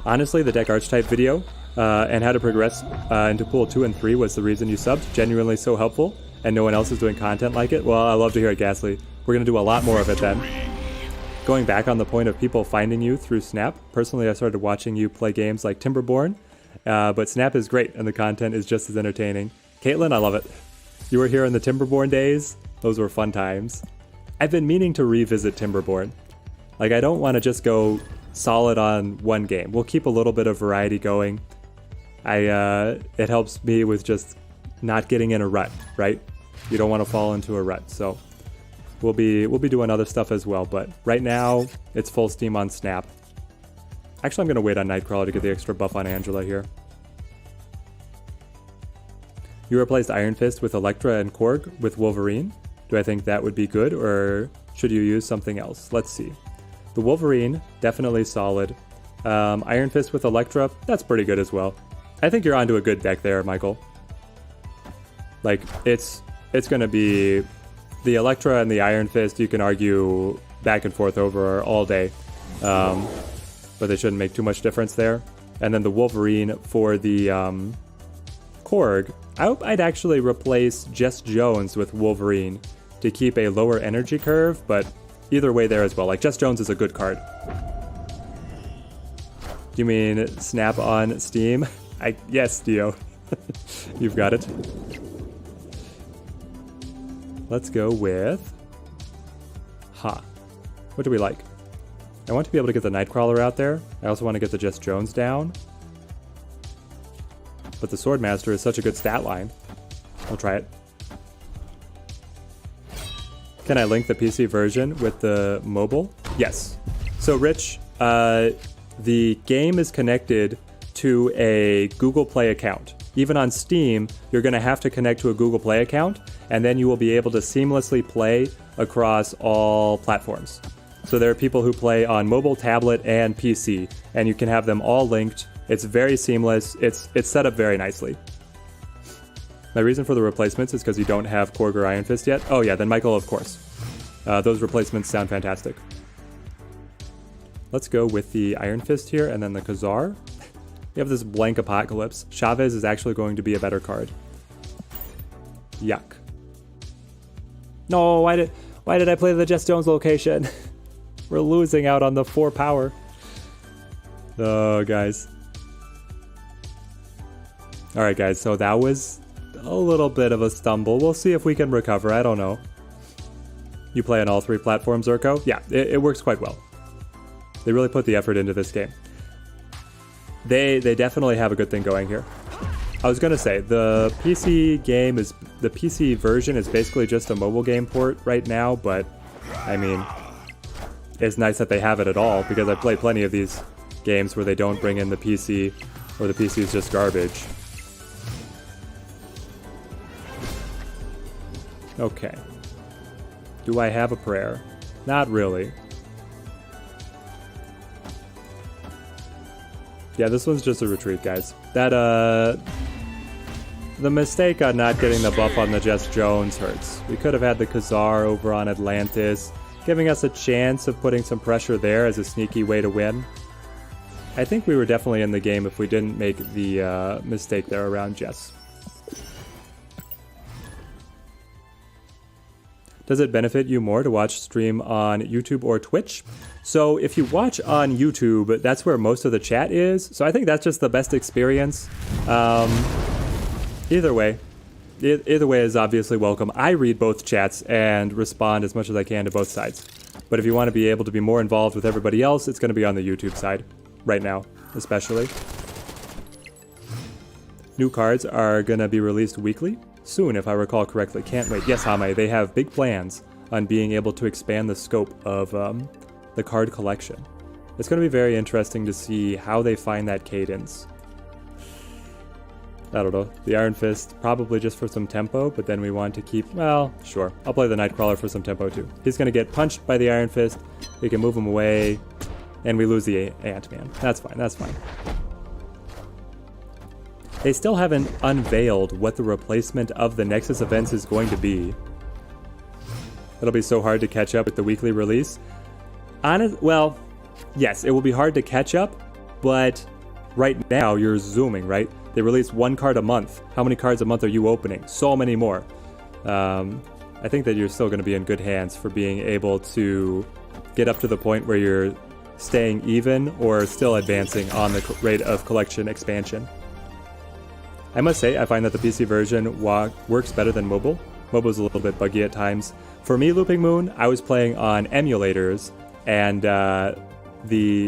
Honestly, the deck archetype video and how to progress into pool 2 and 3 was the reason you subbed. Genuinely so helpful. and no one else is doing content like it? Well, I love to hear it, Ghastly. We're going to do a lot more of it then. Going back on the point of people finding you through Snap, personally I started watching you play games like Timberborn, but Snap is great and the content is just as entertaining. Caitlin, I love it. You were here in the Timberborn days. Those were fun times. I've been meaning to revisit Timberborn. Like, I don't want to just go solid on one game. We'll keep a little bit of variety going. It helps me with just not getting in a rut, right? You don't want to fall into a rut, so we'll be doing other stuff as well, but right now it's full steam on Snap. Actually, I'm going to wait on Nightcrawler to get the extra buff on Angela here. You replaced Iron Fist with Elektra and Korg with Wolverine. Do I think that would be good, or should you use something else? Let's see. The Wolverine, definitely solid. Iron Fist with Elektra, that's pretty good as well. I think you're onto a good deck there, Michael. Like, it's going to be the Elektra and the Iron Fist, you can argue back and forth over all day. But they shouldn't make too much difference there. And then the Wolverine for the Korg, I'd actually replace Jess Jones with Wolverine to keep a lower energy curve, but either way there as well. Like, Jess Jones is a good card. You mean Snap on Steam? Yes, Dio. You've got it. Let's go with... What do we like? I want to be able to get the Nightcrawler out there. I also want to get the Jess Jones down. But the Swordmaster is such a good stat line. I'll try it. Can I link the PC version with the mobile? Yes. So, Rich, the game is connected to a Google Play account. Even on Steam, you're going to have to connect to a Google Play account, and then you will be able to seamlessly play across all platforms. So there are people who play on mobile, tablet, and PC, and you can have them all linked. It's very seamless. It's set up very nicely. My reason for the replacements is because you don't have Korg or Iron Fist yet. Oh yeah, then Michael, of course. Those replacements sound fantastic. Let's go with the Iron Fist here, and then the Khazar. We have this blank Apocalypse. Chavez is actually going to be a better card. Yuck. No, why did I play the Jess Jones location? We're losing out on the 4 power. Oh, guys. Alright, guys, so that was a little bit of a stumble. We'll see if we can recover, I don't know. You play on all 3 platforms, Urko? Yeah, it works quite well. They really put the effort into this game. They definitely have a good thing going here. I was gonna say, the PC version is basically just a mobile game port right now, but I mean, it's nice that they have it at all, because I played plenty of these games where they don't bring in the PC, or the PC is just garbage. Okay. Do I have a prayer? Not really. Yeah, this one's just a retreat, guys. The mistake on not getting the buff on the Jess Jones hurts. We could have had the Khazar over on Atlantis, giving us a chance of putting some pressure there as a sneaky way to win. I think we were definitely in the game if we didn't make the mistake there around Jess. Does it benefit you more to watch stream on YouTube or Twitch? So if you watch on YouTube, that's where most of the chat is. So I think that's just the best experience. Either way is obviously welcome. I read both chats and respond as much as I can to both sides. But if you want to be able to be more involved with everybody else, it's going to be on the YouTube side. Right now, especially. New cards are going to be released weekly. Soon, if I recall correctly. Can't wait. Yes, Hame, they have big plans on being able to expand the scope of the card collection. It's going to be very interesting to see how they find that cadence. I don't know. The Iron Fist, probably just for some tempo, but then we want to keep... Well, sure. I'll play the Nightcrawler for some tempo, too. He's going to get punched by the Iron Fist. We can move him away, and we lose the Ant-Man. That's fine. That's fine. They still haven't unveiled what the replacement of the Nexus events is going to be. It'll be so hard to catch up with the weekly release. Well, yes, it will be hard to catch up, but right now you're zooming, right? They release 1 card a month. How many cards a month are you opening? So many more. I think that you're still going to be in good hands for being able to get up to the point where you're staying even or still advancing on the rate of collection expansion. I must say, I find that the PC version works better than mobile. Mobile's a little bit buggy at times. For me, Looping Moon, I was playing on emulators, and the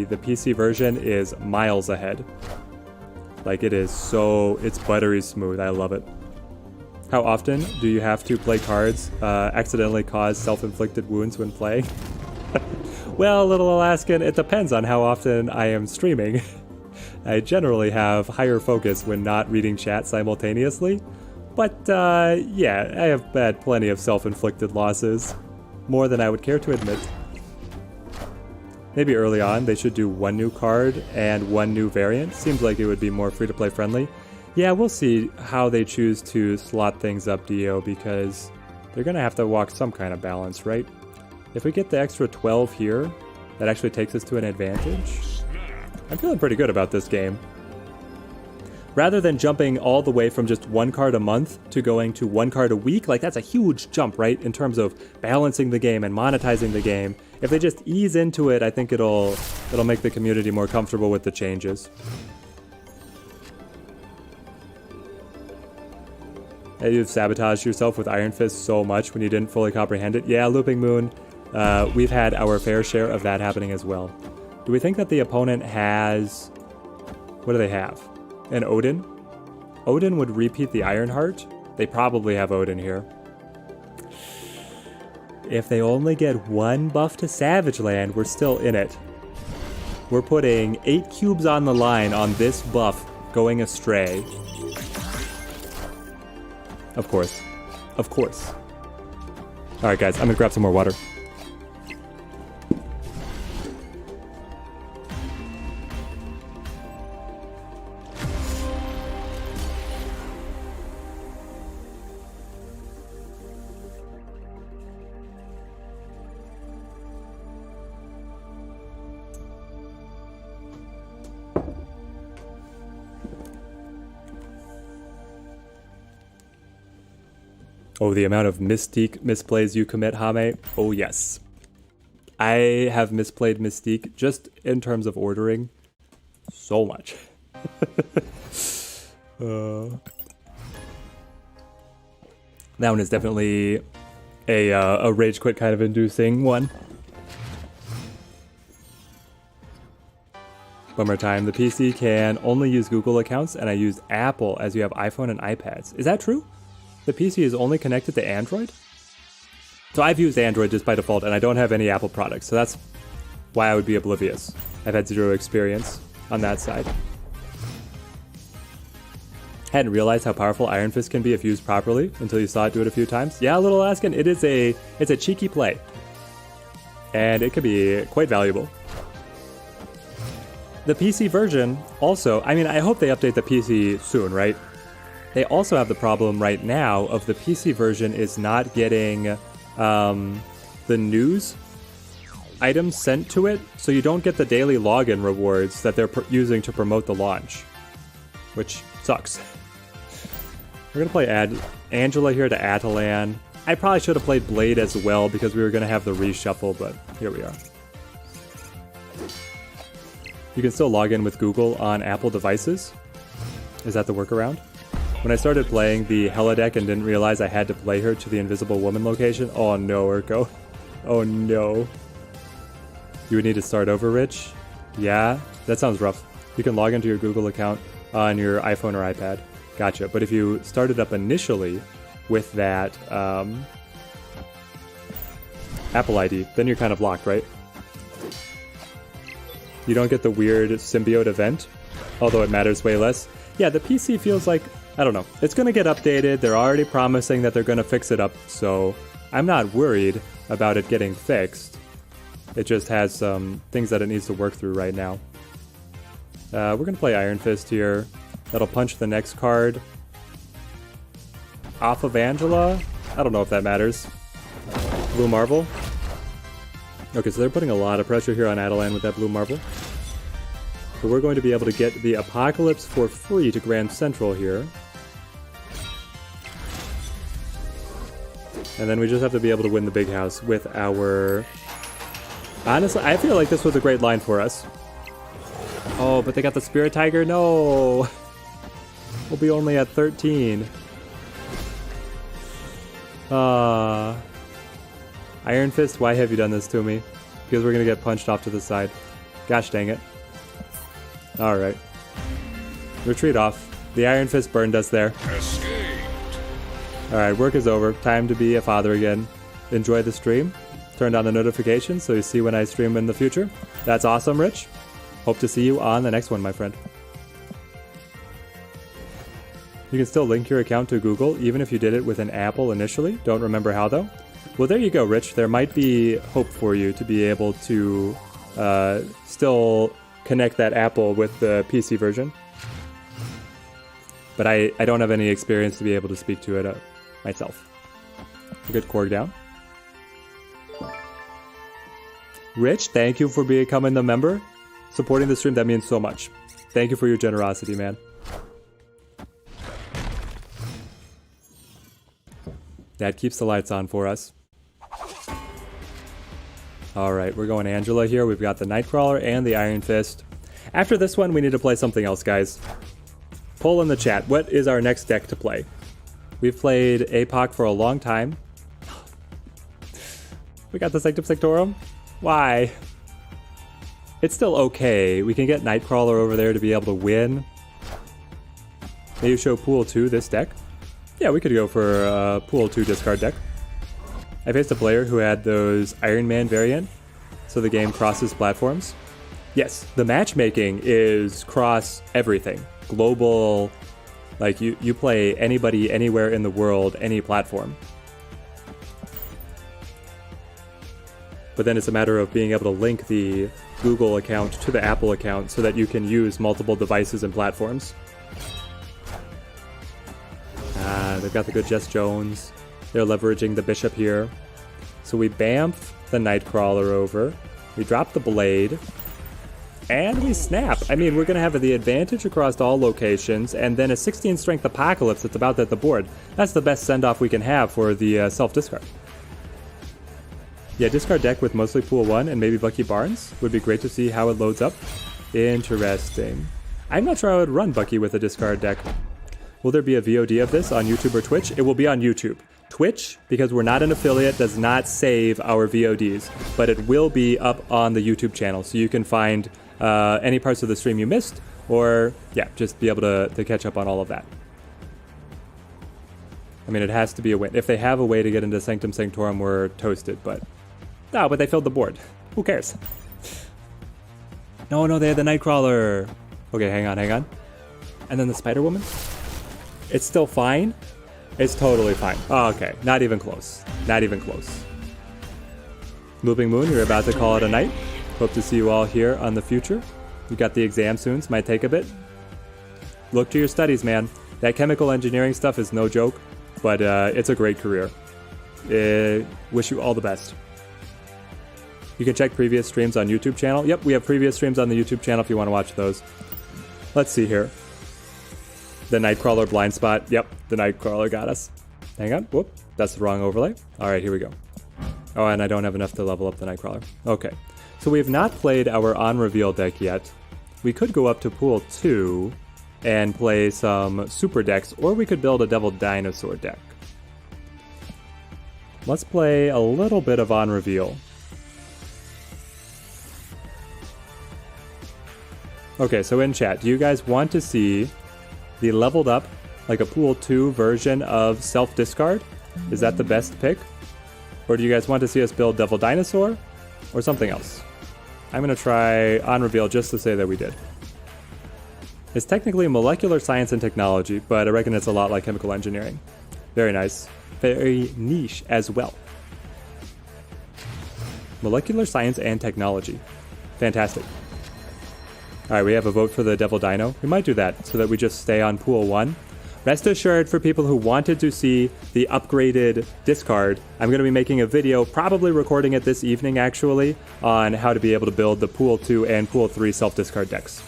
PC version is miles ahead. Like, it's buttery smooth. I love it. How often do you have to play cards accidentally cause self-inflicted wounds when playing? Well, Little Alaskan, it depends on how often I am streaming. I generally have higher focus when not reading chat simultaneously, but yeah, I have had plenty of self-inflicted losses. More than I would care to admit. Maybe early on they should do one new card and one new variant. Seems like it would be more free-to-play friendly. Yeah, we'll see how they choose to slot things up, Dio, because they're going to have to walk some kind of balance, right? If we get the extra 12 here, that actually takes us to an advantage. I'm feeling pretty good about this game. Rather than jumping all the way from just one card a month to going to one card a week, like that's a huge jump, right? In terms of balancing the game and monetizing the game. If they just ease into it, I think it'll make the community more comfortable with the changes. You've sabotaged yourself with Iron Fist so much when you didn't fully comprehend it. Yeah, Looping Moon, we've had our fair share of that happening as well. Do we think that the opponent has... What do they have? An Odin? Odin would repeat the Ironheart. They probably have Odin here. If they only get one buff to Savage Land, we're still in it. We're putting 8 cubes on the line on this buff going astray. Of course. Of course. Alright guys, I'm gonna grab some more water. Oh, the amount of Mystique misplays you commit, Hame. Oh, yes. I have misplayed Mystique just in terms of ordering so much. That one is definitely a rage quit kind of inducing one. One more time, the PC can only use Google accounts, and I used Apple as you have iPhone and iPads. Is that true? The PC is only connected to Android? So I've used Android just by default, and I don't have any Apple products, so that's why I would be oblivious. I've had zero experience on that side. Hadn't realized how powerful Iron Fist can be if used properly until you saw it do it a few times. Yeah, Little Alaskan, it's a cheeky play. And it can be quite valuable. The PC version also, I mean, I hope they update the PC soon, right? They also have the problem right now of the PC version is not getting the news items sent to it, so you don't get the daily login rewards that they're using to promote the launch, which sucks. We're going to play Angela here to Atalan. I probably should have played Blade as well because we were going to have the reshuffle, but here we are. You can still log in with Google on Apple devices. Is that the workaround? When I started playing the Hela deck and didn't realize I had to play her to the Invisible Woman location, oh no, Urko. Oh no. You would need to start over, Rich? Yeah, that sounds rough. You can log into your Google account on your iPhone or iPad. Gotcha, but if you started up initially with that Apple ID, then you're kind of locked, right? You don't get the weird symbiote event, although it matters way less. Yeah, the PC feels like, I don't know, it's going to get updated. They're already promising that they're going to fix it up, so I'm not worried about it getting fixed. It just has some things that it needs to work through right now. We're going to play Iron Fist here. That'll punch the next card off of Angela. I don't know if that matters. Blue Marvel. Okay, so they're putting a lot of pressure here on Atalan with that Blue Marvel. But we're going to be able to get the Apocalypse for free to Grand Central here. And then we just have to be able to win the big house with our... Honestly, I feel like this was a great line for us. Oh, but they got the Spirit Tiger? No! We'll be only at 13. Iron Fist, why have you done this to me? Because we're gonna get punched off to the side. Gosh dang it. Alright. Retreat off. The Iron Fist burned us there. Alright, work is over. Time to be a father again. Enjoy the stream. Turned on the notifications so you see when I stream in the future. That's awesome, Rich. Hope to see you on the next one, my friend. You can still link your account to Google, even if you did it with an Apple initially. Don't remember how, though. Well, there you go, Rich. There might be hope for you to be able to still connect that Apple with the PC version. But I don't have any experience to be able to speak to it myself. Good Korg down. Rich, thank you for becoming the member. Supporting the stream, that means so much. Thank you for your generosity, man. That keeps the lights on for us. Alright, we're going Angela here. We've got the Nightcrawler and the Iron Fist. After this one, we need to play something else, guys. Poll in the chat. What is our next deck to play? We've played APOC for a long time. We got the Sanctum Sanctorum? Why? It's still okay. We can get Nightcrawler over there to be able to win. Maybe show Pool 2 this deck. Yeah, we could go for Pool 2 discard deck. I faced a player who had those Iron Man variant, so the game crosses platforms. Yes, the matchmaking is cross everything. Global, like you play anybody, anywhere in the world, any platform. But then it's a matter of being able to link the Google account to the Apple account so that you can use multiple devices and platforms. They've got the good Jess Jones. They're leveraging the Bishop here. So we bamf the Nightcrawler over. We drop the Blade. And we snap. I mean, we're going to have the advantage across all locations, and then a 16 strength Apocalypse that's about at the board. That's the best send-off we can have for the self-discard. Yeah, discard deck with mostly Pool 1 and maybe Bucky Barnes. Would be great to see how it loads up. Interesting. I'm not sure I would run Bucky with a discard deck. Will there be a VOD of this on YouTube or Twitch? It will be on YouTube. Twitch, because we're not an affiliate, does not save our VODs, but it will be up on the YouTube channel, so you can find any parts of the stream you missed, or, yeah, just be able to catch up on all of that. I mean, it has to be a win. If they have a way to get into Sanctum Sanctorum, we're toasted, but... No, but they filled the board. Who cares? No, they had the Nightcrawler. Okay, hang on. And then the Spider-Woman? It's still fine? It's totally fine. Oh, okay, not even close. Looping Moon, you're about to call it a night. Hope to see you all here on the future. You got the exam soon, so might take a bit. Look to your studies, man. That chemical engineering stuff is no joke, but it's a great career. Wish you all the best. You can check previous streams on YouTube channel. Yep, we have previous streams on the YouTube channel if you want to watch those. Let's see here. The Nightcrawler blind spot. Yep, the Nightcrawler got us. Hang on. Whoop. That's the wrong overlay. All right, here we go. Oh, and I don't have enough to level up the Nightcrawler. Okay. So we have not played our on-reveal deck yet. We could go up to Pool 2 and play some super decks, or we could build a Devil Dinosaur deck. Let's play a little bit of on-reveal. Okay, so in chat, do you guys want to see the leveled up, like a Pool 2 version of self-discard? Is that the best pick? Or do you guys want to see us build Devil Dinosaur? Or something else? I'm going to try on reveal just to say that we did. It's technically molecular science and technology, but I reckon it's a lot like chemical engineering. Very nice. Very niche as well. Molecular science and technology. Fantastic. Alright, we have a vote for the Devil Dino. We might do that so that we just stay on Pool 1. Rest assured, for people who wanted to see the upgraded discard, I'm going to be making a video, probably recording it this evening actually, on how to be able to build the Pool 2 and Pool 3 self-discard decks.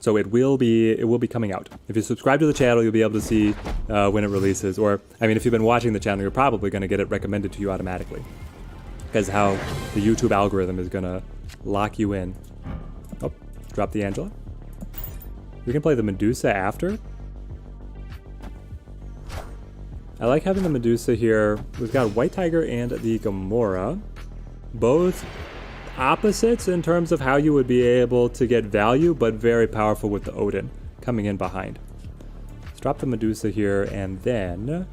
So it will be coming out. If you subscribe to the channel, you'll be able to see when it releases. Or, I mean, if you've been watching the channel, you're probably going to get it recommended to you automatically. Because how the YouTube algorithm is going to lock you in. Oh, drop the Angela. We can play the Medusa after. I like having the Medusa here. We've got White Tiger and the Gamora. Both opposites in terms of how you would be able to get value, but very powerful with the Odin coming in behind. Let's drop the Medusa here, and then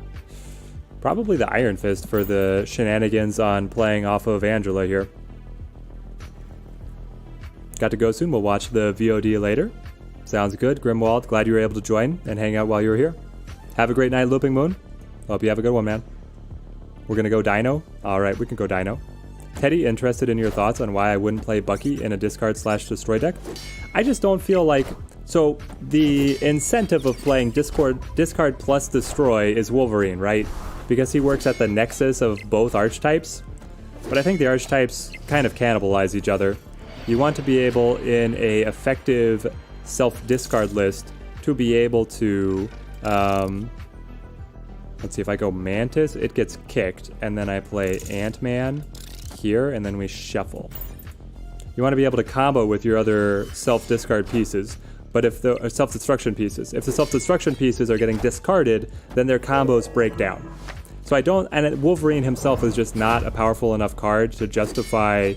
probably the Iron Fist for the shenanigans on playing off of Angela here. Got to go soon. We'll watch the VOD later. Sounds good. Grimwald, glad you were able to join and hang out while you were here. Have a great night, Looping Moon. Hope you have a good one, man. We're gonna go Dino. All right, we can go Dino. Teddy, interested in your thoughts on why I wouldn't play Bucky in a discard/destroy deck? I just don't feel like... So, the incentive of playing discard plus destroy is Wolverine, right? Because he works at the nexus of both archetypes. But I think the archetypes kind of cannibalize each other. You want to be able, in a effective self-discard list, to be able to... let's see, if I go Mantis, it gets kicked, and then I play Ant-Man here, and then we shuffle. You want to be able to combo with your other self-discard pieces, but if the self-destruction pieces, if the self-destruction pieces are getting discarded, then their combos break down. So I don't, and Wolverine himself is just not a powerful enough card to justify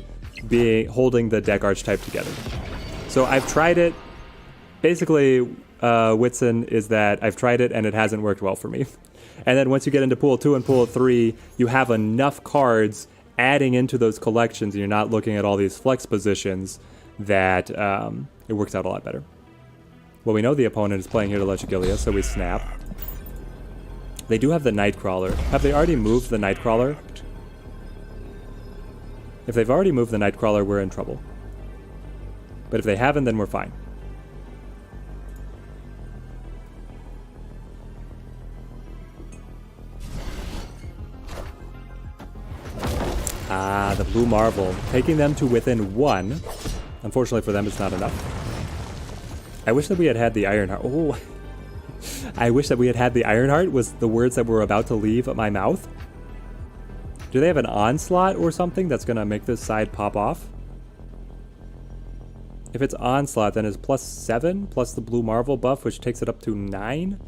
holding the deck archetype together. So I've tried it. Basically, Whitson is that I've tried it and it hasn't worked well for me. And then once you get into pool 2 and pool 3, you have enough cards adding into those collections, and you're not looking at all these flex positions, that it works out a lot better. Well, we know the opponent is playing here to Legigilia, so we snap. They do have the Nightcrawler. Have they already moved the Nightcrawler? If they've already moved the Nightcrawler, we're in trouble. But if they haven't, then we're fine. Ah, the Blue Marvel. Taking them to within 1. Unfortunately for them, it's not enough. I wish that we had had the Ironheart. Oh, I wish that we had had the Ironheart was the words that were about to leave my mouth. Do they have an Onslaught or something that's going to make this side pop off? If it's Onslaught, then it's +7, plus the Blue Marvel buff, which takes it up to 9,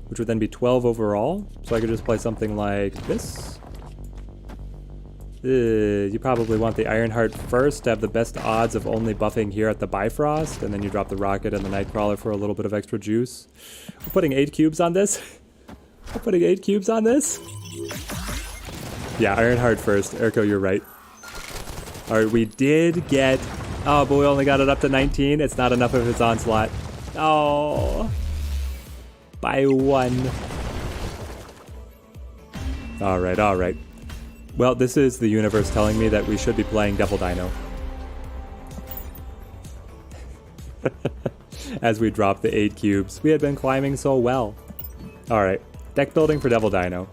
which would then be 12 overall. So I could just play something like this. You probably want the Ironheart first to have the best odds of only buffing here at the Bifrost, and then you drop the Rocket and the Nightcrawler for a little bit of extra juice. We're putting 8 cubes on this? We're putting 8 cubes on this? Yeah, Ironheart first. Erko, you're right. Alright, we did get... Oh, but we only got it up to 19. It's not enough if it's Onslaught. Oh. By 1. Alright, alright. Well, this is the universe telling me that we should be playing Devil Dino. As we drop the 8 cubes. We had been climbing so well. Alright, deck building for Devil Dino.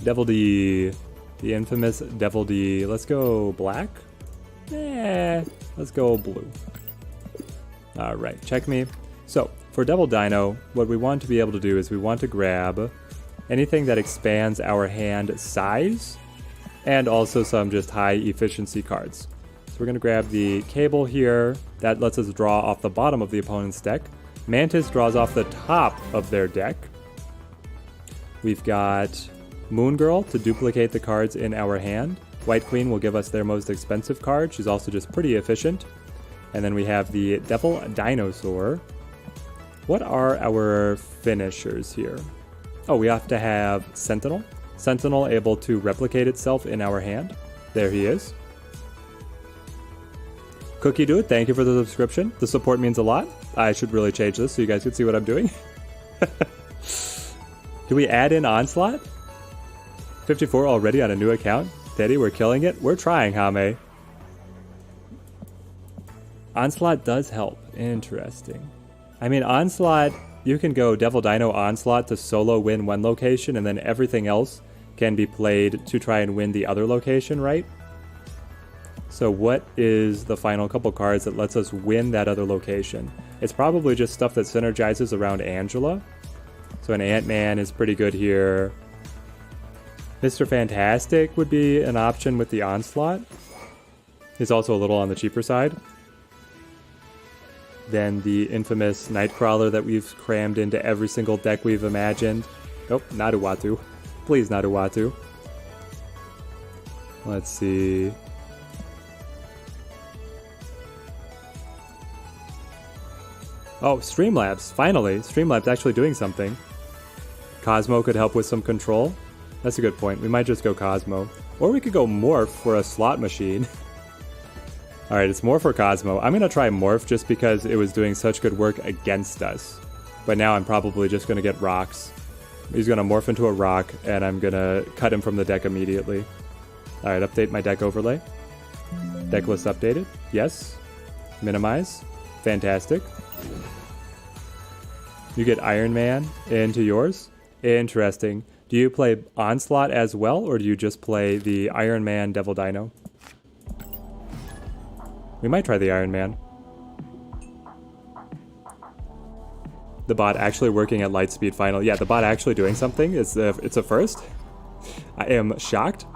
Devil D. The infamous Devil D. Let's go black? Let's go blue. Alright, check me. So, for Devil Dino, what we want to be able to do is we want to grab anything that expands our hand size, and also some just high efficiency cards. So we're going to grab the Cable here. That lets us draw off the bottom of the opponent's deck. Mantis draws off the top of their deck. We've got Moon Girl to duplicate the cards in our hand. White Queen will give us their most expensive card. She's also just pretty efficient. And then we have the Devil Dinosaur. What are our finishers here? Oh, we have to have Sentinel. Sentinel able to replicate itself in our hand. There he is. Cookie Dude, thank you for the subscription. The support means a lot. I should really change this so you guys can see what I'm doing. Do we add in Onslaught? 54 already on a new account. Teddy, we're killing it. We're trying, Hame. Onslaught does help. Interesting. I mean, Onslaught... You can go Devil Dino Onslaught to solo win one location, and then everything else can be played to try and win the other location, right? So what is the final couple cards that lets us win that other location? It's probably just stuff that synergizes around Angela. So an Ant-Man is pretty good here. Mr. Fantastic would be an option with the Onslaught. He's also a little on the cheaper side than the infamous Nightcrawler that we've crammed into every single deck we've imagined. Nope, not Uatu. Please, not Uatu. Let's see. Oh, Streamlabs. Finally. Streamlabs actually doing something. Cosmo could help with some control. That's a good point. We might just go Cosmo. Or we could go Morph for a slot machine. Alright, it's Morph or Cosmo. I'm going to try Morph just because it was doing such good work against us. But now I'm probably just going to get rocks. He's going to morph into a rock, and I'm going to cut him from the deck immediately. Alright, update my deck overlay. Deck list updated. Yes. Minimize. Fantastic. You get Iron Man into yours. Interesting. Do you play Onslaught as well, or do you just play the Iron Man Devil Dino? We might try the Iron Man. The bot actually working at light speed final. Yeah, the bot actually doing something. It's a first. I am shocked.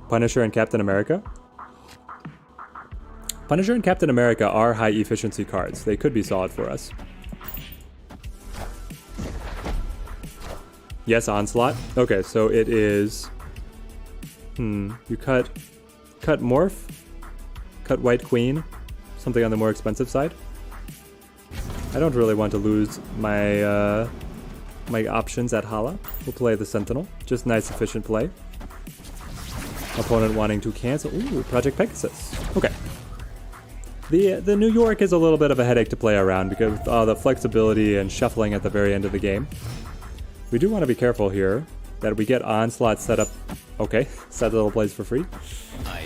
Punisher and Captain America. Punisher and Captain America are high efficiency cards. They could be solid for us. Yes, Onslaught. Okay, so it is... You cut Morph. Cut White Queen. Something on the more expensive side. I don't really want to lose my my options at Hala. We'll play the Sentinel. Just nice, efficient play. Opponent wanting to cancel. Ooh, Project Pegasus. Okay. The New York is a little bit of a headache to play around because of the flexibility and shuffling at the very end of the game. We do want to be careful here that we get Onslaught set up. Okay, set little plays for free.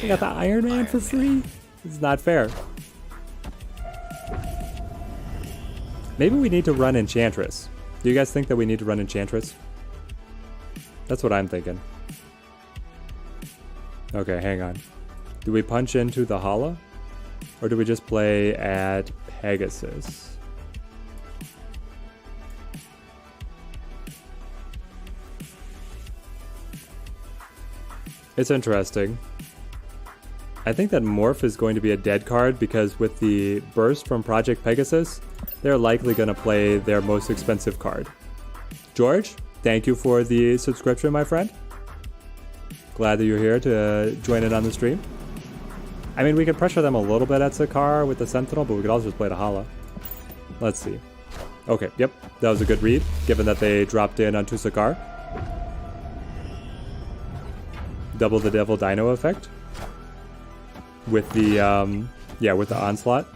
We got the Iron Man for free. It's not fair. Maybe we need to run Enchantress. Do you guys think that we need to run Enchantress? That's what I'm thinking. Okay, hang on. Do we punch into the Hala? Or do we just play at Pegasus? It's interesting. I think that Morph is going to be a dead card because with the burst from Project Pegasus, they're likely going to play their most expensive card. George, thank you for the subscription, my friend. Glad that you're here to join in on the stream. I mean, we could pressure them a little bit at Sakaar with the Sentinel, but we could also just play the Hala. Let's see. Okay, yep, that was a good read, given that they dropped in onto Sakaar. Double the Devil Dino effect. With the, with the Onslaught.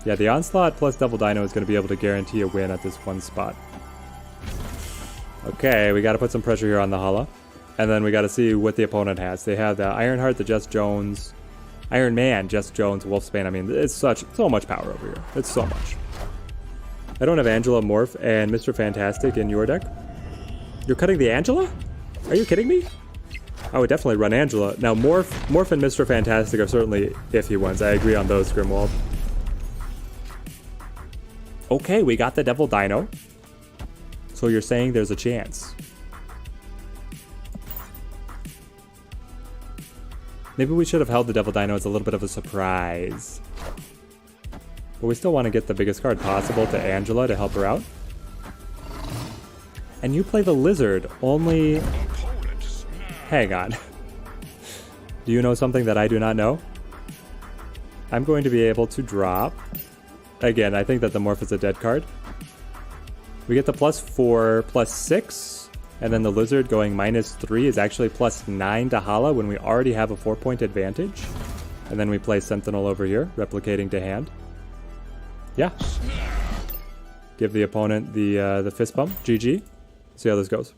Yeah, the Onslaught plus Devil Dino is going to be able to guarantee a win at this one spot. Okay, we got to put some pressure here on the Hala. And then we got to see what the opponent has. They have the Ironheart, the Jess Jones, Iron Man, Jess Jones, Wolfsbane. I mean, it's so much power over here. It's so much. I don't have Angela, Morph, and Mr. Fantastic in your deck. You're cutting the Angela? Are you kidding me? I would definitely run Angela. Now, Morph and Mr. Fantastic are certainly iffy ones. I agree on those, Grimwald. Okay, we got the Devil Dino. So you're saying there's a chance. Maybe we should have held the Devil Dino as a little bit of a surprise. But we still want to get the biggest card possible to Angela to help her out. And you play the Lizard, only... Hang on. Do you know something that I do not know? I'm going to be able to drop... Again, I think that the Morph is a dead card. We get the +4, +6, and then the Lizard going -3 is actually +9 to Hala when we already have a 4-point advantage. And then we play Sentinel over here, replicating to hand. Yeah. Give the opponent the fist bump. GG. See how this goes.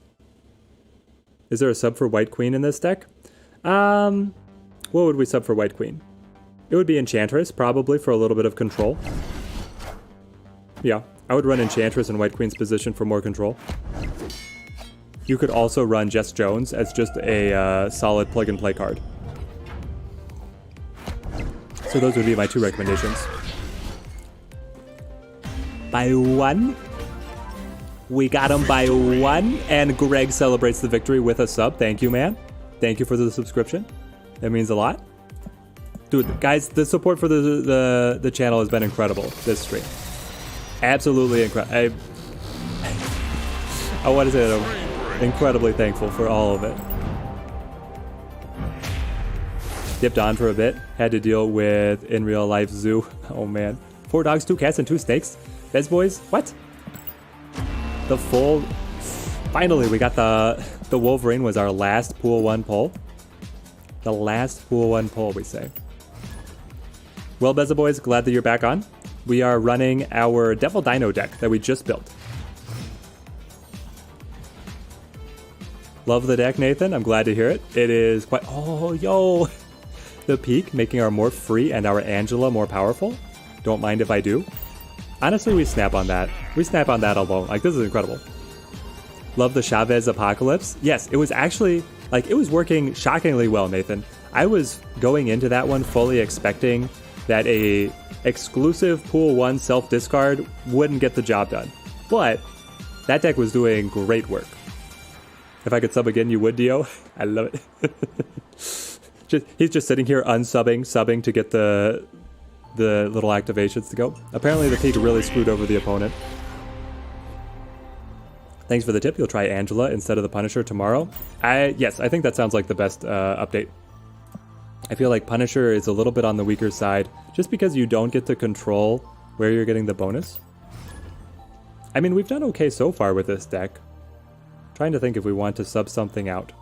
Is there a sub for White Queen in this deck? What would we sub for White Queen? It would be Enchantress, probably, for a little bit of control. Yeah, I would run Enchantress in White Queen's position for more control. You could also run Jess Jones as just a solid plug-and-play card. So those would be my 2 recommendations. By 1. We got him by 1. And Greg celebrates the victory with a sub. Thank you, man. Thank you for the subscription. That means a lot. Dude, guys, the support for the channel has been incredible this stream. Absolutely incredible. I want to say that I'm incredibly thankful for all of it. Dipped on for a bit. Had to deal with in real life zoo. Oh man. 4 dogs, 2 cats, and 2 snakes. Bez boys, what? The full... Finally, we got the Wolverine was our last pool 1 pull. The last pool 1 pull, we say. Well, Beza boys, glad that you're back on. We are running our Devil Dino deck that we just built. Love the deck, Nathan. I'm glad to hear it. It is quite... Oh, yo! The peak, making our Morph free and our Angela more powerful. Don't mind if I do. Honestly, we snap on that. We snap on that alone. Like, this is incredible. Love the Chavez Apocalypse. Yes, it was actually... Like, it was working shockingly well, Nathan. I was going into that one fully expecting that a exclusive pool 1 self-discard wouldn't get the job done. But that deck was doing great work. If I could sub again, you would, Dio. I love it. He's just sitting here subbing to get the little activations to go. Apparently the peak really screwed over the opponent. Thanks for the tip. You'll try Angela instead of the Punisher tomorrow. Yes, I think that sounds like the best update. I feel like Punisher is a little bit on the weaker side just because you don't get to control where you're getting the bonus. I mean, we've done okay so far with this deck. Trying to think if we want to sub something out.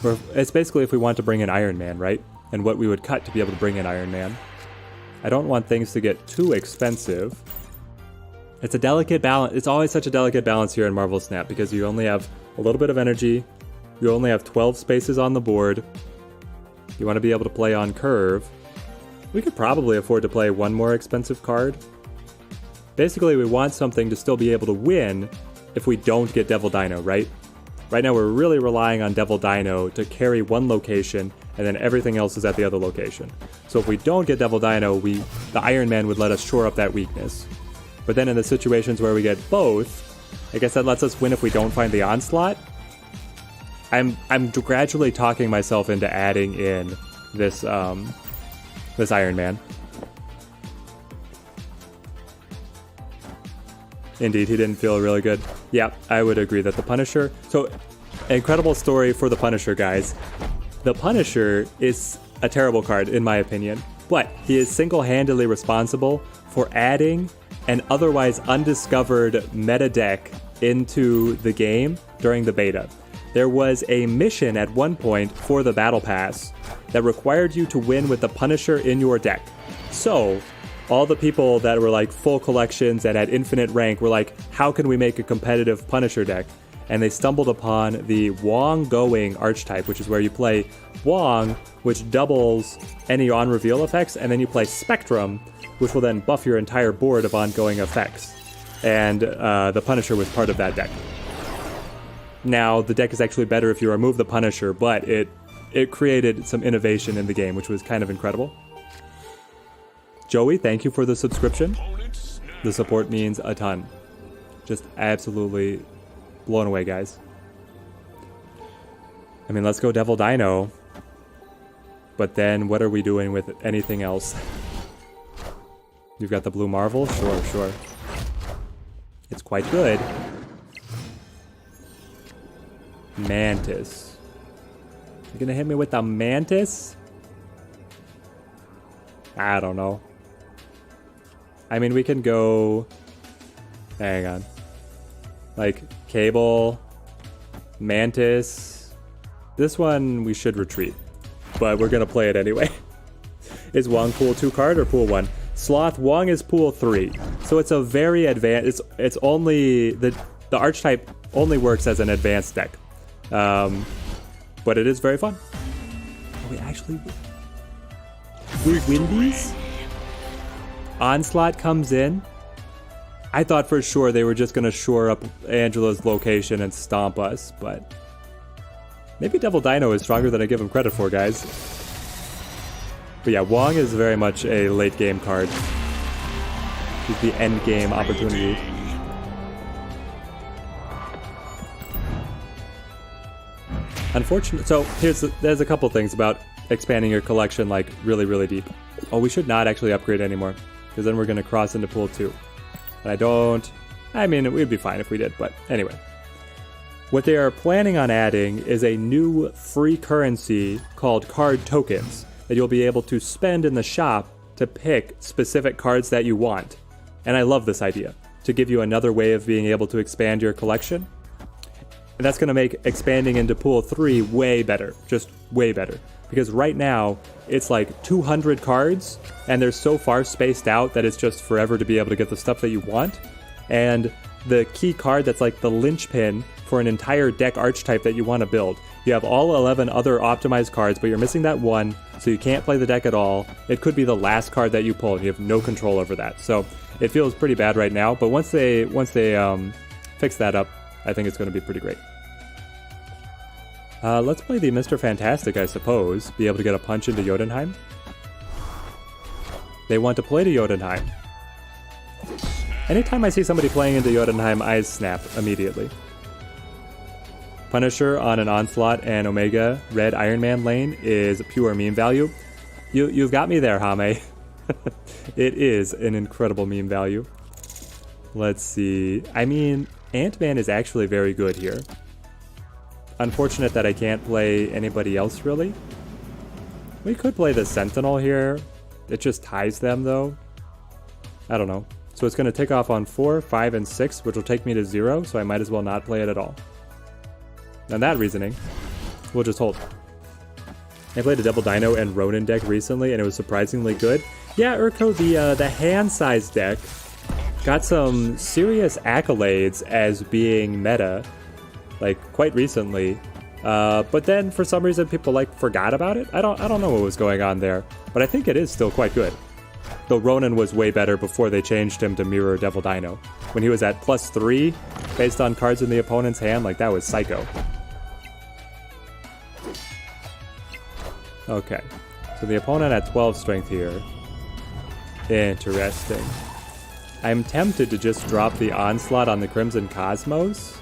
Or it's basically if we want to bring in Iron Man, right? And what we would cut to be able to bring in Iron Man. I don't want things to get too expensive. It's a delicate balance. It's always such a delicate balance here in Marvel Snap because you only have a little bit of energy. You only have 12 spaces on the board. You want to be able to play on curve. We could probably afford to play 1 more expensive card. Basically, we want something to still be able to win if we don't get Devil Dino, right? Right now, we're really relying on Devil Dino to carry 1 location, and then everything else is at the other location. So if we don't get Devil Dino, the Iron Man would let us shore up that weakness. But then in the situations where we get both, I guess that lets us win if we don't find the Onslaught. I'm gradually talking myself into adding in this this Iron Man. Indeed, he didn't feel really good. Yeah, I would agree that the Punisher... So, incredible story for the Punisher, guys. The Punisher is a terrible card, in my opinion. But he is single-handedly responsible for adding an otherwise undiscovered meta deck into the game during the beta. There was a mission at one point for the Battle Pass that required you to win with the Punisher in your deck. So, all the people that were like full collections and had infinite rank were like, how can we make a competitive Punisher deck? And they stumbled upon the Wong Going archetype, which is where you play Wong, which doubles any on-reveal effects, and then you play Spectrum, which will then buff your entire board of ongoing effects. And the Punisher was part of that deck. Now, the deck is actually better if you remove the Punisher, but it created some innovation in the game, which was kind of incredible. Joey, thank you for the subscription. The support means a ton. Just absolutely blown away, guys. I mean, let's go Devil Dino. But then what are we doing with anything else? You've got the Blue Marvel? Sure. It's quite good. Mantis. You're gonna hit me with the Mantis? I don't know. I mean, we can go... Hang on. Like, Cable, Mantis. This one we should retreat, but we're gonna play it anyway. Is Wong pool 2 card or pool 1? Sloth, Wong is pool 3. So it's a very advanced... It's only... The archetype only works as an advanced deck. But it is very fun. Oh, we win these? Onslaught comes in. I thought for sure they were just going to shore up Angela's location and stomp us, but maybe Devil Dino is stronger than I give him credit for, guys. But yeah, Wong is very much a late game card. He's the end game opportunity. Unfortunately, so there's a couple things about expanding your collection like really, really deep. Oh, we should not actually upgrade anymore, because then we're going to cross into pool 2. And I mean, it would be fine if we did, but anyway. What they are planning on adding is a new free currency called card tokens that you'll be able to spend in the shop to pick specific cards that you want. And I love this idea, to give you another way of being able to expand your collection. And that's going to make expanding into pool 3 way better, just way better. Because right now, it's like 200 cards, and they're so far spaced out that it's just forever to be able to get the stuff that you want. And the key card that's like the linchpin for an entire deck archetype that you want to build. You have all 11 other optimized cards, but you're missing that one, so you can't play the deck at all. It could be the last card that you pull, and you have no control over that. So it feels pretty bad right now, but once they fix that up, I think it's going to be pretty great. Let's play the Mr. Fantastic, I suppose. Be able to get a punch into Jotunheim. They want to play to Jotunheim. Anytime I see somebody playing into Jotunheim, I snap immediately. Punisher on an Onslaught and Omega Red Iron Man lane is pure meme value. You've got me there, Hame. It is an incredible meme value. Let's see. I mean, Ant-Man is actually very good here. Unfortunate that I can't play anybody else, really. We could play the Sentinel here. It just ties them, though. I don't know. So it's going to take off on 4, 5, and 6, which will take me to 0, so I might as well not play it at all. And that reasoning, we'll just hold. I played a Double Dino and Ronin deck recently, and it was surprisingly good. Yeah, Urko, the hand-sized deck got some serious accolades as being meta, like, quite recently. But then, for some reason, people, like, forgot about it. I don't know what was going on there, but I think it is still quite good. Though Ronin was way better before they changed him to mirror Devil Dino. When he was at +3, based on cards in the opponent's hand, like, that was psycho. Okay, so the opponent at 12 strength here. Interesting. I'm tempted to just drop the Onslaught on the Crimson Cosmos.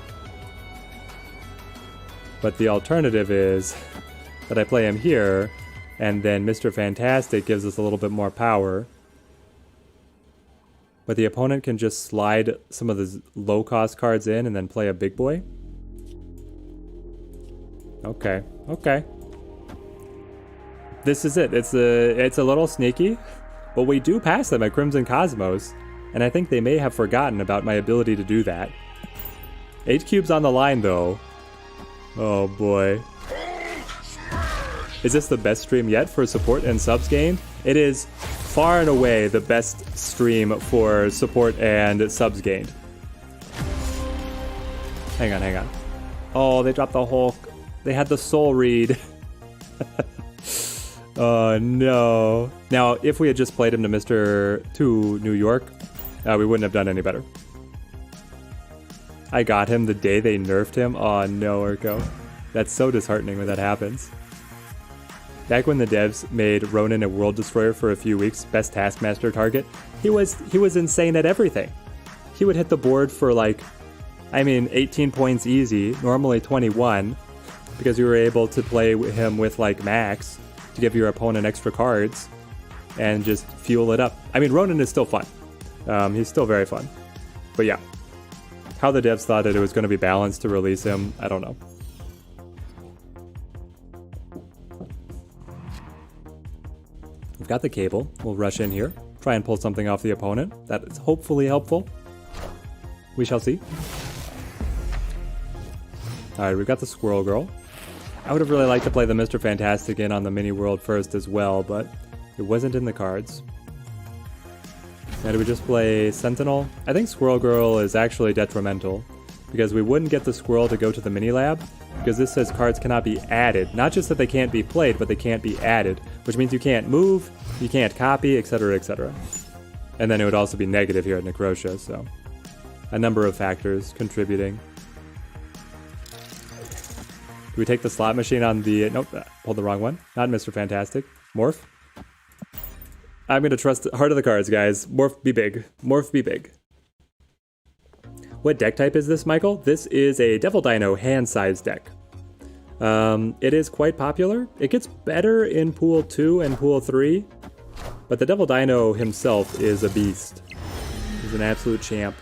But the alternative is that I play him here, and then Mr. Fantastic gives us a little bit more power. But the opponent can just slide some of the low-cost cards in and then play a big boy. Okay, okay. This is it. It's a little sneaky, but we do pass them at Crimson Cosmos, and I think they may have forgotten about my ability to do that. 8 cubes on the line, though. Oh boy. Is this the best stream yet for support and subs gained? It is far and away the best stream for support and subs gained. Hang on, hang on. Oh, they dropped the Hulk. They had the Soul Read. Oh no. Now, if we had just played him to New York, we wouldn't have done any better. I got him the day they nerfed him. Oh no, Urko. That's so disheartening when that happens. Back when the devs made Ronin a world destroyer for a few weeks, best Taskmaster target, he was insane at everything. He would hit the board for like, I mean, 18 points easy, normally 21, because you were able to play him with like max to give your opponent extra cards and just fuel it up. I mean, Ronin is still fun. He's still very fun. But yeah, how the devs thought that it was going to be balanced to release him, I don't know. We've got the cable. We'll rush in here, try and pull something off the opponent. That is hopefully helpful. We shall see. Alright, we've got the Squirrel Girl. I would have really liked to play the Mr. Fantastic in on the mini world first as well, but it wasn't in the cards. Now do we just play Sentinel? I think Squirrel Girl is actually detrimental, because we wouldn't get the squirrel to go to the mini lab, because this says cards cannot be added. Not just that they can't be played, but they can't be added, which means you can't move, you can't copy, etc., etc. And then it would also be negative here at Necrotia, so a number of factors contributing. Do we take the slot machine on the... Nope, pulled the wrong one. Not Mr. Fantastic. Morph. I'm gonna trust heart of the cards, guys. Morph, be big. Morph, be big. What deck type is this, Michael? This is a Devil Dino hand-sized deck. It is quite popular. It gets better in Pool 2 and Pool 3, but the Devil Dino himself is a beast. He's an absolute champ.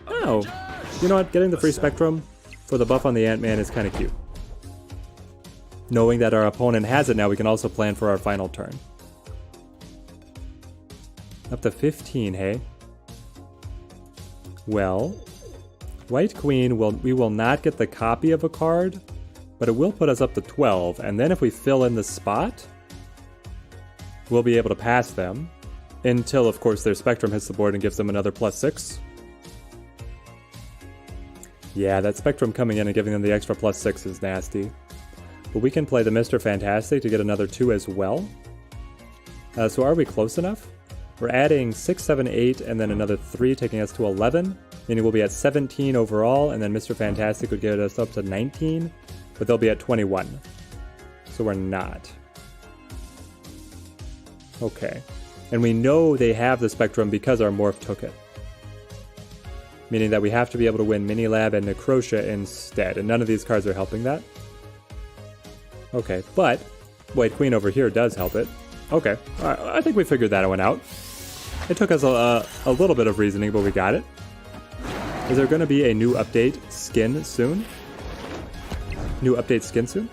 Oh, you know what? Getting the free Spectrum for the buff on the Ant-Man is kind of cute. Knowing that our opponent has it now, we can also plan for our final turn. Up to 15, hey? Well, White Queen, we will not get the copy of a card, but it will put us up to 12, and then if we fill in the spot, we'll be able to pass them, until, of course, their Spectrum hits the board and gives them another +6. Yeah, that Spectrum coming in and giving them the extra +6 is nasty. But we can play the Mr. Fantastic to get another 2 as well. So are we close enough? We're adding 6, 7, 8, and then another 3, taking us to 11. Meaning we'll be at 17 overall, and then Mr. Fantastic would get us up to 19, but they'll be at 21. So we're not. Okay. And we know they have the Spectrum because our Morph took it. Meaning that we have to be able to win Minilab and Necrotia instead, and none of these cards are helping that. Okay, but White Queen over here does help it. Okay, I think we figured that one out. It took us a little bit of reasoning, but we got it. Is there going to be a new update skin soon? New update skin soon?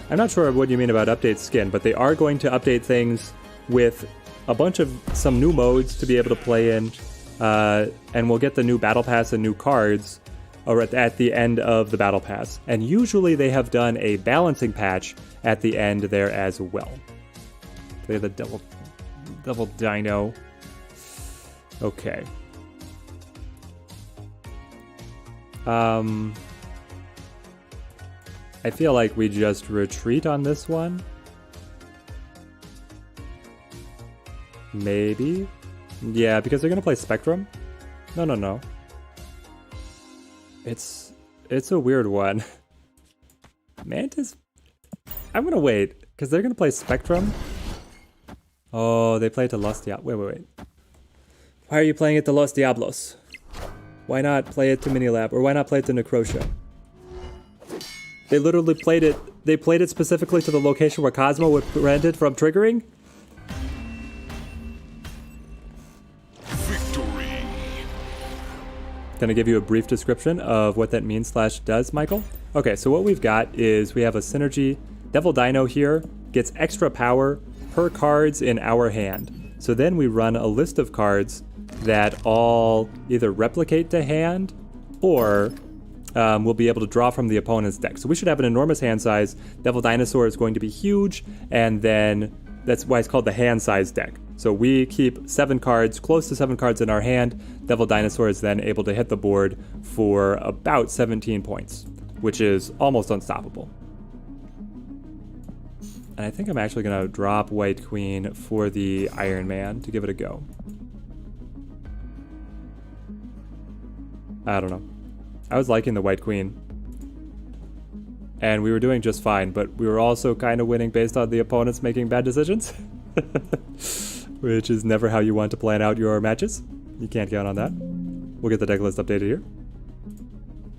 I'm not sure what you mean about update skin, but they are going to update things with a bunch of some new modes to be able to play in, and we'll get the new Battle Pass and new cards at the end of the Battle Pass. And usually they have done a balancing patch at the end there as well. Play the Devil Dino. Okay. I feel like we just retreat on this one. Maybe? Yeah, because they're gonna play Spectrum? No. It's a weird one. Mantis? I'm gonna wait, because they're gonna play Spectrum. Oh, they play it to Los Diablos. Wait. Why are you playing it to Los Diablos? Why not play it to Minilab? Or why not play it to Necrotia? They literally played it. They played it specifically to the location where Cosmo would prevent it from triggering? Victory. Can I give you a brief description of what that means / does, Michael? Okay, so what we've got is we have a synergy. Devil Dino here gets extra power per cards in our hand. So then we run a list of cards that all either replicate to hand or we'll be able to draw from the opponent's deck. So we should have an enormous hand size. Devil Dinosaur is going to be huge, and then that's why it's called the hand size deck. So we keep 7 cards, close to 7 cards in our hand. Devil Dinosaur is then able to hit the board for about 17 points, which is almost unstoppable. And I think I'm actually going to drop White Queen for the Iron Man to give it a go. I don't know. I was liking the White Queen. And we were doing just fine, but we were also kind of winning based on the opponents making bad decisions. Which is never how you want to plan out your matches. You can't count on that. We'll get the deck list updated here.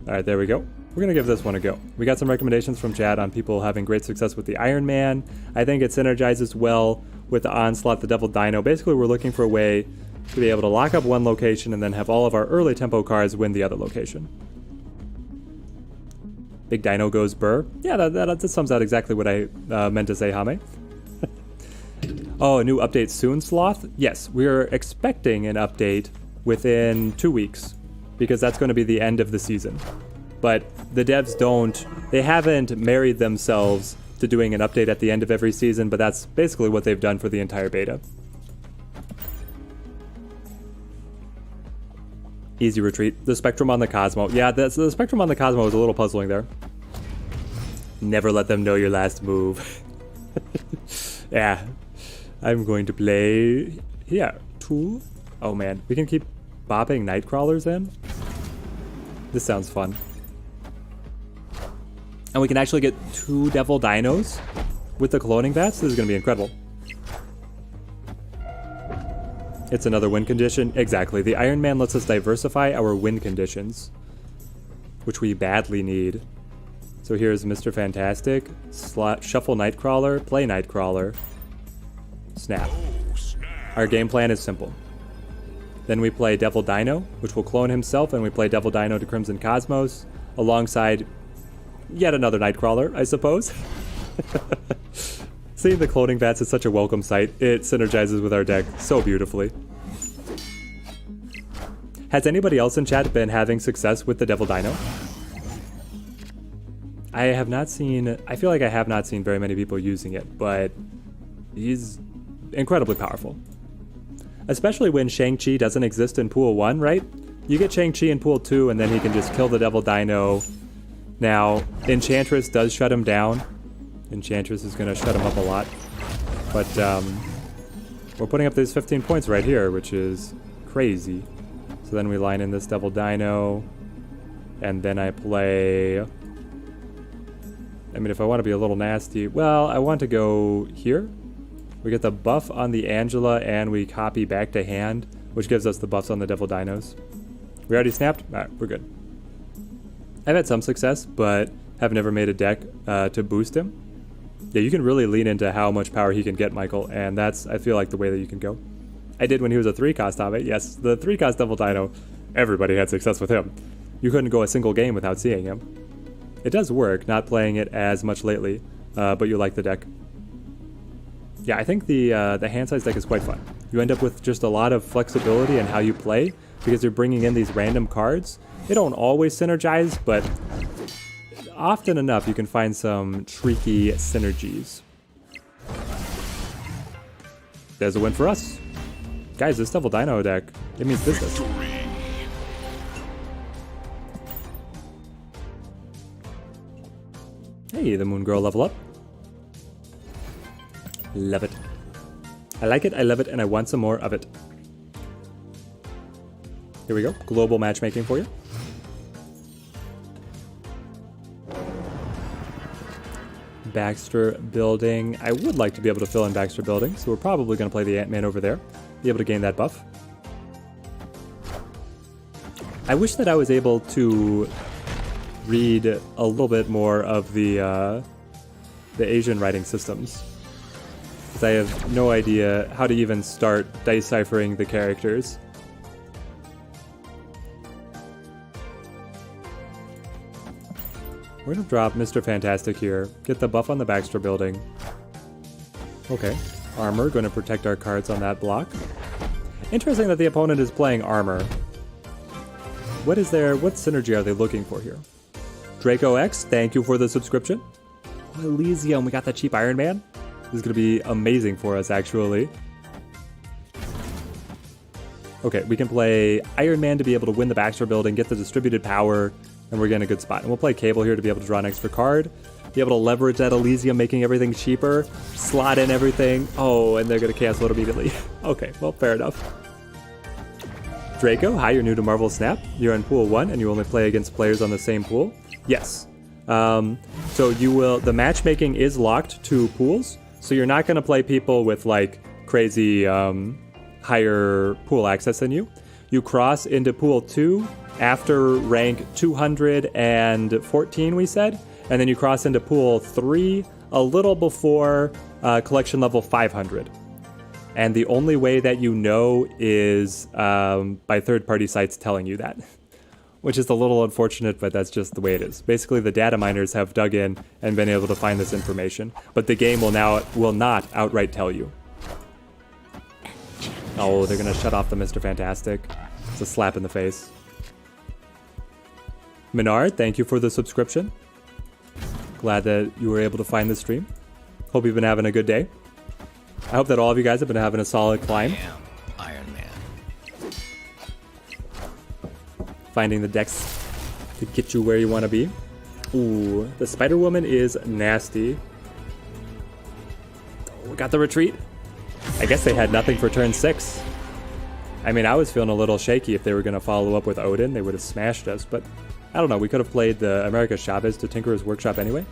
Alright, there we go. We're going to give this one a go. We got some recommendations from chat on people having great success with the Iron Man. I think it synergizes well with the Onslaught, the Devil Dino. Basically, we're looking for a way to be able to lock up one location and then have all of our early tempo cards win the other location. Big Dino goes burr. Yeah, that sums out exactly what I meant to say, Hame. Oh, a new update soon, Sloth? Yes, we're expecting an update within 2 weeks, because that's going to be the end of the season. But the devs they haven't married themselves to doing an update at the end of every season, but that's basically what they've done for the entire beta. Easy retreat. The Spectrum on the Cosmo. Yeah, the Spectrum on the Cosmo was a little puzzling there. Never let them know your last move. Yeah. I'm going to play here. 2. Oh man, we can keep bopping Nightcrawlers in. This sounds fun. And we can actually get 2 Devil Dinos with the cloning bats. This is going to be incredible. It's another win condition. Exactly. The Iron Man lets us diversify our win conditions, which we badly need. So here's Mr. Fantastic. Shuffle Nightcrawler. Play Nightcrawler. Snap. Our game plan is simple. Then we play Devil Dino, which will clone himself, and we play Devil Dino to Crimson Cosmos, alongside yet another Nightcrawler, I suppose. Seeing the cloning vats is such a welcome sight. It synergizes with our deck so beautifully. Has anybody else in chat been having success with the Devil Dino? I have not seen, I feel like I have not seen very many people using it, but he's incredibly powerful. Especially when Shang-Chi doesn't exist in Pool 1, right? You get Shang-Chi in Pool 2 and then he can just kill the Devil Dino. Now, Enchantress does shut him down. Enchantress is going to shut him up a lot. But we're putting up these 15 points right here, which is crazy. So then we line in this Devil Dino. And then I play... I mean, if I want to be a little nasty... Well, I want to go here. We get the buff on the Angela, and we copy back to hand, which gives us the buffs on the Devil Dinos. We already snapped? Alright, we're good. I've had some success, but have never made a deck to boost him. Yeah, you can really lean into how much power he can get, Michael, and that's, I feel like, the way that you can go. I did when he was a 3-cost Abe. Yes, the 3-cost Devil Dino, everybody had success with him. You couldn't go a single game without seeing him. It does work, not playing it as much lately, but you like the deck. Yeah, I think the hand size deck is quite fun. You end up with just a lot of flexibility in how you play, because you're bringing in these random cards. They don't always synergize, but often enough you can find some tricky synergies. There's a win for us. Guys, this Devil Dino deck, it means business. Hey, the Moon Girl level up. Love it. I like it, I love it, and I want some more of it. Here we go. Global matchmaking for you. Baxter Building. I would like to be able to fill in Baxter Building, so we're probably going to play the Ant-Man over there. Be able to gain that buff. I wish that I was able to read a little bit more of the Asian writing systems, because I have no idea how to even start deciphering the characters. We're gonna drop Mr. Fantastic here, get the buff on the Baxter Building. Okay, armor, gonna protect our cards on that block. Interesting that the opponent is playing armor. What synergy are they looking for here? Draco X, thank you for the subscription. Elysium, we got that cheap Iron Man. This is gonna be amazing for us, actually. Okay, we can play Iron Man to be able to win the Baxter Building, get the distributed power, and we're getting a good spot. And we'll play Cable here to be able to draw an extra card, be able to leverage that Elysium, making everything cheaper, slot in everything. Oh, and they're gonna cancel it immediately. Okay, well, fair enough. Draco, hi, you're new to Marvel Snap. You're in Pool 1, and you only play against players on the same pool. Yes. So you will, the matchmaking is locked to pools, so you're not gonna play people with like crazy higher pool access than you. You cross into Pool 2 after rank 214, we said, and then you cross into Pool 3 a little before collection level 500. And the only way that you know is by third-party sites telling you that, which is a little unfortunate, but that's just the way it is. Basically, the data miners have dug in and been able to find this information, but the game will not outright tell you. Oh, they're gonna shut off the Mr. Fantastic. It's a slap in the face. Menard, thank you for the subscription. Glad that you were able to find this stream. Hope you've been having a good day. I hope that all of you guys have been having a solid climb. I am Iron Man. Finding the decks to get you where you want to be. Ooh, the Spider-Woman is nasty. Oh, we got the retreat. I guess they had nothing for turn 6. I mean, I was feeling a little shaky if they were going to follow up with Odin. They would have smashed us, but I don't know. We could have played the America Chavez to Tinkerer's Workshop anyway.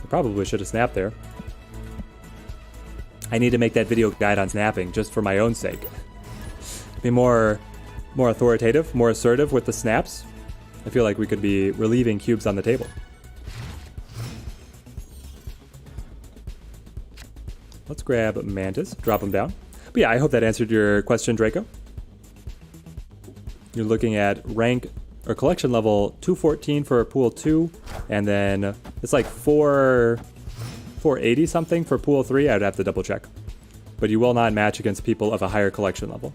We probably should have snapped there. I need to make that video guide on snapping just for my own sake. Be more authoritative, more assertive with the snaps. I feel like we could be relieving cubes on the table. Let's grab Mantis, drop him down. But yeah, I hope that answered your question, Draco. You're looking at rank or collection level 214 for pool 2, and then it's like 480 something for pool 3. I'd have to double check. But you will not match against people of a higher collection level.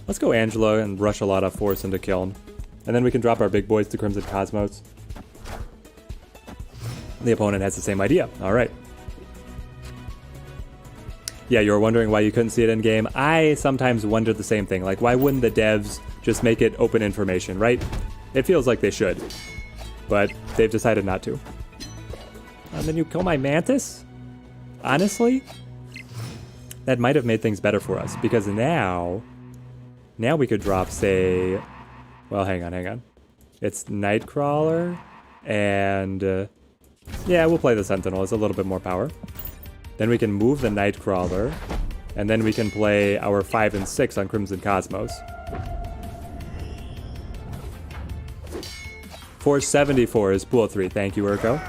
Let's go Angela and rush a lot of force into Kiln. And then we can drop our big boys to Crimson Cosmos. The opponent has the same idea. Alright. Yeah, you were wondering why you couldn't see it in game. I sometimes wonder the same thing. Like, why wouldn't the devs just make it open information, right? It feels like they should. But they've decided not to. And then you kill my Mantis? Honestly? That might have made things better for us. Because now we could drop, say... Well, hang on. It's Nightcrawler. And... yeah, we'll play the Sentinel. It's a little bit more power. Then we can move the Nightcrawler, and then we can play our 5 and 6 on Crimson Cosmos. 474 is pool 3. Thank you, Urko.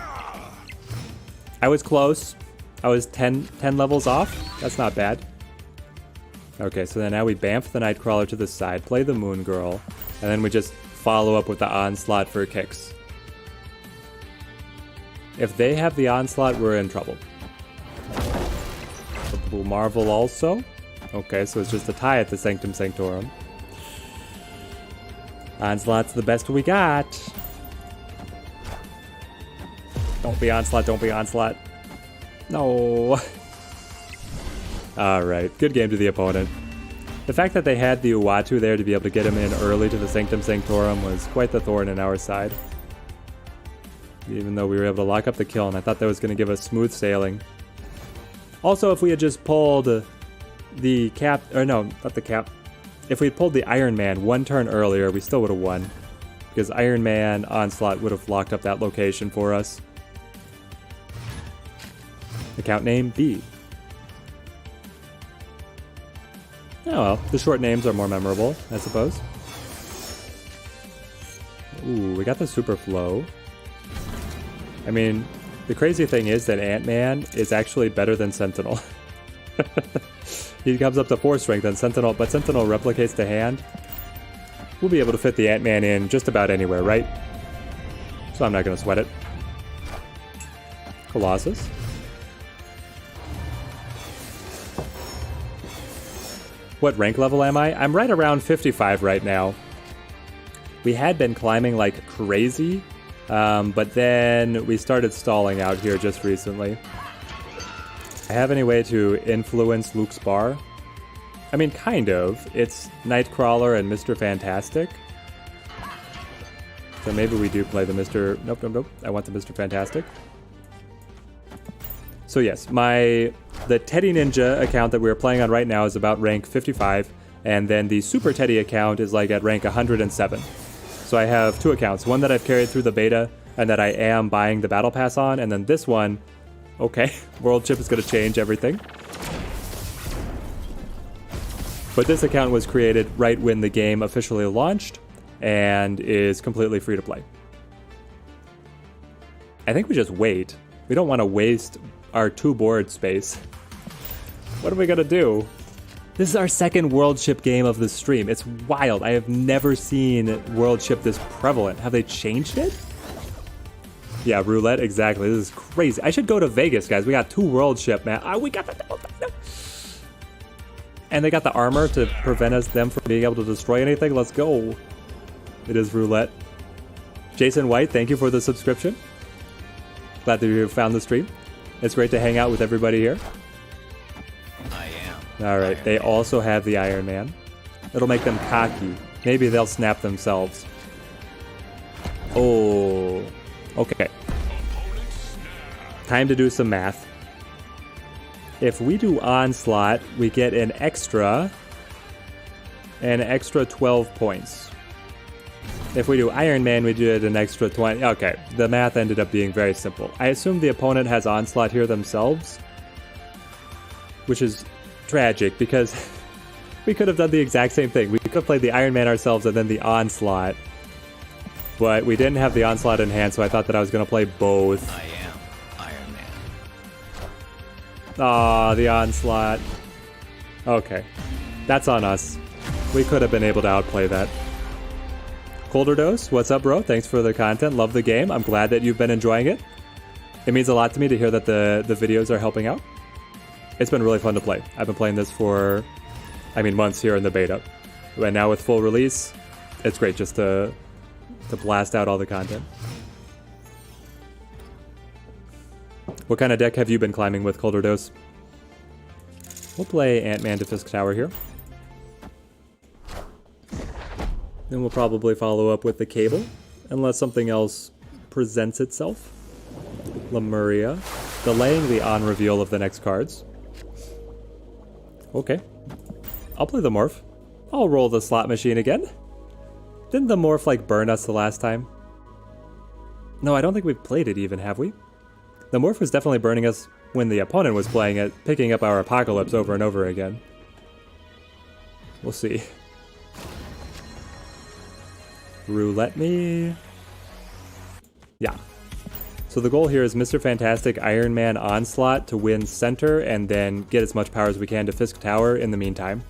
I was close. I was 10 levels off. That's not bad. Okay, so then now we bamf the Nightcrawler to the side, play the Moon Girl, and then we just follow up with the Onslaught for kicks. If they have the Onslaught, we're in trouble. We'll Marvel also. Okay, so it's just a tie at the Sanctum Sanctorum. Onslaught's the best we got. Don't be Onslaught, don't be Onslaught. No. Alright, good game to the opponent. The fact that they had the Uatu there to be able to get him in early to the Sanctum Sanctorum was quite the thorn in our side. Even though we were able to lock up the kill, and I thought that was going to give us smooth sailing. Also, if we had just pulled the cap, or no, not the cap. If we had pulled the Iron Man one turn earlier, we still would have won. Because Iron Man Onslaught would have locked up that location for us. Account name, B. Oh well, the short names are more memorable, I suppose. Ooh, we got the Super Flow. I mean, the crazy thing is that Ant-Man is actually better than Sentinel. He comes up to 4 strength on Sentinel, but Sentinel replicates the hand. We'll be able to fit the Ant-Man in just about anywhere, right? So I'm not going to sweat it. Colossus. What rank level am I? I'm right around 55 right now. We had been climbing like crazy. But then we started stalling out here just recently. I have any way to influence Luke's bar? I mean, kind of. It's Nightcrawler and Mr. Fantastic. So maybe we do play the Mr... Nope. I want the Mr. Fantastic. So yes, the Teddy Ninja account that we're playing on right now is about rank 55. And then the Super Teddy account is like at rank 107. So I have 2 accounts, one that I've carried through the beta and that I am buying the battle pass on, and then this one, okay, World Chip is going to change everything. But this account was created right when the game officially launched and is completely free to play. I think we just wait. We don't want to waste our 2 board space. What are we going to do? This is our second World Ship game of the stream. It's wild. I have never seen World Ship this prevalent. Have they changed it? Yeah, roulette, exactly. This is crazy. I should go to Vegas, guys. We got 2 World Ship, man. We got the... And they got the armor to prevent them from being able to destroy anything. Let's go. It is roulette. Jason White, thank you for the subscription. Glad that you found the stream. It's great to hang out with everybody here. Alright, they also have the Iron Man. It'll make them cocky. Maybe they'll snap themselves. Oh, okay. Time to do some math. If we do Onslaught, we get an extra 12 points. If we do Iron Man, we get an extra 20. Okay, the math ended up being very simple. I assume the opponent has Onslaught here themselves. which is tragic because we could have done the exact same thing. We could have played the Iron Man ourselves and then the Onslaught. But we didn't have the Onslaught in hand, so I thought that I was going to play both. I am Iron Man. Aw, the Onslaught. Okay. That's on us. We could have been able to outplay that. Colder Dose, what's up, bro? Thanks for the content. Love the game. I'm glad that you've been enjoying it. It means a lot to me to hear that the videos are helping out. It's been really fun to play. I've been playing this for, months here in the beta. And now with full release, it's great just to blast out all the content. What kind of deck have you been climbing with, Colder Dose? We'll play Ant-Man to Fisk Tower here. Then we'll probably follow up with the Cable, unless something else presents itself. Lemuria, delaying the on-reveal of the next cards. Okay. I'll play the Morph. I'll roll the slot machine again. Didn't the Morph, like, burn us the last time? No, I don't think we've played it even, have we? The Morph was definitely burning us when the opponent was playing it, picking up our Apocalypse over and over again. We'll see. Roulette me. Yeah. So the goal here is Mr. Fantastic Iron Man Onslaught to win center and then get as much power as we can to Fisk Tower in the meantime.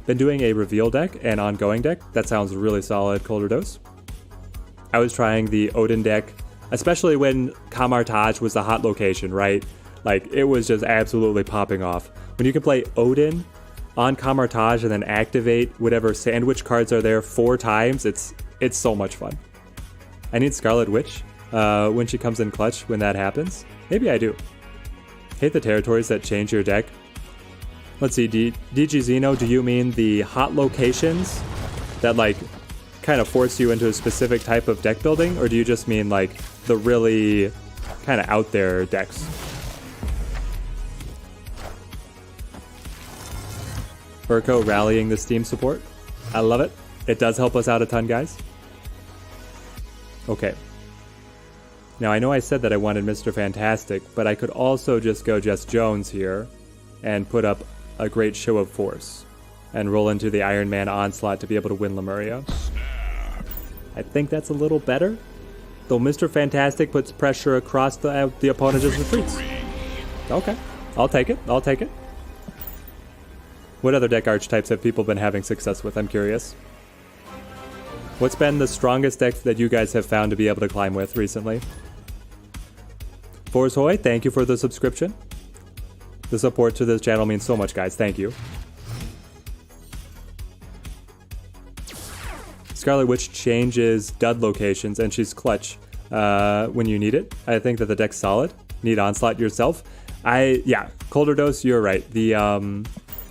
Been doing a reveal deck and ongoing deck. That sounds really solid, Colder Dose. I was trying the Odin deck, especially when Kamartaj was the hot location, right? Like, it was just absolutely popping off. When you can play Odin on Kamartaj and then activate whatever sandwich cards are there 4 times, it's so much fun. I need Scarlet Witch when she comes in clutch when that happens. Maybe I do. Hate the territories that change your deck. Let's see, DG Zeno, do you mean the hot locations that, like, kind of force you into a specific type of deck building? Or do you just mean, like, the really kind of out there decks? Urko rallying the Steam support. I love it. It does help us out a ton, guys. Okay. Now, I know I said that I wanted Mr. Fantastic, but I could also just go Jess Jones here and put up a great show of force and roll into the Iron Man Onslaught to be able to win Lemuria. I think that's a little better, though Mr. Fantastic puts pressure across the opponent just retreats. Okay, I'll take it. I'll take it. What other deck archetypes have people been having success with? I'm curious. What's been the strongest deck that you guys have found to be able to climb with recently? Forshoy, thank you for the subscription. The support to this channel means so much, guys. Thank you. Scarlet Witch changes dud locations, and she's clutch when you need it. I think that the deck's solid. Need Onslaught yourself. Yeah, Colder Dose, you're right. The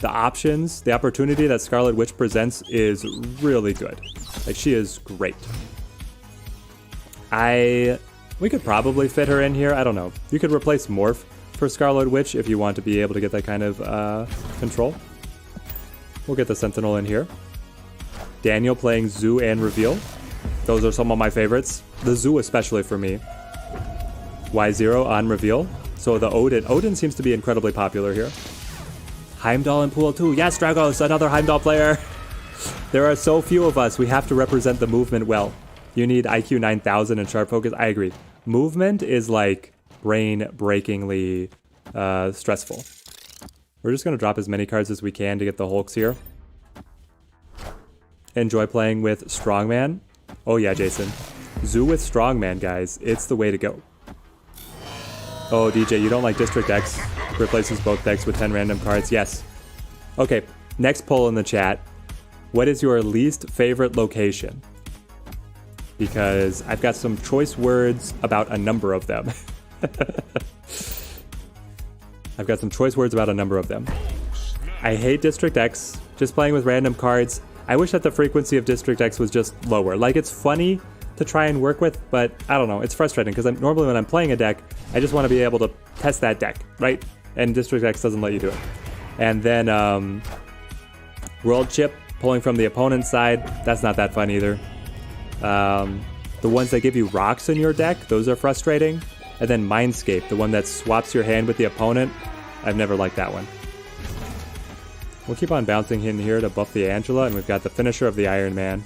options, the opportunity that Scarlet Witch presents is really good. Like, she is great. We could probably fit her in here. I don't know. You could replace Morph for Scarlet Witch if you want to be able to get that kind of control. We'll get the Sentinel in here. Daniel playing Zoo and Reveal. Those are some of my favorites. The Zoo especially for me. Y0 on Reveal. So the Odin seems to be incredibly popular here. Heimdall in Pool 2. Yes, Dragos, another Heimdall player. There are so few of us. We have to represent the movement well. You need IQ 9000 and sharp focus. I agree. Movement is like brain-breakingly stressful. We're just going to drop as many cards as we can to get the Hulks here. Enjoy playing with Strongman. Oh yeah, Jason. Zoo with Strongman, guys. It's the way to go. Oh, DJ, you don't like District X. Replaces both decks with 10 random cards. Yes. Okay, next poll in the chat. What is your least favorite location? Because I've got some choice words about a number of them. I've got some choice words about a number of them. I hate District X. Just playing with random cards. I wish that the frequency of District X was just lower. Like, it's funny to try and work with, but I don't know. It's frustrating because normally when I'm playing a deck, I just want to be able to test that deck, right? And District X doesn't let you do it. And then World Chip, pulling from the opponent's side. That's not that fun either. The ones that give you rocks in your deck, those are frustrating. And then Mindscape, the one that swaps your hand with the opponent. I've never liked that one. We'll keep on bouncing in here to buff the Angela, and we've got the finisher of the Iron Man.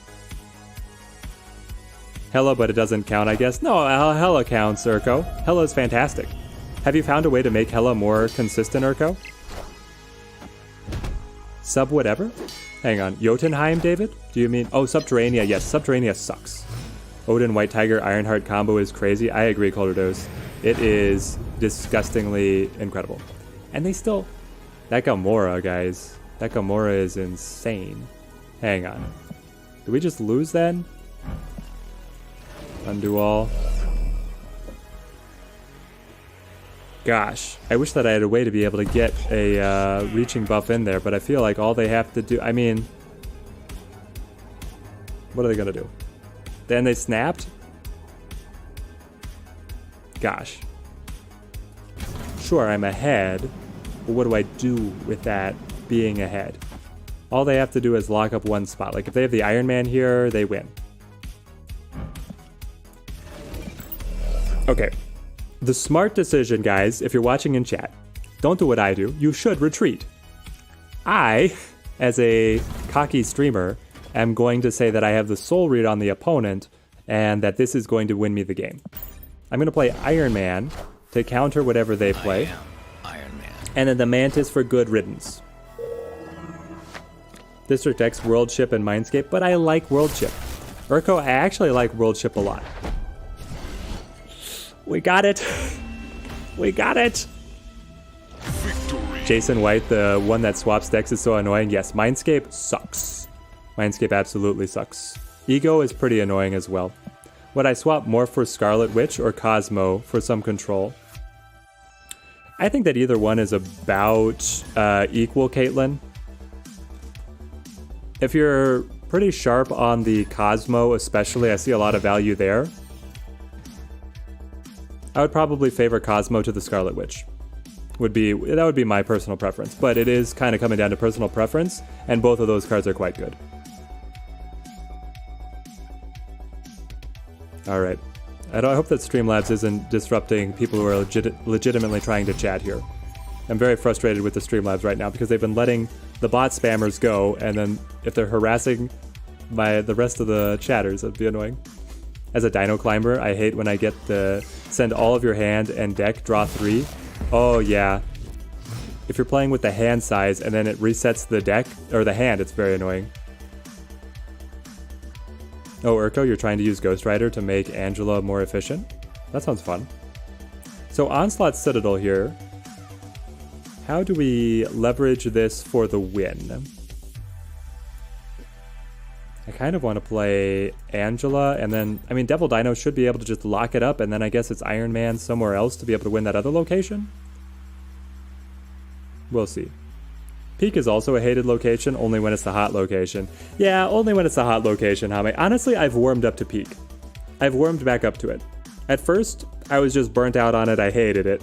Hella, but it doesn't count, I guess. No, Hella counts, Urko. Hella is fantastic. Have you found a way to make Hella more consistent, Urko? Sub whatever? Hang on. Jotunheim, David? Do you mean... Oh, Subterranea. Yes, Subterranea sucks. Odin, White Tiger, Ironheart combo is crazy. I agree, Colordos. It is disgustingly incredible. And they still... That Gamora, guys. That Gamora is insane. Hang on. Did we just lose then? Undo all. Gosh, I wish that I had a way to be able to get a reaching buff in there, but I feel like all they have to do... I mean... What are they gonna do? Then they snapped? Gosh. Sure, I'm ahead, but what do I do with that being ahead? All they have to do is lock up one spot. Like, if they have the Iron Man here, they win. Okay. The smart decision, guys, if you're watching in chat, don't do what I do. You should retreat. I, as a cocky streamer, am going to say that I have the soul read on the opponent and that this is going to win me the game. I'm going to play Iron Man to counter whatever they play. I am Iron Man. And then the Mantis for good riddance. District X, World Ship, and Mindscape, but I like World Ship. Urko, I actually like World Ship a lot. We got it. We got it. Victory. Jason White, the one that swaps decks, is so annoying. Yes, Mindscape sucks. Mindscape absolutely sucks. Ego is pretty annoying as well. Would I swap more for Scarlet Witch or Cosmo for some control? I think that either one is about equal, Caitlyn. If you're pretty sharp on the Cosmo especially, I see a lot of value there. I would probably favor Cosmo to the Scarlet Witch. That would be my personal preference, but it is kind of coming down to personal preference, and both of those cards are quite good. Alright. I hope that Streamlabs isn't disrupting people who are legitimately trying to chat here. I'm very frustrated with the Streamlabs right now because they've been letting the bot spammers go, and then if they're harassing the rest of the chatters, it'd be annoying. As a Dino Climber, I hate when I get the send all of your hand and deck, draw 3. Oh yeah. If you're playing with the hand size and then it resets the deck, or the hand, it's very annoying. Oh, Urko, you're trying to use Ghost Rider to make Angela more efficient? That sounds fun. So Onslaught Citadel here. How do we leverage this for the win? I kind of want to play Angela, and then, I mean, Devil Dino should be able to just lock it up, and then I guess it's Iron Man somewhere else to be able to win that other location? We'll see. Peak is also a hated location, only when it's the hot location. Yeah, only when it's the hot location, Hame. Honestly, I've warmed up to Peak. I've warmed back up to it. At first, I was just burnt out on it, I hated it.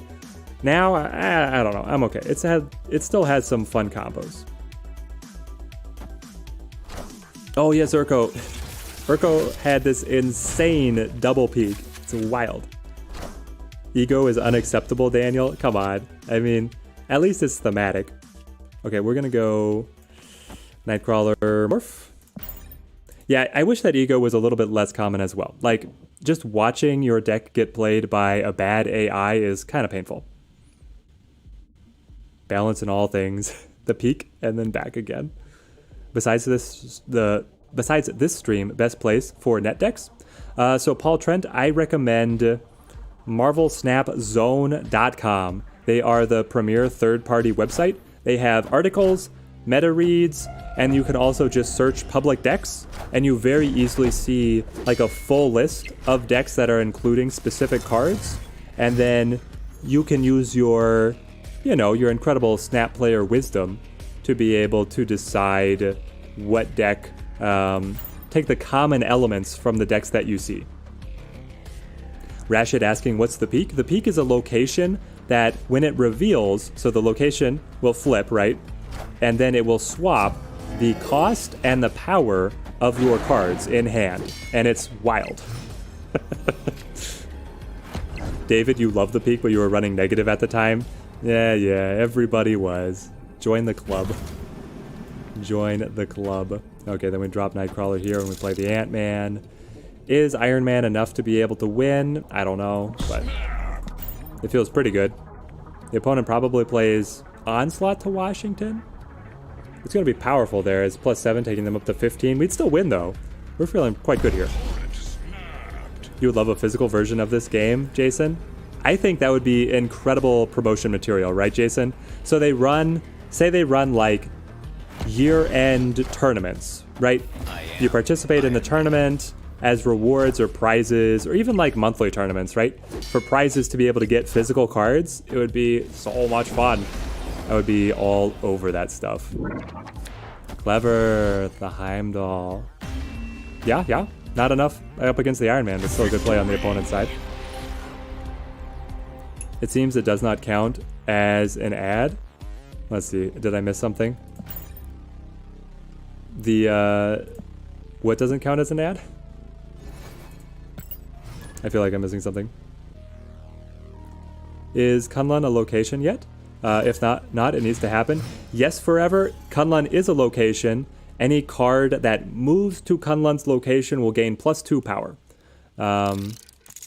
Now, I don't know, I'm okay. It still has some fun combos. Oh yes, Urko. Urko had this insane double peak. It's wild. Ego is unacceptable, Daniel. Come on. I mean, at least it's thematic. Okay, we're gonna go Nightcrawler Morph. Yeah, I wish that Ego was a little bit less common as well. Like, just watching your deck get played by a bad AI is kind of painful. Balance in all things. The peak and then back again. Besides this stream, best place for net decks. So Paul Trent, I recommend MarvelSnapZone.com. They are the premier third-party website. They have articles, meta reads, and you can also just search public decks, and you very easily see like a full list of decks that are including specific cards, and then you can use your incredible Snap player wisdom to be able to decide what deck, take the common elements from the decks that you see. Rashid asking, what's the peak? The peak is a location that when it reveals, so the location will flip, right? And then it will swap the cost and the power of your cards in hand. And it's wild. David, you love the peak, but you were running negative at the time. Yeah, everybody was. Join the club. Join the club. Okay, then we drop Nightcrawler here and we play the Ant-Man. Is Iron Man enough to be able to win? I don't know, but it feels pretty good. The opponent probably plays Onslaught to Washington. It's going to be powerful there. It's +7, taking them up to 15. We'd still win, though. We're feeling quite good here. You would love a physical version of this game, Jason? I think that would be incredible promotion material, right, Jason? So they run, say they run like year-end tournaments, right? You participate in the tournament as rewards or prizes, or even like monthly tournaments, right? For prizes to be able to get physical cards, it would be so much fun. I would be all over that stuff. Clever, the Heimdall. Yeah, not enough up against the Iron Man, but still a good play on the opponent's side. It seems it does not count as an ad. Let's see, did I miss something? What doesn't count as an ad? I feel like I'm missing something. Is Kunlun a location yet? If not, it needs to happen. Yes, forever. Kunlun is a location. Any card that moves to Kunlun's location will gain +2 power.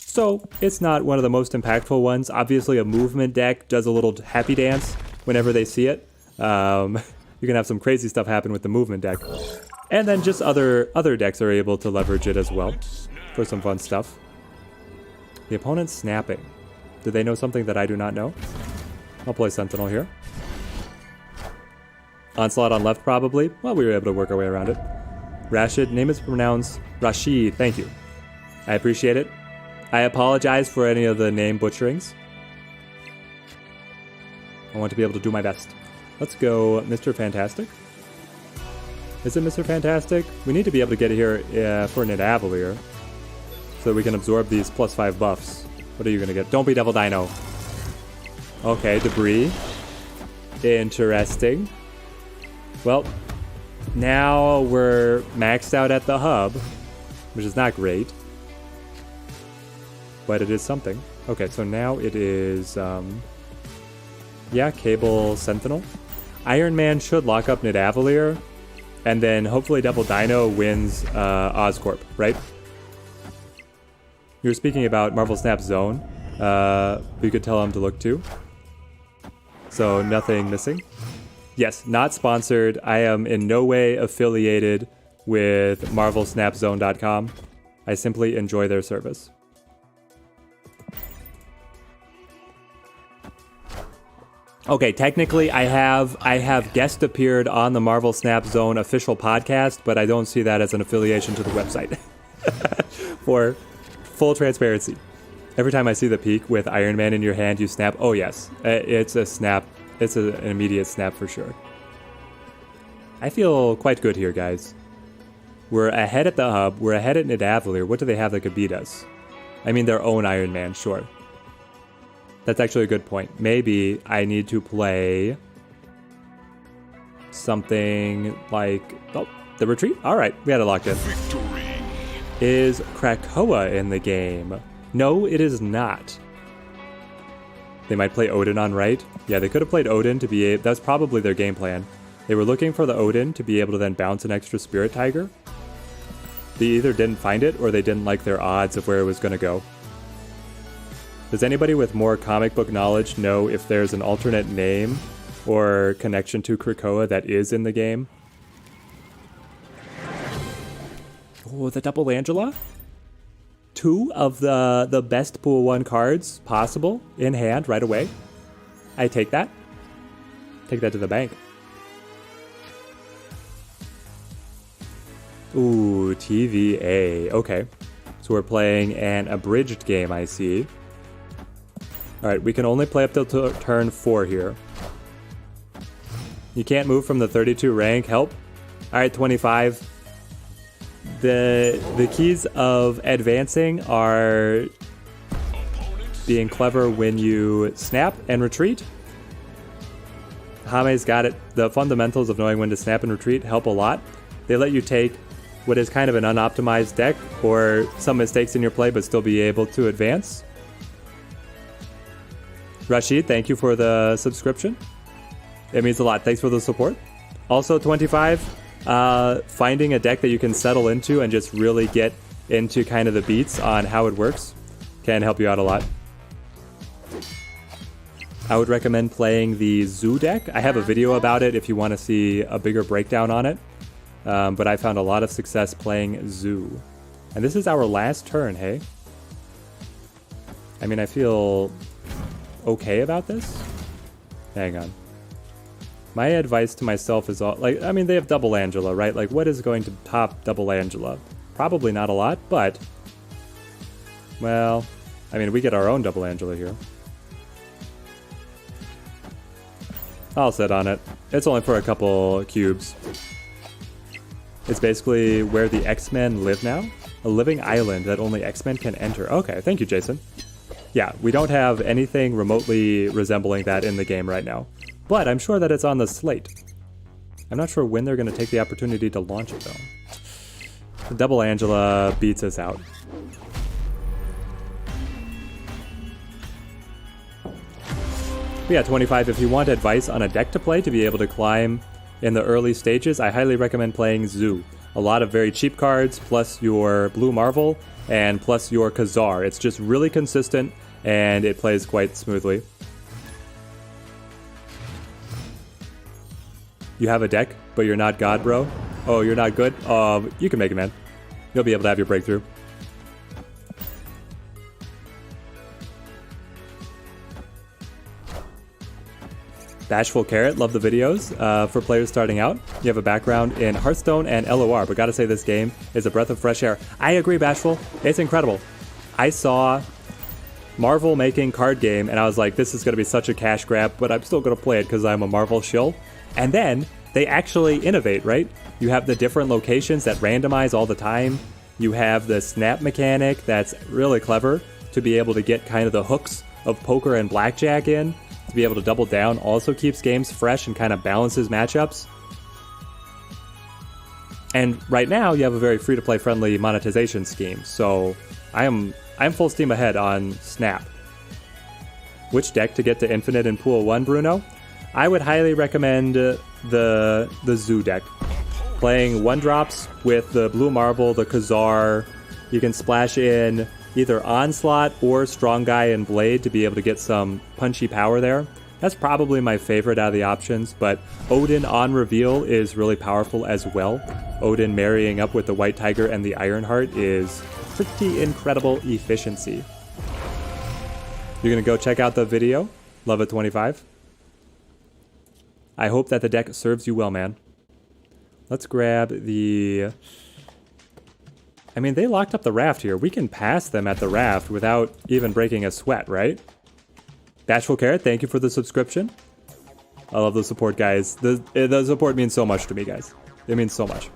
So it's not one of the most impactful ones. Obviously, a movement deck does a little happy dance whenever they see it. You can have some crazy stuff happen with the movement deck. And then just other decks are able to leverage it as well for some fun stuff. The opponent's snapping. Do they know something that I do not know? I'll play Sentinel here. Onslaught on left, probably. Well, we were able to work our way around it. Rashid, name is pronounced Rashid. Thank you. I appreciate it. I apologize for any of the name butcherings. I want to be able to do my best. Let's go Mr. Fantastic. Is it Mr. Fantastic? We need to be able to get here for Nidavellir, so that we can absorb these +5 buffs. What are you going to get? Don't be Devil Dino. Okay, Debris. Interesting. Well, now we're maxed out at the hub, which is not great. But it is something. Okay, so now it is, Cable Sentinel. Iron Man should lock up Nidavellir, and then hopefully Devil Dino wins Oscorp, right? You were speaking about Marvel Snap Zone. We could tell him to look to. So nothing missing. Yes, not sponsored. I am in no way affiliated with MarvelSnapZone.com. I simply enjoy their service. Okay, technically I have guest appeared on the Marvel Snap Zone official podcast, but I don't see that as an affiliation to the website. For full transparency. Every time I see the peak with Iron Man in your hand, you snap. Oh yes, it's a snap. It's an immediate snap for sure. I feel quite good here, guys. We're ahead at the hub. We're ahead at Nidavellir. What do they have that could beat us? I mean, their own Iron Man, sure. That's actually a good point. Maybe I need to play something like... Oh, the retreat? All right, we had it locked in. Victory. Is Krakoa in the game? No, it is not. They might play Odin on right. Yeah, they could have played Odin to be... That's probably their game plan. They were looking for the Odin to be able to then bounce an extra Spirit Tiger. They either didn't find it or they didn't like their odds of where it was going to go. Does anybody with more comic book knowledge know if there's an alternate name or connection to Krakoa that is in the game? Oh, the double Angela? 2 of the best pool 1 cards possible in hand right away. I take that. Take that to the bank. Ooh, TVA. Okay. So we're playing an abridged game, I see. Alright, we can only play up till turn 4 here. You can't move from the 32 rank. Help. Alright, 25. The keys of advancing are being clever when you snap and retreat. Hame's got it. The fundamentals of knowing when to snap and retreat help a lot. They let you take what is kind of an unoptimized deck or some mistakes in your play but still be able to advance. Rashid, thank you for the subscription. It means a lot. Thanks for the support. Also, 25, finding a deck that you can settle into and just really get into kind of the beats on how it works can help you out a lot. I would recommend playing the Zoo deck. I have a video about it if you want to see a bigger breakdown on it. But I found a lot of success playing Zoo. And this is our last turn, hey? I mean, I feel okay about this. Hang on. My advice to myself is, like, I mean, they have Double Angela, right? Like, what is going to top Double Angela? Probably not a lot, but... Well, I mean, we get our own Double Angela here. I'll sit on it. It's only for a couple cubes. It's basically where the X-Men live now. A living island that only X-Men can enter. Okay, thank you, Jason. Yeah, we don't have anything remotely resembling that in the game right now. But I'm sure that it's on the slate. I'm not sure when they're going to take the opportunity to launch it, though. The Double Angela beats us out. But yeah, 25, if you want advice on a deck to play to be able to climb in the early stages, I highly recommend playing Zoo. A lot of very cheap cards, plus your Blue Marvel, and plus your Khazar. It's just really consistent, and it plays quite smoothly. You have a deck, but you're not God, bro? Oh, you're not good? You can make it, man. You'll be able to have your breakthrough. Bashful Carrot, love the videos. For players starting out, you have a background in Hearthstone and LOR, but gotta say this game is a breath of fresh air. I agree, Bashful. It's incredible. I saw Marvel making card game, and I was like, this is gonna be such a cash grab, but I'm still gonna play it because I'm a Marvel shill. And then they actually innovate, right? You have the different locations that randomize all the time. You have the snap mechanic that's really clever to be able to get kind of the hooks of poker and blackjack in. To be able to double down also keeps games fresh and kind of balances matchups. And right now you have a very free-to-play friendly monetization scheme, so I'm full steam ahead on Snap. Which deck to get to Infinite in Pool 1, Bruno? I would highly recommend the Zoo deck. Playing 1-drops with the Blue Marble, the Khazar. You can splash in either Onslaught or Strong Guy and Blade to be able to get some punchy power there. That's probably my favorite out of the options, but Odin on reveal is really powerful as well. Odin marrying up with the White Tiger and the Ironheart is pretty incredible efficiency. You're gonna go check out the video. Love it, 25. I hope that the deck serves you well, man. Let's grab the... I mean, they locked up the raft here. We can pass them at the raft without even breaking a sweat, right? Bashful Carrot, thank you for the subscription. I love the support, guys. The support means so much to me, guys. It means so much.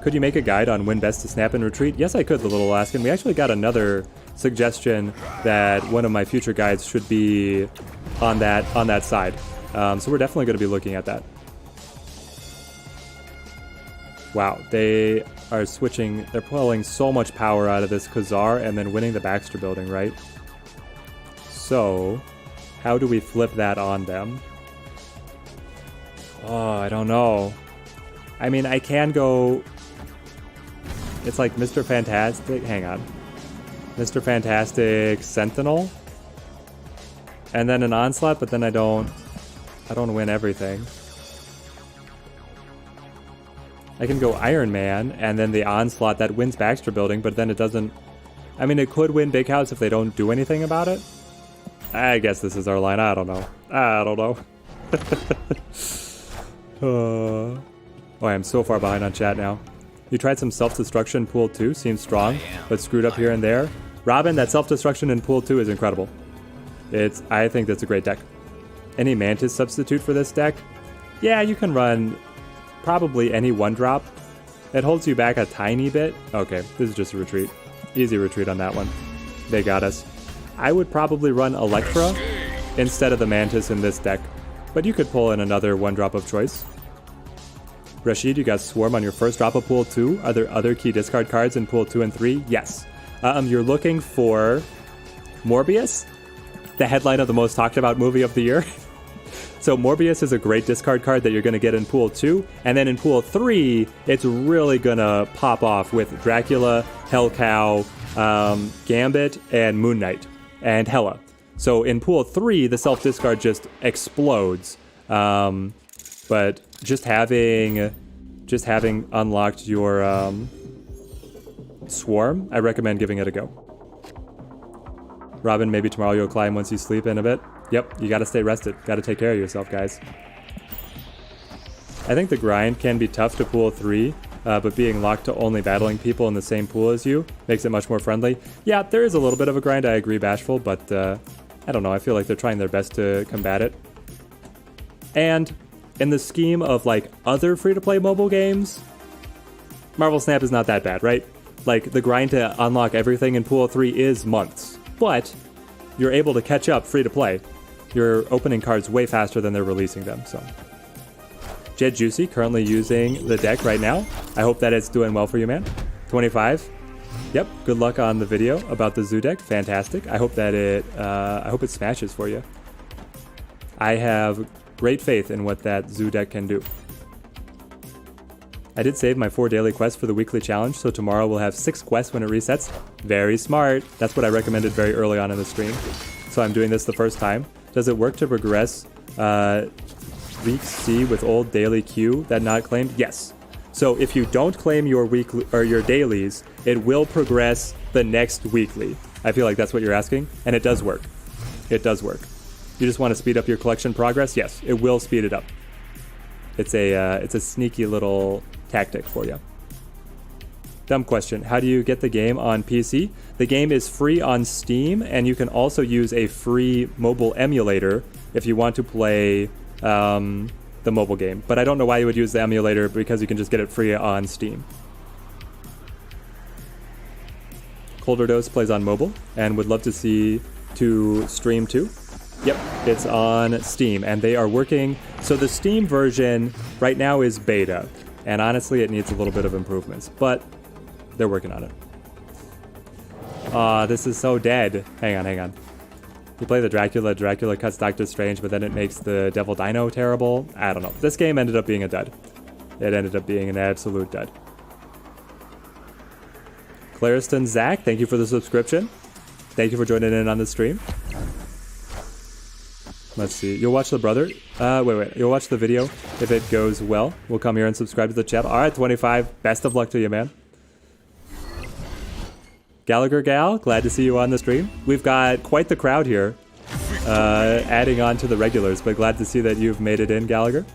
Could you make a guide on when best to snap and retreat? Yes, I could, the Little Alaskan. We actually got another suggestion that one of my future guides should be on that side. So we're definitely going to be looking at that. Wow, they are switching. They're pulling so much power out of this Khazar and then winning the Baxter building, right? So, how do we flip that on them? Oh, I don't know. I mean, I can go... It's like Mr. Fantastic... Hang on. Mr. Fantastic Sentinel. And then an Onslaught, but then I don't win everything. I can go Iron Man, and then the Onslaught that wins Baxter building, but then it doesn't... I mean, it could win Big House if they don't do anything about it. I guess this is our line. I don't know. I don't know. Oh, I'm so far behind on chat now. You tried some self-destruction Pool 2. Seems strong, but screwed up here and there. Robin, that self-destruction in Pool 2 is incredible. I think that's a great deck. Any Mantis substitute for this deck? Yeah, you can run... probably any 1-drop. It holds you back a tiny bit. Okay, this is just a retreat. Easy retreat on that one. They got us. I would probably run Electra instead of the Mantis in this deck, but you could pull in another 1-drop of choice. Rashid, you got Swarm on your first drop of Pool 2. Are there other key discard cards in Pool 2 and 3? Yes. You're looking for Morbius the headline of the most talked about movie of the year. So Morbius is a great discard card that you're going to get in Pool 2. And then in Pool 3, it's really going to pop off with Dracula, Hellcow, Gambit, and Moon Knight, and Hela. So in Pool 3, the self-discard just explodes. But just having unlocked your Swarm, I recommend giving it a go. Robin, maybe tomorrow you'll climb once you sleep in a bit. Yep, you gotta stay rested. Gotta take care of yourself, guys. I think the grind can be tough to Pool 3, but being locked to only battling people in the same pool as you makes it much more friendly. Yeah, there is a little bit of a grind, I agree, Bashful, but I don't know, I feel like they're trying their best to combat it. And in the scheme of like other free-to-play mobile games, Marvel Snap is not that bad, right? Like the grind to unlock everything in Pool 3 is months, but you're able to catch up free-to-play. You're opening cards way faster than they're releasing them, so. Jed Juicy, currently using the deck right now. I hope that it's doing well for you, man. 25. Yep, good luck on the video about the Zoo deck. Fantastic. I hope that it smashes for you. I have great faith in what that Zoo deck can do. I did save my 4 daily quests for the weekly challenge, so tomorrow we'll have 6 quests when it resets. Very smart. That's what I recommended very early on in the stream. So I'm doing this the first time. Does it work to progress week C with old daily queue that not claimed? Yes. So if you don't claim your weekly or your dailies, it will progress the next weekly. I feel like that's what you're asking, and it does work. It does work. You just want to speed up your collection progress? Yes, it will speed it up. It's a sneaky little tactic for you. Dumb question. How do you get the game on PC? The game is free on Steam, and you can also use a free mobile emulator if you want to play the mobile game. But I don't know why you would use the emulator, because you can just get it free on Steam. Colder Dose plays on mobile and would love to see to stream too. Yep, it's on Steam, and they are working. So the Steam version right now is beta, and honestly, it needs a little bit of improvements, but they're working on it. This is so dead. Hang on. You play the Dracula cuts Doctor Strange, but then it makes the Devil Dino terrible. I don't know. This game ended up being a dud. It ended up being an absolute dud. Clariston Zach, thank you for the subscription. Thank you for joining in on the stream. Let's see. You'll watch the brother? Wait. You'll watch the video if it goes well. We'll come here and subscribe to the channel. All right, 25. Best of luck to you, man. Gallagher Gal, glad to see you on the stream. We've got quite the crowd here, adding on to the regulars, but glad to see that you've made it in, Gallagher.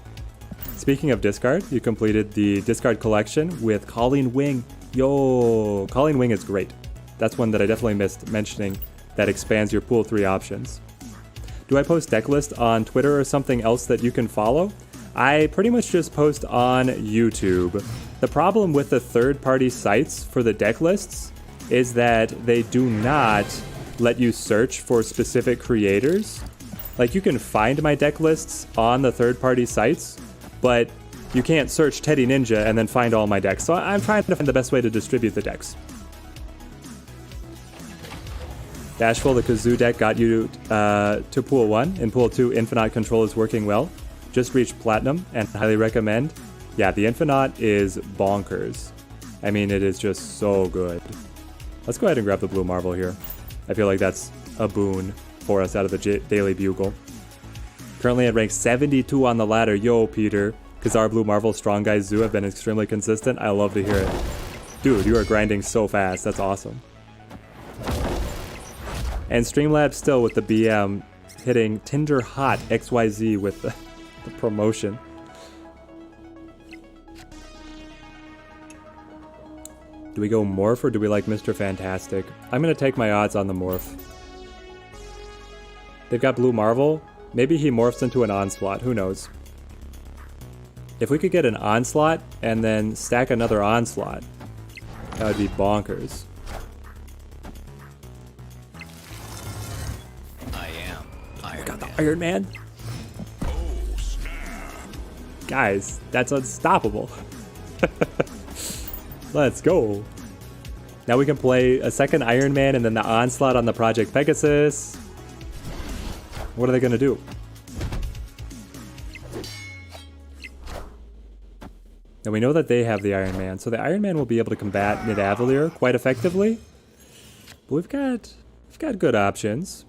Speaking of discard, you completed the discard collection with Colleen Wing. Yo, Colleen Wing is great. That's one that I definitely missed mentioning that expands your Pool 3 options. Do I post deck list on Twitter or something else that you can follow? I pretty much just post on YouTube. The problem with the third-party sites for the deck lists is that they do not let you search for specific creators. Like, you can find my deck lists on the third-party sites, but you can't search Teddy Ninja and then find all my decks. So I'm trying to find the best way to distribute the decks. Dashful, the Kazoo deck got you to Pool 1. In Pool 2, Infinite Control is working well. Just reached Platinum and highly recommend. Yeah, the Infinite is bonkers. I mean, it is just so good. Let's go ahead and grab the Blue Marvel here. I feel like that's a boon for us out of the Daily Bugle. Currently at rank 72 on the ladder. Yo, Peter. Kazar, Blue Marvel, Strong Guy, Zoo have been extremely consistent. I love to hear it. Dude, you are grinding so fast. That's awesome. And Streamlabs still with the BM hitting Tinder Hot XYZ with the promotion. Do we go Morph or do we like Mr. Fantastic? I'm going to take my odds on the Morph. They've got Blue Marvel. Maybe he morphs into an Onslaught. Who knows? If we could get an Onslaught and then stack another Onslaught, that would be bonkers. Iron Man? Guys, that's unstoppable. Let's go. Now we can play a second Iron Man and then the Onslaught on the Project Pegasus. What are they going to do? And we know that they have the Iron Man, so the Iron Man will be able to combat Nidavellir quite effectively. But we've got good options.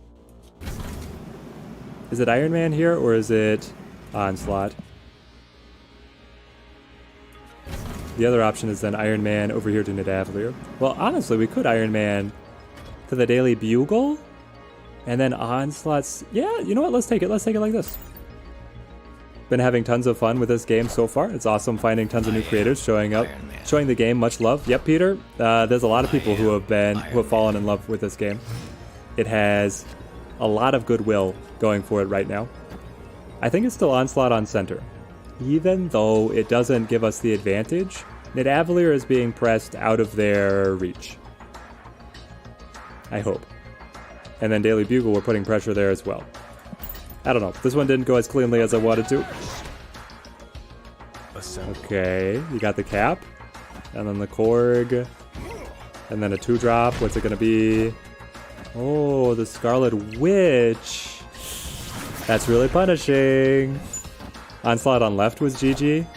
Is it Iron Man here, or is it Onslaught? The other option is then Iron Man over here to Nidavellir. Well, honestly, we could Iron Man to the Daily Bugle, and then Onslaught's... Yeah, you know what? Let's take it. Let's take it like this. Been having tons of fun with this game so far. It's awesome finding tons of new creators showing up, showing the game much love. Yep, Peter. There's a lot of people who have fallen in love with this game. It has a lot of goodwill going for it right now. I think it's still Onslaught on center, even though it doesn't give us the advantage. Nidavellir is being pressed out of their reach. I hope. And then Daily Bugle, we're putting pressure there as well. I don't know. This one didn't go as cleanly as I wanted to. Okay, you got the cap. And then the Korg. And then a 2-drop. What's it going to be? Oh, the Scarlet Witch. That's really punishing. Onslaught on left was GG.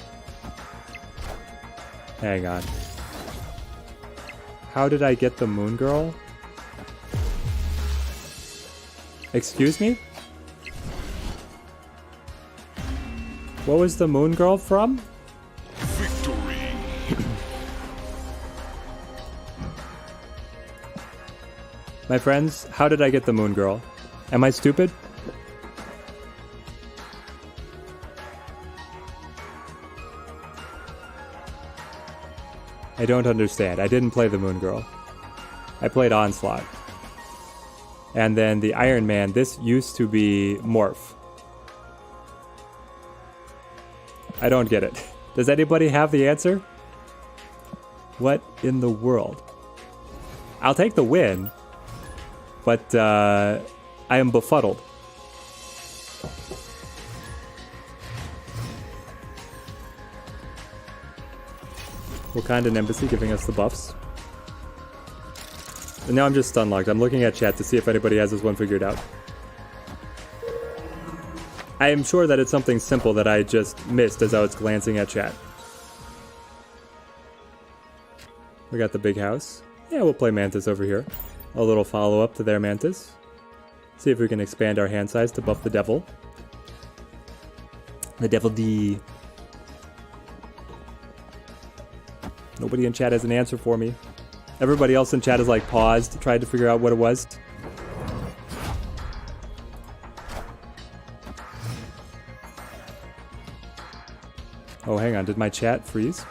Hang on. How did I get the Moon Girl? Excuse me? What was the Moon Girl from? Victory. My friends, how did I get the Moon Girl? Am I stupid? I don't understand. I didn't play the Moon Girl. I played Onslaught. And then the Iron Man, this used to be Morph. I don't get it. Does anybody have the answer? What in the world? I'll take the win, but I am befuddled. Wakandan Embassy giving us the buffs. And now I'm just stun locked. I'm looking at chat to see if anybody has this one figured out. I am sure that it's something simple that I just missed as I was glancing at chat. We got the big house. Yeah, we'll play Mantis over here. A little follow-up to their Mantis. See if we can expand our hand size to buff the devil. The devil D. Nobody in chat has an answer for me. Everybody else in chat is like paused, tried to figure out what it was. Oh, hang on. Did my chat freeze?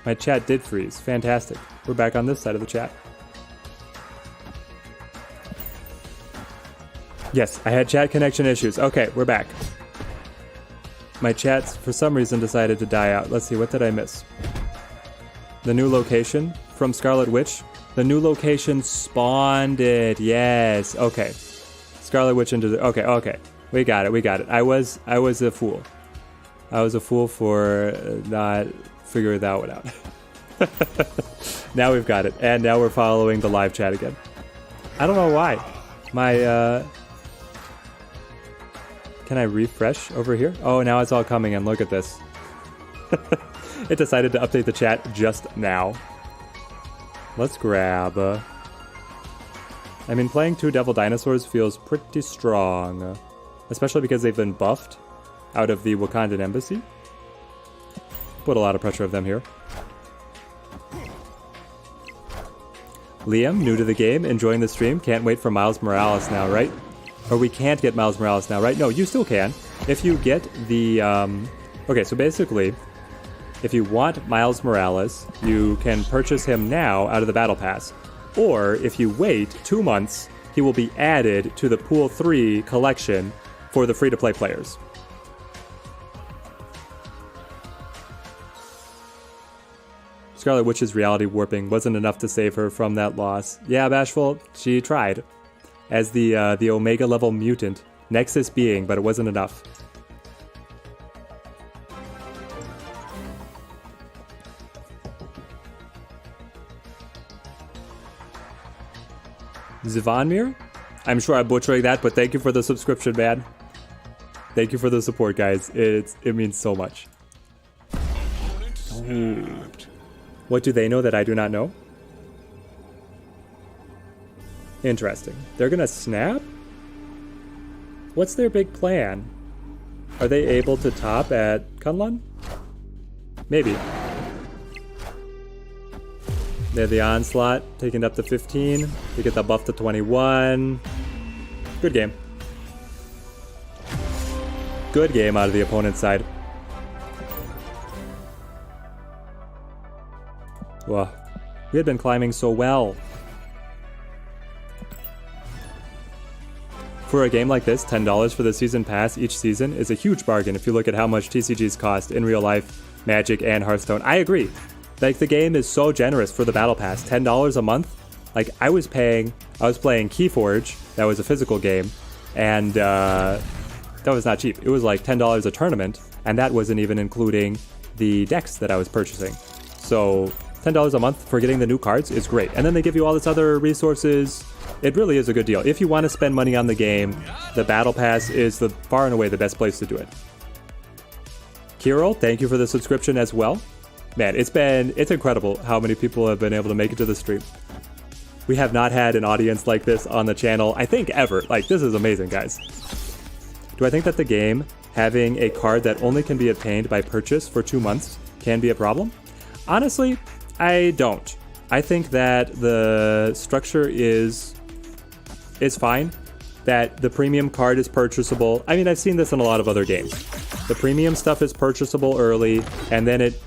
My chat did freeze. Fantastic. We're back on this side of the chat. Yes, I had chat connection issues. Okay, we're back. My chat, for some reason, decided to die out. Let's see, what did I miss? The new location from Scarlet Witch. The new location spawned it. Yes. Okay. Scarlet Witch into the... Okay. We got it. I was a fool. I was a fool for not figuring that one out. Now we've got it. And now we're following the live chat again. I don't know why. My, Can I refresh over here? Oh, now it's all coming in. Look at this. It decided to update the chat just now. Let's grab... I mean, playing 2 Devil Dinosaurs feels pretty strong. Especially because they've been buffed out of the Wakandan Embassy. Put a lot of pressure of them here. Liam, new to the game, enjoying the stream. Can't wait for Miles Morales now, right? Or we can't get Miles Morales now, right? No, you still can. If you get the... Okay, so basically, if you want Miles Morales, you can purchase him now out of the Battle Pass. Or if you wait 2 months, he will be added to the Pool 3 collection for the free-to-play players. Scarlet Witch's reality warping wasn't enough to save her from that loss. Yeah, Bashful, she tried. As the Omega level mutant, Nexus being, but it wasn't enough. Zivanmir? I'm sure I'm butchering that, but thank you for the subscription, man. Thank you for the support, guys. It means so much. Ooh. What do they know that I do not know? Interesting. They're gonna snap? What's their big plan? Are they able to top at Kunlun? Maybe. They have the Onslaught, taking it up to 15. They get the buff to 21. Good game. Good game out of the opponent's side. Whoa. We had been climbing so well. For a game like this, $10 for the season pass each season is a huge bargain if you look at how much TCGs cost in real life, Magic, and Hearthstone. I agree. Like, the game is so generous for the battle pass. $10 a month? Like, I was playing Keyforge, that was a physical game, and that was not cheap. It was like $10 a tournament, and that wasn't even including the decks that I was purchasing. So $10 a month for getting the new cards is great. And then they give you all this other resources. It really is a good deal. If you want to spend money on the game, the battle pass is the far and away the best place to do it. Kirill, thank you for the subscription as well. Man, it's incredible how many people have been able to make it to the stream. We have not had an audience like this on the channel, I think, ever. Like, this is amazing, guys. Do I think that the game having a card that only can be obtained by purchase for 2 months can be a problem? Honestly, I don't. I think that the structure is fine, that the premium card is purchasable. I mean, I've seen this in a lot of other games. The premium stuff is purchasable early, and then it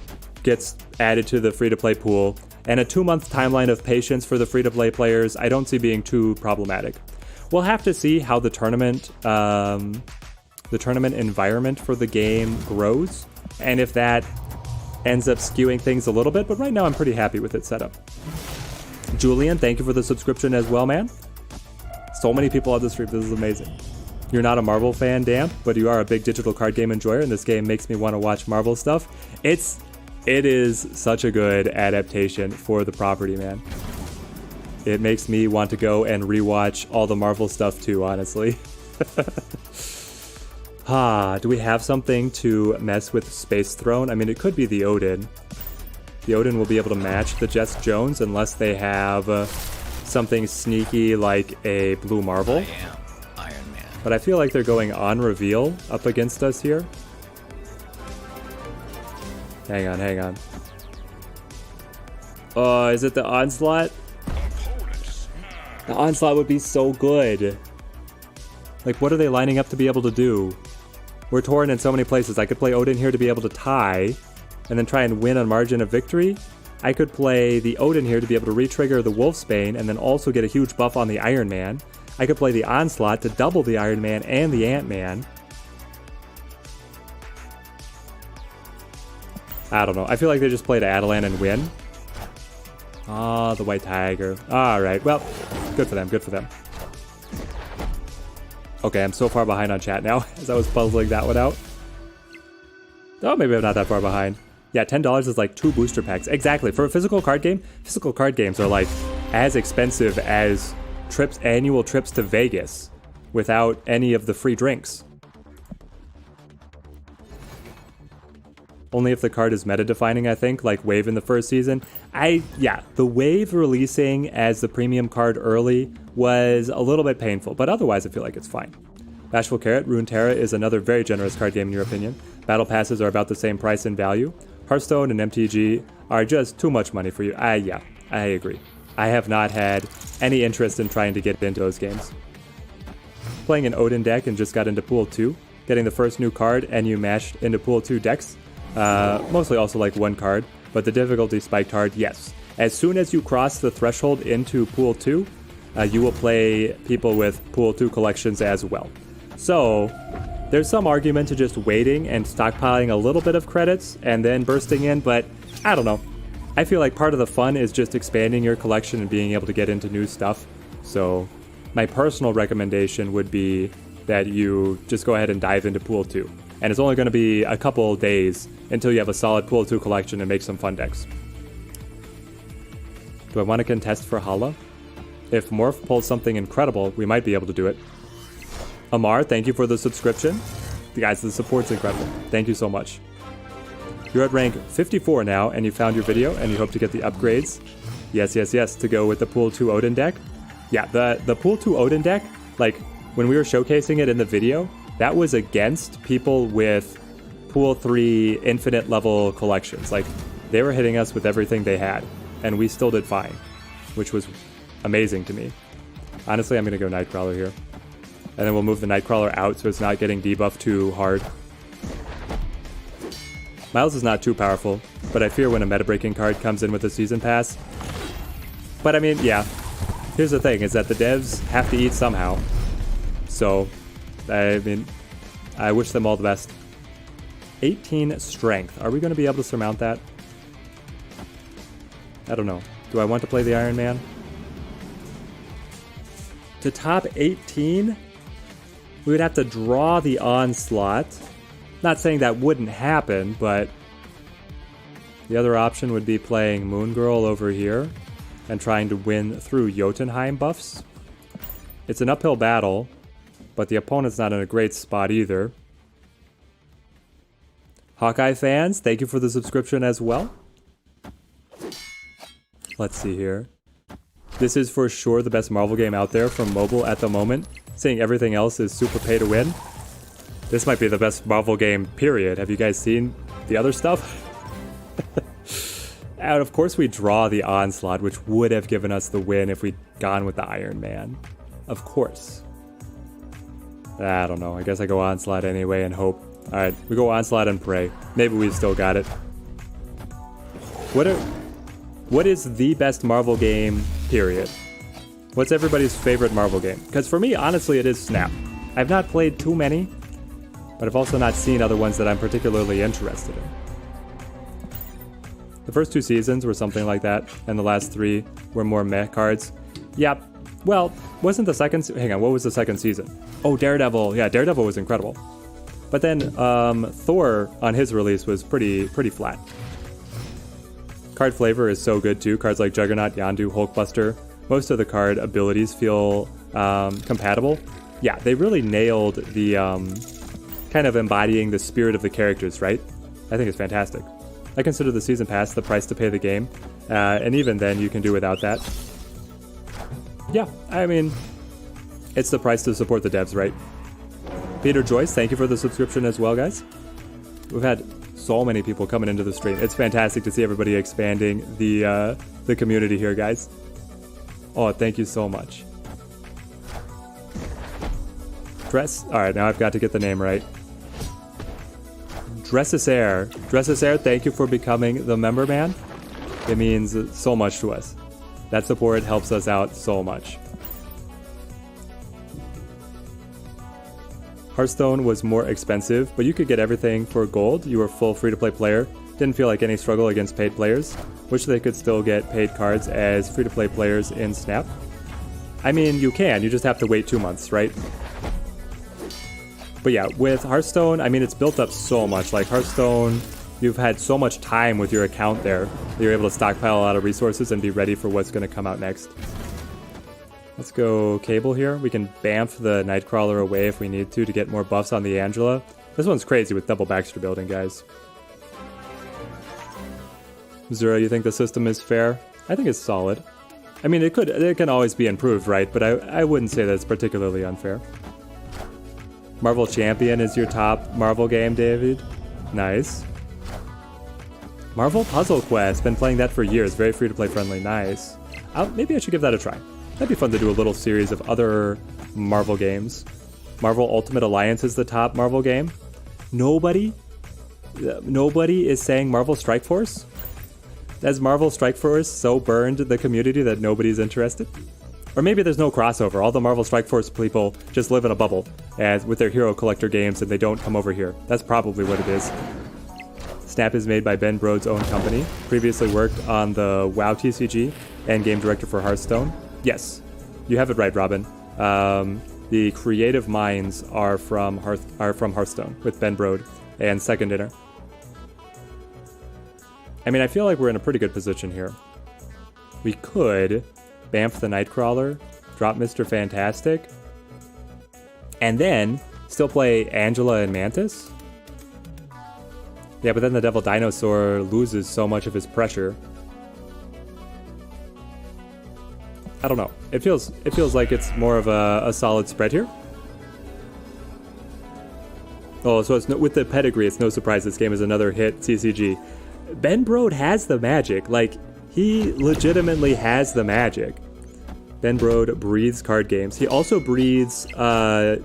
gets added to the free-to-play pool. And a 2-month timeline of patience for the free-to-play players, I don't see being too problematic. We'll have to see how the tournament environment for the game grows, and if that ends up skewing things a little bit, but right now I'm pretty happy with its setup. Julian, thank you for the subscription as well, man. So many people on the stream, this is amazing. You're not a Marvel fan, Damp, but you are a big digital card game enjoyer, and this game makes me want to watch Marvel stuff. It is such a good adaptation for the property, man. It makes me want to go and rewatch all the Marvel stuff too, honestly. Do we have something to mess with Space Throne? I mean, it could be the Odin. The Odin will be able to match the Jess Jones unless they have something sneaky like a Blue Marvel. I am Iron Man. But I feel like they're going on reveal up against us here. Hang on. Oh, is it the Onslaught? The Onslaught would be so good. Like, what are they lining up to be able to do? We're torn in so many places. I could play Odin here to be able to tie, and then try and win on margin of victory. I could play the Odin here to be able to re-trigger the Wolfsbane, and then also get a huge buff on the Iron Man. I could play the Onslaught to double the Iron Man and the Ant-Man. I don't know. I feel like they just played Adelan and win. Ah, the White Tiger. Alright, well, good for them, good for them. Okay, I'm so far behind on chat now, as I was puzzling that one out. Oh, maybe I'm not that far behind. Yeah, $10 is like 2 booster packs. Exactly, for a physical card game, physical card games are like as expensive as annual trips to Vegas without any of the free drinks. Only if the card is meta-defining, I think, like Wave in the first season. Yeah, the Wave releasing as the premium card early was a little bit painful, but otherwise I feel like it's fine. Bashful Carrot, Runeterra is another very generous card game in your opinion. Battle passes are about the same price and value. Hearthstone and MTG are just too much money for you. Yeah, I agree. I have not had any interest in trying to get into those games. Playing an Odin deck and just got into Pool 2, getting the first new card and you mashed into Pool 2 decks. Mostly also like one card, but the difficulty spiked hard, yes. As soon as you cross the threshold into Pool 2, you will play people with Pool 2 collections as well. So, there's some argument to just waiting and stockpiling a little bit of credits and then bursting in, but I don't know. I feel like part of the fun is just expanding your collection and being able to get into new stuff. So, my personal recommendation would be that you just go ahead and dive into Pool 2. And it's only going to be a couple days until you have a solid Pool 2 collection and make some fun decks. Do I want to contest for Hala? If Morph pulls something incredible, we might be able to do it. Amar, thank you for the subscription. Guys, the support's incredible. Thank you so much. You're at rank 54 now, and you found your video, and you hope to get the upgrades. Yes, yes, yes, to go with the Pool 2 Odin deck. Yeah, the Pool 2 Odin deck, like, when we were showcasing it in the video, that was against people with Pool 3 infinite level collections. Like, they were hitting us with everything they had, and we still did fine, which was amazing to me. Honestly, I'm going to go Nightcrawler here. And then we'll move the Nightcrawler out so it's not getting debuffed too hard. Miles is not too powerful, but I fear when a meta-breaking card comes in with a Season Pass. But I mean, yeah. Here's the thing, is that the devs have to eat somehow. So, I mean, I wish them all the best. 18 Strength. Are we going to be able to surmount that? I don't know. Do I want to play the Iron Man? To top 18? We would have to draw the Onslaught. Not saying that wouldn't happen, but the other option would be playing Moon Girl over here and trying to win through Jotunheim buffs. It's an uphill battle, but the opponent's not in a great spot either. Hawkeye fans, thank you for the subscription as well. Let's see here. This is for sure the best Marvel game out there from mobile at the moment. Seeing everything else is super pay to win. This might be the best Marvel game, period. Have you guys seen the other stuff? And of course we draw the Onslaught, which would have given us the win if we'd gone with the Iron Man. Of course. I don't know. I guess I go Onslaught anyway and hope. Alright, we go Onslaught and pray. Maybe we still got it. What is the best Marvel game, period? What's everybody's favorite Marvel game? Because for me, honestly, it is Snap. I've not played too many, but I've also not seen other ones that I'm particularly interested in. The first 2 seasons were something like that, and the last 3 were more meh cards. Yeah, well, wasn't the second... Hang on, what was the second season? Oh, Daredevil. Yeah, Daredevil was incredible. But then Thor, on his release, was pretty flat. Card flavor is so good too. Cards like Juggernaut, Yondu, Hulkbuster. Most of the card abilities feel compatible. Yeah, they really nailed the kind of embodying the spirit of the characters, right? I think it's fantastic. I consider the Season Pass the price to pay the game. And even then, you can do without that. Yeah, I mean, it's the price to support the devs, right? Peter Joyce, thank you for the subscription as well, guys. We've had so many people coming into the stream. It's fantastic to see everybody expanding the community here, guys. Oh, thank you so much. Alright, now I've got to get the name right. Dressasair, thank you for becoming the member man. It means so much to us. That support helps us out so much. Hearthstone was more expensive, but you could get everything for gold. You were full free-to-play player. Didn't feel like any struggle against paid players. Wish they could still get paid cards as free-to-play players in Snap. I mean, you can. You just have to wait 2 months, right? But yeah, with Hearthstone, I mean, it's built up so much. Like Hearthstone, you've had so much time with your account there that you're able to stockpile a lot of resources and be ready for what's going to come out next. Let's go Cable here. We can bamf the Nightcrawler away if we need to get more buffs on the Angela. This one's crazy with double Baxter building, guys. Zero, you think the system is fair? I think it's solid. I mean, it can always be improved, right? But I wouldn't say that it's particularly unfair. Marvel Champion is your top Marvel game, David. Nice. Marvel Puzzle Quest. Been playing that for years. Very free-to-play friendly. Nice. Maybe I should give that a try. That'd be fun to do a little series of other Marvel games. Marvel Ultimate Alliance is the top Marvel game. Nobody is saying Marvel Strike Force? Has Marvel Strike Force so burned the community that nobody's interested? Or maybe there's no crossover. All the Marvel Strike Force people just live in a bubble with their hero collector games and they don't come over here. That's probably what it is. Snap is made by Ben Brode's own company. Previously worked on the WoW TCG and game director for Hearthstone. Yes, you have it right, Robin. The creative minds are from Hearthstone with Ben Brode and Second Dinner. I mean, I feel like we're in a pretty good position here. We could Bamf the Nightcrawler, drop Mr. Fantastic, and then still play Angela and Mantis? Yeah, but then the Devil Dinosaur loses so much of his pressure. I don't know. It feels like it's more of a solid spread here. Oh, so it's with the pedigree, it's no surprise this game is another hit CCG. Ben Brode has the magic. Like, he legitimately has the magic. Ben Brode breathes card games. He also breathes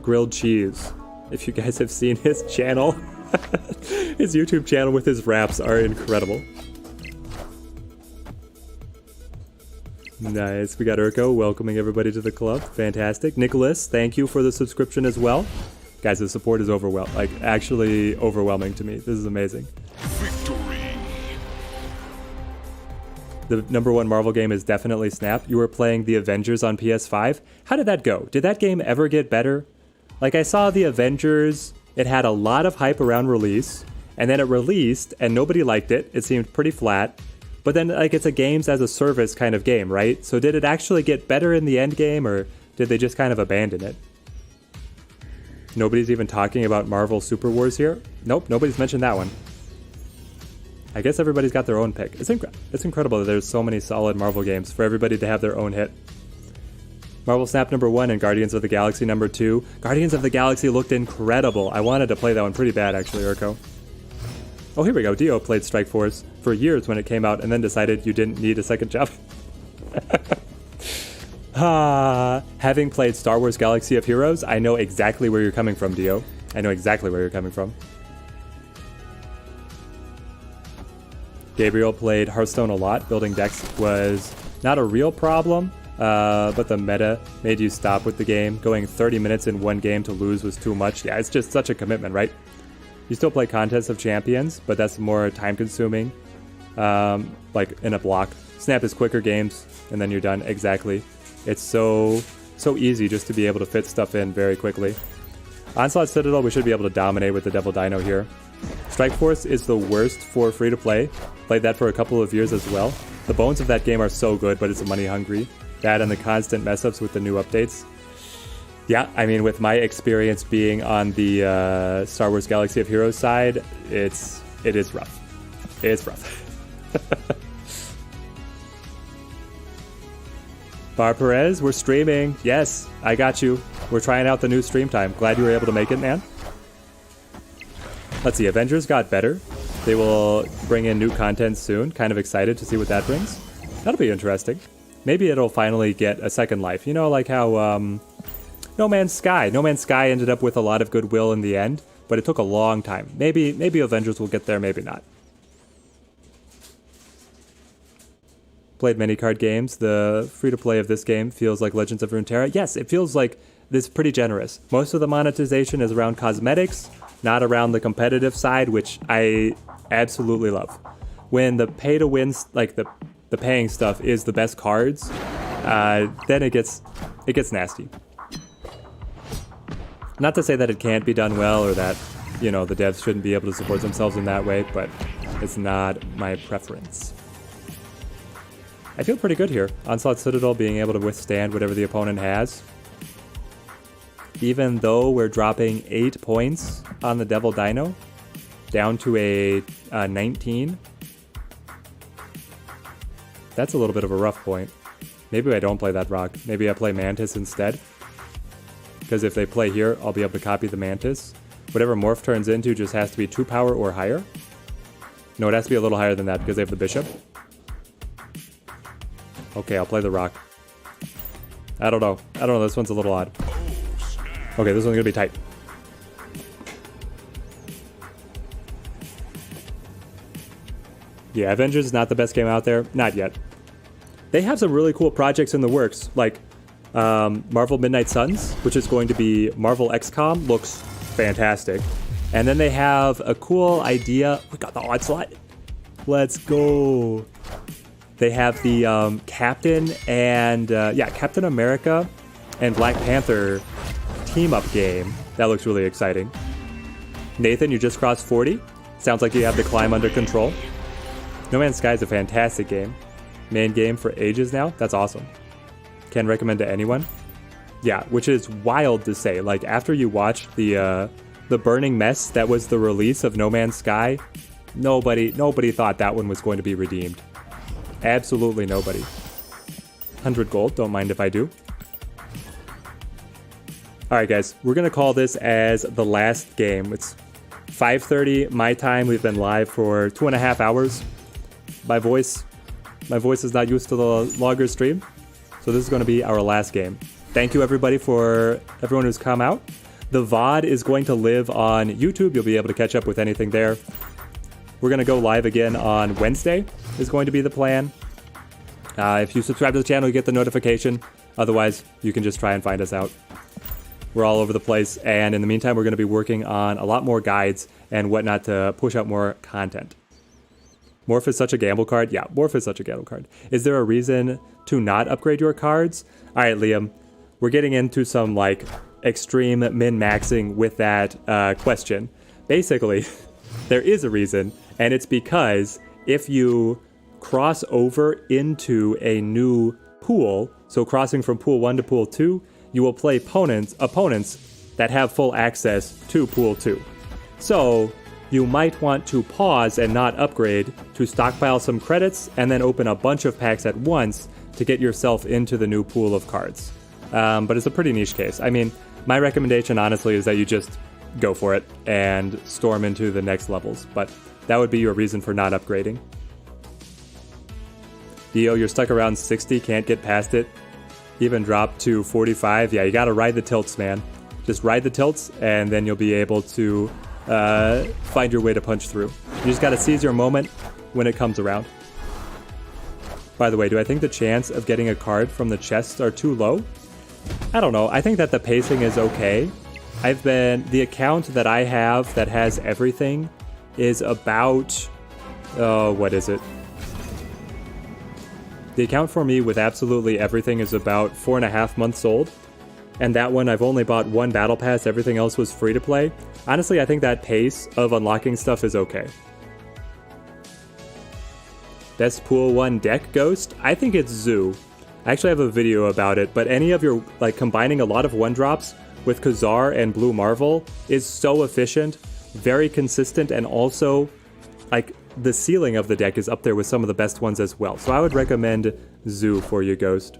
grilled cheese. If you guys have seen his channel, his YouTube channel with his raps are incredible. Nice. We got Urko welcoming everybody to the club. Fantastic. Nicholas, thank you for the subscription as well. Guys, the support is actually overwhelming to me. This is amazing. Victory. The #1 Marvel game is definitely Snap. You were playing the Avengers on PS5. How did that go? Did that game ever get better? Like, I saw the Avengers, it had a lot of hype around release, and then it released and nobody liked it. It seemed pretty flat. But then, like, it's a games as a service kind of game, right? So did it actually get better in the end game, or did they just kind of abandon it? Nobody's even talking about Marvel Super Wars here? Nope, nobody's mentioned that one. I guess everybody's got their own pick. It's incredible that there's so many solid Marvel games for everybody to have their own hit. Marvel Snap #1 and Guardians of the Galaxy #2. Guardians of the Galaxy looked incredible. I wanted to play that one pretty bad, actually, Urko. Oh, here we go. Dio played Strike Force for years when it came out and then decided you didn't need a second job. Having played Star Wars Galaxy of Heroes, I know exactly where you're coming from, Dio. I know exactly where you're coming from. Gabriel played Hearthstone a lot. Building decks was not a real problem, but the meta made you stop with the game. Going 30 minutes in one game to lose was too much. Yeah, it's just such a commitment, right? You still play Contests of Champions, but that's more time-consuming, like in a block. Snap is quicker games, and then you're done. Exactly. It's so easy just to be able to fit stuff in very quickly. Onslaught Citadel, we should be able to dominate with the Devil Dino here. Strike Force is the worst for free-to-play. Played that for a couple of years as well. The bones of that game are so good, but it's money-hungry. That and the constant mess-ups with the new updates. Yeah, I mean, with my experience being on the Star Wars Galaxy of Heroes side, it is rough. It's rough. Bar Perez, we're streaming. Yes, I got you. We're trying out the new stream time. Glad you were able to make it, man. Let's see, Avengers got better. They will bring in new content soon. Kind of excited to see what that brings. That'll be interesting. Maybe it'll finally get a second life. You know, like how No Man's Sky. No Man's Sky ended up with a lot of goodwill in the end, but it took a long time. Maybe Avengers will get there, maybe not. Played many card games. The free-to-play of this game feels like Legends of Runeterra. Yes, it feels like this pretty generous. Most of the monetization is around cosmetics, not around the competitive side, which I absolutely love. When the pay-to-win, like the paying stuff is the best cards, then it gets nasty. Not to say that it can't be done well or that, you know, the devs shouldn't be able to support themselves in that way, but it's not my preference. I feel pretty good here. Onslaught Citadel being able to withstand whatever the opponent has. Even though we're dropping 8 points on the Devil Dino, down to a 19. That's a little bit of a rough point. Maybe I don't play that rock. Maybe I play Mantis instead. Because if they play here, I'll be able to copy the Mantis. Whatever Morph turns into just has to be 2 power or higher. No, it has to be a little higher than that because they have the Bishop. Okay, I'll play the rock. I don't know. This one's a little odd. Okay, this one's gonna be tight. Yeah, Avengers is not the best game out there. Not yet. They have some really cool projects in the works, like Marvel Midnight Suns, which is going to be Marvel XCOM. Looks fantastic. And then they have a cool idea. We got the Onslaught. Let's go. They have the Captain and, Captain America and Black Panther team-up game. That looks really exciting. Nathan, you just crossed 40. Sounds like you have the climb under control. No Man's Sky is a fantastic game. Main game for ages now. That's awesome. Can recommend to anyone. Yeah, which is wild to say. Like, after you watch the burning mess that was the release of No Man's Sky, nobody thought that one was going to be redeemed. Absolutely nobody. 100 gold, don't mind if I do. Alright guys, we're going to call this as the last game. It's 5:30 my time. We've been live for 2.5 hours. My voice is not used to the longer stream. So this is going to be our last game. Thank you everybody for everyone who's come out. The VOD is going to live on YouTube. You'll be able to catch up with anything there. We're going to go live again on Wednesday is going to be the plan. If you subscribe to the channel, you get the notification. Otherwise, you can just try and find us out. We're all over the place. And in the meantime, we're going to be working on a lot more guides and whatnot to push out more content. Morph is such a gamble card. Yeah, Morph is such a gamble card. Is there a reason to not upgrade your cards? All right, Liam, we're getting into some like extreme min-maxing with that question. Basically, there is a reason, and it's because if you cross over into a new pool, so crossing from pool 1 to pool 2, you will play opponents that have full access to pool 2. So you might want to pause and not upgrade to stockpile some credits and then open a bunch of packs at once to get yourself into the new pool of cards. But it's a pretty niche case. I mean, my recommendation honestly is that you just go for it and storm into the next levels, but that would be your reason for not upgrading. Dio, you're stuck around 60, can't get past it. Even drop to 45. Yeah, you gotta ride the tilts, man. Just ride the tilts, and then you'll be able to find your way to punch through. You just gotta seize your moment when it comes around. By the way, do I think the chance of getting a card from the chests are too low? I don't know. I think that the pacing is okay. The account that I have that has everything is about, what is it? The account for me with absolutely everything is about 4.5 months old. And that one, I've only bought one battle pass. Everything else was free to play. Honestly, I think that pace of unlocking stuff is okay. Best pool 1 deck, Ghost? I think it's Zoo. I actually have a video about it, but any of your, like, combining a lot of 1-drops with Khazar and Blue Marvel is so efficient, very consistent, and also, like, the ceiling of the deck is up there with some of the best ones as well. So I would recommend Zoo for you, Ghost.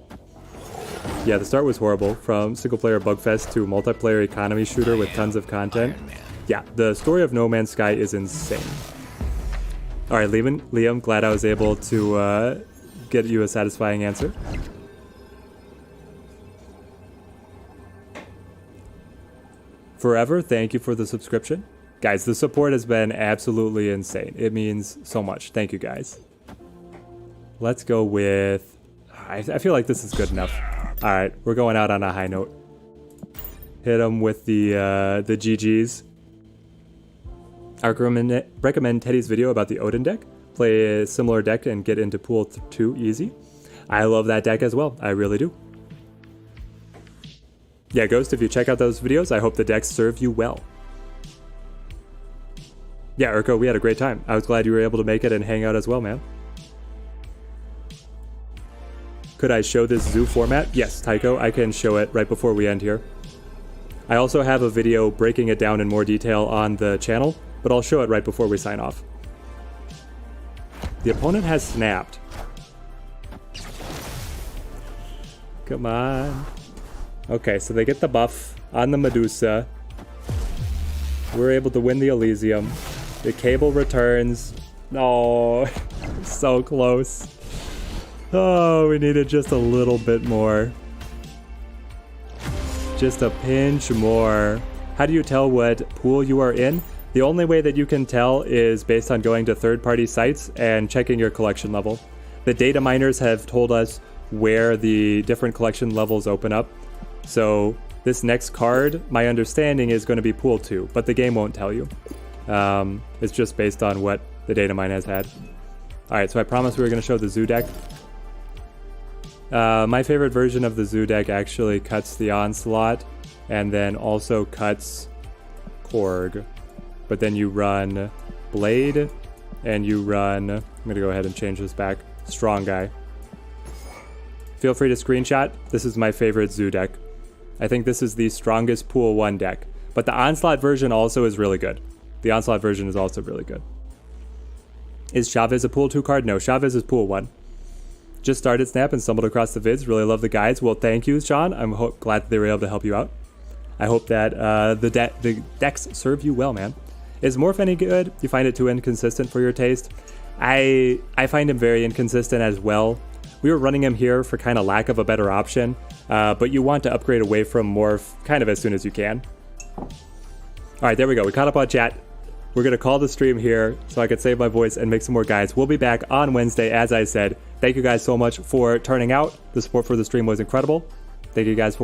Yeah, the start was horrible. From single-player bugfest to multiplayer economy shooter with tons of content. Yeah, the story of No Man's Sky is insane. Alright, Liam, glad I was able to get you a satisfying answer. Forever, thank you for the subscription. Guys, the support has been absolutely insane. It means so much. Thank you, guys. Let's go with... I feel like this is good enough. Alright, we're going out on a high note. Hit them with the GGs. I recommend Teddy's video about the Odin deck. Play a similar deck and get into pool 2 easy. I love that deck as well. I really do. Yeah, Ghost, if you check out those videos, I hope the decks serve you well. Yeah, Urko, we had a great time. I was glad you were able to make it and hang out as well, man. Could I show this Zoo format? Yes, Tycho, I can show it right before we end here. I also have a video breaking it down in more detail on the channel, but I'll show it right before we sign off. The opponent has snapped. Come on. Okay, so they get the buff on the Medusa. We're able to win the Elysium. The cable returns. No, so close. Oh, we needed just a little bit more. Just a pinch more. How do you tell what pool you are in? The only way that you can tell is based on going to third-party sites and checking your collection level. The data miners have told us where the different collection levels open up. So this next card, my understanding, is going to be pool 2, but the game won't tell you. It's just based on what the data mine has had. Alright, so I promised we were going to show the Zoo deck. My favorite version of the Zoo deck actually cuts the Onslaught and then also cuts Korg. But then you run Blade and you run... I'm going to go ahead and change this back. Strong Guy. feel free to screenshot. This is my favorite zoo deck. I think this is the strongest pool 1 deck. But the Onslaught version also is really good. The Onslaught version is also really good. Is Chavez a pool 2 card? No, Chavez is pool 1. Just started Snap and stumbled across the vids. Really love the guides. Well, thank you, Sean. I'm glad that they were able to help you out. I hope that the decks serve you well, man. Is Morph any good? You find it too inconsistent for your taste? I find him very inconsistent as well. We were running him here for kind of lack of a better option, but you want to upgrade away from Morph kind of as soon as you can. All right, there we go. We caught up on chat. We're going to call the stream here so I could save my voice and make some more guides. We'll be back on Wednesday, as I said. Thank you guys so much for turning out. The support for the stream was incredible. Thank you guys for watching.